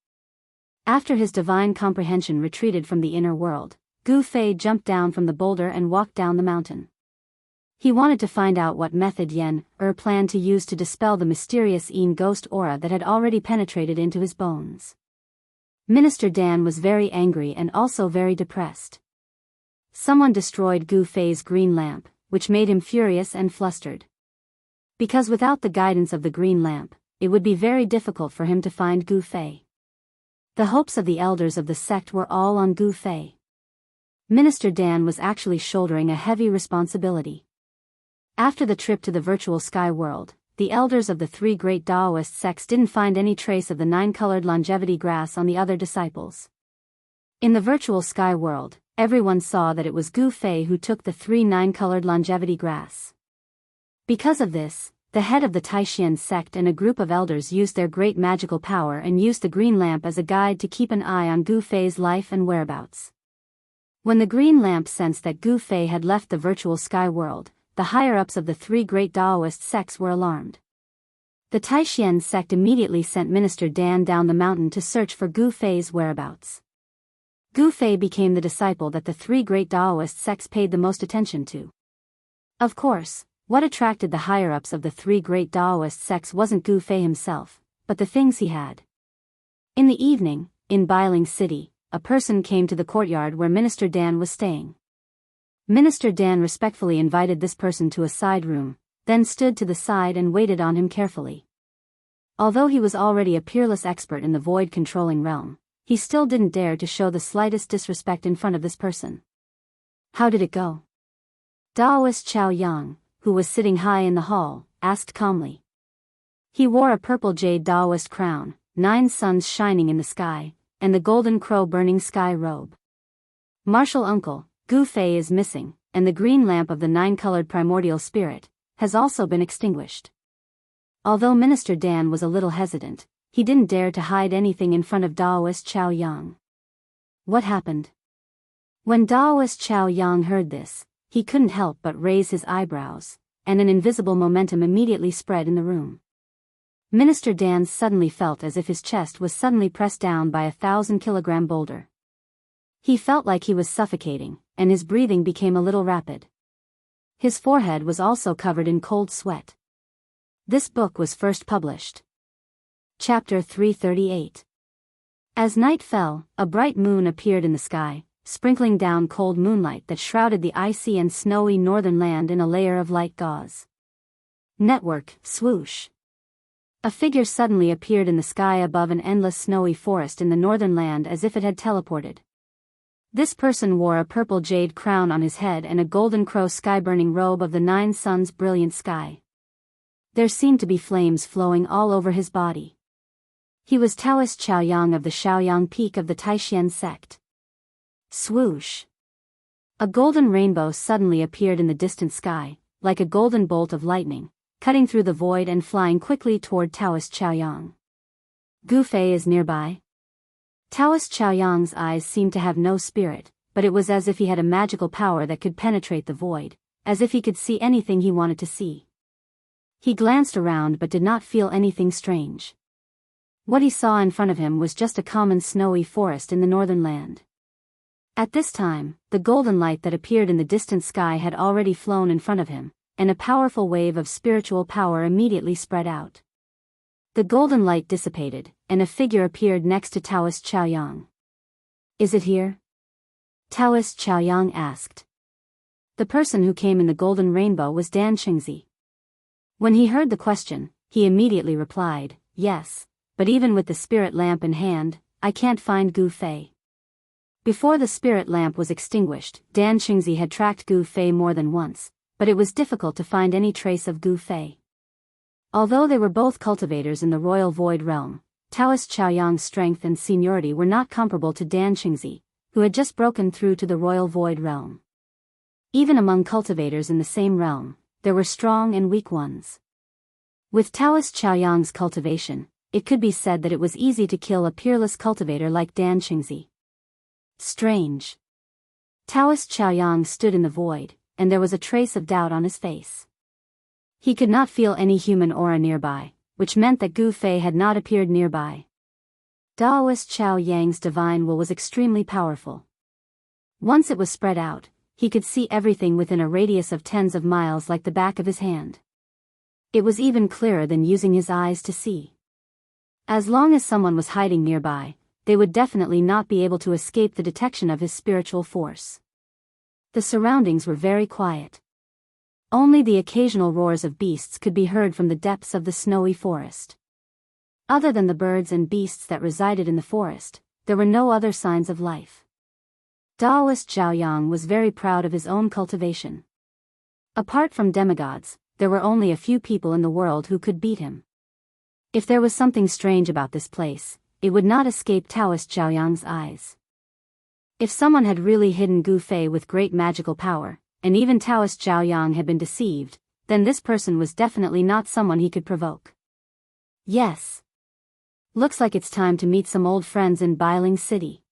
After his divine comprehension retreated from the inner world, Gu Fei jumped down from the boulder and walked down the mountain. He wanted to find out what method Yen planned to use to dispel the mysterious Yin ghost aura that had already penetrated into his bones. Minister Dan was very angry and also very depressed. Someone destroyed Gu Fei's green lamp, which made him furious and flustered. Because without the guidance of the green lamp, it would be very difficult for him to find Gu Fei. The hopes of the elders of the sect were all on Gu Fei. Minister Dan was actually shouldering a heavy responsibility. After the trip to the virtual sky world, the elders of the 3 great Taoist sects didn't find any trace of the 9-colored longevity grass on the other disciples. In the virtual sky world, everyone saw that it was Gu Fei who took the 3 9-colored longevity grass. Because of this, the head of the Taishan sect and a group of elders used their great magical power and used the green lamp as a guide to keep an eye on Gu Fei's life and whereabouts. When the green lamp sensed that Gu Fei had left the virtual sky world, the higher-ups of the 3 great Taoist sects were alarmed. The Taishan sect immediately sent Minister Dan down the mountain to search for Gu Fei's whereabouts. Gu Fei became the disciple that the 3 great Taoist sects paid the most attention to. Of course, what attracted the higher-ups of the 3 great Taoist sects wasn't Gu Fei himself, but the things he had. In the evening, in Bailing City, a person came to the courtyard where Minister Dan was staying. Minister Dan respectfully invited this person to a side room, then stood to the side and waited on him carefully. Although he was already a peerless expert in the void-controlling realm, he still didn't dare to show the slightest disrespect in front of this person. How did it go? Taoist Chao Yang, who was sitting high in the hall, asked calmly. He wore a purple jade Taoist crown, 9 suns shining in the sky, and the golden crow burning sky robe. Martial uncle, Gu Fei is missing, and the green lamp of the 9-colored primordial spirit has also been extinguished. Although Minister Dan was a little hesitant, he didn't dare to hide anything in front of Daoist Chao Yang. What happened? When Daoist Chao Yang heard this, he couldn't help but raise his eyebrows, and an invisible momentum immediately spread in the room. Minister Dan suddenly felt as if his chest was suddenly pressed down by a 1,000-kilogram boulder. He felt like he was suffocating, and his breathing became a little rapid. His forehead was also covered in cold sweat. This book was first published. Chapter 338. As night fell, a bright moon appeared in the sky, sprinkling down cold moonlight that shrouded the icy and snowy northern land in a layer of light gauze. Network, swoosh. A figure suddenly appeared in the sky above an endless snowy forest in the northern land as if it had teleported. This person wore a purple jade crown on his head and a golden crow sky-burning robe of the 9 suns' brilliant sky. There seemed to be flames flowing all over his body. He was Taoist Chao Yang of the Shaoyang Peak of the Taishan sect. Swoosh. A golden rainbow suddenly appeared in the distant sky, like a golden bolt of lightning, cutting through the void and flying quickly toward Taoist Chao Yang. Gu Fei is nearby. Taoist Chao Yang's eyes seemed to have no spirit, but it was as if he had a magical power that could penetrate the void, as if he could see anything he wanted to see. He glanced around but did not feel anything strange. What he saw in front of him was just a common snowy forest in the northern land. At this time, the golden light that appeared in the distant sky had already flown in front of him, and a powerful wave of spiritual power immediately spread out. The golden light dissipated, and a figure appeared next to Taoist Chao Yang. Is it here? Taoist Chao Yang asked. The person who came in the golden rainbow was Dan Qingzi. When he heard the question, he immediately replied, yes, but even with the spirit lamp in hand, I can't find Gu Fei. Before the spirit lamp was extinguished, Dan Qingzi had tracked Gu Fei more than once, but it was difficult to find any trace of Gu Fei. Although they were both cultivators in the royal void realm, Taoist Chao Yang's strength and seniority were not comparable to Dan Qingzi, who had just broken through to the royal void realm. Even among cultivators in the same realm, there were strong and weak ones. With Taoist Chao Yang's cultivation, it could be said that it was easy to kill a peerless cultivator like Dan Qingzi. Strange. Taoist Chao Yang stood in the void, and there was a trace of doubt on his face. He could not feel any human aura nearby, which meant that Gu Fei had not appeared nearby. Taoist Chao Yang's divine will was extremely powerful. Once it was spread out, he could see everything within a radius of tens of miles like the back of his hand. It was even clearer than using his eyes to see. As long as someone was hiding nearby, they would definitely not be able to escape the detection of his spiritual force. The surroundings were very quiet. Only the occasional roars of beasts could be heard from the depths of the snowy forest. Other than the birds and beasts that resided in the forest, there were no other signs of life. Taoist Chao Yang was very proud of his own cultivation. Apart from demigods, there were only a few people in the world who could beat him. If there was something strange about this place, it would not escape Taoist Chao Yang's eyes. If someone had really hidden Gu Fei with great magical power, and even Taoist Chao Yang had been deceived, then this person was definitely not someone he could provoke. Yes. Looks like it's time to meet some old friends in Bailing City.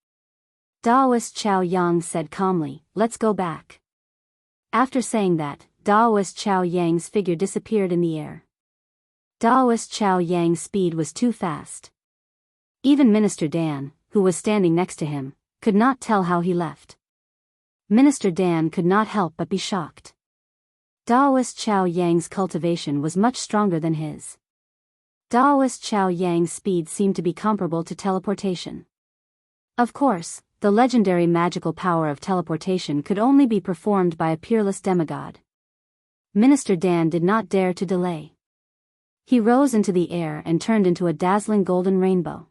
Taoist Chao Yang said calmly, let's go back. After saying that, Taoist Chao Yang's figure disappeared in the air. Taoist Chao Yang's speed was too fast. Even Minister Dan, who was standing next to him, could not tell how he left. Minister Dan could not help but be shocked. Taoist Chao Yang's cultivation was much stronger than his. Taoist Chao Yang's speed seemed to be comparable to teleportation. Of course, the legendary magical power of teleportation could only be performed by a peerless demigod. Minister Dan did not dare to delay. He rose into the air and turned into a dazzling golden rainbow.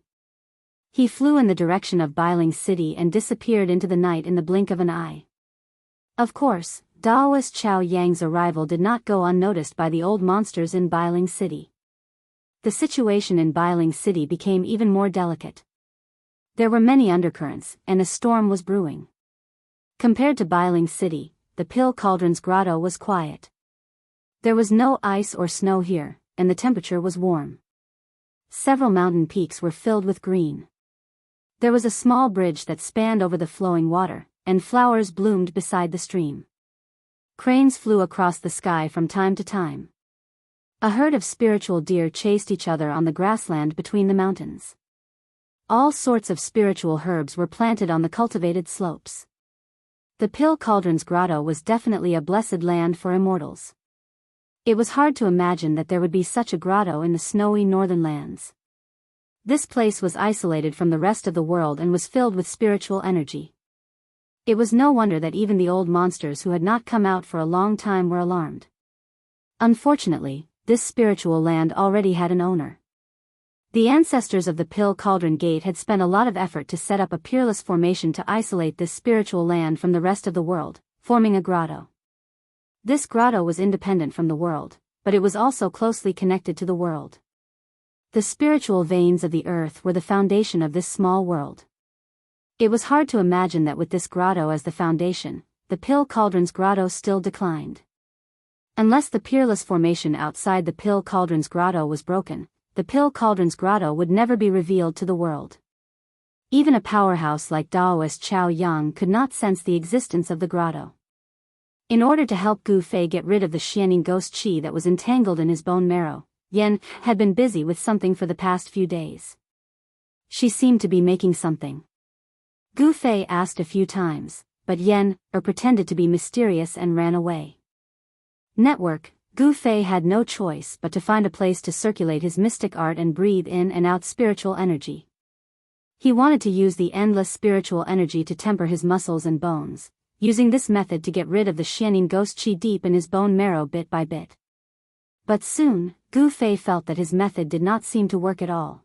He flew in the direction of Bailing City and disappeared into the night in the blink of an eye. Of course, Daoist Chao Yang's arrival did not go unnoticed by the old monsters in Bailing City. The situation in Bailing City became even more delicate. There were many undercurrents, and a storm was brewing. Compared to Bailing City, the Pill Cauldron's grotto was quiet. There was no ice or snow here, and the temperature was warm. Several mountain peaks were filled with green. There was a small bridge that spanned over the flowing water, and flowers bloomed beside the stream. Cranes flew across the sky from time to time. A herd of spiritual deer chased each other on the grassland between the mountains. All sorts of spiritual herbs were planted on the cultivated slopes. The Pill Cauldron's grotto was definitely a blessed land for immortals. It was hard to imagine that there would be such a grotto in the snowy northern lands. This place was isolated from the rest of the world and was filled with spiritual energy. It was no wonder that even the old monsters who had not come out for a long time were alarmed. Unfortunately, this spiritual land already had an owner. The ancestors of the Pill Cauldron Gate had spent a lot of effort to set up a peerless formation to isolate this spiritual land from the rest of the world, forming a grotto. This grotto was independent from the world, but it was also closely connected to the world. The spiritual veins of the earth were the foundation of this small world. It was hard to imagine that with this grotto as the foundation, the Pill Cauldron's grotto still declined. Unless the peerless formation outside the Pill Cauldron's grotto was broken, the Pill Cauldron's grotto would never be revealed to the world. Even a powerhouse like Daoist Chao Yang could not sense the existence of the grotto. In order to help Gu Fei get rid of the Xianing ghost qi that was entangled in his bone marrow, Yan had been busy with something for the past few days. She seemed to be making something. Gu Fei asked a few times, but Yan pretended to be mysterious and ran away. Network, Gu Fei had no choice but to find a place to circulate his mystic art and breathe in and out spiritual energy. He wanted to use the endless spiritual energy to temper his muscles and bones, using this method to get rid of the Xianing ghost qi deep in his bone marrow bit by bit. But soon, Gu Fei felt that his method did not seem to work at all.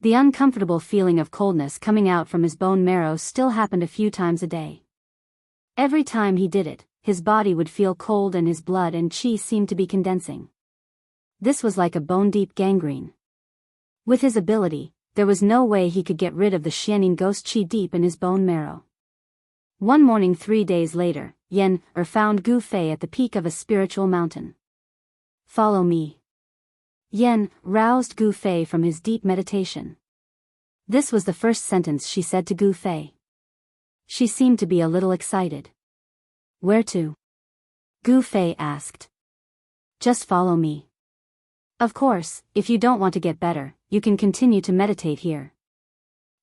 The uncomfortable feeling of coldness coming out from his bone marrow still happened a few times a day. Every time he did it, his body would feel cold and his blood and qi seemed to be condensing. This was like a bone-deep gangrene. With his ability, there was no way he could get rid of the Xianing ghost qi deep in his bone marrow. One morning 3 days later, Yan found Gu Fei at the peak of a spiritual mountain. "Follow me." Yan roused Gu Fei from his deep meditation. This was the first sentence she said to Gu Fei. She seemed to be a little excited. "Where to?" Gu Fei asked. "Just follow me. Of course, if you don't want to get better, you can continue to meditate here."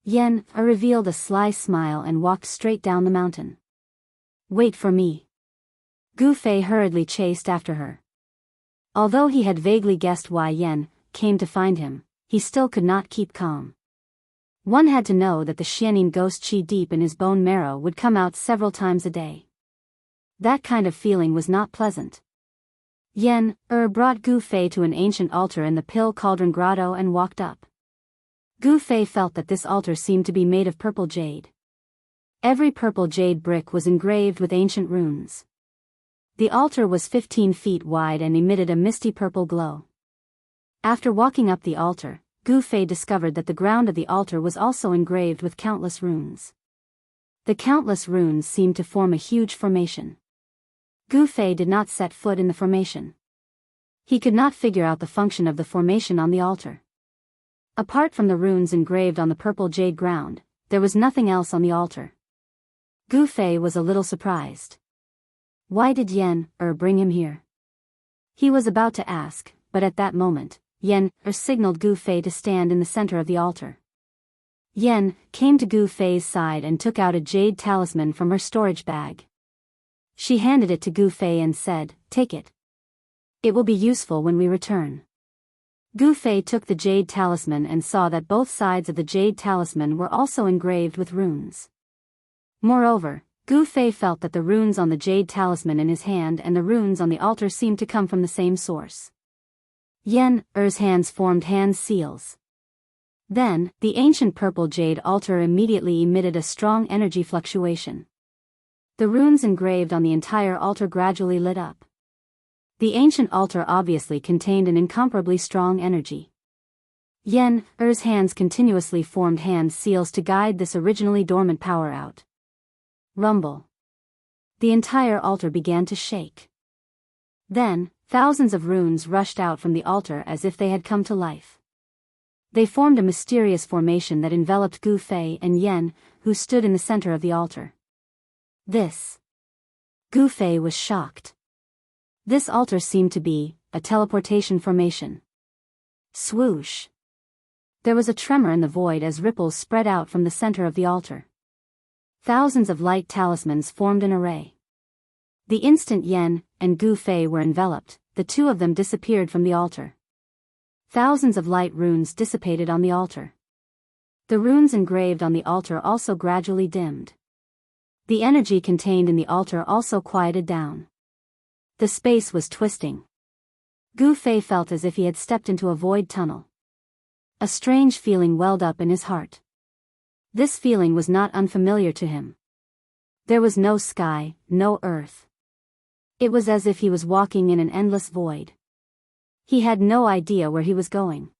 Yan revealed a sly smile and walked straight down the mountain. "Wait for me." Gu Fei hurriedly chased after her. Although he had vaguely guessed why Yan came to find him, he still could not keep calm. One had to know that the Xianing ghost qi deep in his bone marrow would come out several times a day. That kind of feeling was not pleasant. Yan brought Gu Fei to an ancient altar in the Pill Cauldron Grotto and walked up. Gu Fei felt that this altar seemed to be made of purple jade. Every purple jade brick was engraved with ancient runes. The altar was 15 feet wide and emitted a misty purple glow. After walking up the altar, Gu Fei discovered that the ground of the altar was also engraved with countless runes. The countless runes seemed to form a huge formation. Gu Fei did not set foot in the formation. He could not figure out the function of the formation on the altar. Apart from the runes engraved on the purple jade ground, there was nothing else on the altar. Gu Fei was a little surprised. Why did Yan bring him here? He was about to ask, but at that moment, Yan signaled Gu Fei to stand in the center of the altar. Yan came to Gu Fei's side and took out a jade talisman from her storage bag. She handed it to Gu Fei and said, "Take it. It will be useful when we return." Gu Fei took the jade talisman and saw that both sides of the jade talisman were also engraved with runes. Moreover, Gu Fei felt that the runes on the jade talisman in his hand and the runes on the altar seemed to come from the same source. Yan's hands formed hand seals. Then, the ancient purple jade altar immediately emitted a strong energy fluctuation. The runes engraved on the entire altar gradually lit up. The ancient altar obviously contained an incomparably strong energy. Yen's hands continuously formed hand seals to guide this originally dormant power out. Rumble. The entire altar began to shake. Then, thousands of runes rushed out from the altar as if they had come to life. They formed a mysterious formation that enveloped Gu Fei and Yen, who stood in the center of the altar. Gu Fei was shocked. This altar seemed to be a teleportation formation. Swoosh. There was a tremor in the void as ripples spread out from the center of the altar. Thousands of light talismans formed an array. The instant Yen and Gu Fei were enveloped, the two of them disappeared from the altar. Thousands of light runes dissipated on the altar. The runes engraved on the altar also gradually dimmed. The energy contained in the altar also quieted down. The space was twisting. Gu Fei felt as if he had stepped into a void tunnel. A strange feeling welled up in his heart. This feeling was not unfamiliar to him. There was no sky, no earth. It was as if he was walking in an endless void. He had no idea where he was going.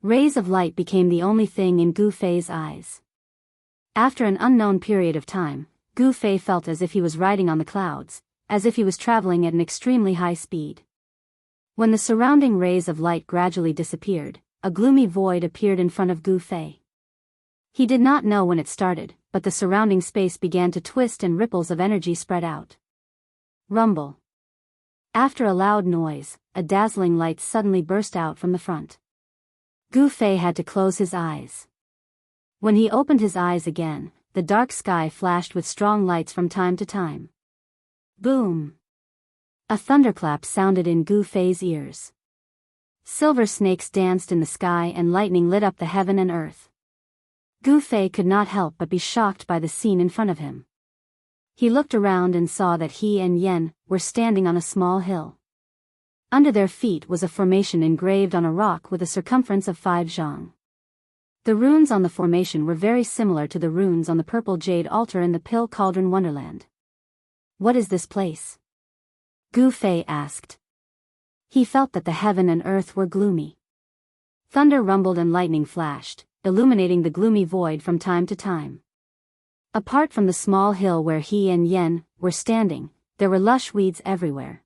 Rays of light became the only thing in Gu Fei's eyes. After an unknown period of time, Gu Fei felt as if he was riding on the clouds, as if he was traveling at an extremely high speed. When the surrounding rays of light gradually disappeared, a gloomy void appeared in front of Gu Fei. He did not know when it started, but the surrounding space began to twist and ripples of energy spread out. Rumble. After a loud noise, a dazzling light suddenly burst out from the front. Gu Fei had to close his eyes. When he opened his eyes again, the dark sky flashed with strong lights from time to time. Boom! A thunderclap sounded in Gu Fei's ears. Silver snakes danced in the sky and lightning lit up the heaven and earth. Gu Fei could not help but be shocked by the scene in front of him. He looked around and saw that he and Yen were standing on a small hill. Under their feet was a formation engraved on a rock with a circumference of 5 zhang. The runes on the formation were very similar to the runes on the purple jade altar in the Pill Cauldron Wonderland. What is this place? Gu Fei asked. He felt that the heaven and earth were gloomy. Thunder rumbled and lightning flashed, illuminating the gloomy void from time to time. Apart from the small hill where he and Yen were standing, there were lush weeds everywhere.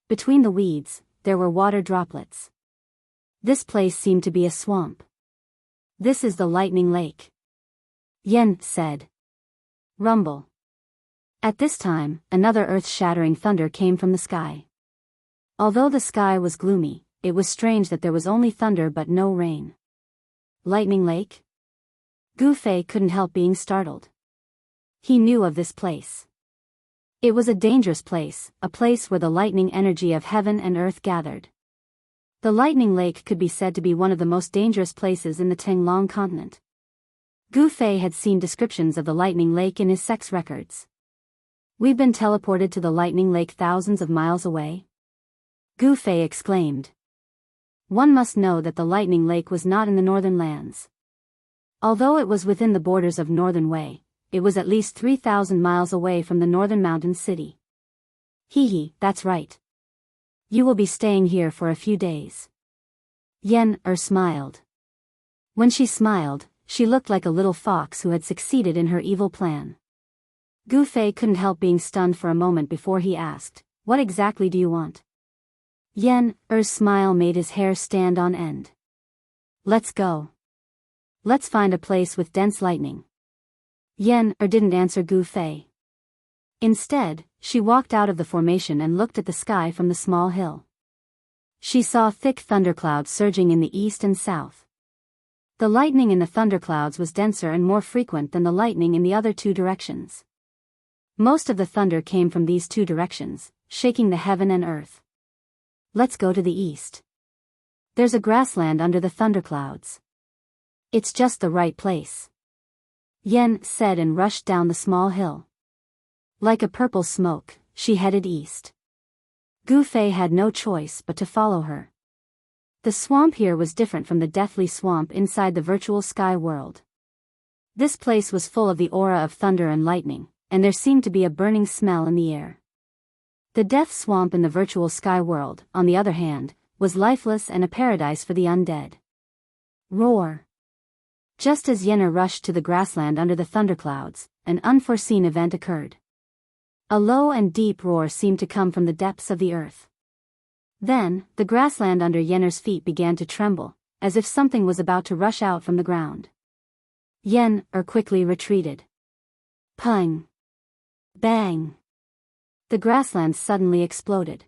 Between the weeds, there were water droplets. This place seemed to be a swamp. This is the Lightning Lake, Yen said. Rumble. At this time, another earth-shattering thunder came from the sky. Although the sky was gloomy, it was strange that there was only thunder but no rain. Lightning Lake? Gu Fei couldn't help being startled. He knew of this place. It was a dangerous place, a place where the lightning energy of heaven and earth gathered. The Lightning Lake could be said to be one of the most dangerous places in the Tenglong continent. Gu Fei had seen descriptions of the Lightning Lake in his sex records. We've been teleported to the Lightning Lake thousands of miles away? Gu Fei exclaimed. One must know that the Lightning Lake was not in the northern lands. Although it was within the borders of Northern Wei, it was at least 3,000 miles away from the northern mountain city. Hee, that's right. You will be staying here for a few days. Yen smiled. When she smiled, she looked like a little fox who had succeeded in her evil plan. Gu Fei couldn't help being stunned for a moment before he asked, "What exactly do you want?" Yen's smile made his hair stand on end. Let's go. Let's find a place with dense lightning. Yen didn't answer Gu Fei. Instead, she walked out of the formation and looked at the sky from the small hill. She saw thick thunderclouds surging in the east and south. The lightning in the thunderclouds was denser and more frequent than the lightning in the other two directions. Most of the thunder came from these two directions, shaking the heaven and earth. Let's go to the east. There's a grassland under the thunderclouds. It's just the right place. Yen said and rushed down the small hill. Like a purple smoke, she headed east. Gu Fei had no choice but to follow her. The swamp here was different from the deathly swamp inside the virtual sky world. This place was full of the aura of thunder and lightning, and there seemed to be a burning smell in the air. The death swamp in the virtual sky world, on the other hand, was lifeless and a paradise for the undead. Roar! Just as Yennefer rushed to the grassland under the thunderclouds, an unforeseen event occurred. A low and deep roar seemed to come from the depths of the earth. Then, the grassland under Yennefer's feet began to tremble, as if something was about to rush out from the ground. Yennefer quickly retreated. Pung! Bang! The grassland suddenly exploded.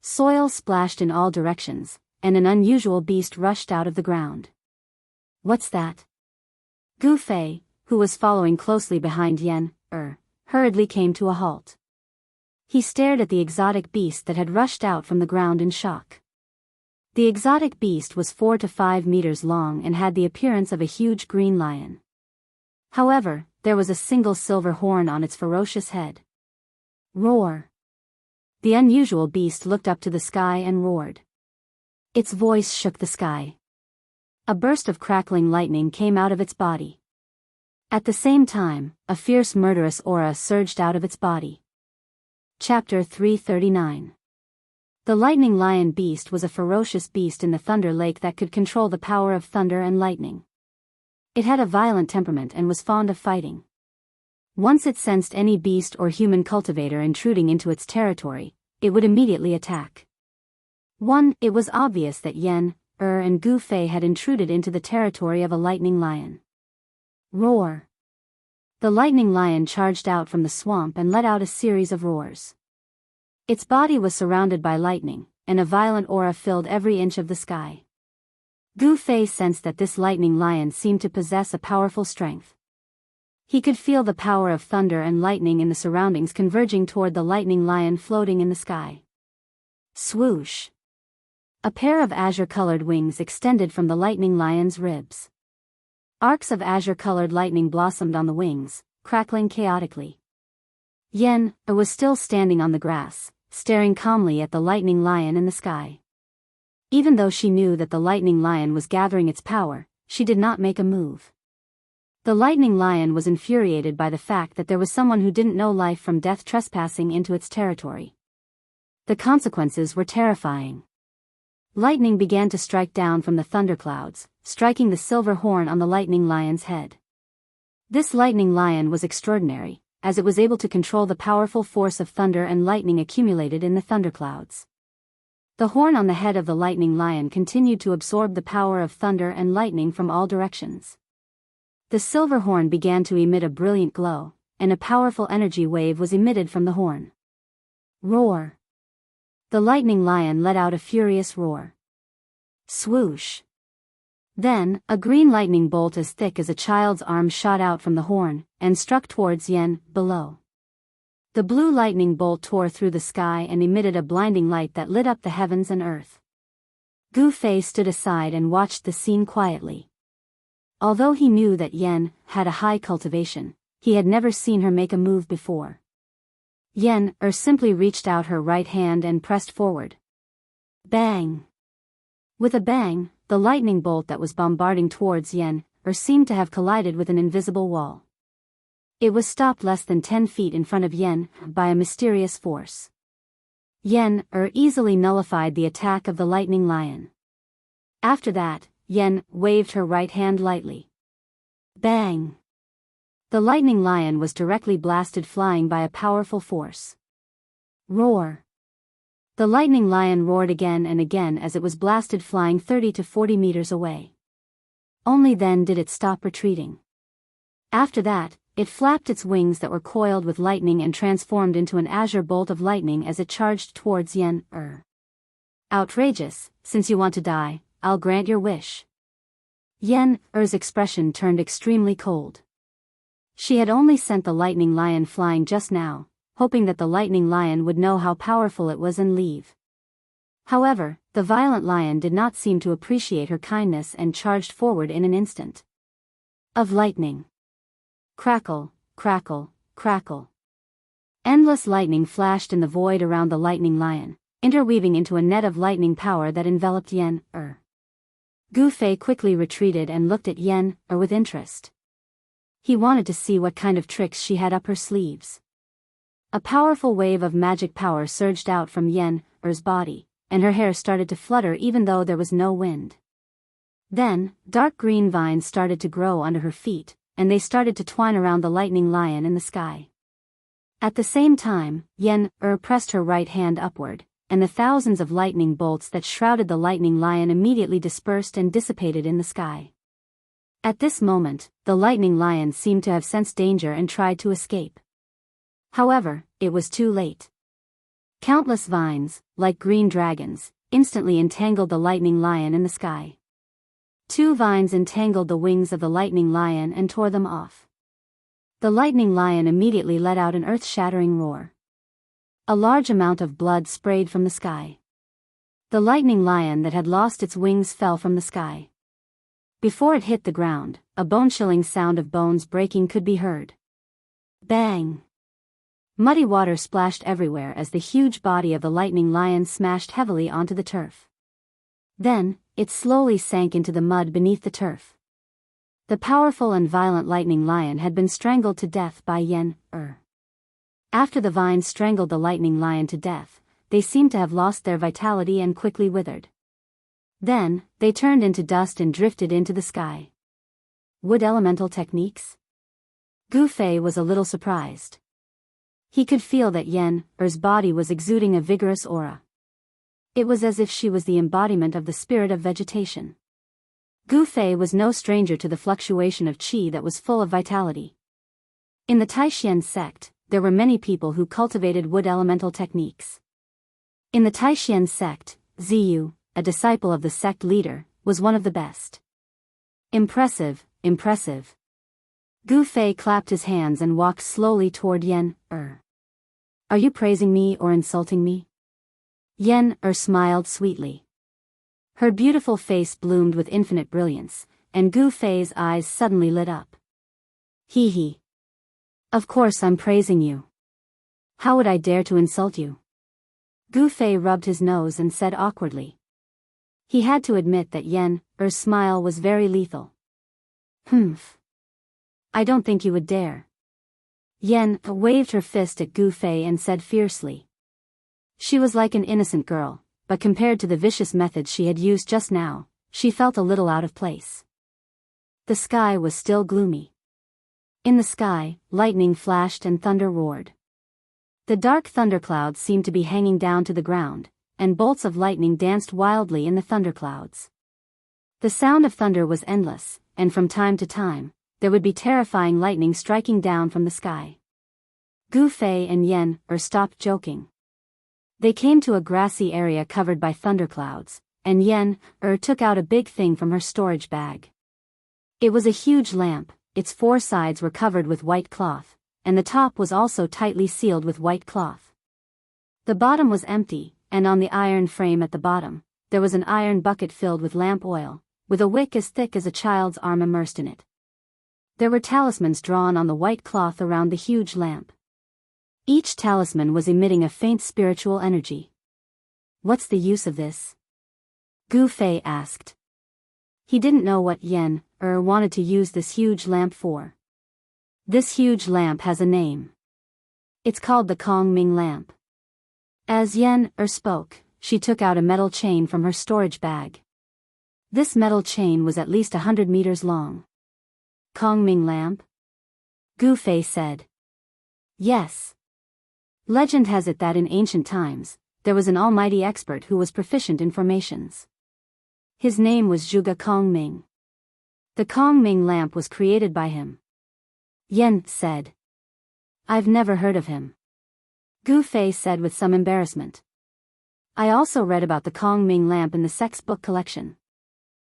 Soil splashed in all directions, and an unusual beast rushed out of the ground. What's that? Gu Fei, who was following closely behind Yennefer, hurriedly came to a halt. He stared at the exotic beast that had rushed out from the ground in shock. The exotic beast was 4 to 5 meters long and had the appearance of a huge green lion. However, there was a single silver horn on its ferocious head. Roar! The unusual beast looked up to the sky and roared. Its voice shook the sky. A burst of crackling lightning came out of its body. At the same time, a fierce murderous aura surged out of its body. Chapter 339. The lightning lion beast was a ferocious beast in the Thunder Lake that could control the power of thunder and lightning. It had a violent temperament and was fond of fighting. Once it sensed any beast or human cultivator intruding into its territory, it would immediately attack. It was obvious that Yennefer and Gu Fei had intruded into the territory of a lightning lion. Roar! The lightning lion charged out from the swamp and let out a series of roars. Its body was surrounded by lightning, and a violent aura filled every inch of the sky. Gu Fei sensed that this lightning lion seemed to possess a powerful strength. He could feel the power of thunder and lightning in the surroundings converging toward the lightning lion floating in the sky. Swoosh! A pair of azure-colored wings extended from the lightning lion's ribs. Arcs of azure-colored lightning blossomed on the wings, crackling chaotically. Yennefer was still standing on the grass, staring calmly at the lightning lion in the sky. Even though she knew that the lightning lion was gathering its power, she did not make a move. The lightning lion was infuriated by the fact that there was someone who didn't know life from death trespassing into its territory. The consequences were terrifying. Lightning began to strike down from the thunderclouds, striking the silver horn on the lightning lion's head. This lightning lion was extraordinary, as it was able to control the powerful force of thunder and lightning accumulated in the thunderclouds. The horn on the head of the lightning lion continued to absorb the power of thunder and lightning from all directions. The silver horn began to emit a brilliant glow, and a powerful energy wave was emitted from the horn. Roar! The lightning lion let out a furious roar. Swoosh! Then, a green lightning bolt as thick as a child's arm shot out from the horn, and struck towards Yennefer below. The blue lightning bolt tore through the sky and emitted a blinding light that lit up the heavens and earth. Gu Fei stood aside and watched the scene quietly. Although he knew that Yennefer had a high cultivation, he had never seen her make a move before. Yennefer simply reached out her right hand and pressed forward. Bang! With a bang, the lightning bolt that was bombarding towards Yennefer seemed to have collided with an invisible wall. It was stopped less than 10 feet in front of Yennefer by a mysterious force. Yennefer easily nullified the attack of the lightning lion. After that, Yennefer waved her right hand lightly. Bang! The lightning lion was directly blasted flying by a powerful force. Roar! The lightning lion roared again and again as it was blasted flying 30 to 40 meters away. Only then did it stop retreating. After that, it flapped its wings that were coiled with lightning and transformed into an azure bolt of lightning as it charged towards Yennefer. Outrageous, since you want to die, I'll grant your wish. Yennefer's expression turned extremely cold. She had only sent the lightning lion flying just now, hoping that the lightning lion would know how powerful it was and leave. However, the violent lion did not seem to appreciate her kindness and charged forward in an instant. Of lightning. Crackle, crackle, crackle. Endless lightning flashed in the void around the lightning lion, interweaving into a net of lightning power that enveloped Yennefer. Gu Fei quickly retreated and looked at Yennefer with interest. He wanted to see what kind of tricks she had up her sleeves. A powerful wave of magic power surged out from Yen-Er's body, and her hair started to flutter even though there was no wind. Then, dark green vines started to grow under her feet, and they started to twine around the lightning lion in the sky. At the same time, Yen-Er pressed her right hand upward, and the thousands of lightning bolts that shrouded the lightning lion immediately dispersed and dissipated in the sky. At this moment, the lightning lion seemed to have sensed danger and tried to escape. However, it was too late. Countless vines, like green dragons, instantly entangled the lightning lion in the sky. 2 vines entangled the wings of the lightning lion and tore them off. The lightning lion immediately let out an earth-shattering roar. A large amount of blood sprayed from the sky. The lightning lion that had lost its wings fell from the sky. Before it hit the ground, a bone-chilling sound of bones breaking could be heard. Bang! Muddy water splashed everywhere as the huge body of the lightning lion smashed heavily onto the turf. Then, it slowly sank into the mud beneath the turf. The powerful and violent lightning lion had been strangled to death by Yen-Er. After the vines strangled the lightning lion to death, they seemed to have lost their vitality and quickly withered. Then, they turned into dust and drifted into the sky. Wood elemental techniques? Gu Fei was a little surprised. He could feel that Yen-Er's body was exuding a vigorous aura. It was as if she was the embodiment of the spirit of vegetation. Gu Fei was no stranger to the fluctuation of qi that was full of vitality. In the Taishan sect, there were many people who cultivated wood elemental techniques. In the Taishan sect, Ziyu, a disciple of the sect leader, was one of the best. Impressive, impressive. Gu Fei clapped his hands and walked slowly toward Yen-Er. Are you praising me or insulting me? Yen-Er smiled sweetly. Her beautiful face bloomed with infinite brilliance, and Gu Fei's eyes suddenly lit up. Hee hee. Of course I'm praising you. How would I dare to insult you? Gu Fei rubbed his nose and said awkwardly. He had to admit that Yen-Er's smile was very lethal. Humph. I don't think you would dare. Yen-Er waved her fist at Gu Fei and said fiercely. She was like an innocent girl, but compared to the vicious methods she had used just now, she felt a little out of place. The sky was still gloomy. In the sky, lightning flashed and thunder roared. The dark thunderclouds seemed to be hanging down to the ground, and bolts of lightning danced wildly in the thunderclouds. The sound of thunder was endless, and from time to time, there would be terrifying lightning striking down from the sky. Gu Fei and Yen-Er stopped joking. They came to a grassy area covered by thunderclouds, and Yen-Er took out a big thing from her storage bag. It was a huge lamp, its 4 sides were covered with white cloth, and the top was also tightly sealed with white cloth. The bottom was empty, and on the iron frame at the bottom, there was an iron bucket filled with lamp oil, with a wick as thick as a child's arm immersed in it. There were talismans drawn on the white cloth around the huge lamp. Each talisman was emitting a faint spiritual energy. What's the use of this? Gu Fei asked. He didn't know what Yen-Er wanted to use this huge lamp for. This huge lamp has a name. It's called the Kongming lamp. As Yen-Er spoke, she took out a metal chain from her storage bag. This metal chain was at least 100 meters long. Kongming lamp? Gu Fei said. Yes. Legend has it that in ancient times, there was an almighty expert who was proficient in formations. His name was Zhuge Kongming. The Kongming lamp was created by him. Yen said. I've never heard of him. Gu Fei said with some embarrassment. I also read about the Kongming lamp in the sect's book collection.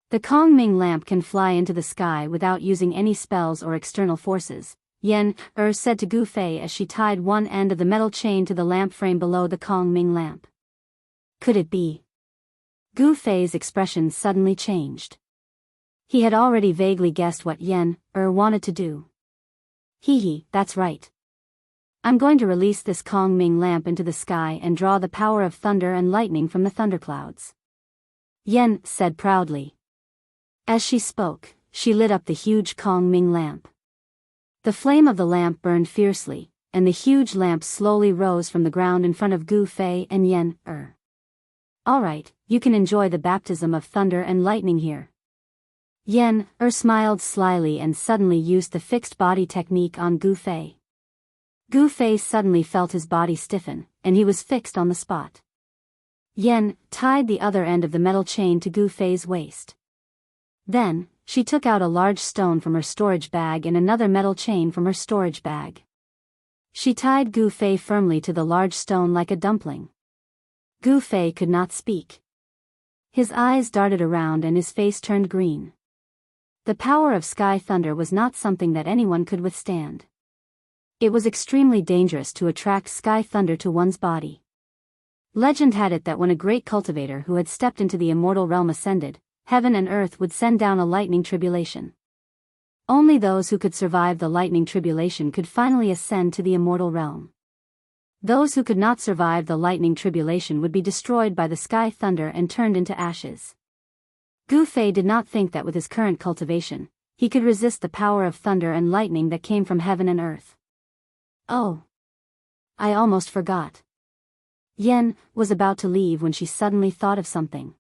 The Kongming lamp can fly into the sky without using any spells or external forces, Yen-Er said to Gu Fei as she tied one end of the metal chain to the lamp frame below the Kongming lamp. Could it be? Gu Fei's expression suddenly changed. He had already vaguely guessed what Yen-Er wanted to do. Hee hee, that's right. I'm going to release this Kongming lamp into the sky and draw the power of thunder and lightning from the thunderclouds. Yen said proudly. As she spoke, she lit up the huge Kongming lamp. The flame of the lamp burned fiercely, and the huge lamp slowly rose from the ground in front of Gu Fei and Yen. Alright, you can enjoy the baptism of thunder and lightning here. Yen smiled slyly and suddenly used the fixed body technique on Gu Fei. Gu Fei suddenly felt his body stiffen, and he was fixed on the spot. Yen tied the other end of the metal chain to Gu Fei's waist. Then, she took out a large stone from her storage bag and another metal chain from her storage bag. She tied Gu Fei firmly to the large stone like a dumpling. Gu Fei could not speak. His eyes darted around and his face turned green. The power of sky thunder was not something that anyone could withstand. It was extremely dangerous to attract sky thunder to one's body. Legend had it that when a great cultivator who had stepped into the immortal realm ascended, heaven and earth would send down a lightning tribulation. Only those who could survive the lightning tribulation could finally ascend to the immortal realm. Those who could not survive the lightning tribulation would be destroyed by the sky thunder and turned into ashes. Gu Fei did not think that with his current cultivation, he could resist the power of thunder and lightning that came from heaven and earth. Oh! I almost forgot. Yen was about to leave when she suddenly thought of something.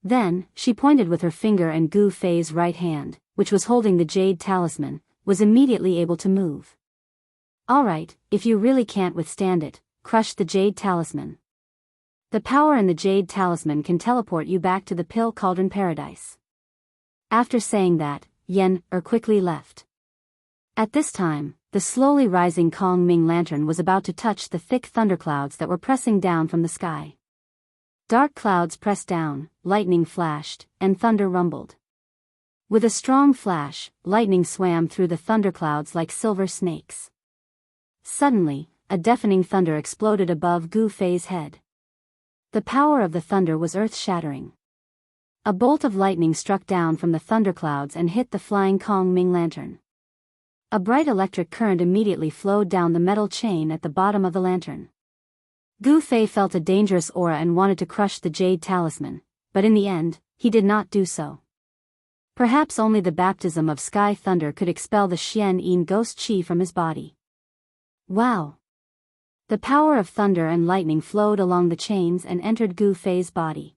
Then, she pointed with her finger and Gu Fei's right hand, which was holding the jade talisman, was immediately able to move. Alright, if you really can't withstand it, crush the jade talisman. The power in the jade talisman can teleport you back to the pill cauldron paradise. After saying that, Yen quickly left. At this time, the slowly rising Kong Ming lantern was about to touch the thick thunderclouds that were pressing down from the sky. Dark clouds pressed down, lightning flashed, and thunder rumbled. With a strong flash, lightning swam through the thunderclouds like silver snakes. Suddenly, a deafening thunder exploded above Gu Fei's head. The power of the thunder was earth-shattering. A bolt of lightning struck down from the thunderclouds and hit the flying Kong Ming lantern. A bright electric current immediately flowed down the metal chain at the bottom of the lantern. Gu Fei felt a dangerous aura and wanted to crush the jade talisman, but in the end, he did not do so. Perhaps only the baptism of sky thunder could expel the Xian Yin ghost chi from his body. Wow! The power of thunder and lightning flowed along the chains and entered Gu Fei's body.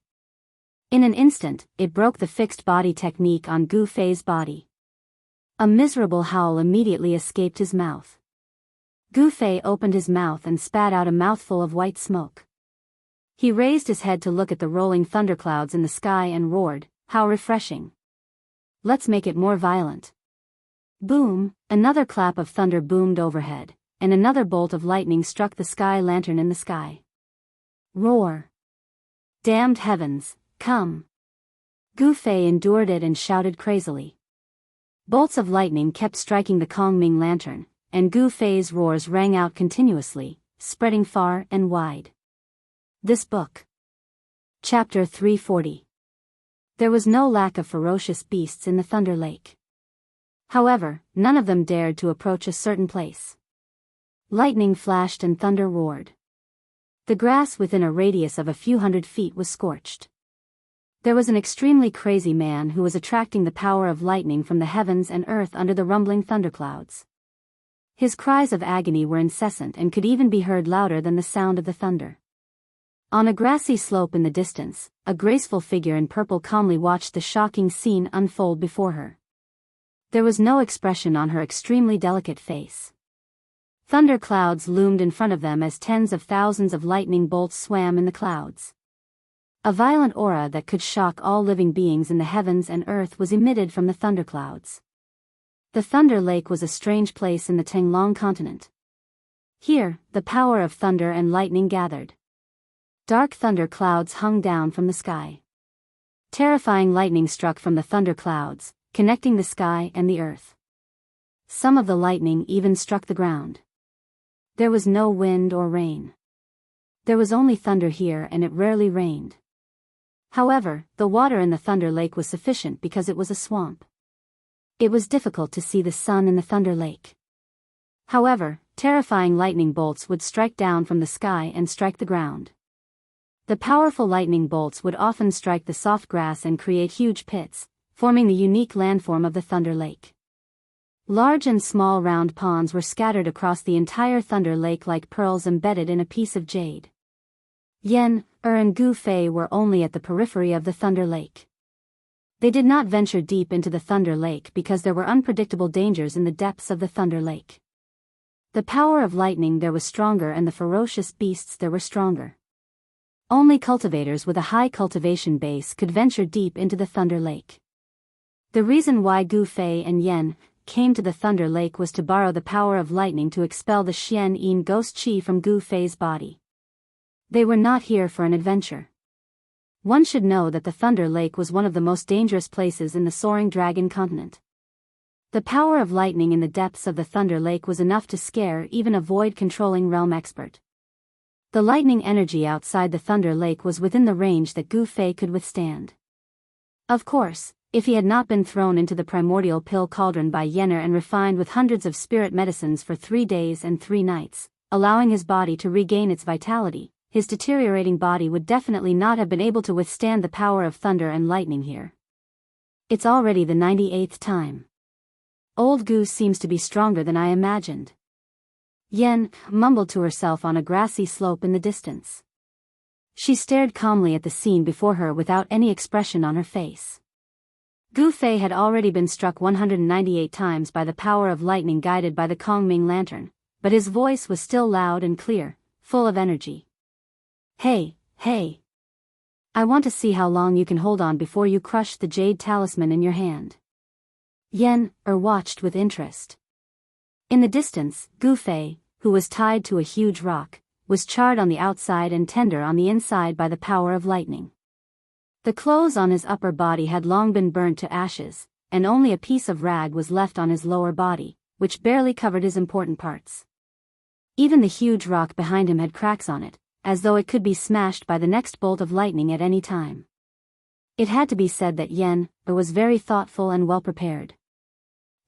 In an instant, it broke the fixed body technique on Gu Fei's body. A miserable howl immediately escaped his mouth. Gu Fei opened his mouth and spat out a mouthful of white smoke. He raised his head to look at the rolling thunderclouds in the sky and roared, "How refreshing! Let's make it more violent." Boom! Another clap of thunder boomed overhead, and another bolt of lightning struck the sky lantern in the sky. Roar! Damned heavens, come! Gu Fei endured it and shouted crazily. Bolts of lightning kept striking the Kong Ming lantern, and Gu Fei's roars rang out continuously, spreading far and wide. This book. Chapter 340. There was no lack of ferocious beasts in the Thunder Lake. However, none of them dared to approach a certain place. Lightning flashed and thunder roared. The grass within a radius of a few hundred feet was scorched. There was an extremely crazy man who was attracting the power of lightning from the heavens and earth under the rumbling thunderclouds. His cries of agony were incessant and could even be heard louder than the sound of the thunder. On a grassy slope in the distance, a graceful figure in purple calmly watched the shocking scene unfold before her. There was no expression on her extremely delicate face. Thunder clouds loomed in front of them as tens of thousands of lightning bolts swam in the clouds. A violent aura that could shock all living beings in the heavens and earth was emitted from the thunderclouds. The Thunder Lake was a strange place in the Tenglong continent. Here, the power of thunder and lightning gathered. Dark thunder clouds hung down from the sky. Terrifying lightning struck from the thunder clouds, connecting the sky and the earth. Some of the lightning even struck the ground. There was no wind or rain. There was only thunder here and it rarely rained. However, the water in the Thunder Lake was sufficient because it was a swamp. It was difficult to see the sun in the Thunder Lake. However, terrifying lightning bolts would strike down from the sky and strike the ground. The powerful lightning bolts would often strike the soft grass and create huge pits, forming the unique landform of the Thunder Lake. Large and small round ponds were scattered across the entire Thunder Lake like pearls embedded in a piece of jade. Yen, and Gu Fei were only at the periphery of the Thunder Lake. They did not venture deep into the Thunder Lake because there were unpredictable dangers in the depths of the Thunder Lake. The power of lightning there was stronger and the ferocious beasts there were stronger. Only cultivators with a high cultivation base could venture deep into the Thunder Lake. The reason why Gu Fei and Yen came to the Thunder Lake was to borrow the power of lightning to expel the Xian Yin ghost qi from Gu Fei's body. They were not here for an adventure. One should know that the Thunder Lake was one of the most dangerous places in the soaring dragon continent. The power of lightning in the depths of the Thunder Lake was enough to scare even a void-controlling realm expert. The lightning energy outside the Thunder Lake was within the range that Gu Fei could withstand. Of course, if he had not been thrown into the primordial pill cauldron by Yenner and refined with hundreds of spirit medicines for 3 days and 3 nights, allowing his body to regain its vitality, his deteriorating body would definitely not have been able to withstand the power of thunder and lightning here. It's already the 98th time. Old Goose seems to be stronger than I imagined. Yen mumbled to herself on a grassy slope in the distance. She stared calmly at the scene before her without any expression on her face. Gu Fei had already been struck 198 times by the power of lightning guided by the Kongming lantern, but his voice was still loud and clear, full of energy. Hey, hey! I want to see how long you can hold on before you crush the jade talisman in your hand. Yen watched with interest. In the distance, Gu Fei, who was tied to a huge rock, was charred on the outside and tender on the inside by the power of lightning. The clothes on his upper body had long been burnt to ashes, and only a piece of rag was left on his lower body, which barely covered his important parts. Even the huge rock behind him had cracks on it, as though it could be smashed by the next bolt of lightning at any time. It had to be said that Yen was very thoughtful and well prepared.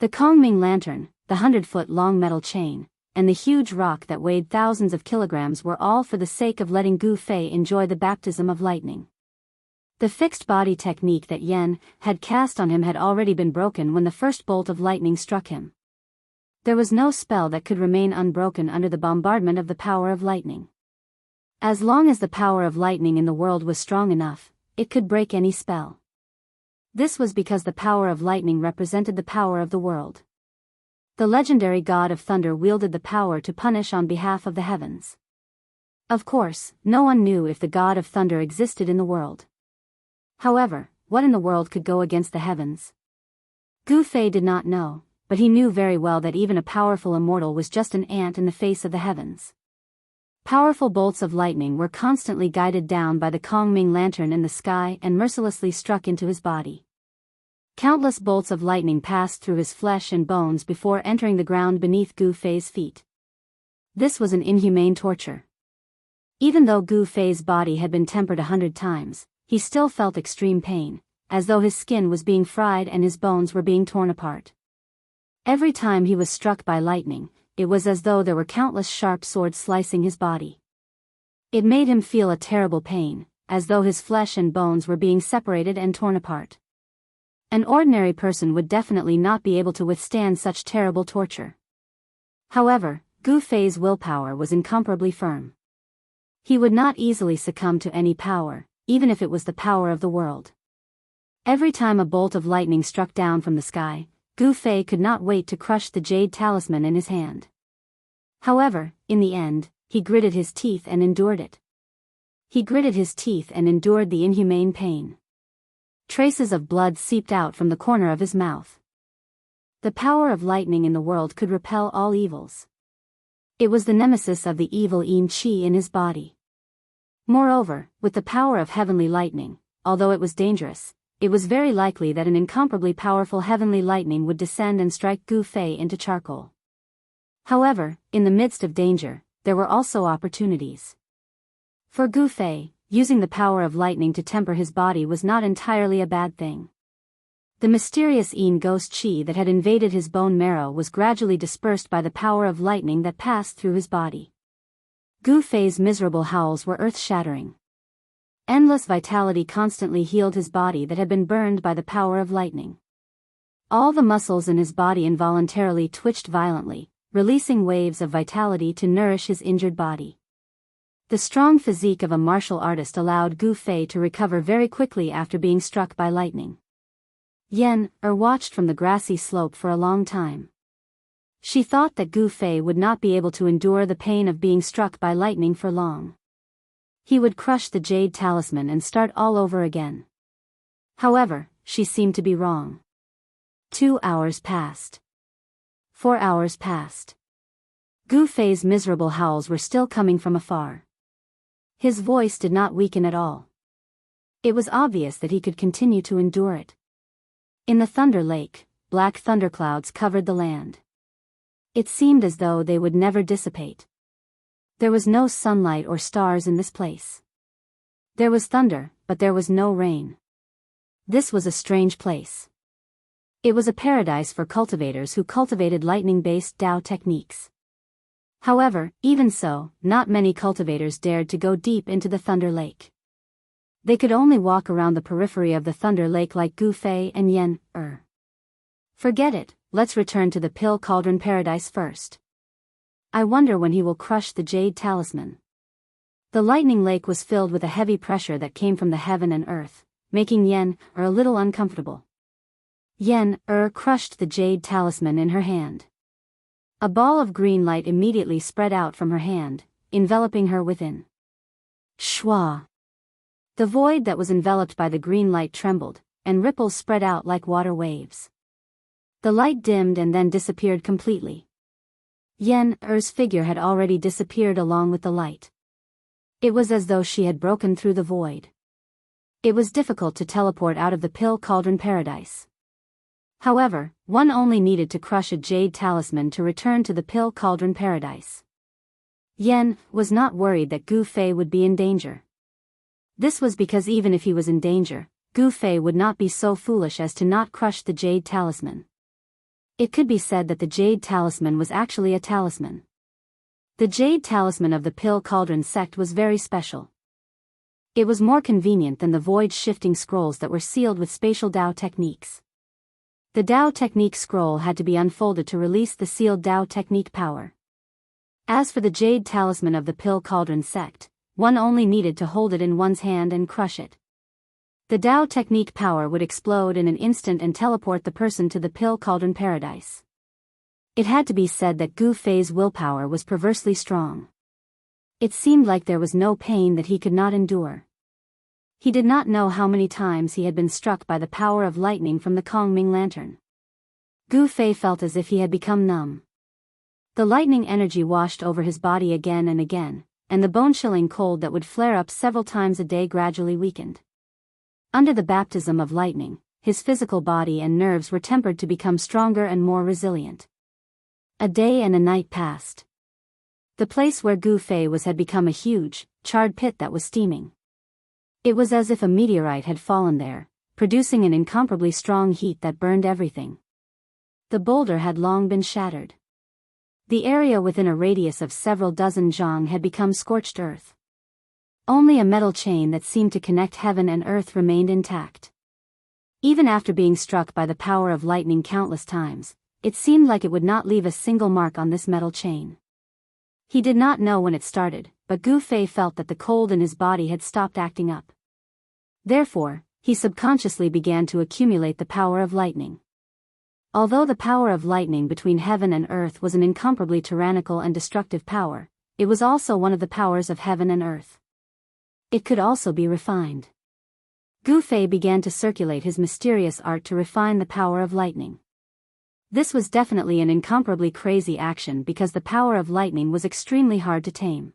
The Kongming lantern, the 100-foot-long metal chain, and the huge rock that weighed thousands of kilograms were all for the sake of letting Gu Fei enjoy the baptism of lightning. The fixed body technique that Yen had cast on him had already been broken when the first bolt of lightning struck him. There was no spell that could remain unbroken under the bombardment of the power of lightning. As long as the power of lightning in the world was strong enough, it could break any spell. This was because the power of lightning represented the power of the world. The legendary god of thunder wielded the power to punish on behalf of the heavens. Of course, no one knew if the god of thunder existed in the world. However, what in the world could go against the heavens? Gu Fei did not know, but he knew very well that even a powerful immortal was just an ant in the face of the heavens. Powerful bolts of lightning were constantly guided down by the Kongming lantern in the sky and mercilessly struck into his body. Countless bolts of lightning passed through his flesh and bones before entering the ground beneath Gu Fei's feet. This was an inhumane torture. Even though Gu Fei's body had been tempered 100 times, he still felt extreme pain, as though his skin was being fried and his bones were being torn apart. Every time he was struck by lightning, it was as though there were countless sharp swords slicing his body. It made him feel a terrible pain, as though his flesh and bones were being separated and torn apart. An ordinary person would definitely not be able to withstand such terrible torture. However, Gu Fei's willpower was incomparably firm. He would not easily succumb to any power, even if it was the power of the world. Every time a bolt of lightning struck down from the sky, Gu Fei could not wait to crush the jade talisman in his hand. However, in the end, he gritted his teeth and endured it. He gritted his teeth and endured the inhumane pain. Traces of blood seeped out from the corner of his mouth. The power of lightning in the world could repel all evils. It was the nemesis of the evil Yin Qi in his body. Moreover, with the power of heavenly lightning, although it was dangerous, it was very likely that an incomparably powerful heavenly lightning would descend and strike Gu Fei into charcoal. However, in the midst of danger, there were also opportunities. For Gu Fei, using the power of lightning to temper his body was not entirely a bad thing. The mysterious Yin ghost qi that had invaded his bone marrow was gradually dispersed by the power of lightning that passed through his body. Gu Fei's miserable howls were earth-shattering. Endless vitality constantly healed his body that had been burned by the power of lightning. All the muscles in his body involuntarily twitched violently, releasing waves of vitality to nourish his injured body. The strong physique of a martial artist allowed Gu Fei to recover very quickly after being struck by lightning. Yen watched from the grassy slope for a long time. She thought that Gu Fei would not be able to endure the pain of being struck by lightning for long. He would crush the jade talisman and start all over again. However, she seemed to be wrong. 2 hours passed. 4 hours passed. Gu Fei's miserable howls were still coming from afar. His voice did not weaken at all. It was obvious that he could continue to endure it. In the Thunder Lake, black thunderclouds covered the land. It seemed as though they would never dissipate. There was no sunlight or stars in this place. There was thunder, but there was no rain. This was a strange place. It was a paradise for cultivators who cultivated lightning-based Dao techniques. However, even so, not many cultivators dared to go deep into the Thunder Lake. They could only walk around the periphery of the Thunder Lake like Gu Fei and Yen. Forget it, let's return to the Pill Cauldron Paradise first. I wonder when he will crush the Jade Talisman. The Lightning Lake was filled with a heavy pressure that came from the heaven and earth, making Yen a little uncomfortable. Yen crushed the Jade Talisman in her hand. A ball of green light immediately spread out from her hand, enveloping her within. Shwa! The void that was enveloped by the green light trembled, and ripples spread out like water waves. The light dimmed and then disappeared completely. Yen's figure had already disappeared along with the light. It was as though she had broken through the void. It was difficult to teleport out of the Pill Cauldron Paradise. However, one only needed to crush a jade talisman to return to the Pill Cauldron Paradise. Yen was not worried that Gu Fei would be in danger. This was because even if he was in danger, Gu Fei would not be so foolish as to not crush the jade talisman. It could be said that the jade talisman was actually a talisman. The jade talisman of the Pill Cauldron sect was very special. It was more convenient than the void-shifting scrolls that were sealed with spatial Dao techniques. The Dao technique scroll had to be unfolded to release the sealed Dao technique power. As for the jade talisman of the Pill Cauldron sect, one only needed to hold it in one's hand and crush it. The Dao technique power would explode in an instant and teleport the person to the Pill Cauldron Paradise. It had to be said that Gu Fei's willpower was perversely strong. It seemed like there was no pain that he could not endure. He did not know how many times he had been struck by the power of lightning from the Kongming lantern. Gu Fei felt as if he had become numb. The lightning energy washed over his body again and again, and the bone-chilling cold that would flare up several times a day gradually weakened. Under the baptism of lightning, his physical body and nerves were tempered to become stronger and more resilient. A day and a night passed. The place where Gu Fei was had become a huge, charred pit that was steaming. It was as if a meteorite had fallen there, producing an incomparably strong heat that burned everything. The boulder had long been shattered. The area within a radius of several dozen zhang had become scorched earth. Only a metal chain that seemed to connect heaven and earth remained intact. Even after being struck by the power of lightning countless times, it seemed like it would not leave a single mark on this metal chain. He did not know when it started, but Gu Fei felt that the cold in his body had stopped acting up. Therefore, he subconsciously began to accumulate the power of lightning. Although the power of lightning between heaven and earth was an incomparably tyrannical and destructive power, it was also one of the powers of heaven and earth. It could also be refined. Gu Fei began to circulate his mysterious art to refine the power of lightning. This was definitely an incomparably crazy action because the power of lightning was extremely hard to tame.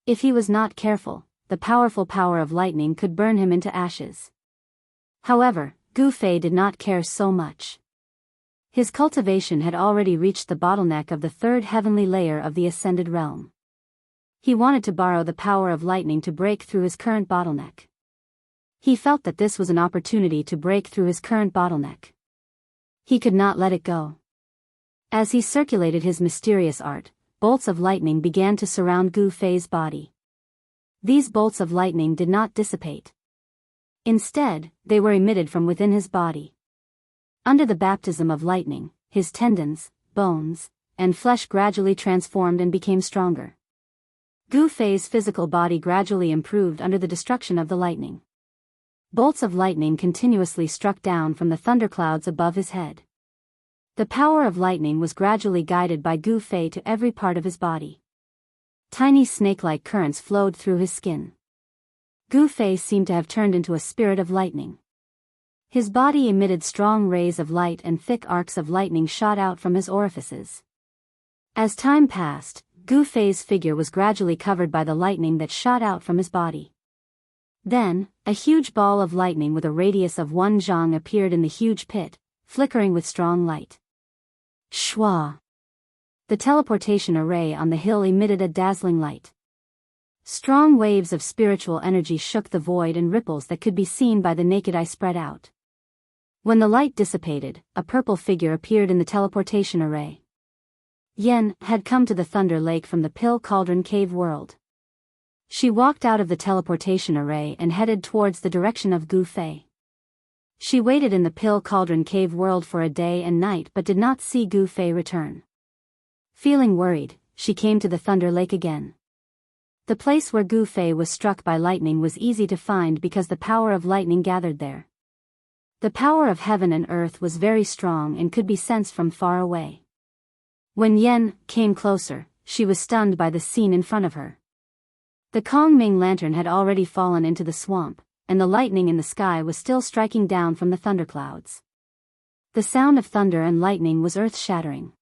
If he was not careful, the powerful power of lightning could burn him into ashes. However, Gu Fei did not care so much. His cultivation had already reached the bottleneck of the third heavenly layer of the ascended realm. He wanted to borrow the power of lightning to break through his current bottleneck. He felt that this was an opportunity to break through his current bottleneck. He could not let it go. As he circulated his mysterious art, bolts of lightning began to surround Gu Fei's body. These bolts of lightning did not dissipate. Instead, they were emitted from within his body. Under the baptism of lightning, his tendons, bones, and flesh gradually transformed and became stronger. Gu Fei's physical body gradually improved under the destruction of the lightning. Bolts of lightning continuously struck down from the thunderclouds above his head. The power of lightning was gradually guided by Gu Fei to every part of his body. Tiny snake-like currents flowed through his skin. Gu Fei seemed to have turned into a spirit of lightning. His body emitted strong rays of light and thick arcs of lightning shot out from his orifices. As time passed, Gu Fei's figure was gradually covered by the lightning that shot out from his body. Then, a huge ball of lightning with a radius of 1 zhang appeared in the huge pit, flickering with strong light. Shwa! The teleportation array on the hill emitted a dazzling light. Strong waves of spiritual energy shook the void and ripples that could be seen by the naked eye spread out. When the light dissipated, a purple figure appeared in the teleportation array. Yen had come to the Thunder Lake from the Pill Cauldron Cave world. She walked out of the teleportation array and headed towards the direction of Gu Fei. She waited in the Pill Cauldron Cave world for a day and night but did not see Gu Fei return. Feeling worried, she came to the Thunder Lake again. The place where Gu Fei was struck by lightning was easy to find because the power of lightning gathered there. The power of heaven and earth was very strong and could be sensed from far away. When Yen came closer, she was stunned by the scene in front of her. The Kongming lantern had already fallen into the swamp, and the lightning in the sky was still striking down from the thunderclouds. The sound of thunder and lightning was earth-shattering.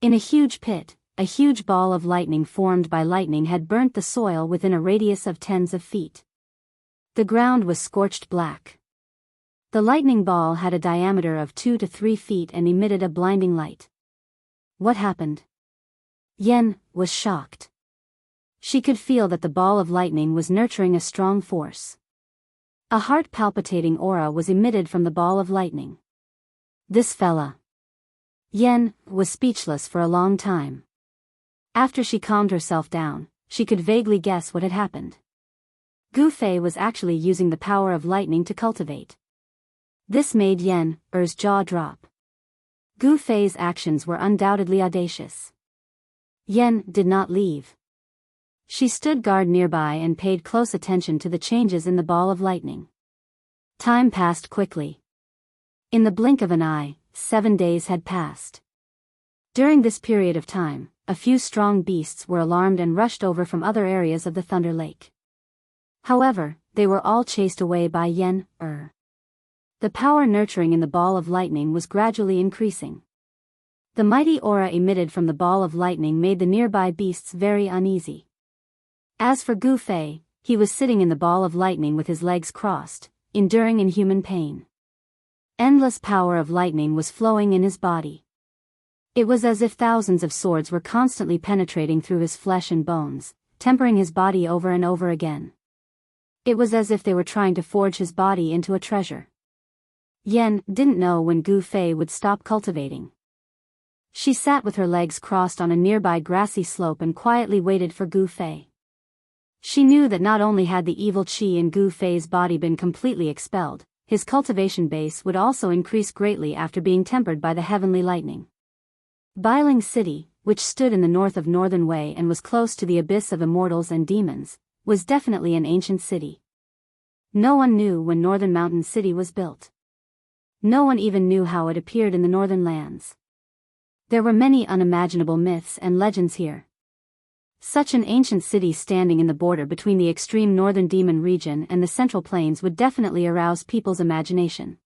In a huge pit, a huge ball of lightning formed by lightning had burnt the soil within a radius of tens of feet. The ground was scorched black. The lightning ball had a diameter of 2 to 3 feet and emitted a blinding light. What happened? Yen was shocked. She could feel that the ball of lightning was nurturing a strong force. A heart-palpitating aura was emitted from the ball of lightning. This fella. Yen was speechless for a long time. After she calmed herself down, she could vaguely guess what had happened. Gu Fei was actually using the power of lightning to cultivate. This made Yen's jaw drop. Gu Fei's actions were undoubtedly audacious. Yen did not leave. She stood guard nearby and paid close attention to the changes in the ball of lightning. Time passed quickly. In the blink of an eye, 7 days had passed. During this period of time, a few strong beasts were alarmed and rushed over from other areas of the Thunder Lake. However, they were all chased away by Yen. The power nurturing in the ball of lightning was gradually increasing. The mighty aura emitted from the ball of lightning made the nearby beasts very uneasy. As for Gu Fei, he was sitting in the ball of lightning with his legs crossed, enduring inhuman pain. Endless power of lightning was flowing in his body. It was as if thousands of swords were constantly penetrating through his flesh and bones, tempering his body over and over again. It was as if they were trying to forge his body into a treasure. Yen didn't know when Gu Fei would stop cultivating. She sat with her legs crossed on a nearby grassy slope and quietly waited for Gu Fei. She knew that not only had the evil qi in Gu Fei's body been completely expelled, his cultivation base would also increase greatly after being tempered by the heavenly lightning. Bailing City, which stood in the north of Northern Wei and was close to the abyss of immortals and demons, was definitely an ancient city. No one knew when Northern Mountain City was built. No one even knew how it appeared in the northern lands. There were many unimaginable myths and legends here. Such an ancient city standing in the border between the extreme northern demon region and the central plains would definitely arouse people's imagination.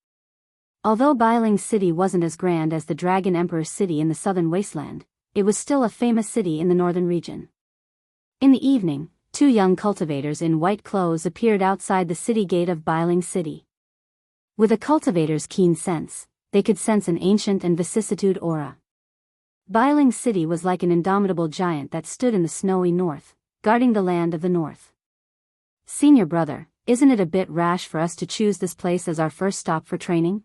Although Bailing City wasn't as grand as the Dragon Emperor's city in the southern wasteland, it was still a famous city in the northern region. In the evening, 2 young cultivators in white clothes appeared outside the city gate of Bailing City. With a cultivator's keen sense, they could sense an ancient and vicissitude aura. Bailing City was like an indomitable giant that stood in the snowy north, guarding the land of the north. Senior brother, isn't it a bit rash for us to choose this place as our first stop for training?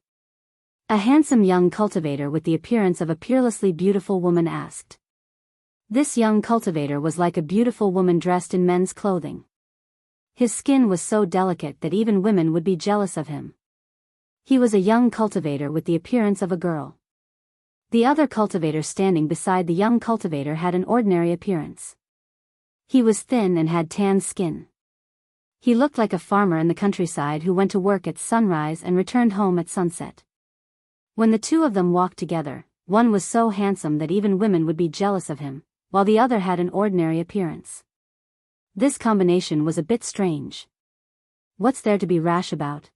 A handsome young cultivator with the appearance of a peerlessly beautiful woman asked. This young cultivator was like a beautiful woman dressed in men's clothing. His skin was so delicate that even women would be jealous of him. He was a young cultivator with the appearance of a girl. The other cultivator standing beside the young cultivator had an ordinary appearance. He was thin and had tan skin. He looked like a farmer in the countryside who went to work at sunrise and returned home at sunset. When the two of them walked together, one was so handsome that even women would be jealous of him, while the other had an ordinary appearance. This combination was a bit strange. What's there to be rash about?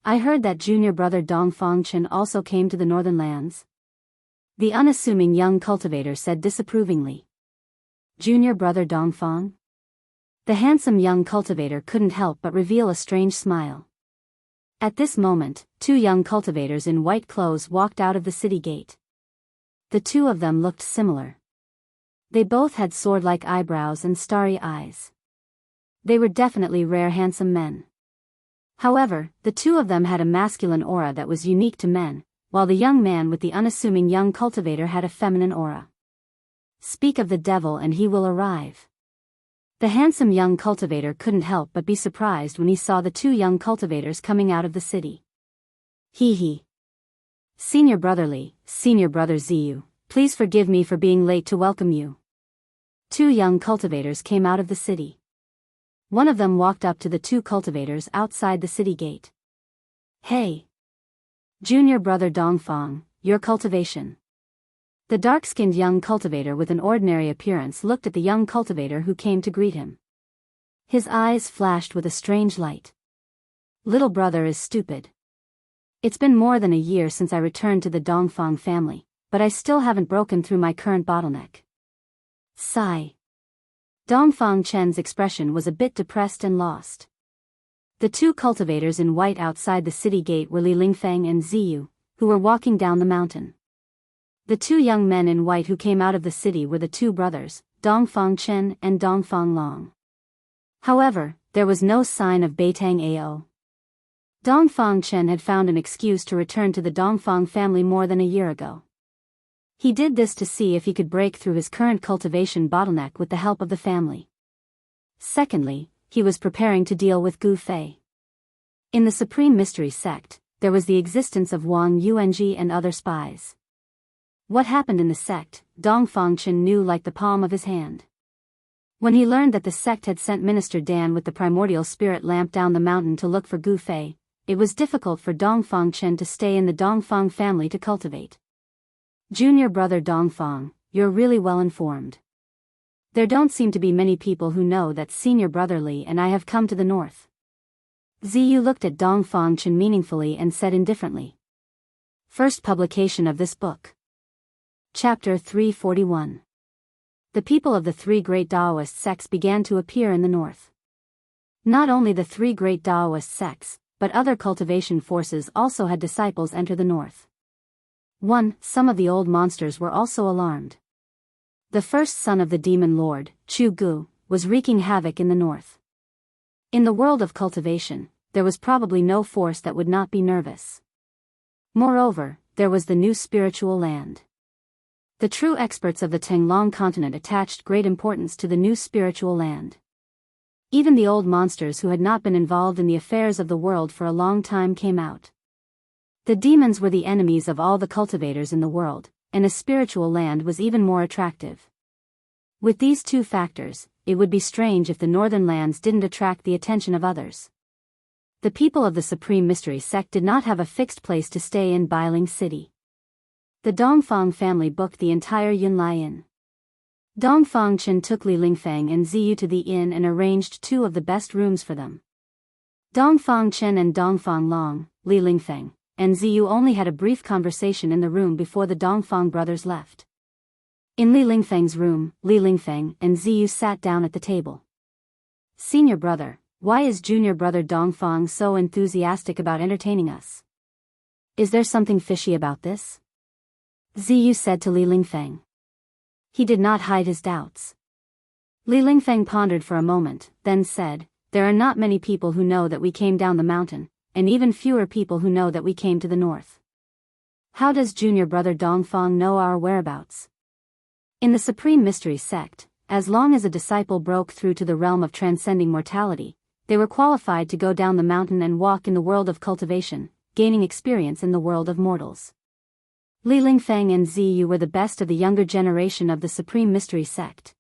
I heard that junior brother Dongfang Chen also came to the northern lands. The unassuming young cultivator said disapprovingly. Junior brother Dongfang? The handsome young cultivator couldn't help but reveal a strange smile. At this moment, two young cultivators in white clothes walked out of the city gate. The two of them looked similar. They both had sword-like eyebrows and starry eyes. They were definitely rare handsome men. However, the two of them had a masculine aura that was unique to men, while the young man with the unassuming young cultivator had a feminine aura. Speak of the devil and he will arrive. The handsome young cultivator couldn't help but be surprised when he saw the two young cultivators coming out of the city. Hee. Senior brother Ziyu, please forgive me for being late to welcome you. Two young cultivators came out of the city. One of them walked up to the two cultivators outside the city gate. Hey! Junior brother Dongfang, your cultivation. The dark-skinned young cultivator with an ordinary appearance looked at the young cultivator who came to greet him. His eyes flashed with a strange light. Little brother is stupid. It's been more than a year since I returned to the Dongfang family, but I still haven't broken through my current bottleneck. Sigh. Dongfang Chen's expression was a bit depressed and lost. The two cultivators in white outside the city gate were Li Lingfeng and Ziyu, who were walking down the mountain. The two young men in white who came out of the city were the two brothers, Dongfang Chen and Dongfang Long. However, there was no sign of Beitang Ao. Dongfang Chen had found an excuse to return to the Dongfang family more than a year ago. He did this to see if he could break through his current cultivation bottleneck with the help of the family. Secondly, he was preparing to deal with Gu Fei. In the Supreme Mystery Sect, there was the existence of Wang Yuanji and other spies. What happened in the sect, Dongfang Chen knew like the palm of his hand. When he learned that the sect had sent Minister Dan with the primordial spirit lamp down the mountain to look for Gu Fei, it was difficult for Dongfang Chen to stay in the Dongfang family to cultivate. Junior brother Dongfang, you're really well informed. There don't seem to be many people who know that senior brother Li and I have come to the north. Ziyu looked at Dongfang Chen meaningfully and said indifferently. First publication of this book. Chapter 341. The people of the three great Taoist sects began to appear in the north. Not only the three great Taoist sects, but other cultivation forces also had disciples enter the north. 1. Some of the old monsters were also alarmed. The first son of the demon lord, Chu Gu, was wreaking havoc in the north. In the world of cultivation, there was probably no force that would not be nervous. Moreover, there was the new spiritual land. The true experts of the Tenglong continent attached great importance to the new spiritual land. Even the old monsters who had not been involved in the affairs of the world for a long time came out. The demons were the enemies of all the cultivators in the world, and a spiritual land was even more attractive. With these two factors, it would be strange if the northern lands didn't attract the attention of others. The people of the Supreme Mystery Sect did not have a fixed place to stay in Bailing City. The Dongfang family booked the entire Yunlai Inn. Dongfang Chen took Li Lingfeng and Ziyu to the inn and arranged two of the best rooms for them. Dongfang Chen and Dongfang Long, Li Lingfeng, and Ziyu only had a brief conversation in the room before the Dongfang brothers left. In Li Lingfeng's room, Li Lingfeng and Ziyu sat down at the table. Senior brother, why is junior brother Dongfang so enthusiastic about entertaining us? Is there something fishy about this? Ziyu said to Li Lingfeng. He did not hide his doubts. Li Lingfeng pondered for a moment, then said, there are not many people who know that we came down the mountain, and even fewer people who know that we came to the north. How does junior brother Dongfang know our whereabouts? In the Supreme Mystery Sect, as long as a disciple broke through to the realm of transcending mortality, they were qualified to go down the mountain and walk in the world of cultivation, gaining experience in the world of mortals. Li Lingfeng and Ziyu were the best of the younger generation of the Supreme Mystery Sect.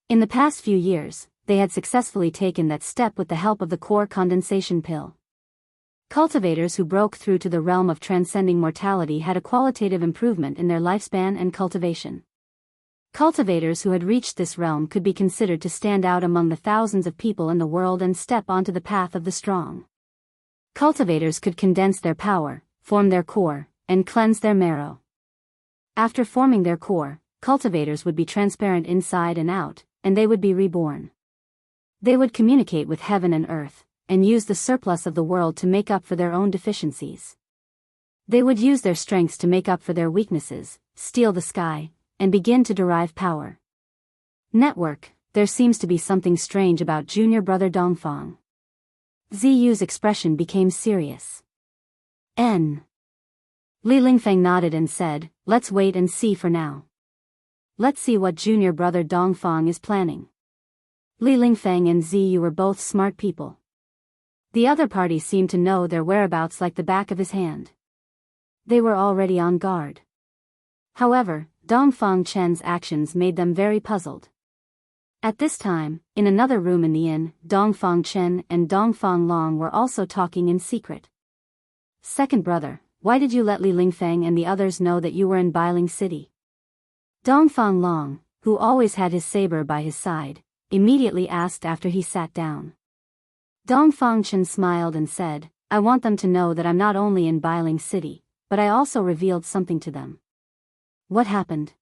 In the past few years, they had successfully taken that step with the help of the core condensation pill. Cultivators who broke through to the realm of transcending mortality had a qualitative improvement in their lifespan and cultivation. Cultivators who had reached this realm could be considered to stand out among the thousands of people in the world and step onto the path of the strong. Cultivators could condense their power, form their core, and cleanse their marrow. After forming their core, cultivators would be transparent inside and out, and they would be reborn. They would communicate with heaven and earth, and use the surplus of the world to make up for their own deficiencies. They would use their strengths to make up for their weaknesses, steal the sky, and begin to derive power. Network, there seems to be something strange about junior brother Dongfang. Ziyu's expression became serious. Li Lingfeng nodded and said, let's wait and see for now. Let's see what junior brother Dongfang is planning. Li Lingfeng and Ziyu were both smart people. The other party seemed to know their whereabouts like the back of his hand. They were already on guard. However, Dongfang Chen's actions made them very puzzled. At this time, in another room in the inn, Dongfang Chen and Dongfang Long were also talking in secret. Second brother, why did you let Li Lingfeng and the others know that you were in Bailing City? Dongfang Long, who always had his saber by his side, immediately asked after he sat down. Dongfang Chen smiled and said, I want them to know that I'm not only in Bailing City, but I also revealed something to them. What happened?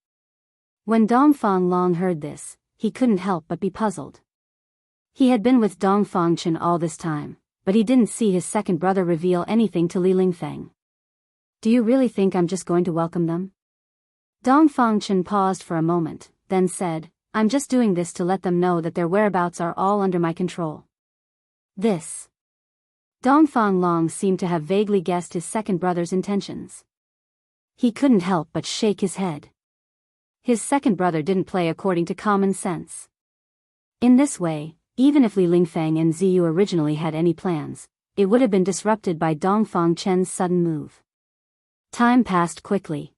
When Dongfang Long heard this, he couldn't help but be puzzled. He had been with Dongfang Chen all this time, but he didn't see his second brother reveal anything to Li Lingfeng. Do you really think I'm just going to welcome them? Dongfang Chen paused for a moment, then said, I'm just doing this to let them know that their whereabouts are all under my control. This. Dongfang Long seemed to have vaguely guessed his second brother's intentions. He couldn't help but shake his head. His second brother didn't play according to common sense. In this way, even if Li Lingfeng and Ziyu originally had any plans, it would have been disrupted by Dongfang Chen's sudden move. Time passed quickly.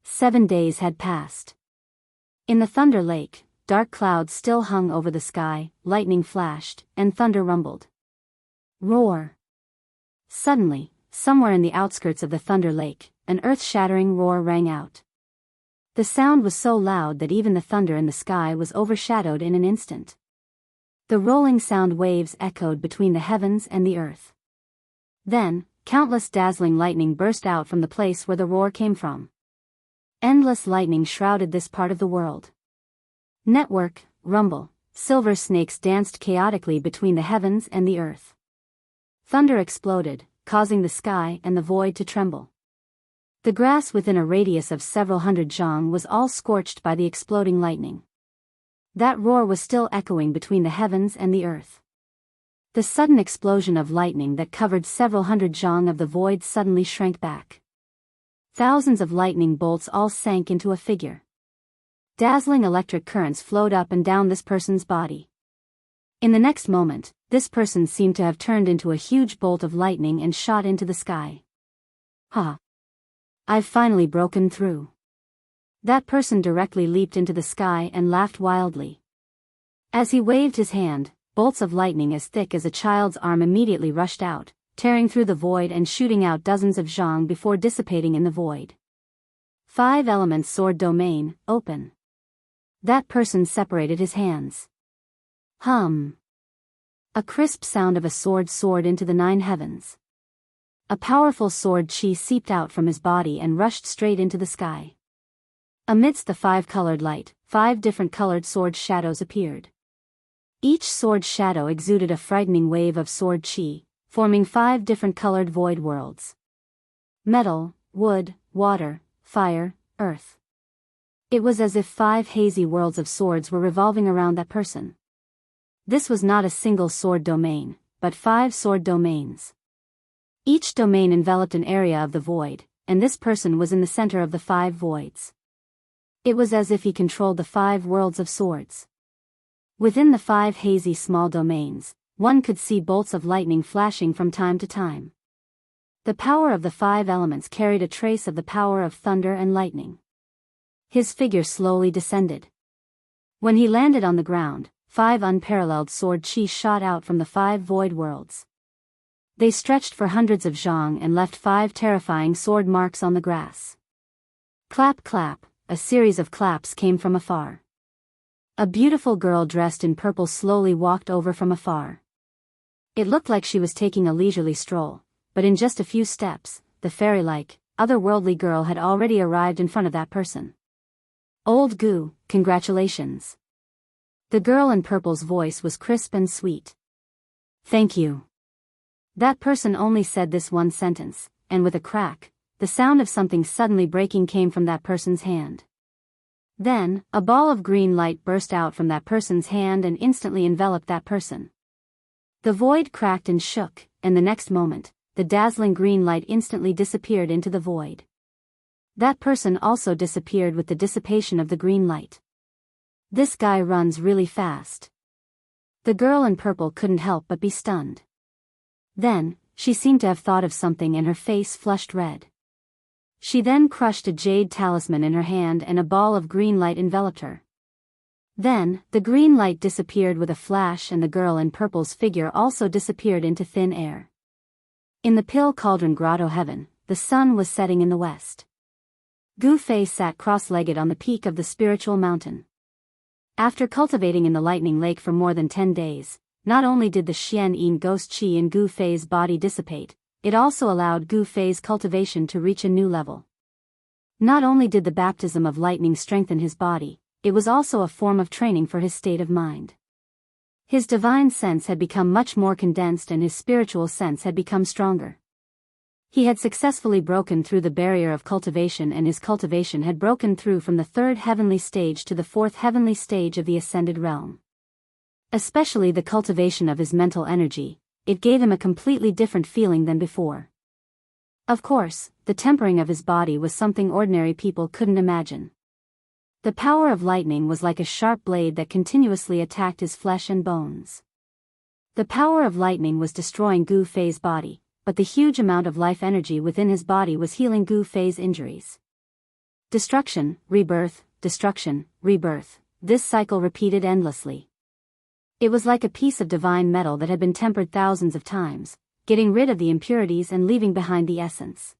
7 days had passed. In the Thunder Lake, dark clouds still hung over the sky, lightning flashed, and thunder rumbled. Roar! Suddenly, somewhere in the outskirts of the Thunder Lake, an earth-shattering roar rang out. The sound was so loud that even the thunder in the sky was overshadowed in an instant. The rolling sound waves echoed between the heavens and the earth. Then, countless dazzling lightning burst out from the place where the roar came from. Endless lightning shrouded this part of the world. Network, rumble, silver snakes danced chaotically between the heavens and the earth. Thunder exploded, causing the sky and the void to tremble. The grass within a radius of several hundred zhang was all scorched by the exploding lightning. That roar was still echoing between the heavens and the earth. The sudden explosion of lightning that covered several hundred zhang of the void suddenly shrank back. Thousands of lightning bolts all sank into a figure. Dazzling electric currents flowed up and down this person's body. In the next moment, this person seemed to have turned into a huge bolt of lightning and shot into the sky. Ha! I've finally broken through. That person directly leaped into the sky and laughed wildly. As he waved his hand, bolts of lightning as thick as a child's arm immediately rushed out, tearing through the void and shooting out dozens of zhang before dissipating in the void. 5 elements sword domain, open. That person separated his hands. Hum. A crisp sound of a sword soared into the 9 heavens. A powerful sword chi seeped out from his body and rushed straight into the sky. Amidst the 5-colored light, 5 different colored sword shadows appeared. Each sword shadow exuded a frightening wave of sword chi, forming 5 different colored void worlds. Metal, wood, water, fire, earth. It was as if 5 hazy worlds of swords were revolving around that person. This was not a single sword domain, but 5 sword domains. Each domain enveloped an area of the void, and this person was in the center of the 5 voids. It was as if he controlled the 5 worlds of swords. Within the 5 hazy small domains, one could see bolts of lightning flashing from time to time. The power of the 5 elements carried a trace of the power of thunder and lightning. His figure slowly descended. When he landed on the ground, 5 unparalleled sword chi shot out from the 5 void worlds. They stretched for hundreds of zhang and left 5 terrifying sword marks on the grass. Clap clap, a series of claps came from afar. A beautiful girl dressed in purple slowly walked over from afar. It looked like she was taking a leisurely stroll, but in just a few steps, the fairy-like, otherworldly girl had already arrived in front of that person. Old Gu, congratulations. The girl in purple's voice was crisp and sweet. Thank you. That person only said this one sentence, and with a crack, the sound of something suddenly breaking came from that person's hand. Then, a ball of green light burst out from that person's hand and instantly enveloped that person. The void cracked and shook, and the next moment, the dazzling green light instantly disappeared into the void. That person also disappeared with the dissipation of the green light. This guy runs really fast. The girl in purple couldn't help but be stunned. Then, she seemed to have thought of something and her face flushed red. She then crushed a jade talisman in her hand and a ball of green light enveloped her. Then, the green light disappeared with a flash and the girl in purple's figure also disappeared into thin air. In the Pill Cauldron Grotto heaven, the sun was setting in the west. Gu Fei sat cross-legged on the peak of the spiritual mountain. After cultivating in the lightning lake for more than 10 days, not only did the Xian Yin ghost chi in Gu Fei's body dissipate, it also allowed Gu Fei's cultivation to reach a new level. Not only did the baptism of lightning strengthen his body, it was also a form of training for his state of mind. His divine sense had become much more condensed and his spiritual sense had become stronger. He had successfully broken through the barrier of cultivation and his cultivation had broken through from the 3rd heavenly stage to the 4th heavenly stage of the ascended realm. Especially the cultivation of his mental energy, it gave him a completely different feeling than before. Of course, the tempering of his body was something ordinary people couldn't imagine. The power of lightning was like a sharp blade that continuously attacked his flesh and bones. The power of lightning was destroying Gu Fei's body, but the huge amount of life energy within his body was healing Gu Fei's injuries. Destruction, rebirth, destruction, rebirth, this cycle repeated endlessly. It was like a piece of divine metal that had been tempered thousands of times, getting rid of the impurities and leaving behind the essence.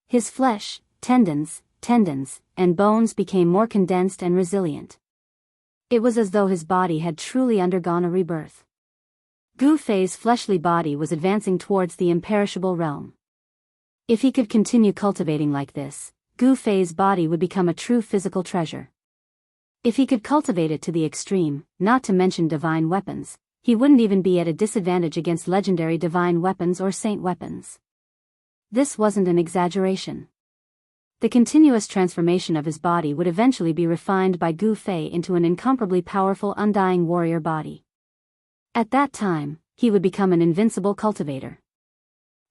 His flesh, tendons, and bones became more condensed and resilient. It was as though his body had truly undergone a rebirth. Gu Fei's fleshly body was advancing towards the imperishable realm. If he could continue cultivating like this, Gu Fei's body would become a true physical treasure. If he could cultivate it to the extreme, not to mention divine weapons, he wouldn't even be at a disadvantage against legendary divine weapons or saint weapons. This wasn't an exaggeration. The continuous transformation of his body would eventually be refined by Gu Fei into an incomparably powerful undying warrior body. At that time, he would become an invincible cultivator.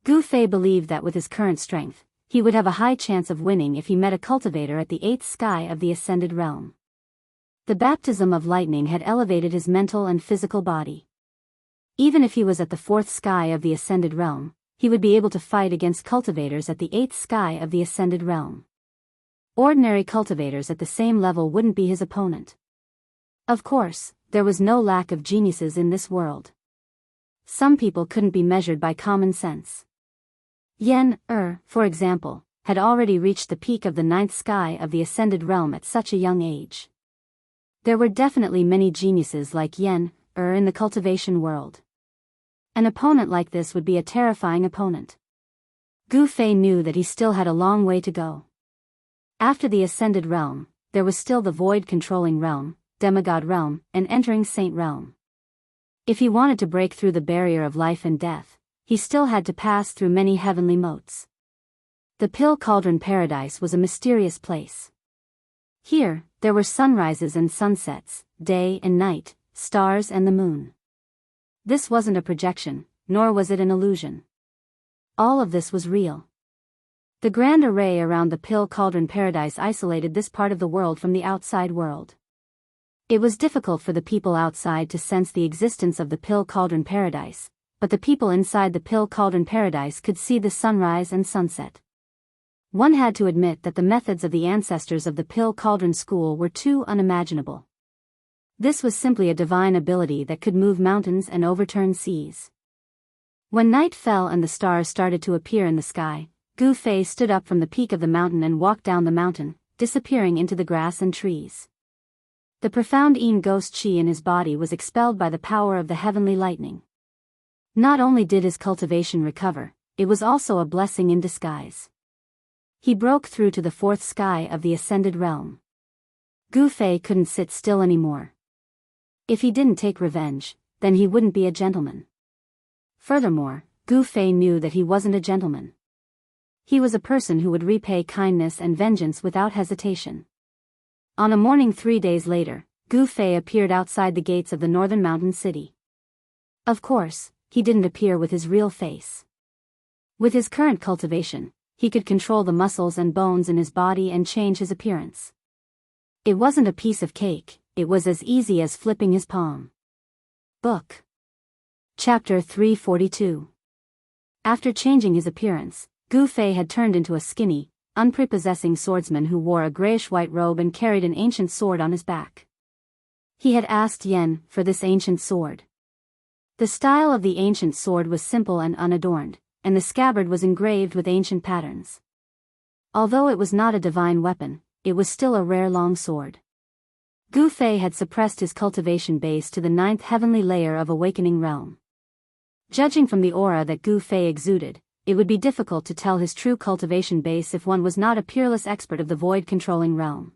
Gu Fei believed that with his current strength, he would have a high chance of winning if he met a cultivator at the 8th sky of the ascended realm. The baptism of lightning had elevated his mental and physical body. Even if he was at the 4th sky of the ascended realm, he would be able to fight against cultivators at the 8th sky of the ascended realm. Ordinary cultivators at the same level wouldn't be his opponent. Of course, there was no lack of geniuses in this world. Some people couldn't be measured by common sense. Yen, for example, had already reached the peak of the 9th sky of the ascended realm at such a young age. There were definitely many geniuses like Yen, in the cultivation world. An opponent like this would be a terrifying opponent. Gu Fei knew that he still had a long way to go. After the ascended realm, there was still the void-controlling realm, demigod realm, and entering saint realm. If he wanted to break through the barrier of life and death, he still had to pass through many heavenly motes. The Pill Cauldron Paradise was a mysterious place. Here, there were sunrises and sunsets, day and night, stars and the moon. This wasn't a projection, nor was it an illusion. All of this was real. The grand array around the Pill Cauldron Paradise isolated this part of the world from the outside world. It was difficult for the people outside to sense the existence of the Pill Cauldron Paradise, but the people inside the pill cauldron paradise could see the sunrise and sunset. One had to admit that the methods of the ancestors of the pill cauldron school were too unimaginable. This was simply a divine ability that could move mountains and overturn seas. When night fell and the stars started to appear in the sky, Gu Fei stood up from the peak of the mountain and walked down the mountain, disappearing into the grass and trees. The profound Yin ghost chi in his body was expelled by the power of the heavenly lightning. Not only did his cultivation recover, it was also a blessing in disguise. He broke through to the fourth sky of the ascended realm. Gu Fei couldn't sit still anymore. If he didn't take revenge, then he wouldn't be a gentleman. Furthermore, Gu Fei knew that he wasn't a gentleman. He was a person who would repay kindness and vengeance without hesitation. On a morning 3 days later, Gu Fei appeared outside the gates of the northern mountain city. Of course, he didn't appear with his real face. With his current cultivation, he could control the muscles and bones in his body and change his appearance. It wasn't a piece of cake, it was as easy as flipping his palm. Book. Chapter 342. After changing his appearance, Gu Fei had turned into a skinny, unprepossessing swordsman who wore a grayish-white robe and carried an ancient sword on his back. He had asked Yen for this ancient sword. The style of the ancient sword was simple and unadorned, and the scabbard was engraved with ancient patterns. Although it was not a divine weapon, it was still a rare long sword. Gu Fei had suppressed his cultivation base to the 9th heavenly layer of awakening realm. Judging from the aura that Gu Fei exuded, it would be difficult to tell his true cultivation base if one was not a peerless expert of the void-controlling realm.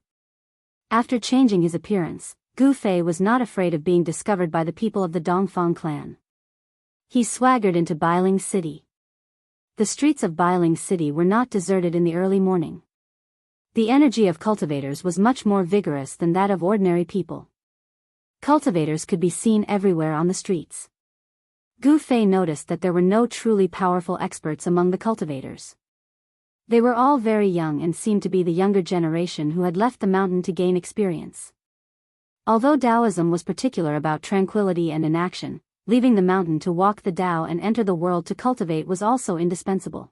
After changing his appearance, Gu Fei was not afraid of being discovered by the people of the Dongfang clan. He swaggered into Bailing City. The streets of Bailing City were not deserted in the early morning. The energy of cultivators was much more vigorous than that of ordinary people. Cultivators could be seen everywhere on the streets. Gu Fei noticed that there were no truly powerful experts among the cultivators. They were all very young and seemed to be the younger generation who had left the mountain to gain experience. Although Taoism was particular about tranquility and inaction, leaving the mountain to walk the Tao and enter the world to cultivate was also indispensable.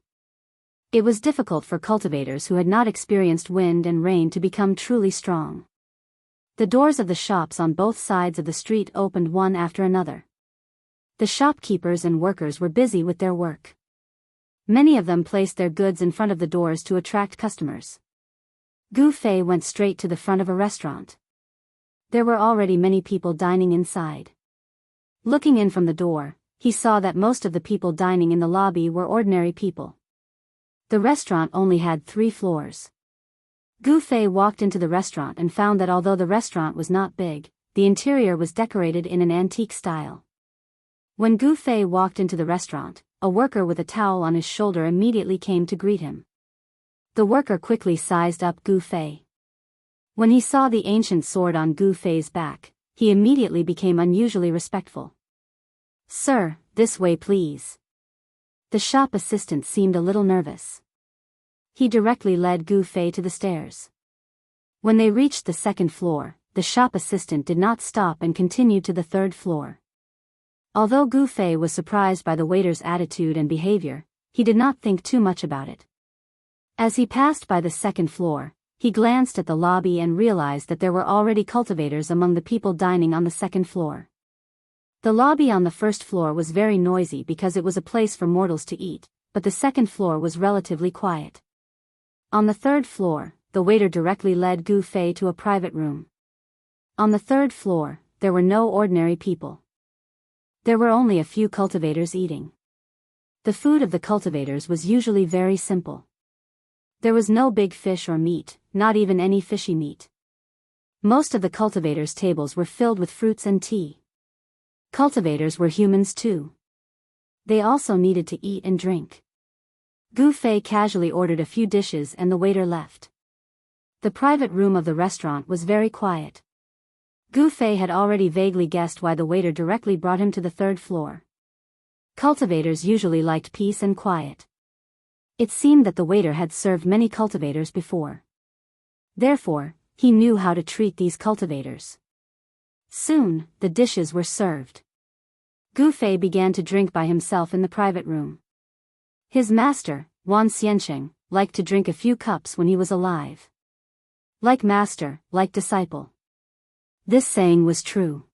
It was difficult for cultivators who had not experienced wind and rain to become truly strong. The doors of the shops on both sides of the street opened one after another. The shopkeepers and workers were busy with their work. Many of them placed their goods in front of the doors to attract customers. Gu Fei went straight to the front of a restaurant. There were already many people dining inside. Looking in from the door, he saw that most of the people dining in the lobby were ordinary people. The restaurant only had 3 floors. Gu Fei walked into the restaurant and found that although the restaurant was not big, the interior was decorated in an antique style. When Gu Fei walked into the restaurant, a worker with a towel on his shoulder immediately came to greet him. The worker quickly sized up Gu Fei. When he saw the ancient sword on Gu Fei's back, he immediately became unusually respectful. "Sir, this way please." The shop assistant seemed a little nervous. He directly led Gu Fei to the stairs. When they reached the 2nd floor, the shop assistant did not stop and continued to the 3rd floor. Although Gu Fei was surprised by the waiter's attitude and behavior, he did not think too much about it. As he passed by the 2nd floor, he glanced at the lobby and realized that there were already cultivators among the people dining on the 2nd floor. The lobby on the 1st floor was very noisy because it was a place for mortals to eat, but the 2nd floor was relatively quiet. On the 3rd floor, the waiter directly led Gu Fei to a private room. On the 3rd floor, there were no ordinary people. There were only a few cultivators eating. The food of the cultivators was usually very simple. There was no big fish or meat, not even any fishy meat. Most of the cultivators' tables were filled with fruits and tea. Cultivators were humans too. They also needed to eat and drink. Gu Fei casually ordered a few dishes and the waiter left. The private room of the restaurant was very quiet. Gu Fei had already vaguely guessed why the waiter directly brought him to the 3rd floor. Cultivators usually liked peace and quiet. It seemed that the waiter had served many cultivators before. Therefore, he knew how to treat these cultivators. Soon, the dishes were served. Gu Fei began to drink by himself in the private room. His master, Wan Xiansheng, liked to drink a few cups when he was alive. Like master, like disciple. This saying was true.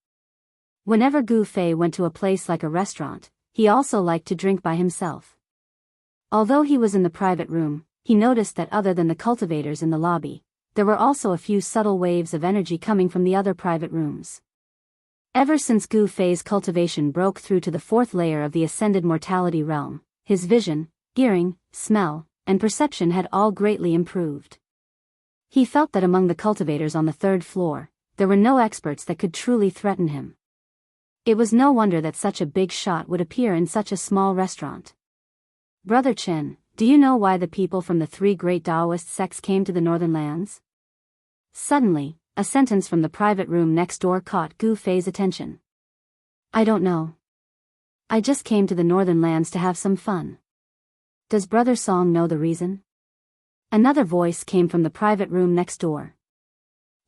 Whenever Gu Fei went to a place like a restaurant, he also liked to drink by himself. Although he was in the private room, he noticed that other than the cultivators in the lobby, there were also a few subtle waves of energy coming from the other private rooms. Ever since Gu Fei's cultivation broke through to the fourth layer of the ascended mortality realm, his vision, hearing, smell, and perception had all greatly improved. He felt that among the cultivators on the third floor, there were no experts that could truly threaten him. It was no wonder that such a big shot would appear in such a small restaurant. Brother Chen, do you know why the people from the three great Taoist sects came to the northern lands? Suddenly, a sentence from the private room next door caught Gu Fei's attention. I don't know. I just came to the northern lands to have some fun. Does Brother Song know the reason? Another voice came from the private room next door.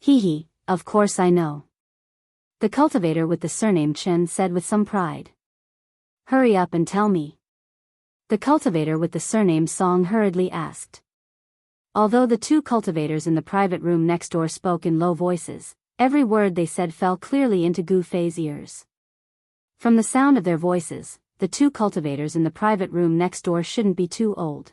Hee, of course I know. The cultivator with the surname Chen said with some pride. Hurry up and tell me. The cultivator with the surname Song hurriedly asked. Although the two cultivators in the private room next door spoke in low voices, every word they said fell clearly into Gu Fei's ears. From the sound of their voices, the two cultivators in the private room next door shouldn't be too old.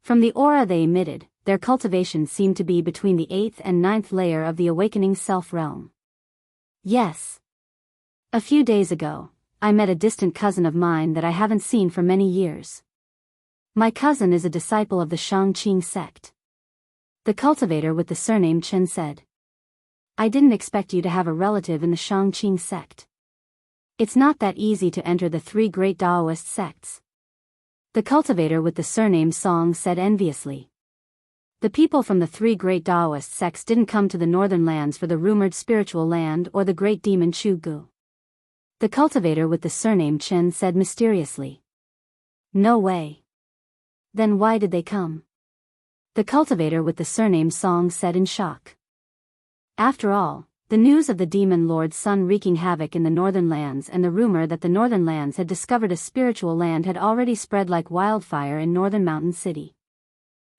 From the aura they emitted, their cultivation seemed to be between the 8th and 9th layer of the awakening self realm. Yes. A few days ago, I met a distant cousin of mine that I haven't seen for many years. My cousin is a disciple of the Shangqing sect. The cultivator with the surname Chen said. I didn't expect you to have a relative in the Shangqing sect. It's not that easy to enter the three great Taoist sects. The cultivator with the surname Song said enviously. The people from the three great Taoist sects didn't come to the northern lands for the rumored spiritual land or the great demon Chu Gu. The cultivator with the surname Chen said mysteriously. No way. Then why did they come? The cultivator with the surname Song said in shock. After all, the news of the demon lord's son wreaking havoc in the northern lands and the rumor that the northern lands had discovered a spiritual land had already spread like wildfire in northern mountain city.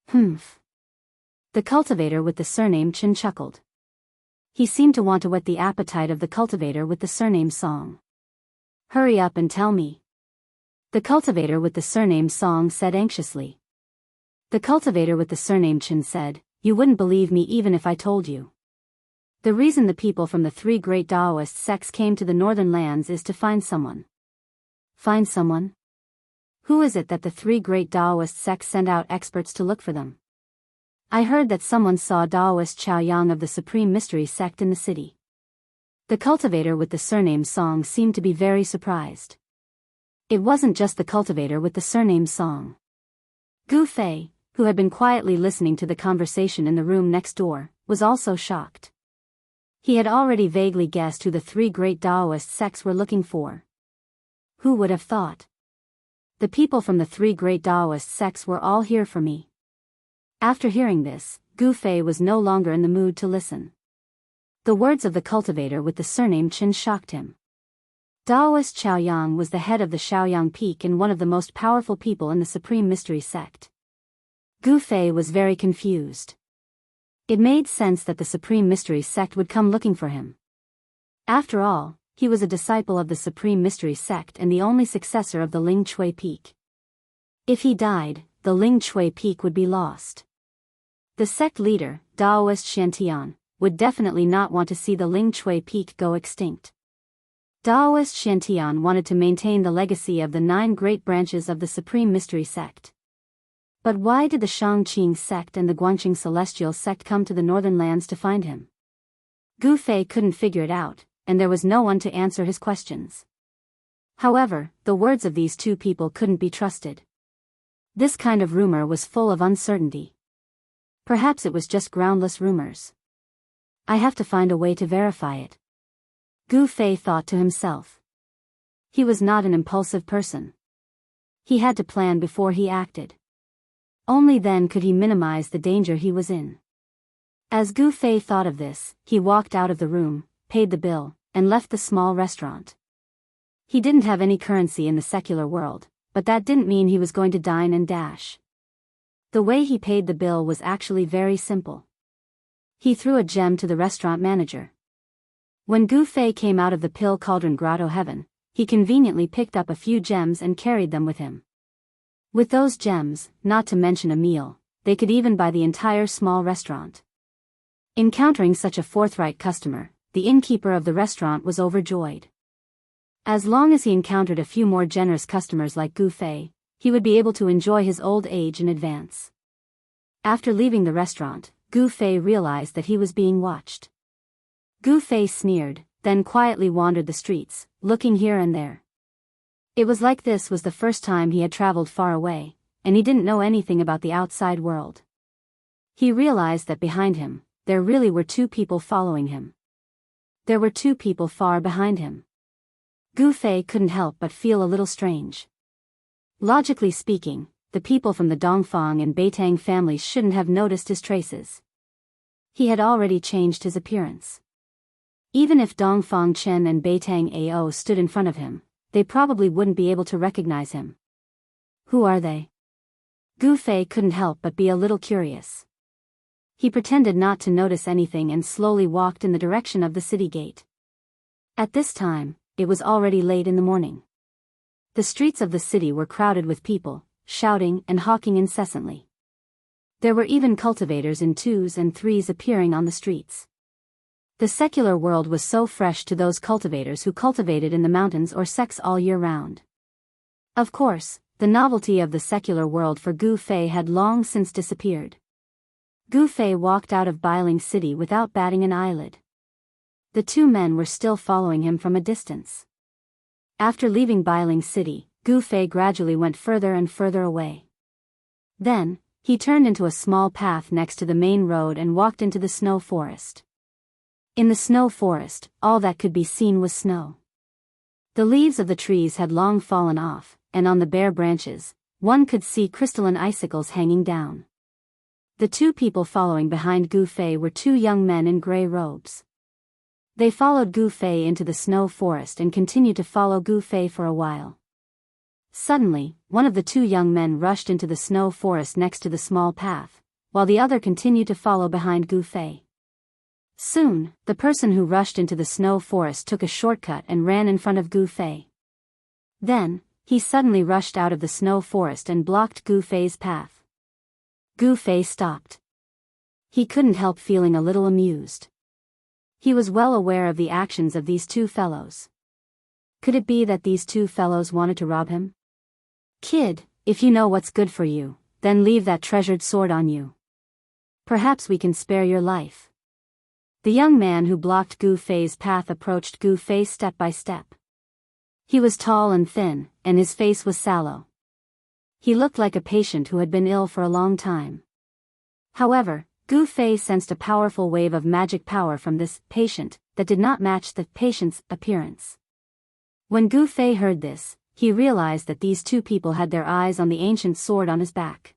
Humph. The cultivator with the surname Chen chuckled. He seemed to want to whet the appetite of the cultivator with the surname Song. Hurry up and tell me. The cultivator with the surname Song said anxiously. The cultivator with the surname Chen said, you wouldn't believe me even if I told you. The reason the people from the three great Taoist sects came to the northern lands is to find someone. Find someone? Who is it that the three great Taoist sects send out experts to look for them? I heard that someone saw Taoist Chaoyang of the Supreme Mystery sect in the city. The cultivator with the surname Song seemed to be very surprised. It wasn't just the cultivator with the surname Song. Gu Fei, who had been quietly listening to the conversation in the room next door, was also shocked. He had already vaguely guessed who the three great Taoist sects were looking for. Who would have thought? The people from the three great Taoist sects were all here for me. After hearing this, Gu Fei was no longer in the mood to listen. The words of the cultivator with the surname Chen shocked him. Taoist Chaoyang was the head of the Shaoyang Peak and one of the most powerful people in the Supreme Mystery sect. Gu Fei was very confused. It made sense that the Supreme Mystery sect would come looking for him. After all, he was a disciple of the Supreme Mystery sect and the only successor of the Ling Chui Peak. If he died, the Ling Chui Peak would be lost. The sect leader, Taoist Shantian, would definitely not want to see the Ling Chui Peak go extinct. Taoist Shantian wanted to maintain the legacy of the 9 great branches of the Supreme Mystery sect. But why did the Shangqing sect and the Guangqing Celestial sect come to the northern lands to find him? Gu Fei couldn't figure it out, and there was no one to answer his questions. However, the words of these two people couldn't be trusted. This kind of rumor was full of uncertainty. Perhaps it was just groundless rumors. I have to find a way to verify it. Gu Fei thought to himself. He was not an impulsive person. He had to plan before he acted. Only then could he minimize the danger he was in. As Gu Fei thought of this, he walked out of the room, paid the bill, and left the small restaurant. He didn't have any currency in the secular world, but that didn't mean he was going to dine and dash. The way he paid the bill was actually very simple. He threw a gem to the restaurant manager. When Gu Fei came out of the Pill Cauldron Grotto heaven, he conveniently picked up a few gems and carried them with him. With those gems, not to mention a meal, they could even buy the entire small restaurant. Encountering such a forthright customer, the innkeeper of the restaurant was overjoyed. As long as he encountered a few more generous customers like Gu Fei, he would be able to enjoy his old age in advance. After leaving the restaurant, Gu Fei realized that he was being watched. Gu Fei sneered, then quietly wandered the streets, looking here and there. It was like this was the first time he had traveled far away, and he didn't know anything about the outside world. He realized that behind him, there really were two people following him. There were two people far behind him. Gu Fei couldn't help but feel a little strange. Logically speaking, the people from the Dongfang and Beitang families shouldn't have noticed his traces. He had already changed his appearance. Even if Dongfang Chen and Beitang Ao stood in front of him, they probably wouldn't be able to recognize him. Who are they? Gu Fei couldn't help but be a little curious. He pretended not to notice anything and slowly walked in the direction of the city gate. At this time, it was already late in the morning. The streets of the city were crowded with people, shouting and hawking incessantly. There were even cultivators in twos and threes appearing on the streets. The secular world was so fresh to those cultivators who cultivated in the mountains or sects all year round. Of course, the novelty of the secular world for Gu Fei had long since disappeared. Gu Fei walked out of Bailing City without batting an eyelid. The two men were still following him from a distance. After leaving Bailing City, Gu Fei gradually went further and further away. Then, he turned into a small path next to the main road and walked into the snow forest. In the snow forest, all that could be seen was snow. The leaves of the trees had long fallen off, and on the bare branches, one could see crystalline icicles hanging down. The two people following behind Gu Fei were two young men in gray robes. They followed Gu Fei into the snow forest and continued to follow Gu Fei for a while. Suddenly, one of the two young men rushed into the snow forest next to the small path, while the other continued to follow behind Gu Fei. Soon, the person who rushed into the snow forest took a shortcut and ran in front of Gu Fei. Then, he suddenly rushed out of the snow forest and blocked Gu Fei's path. Gu Fei stopped. He couldn't help feeling a little amused. He was well aware of the actions of these two fellows. Could it be that these two fellows wanted to rob him? "Kid, if you know what's good for you, then leave that treasured sword on you. Perhaps we can spare your life." The young man who blocked Gu Fei's path approached Gu Fei step by step. He was tall and thin, and his face was sallow. He looked like a patient who had been ill for a long time. However, Gu Fei sensed a powerful wave of magic power from this patient that did not match the patient's appearance. When Gu Fei heard this, he realized that these two people had their eyes on the ancient sword on his back.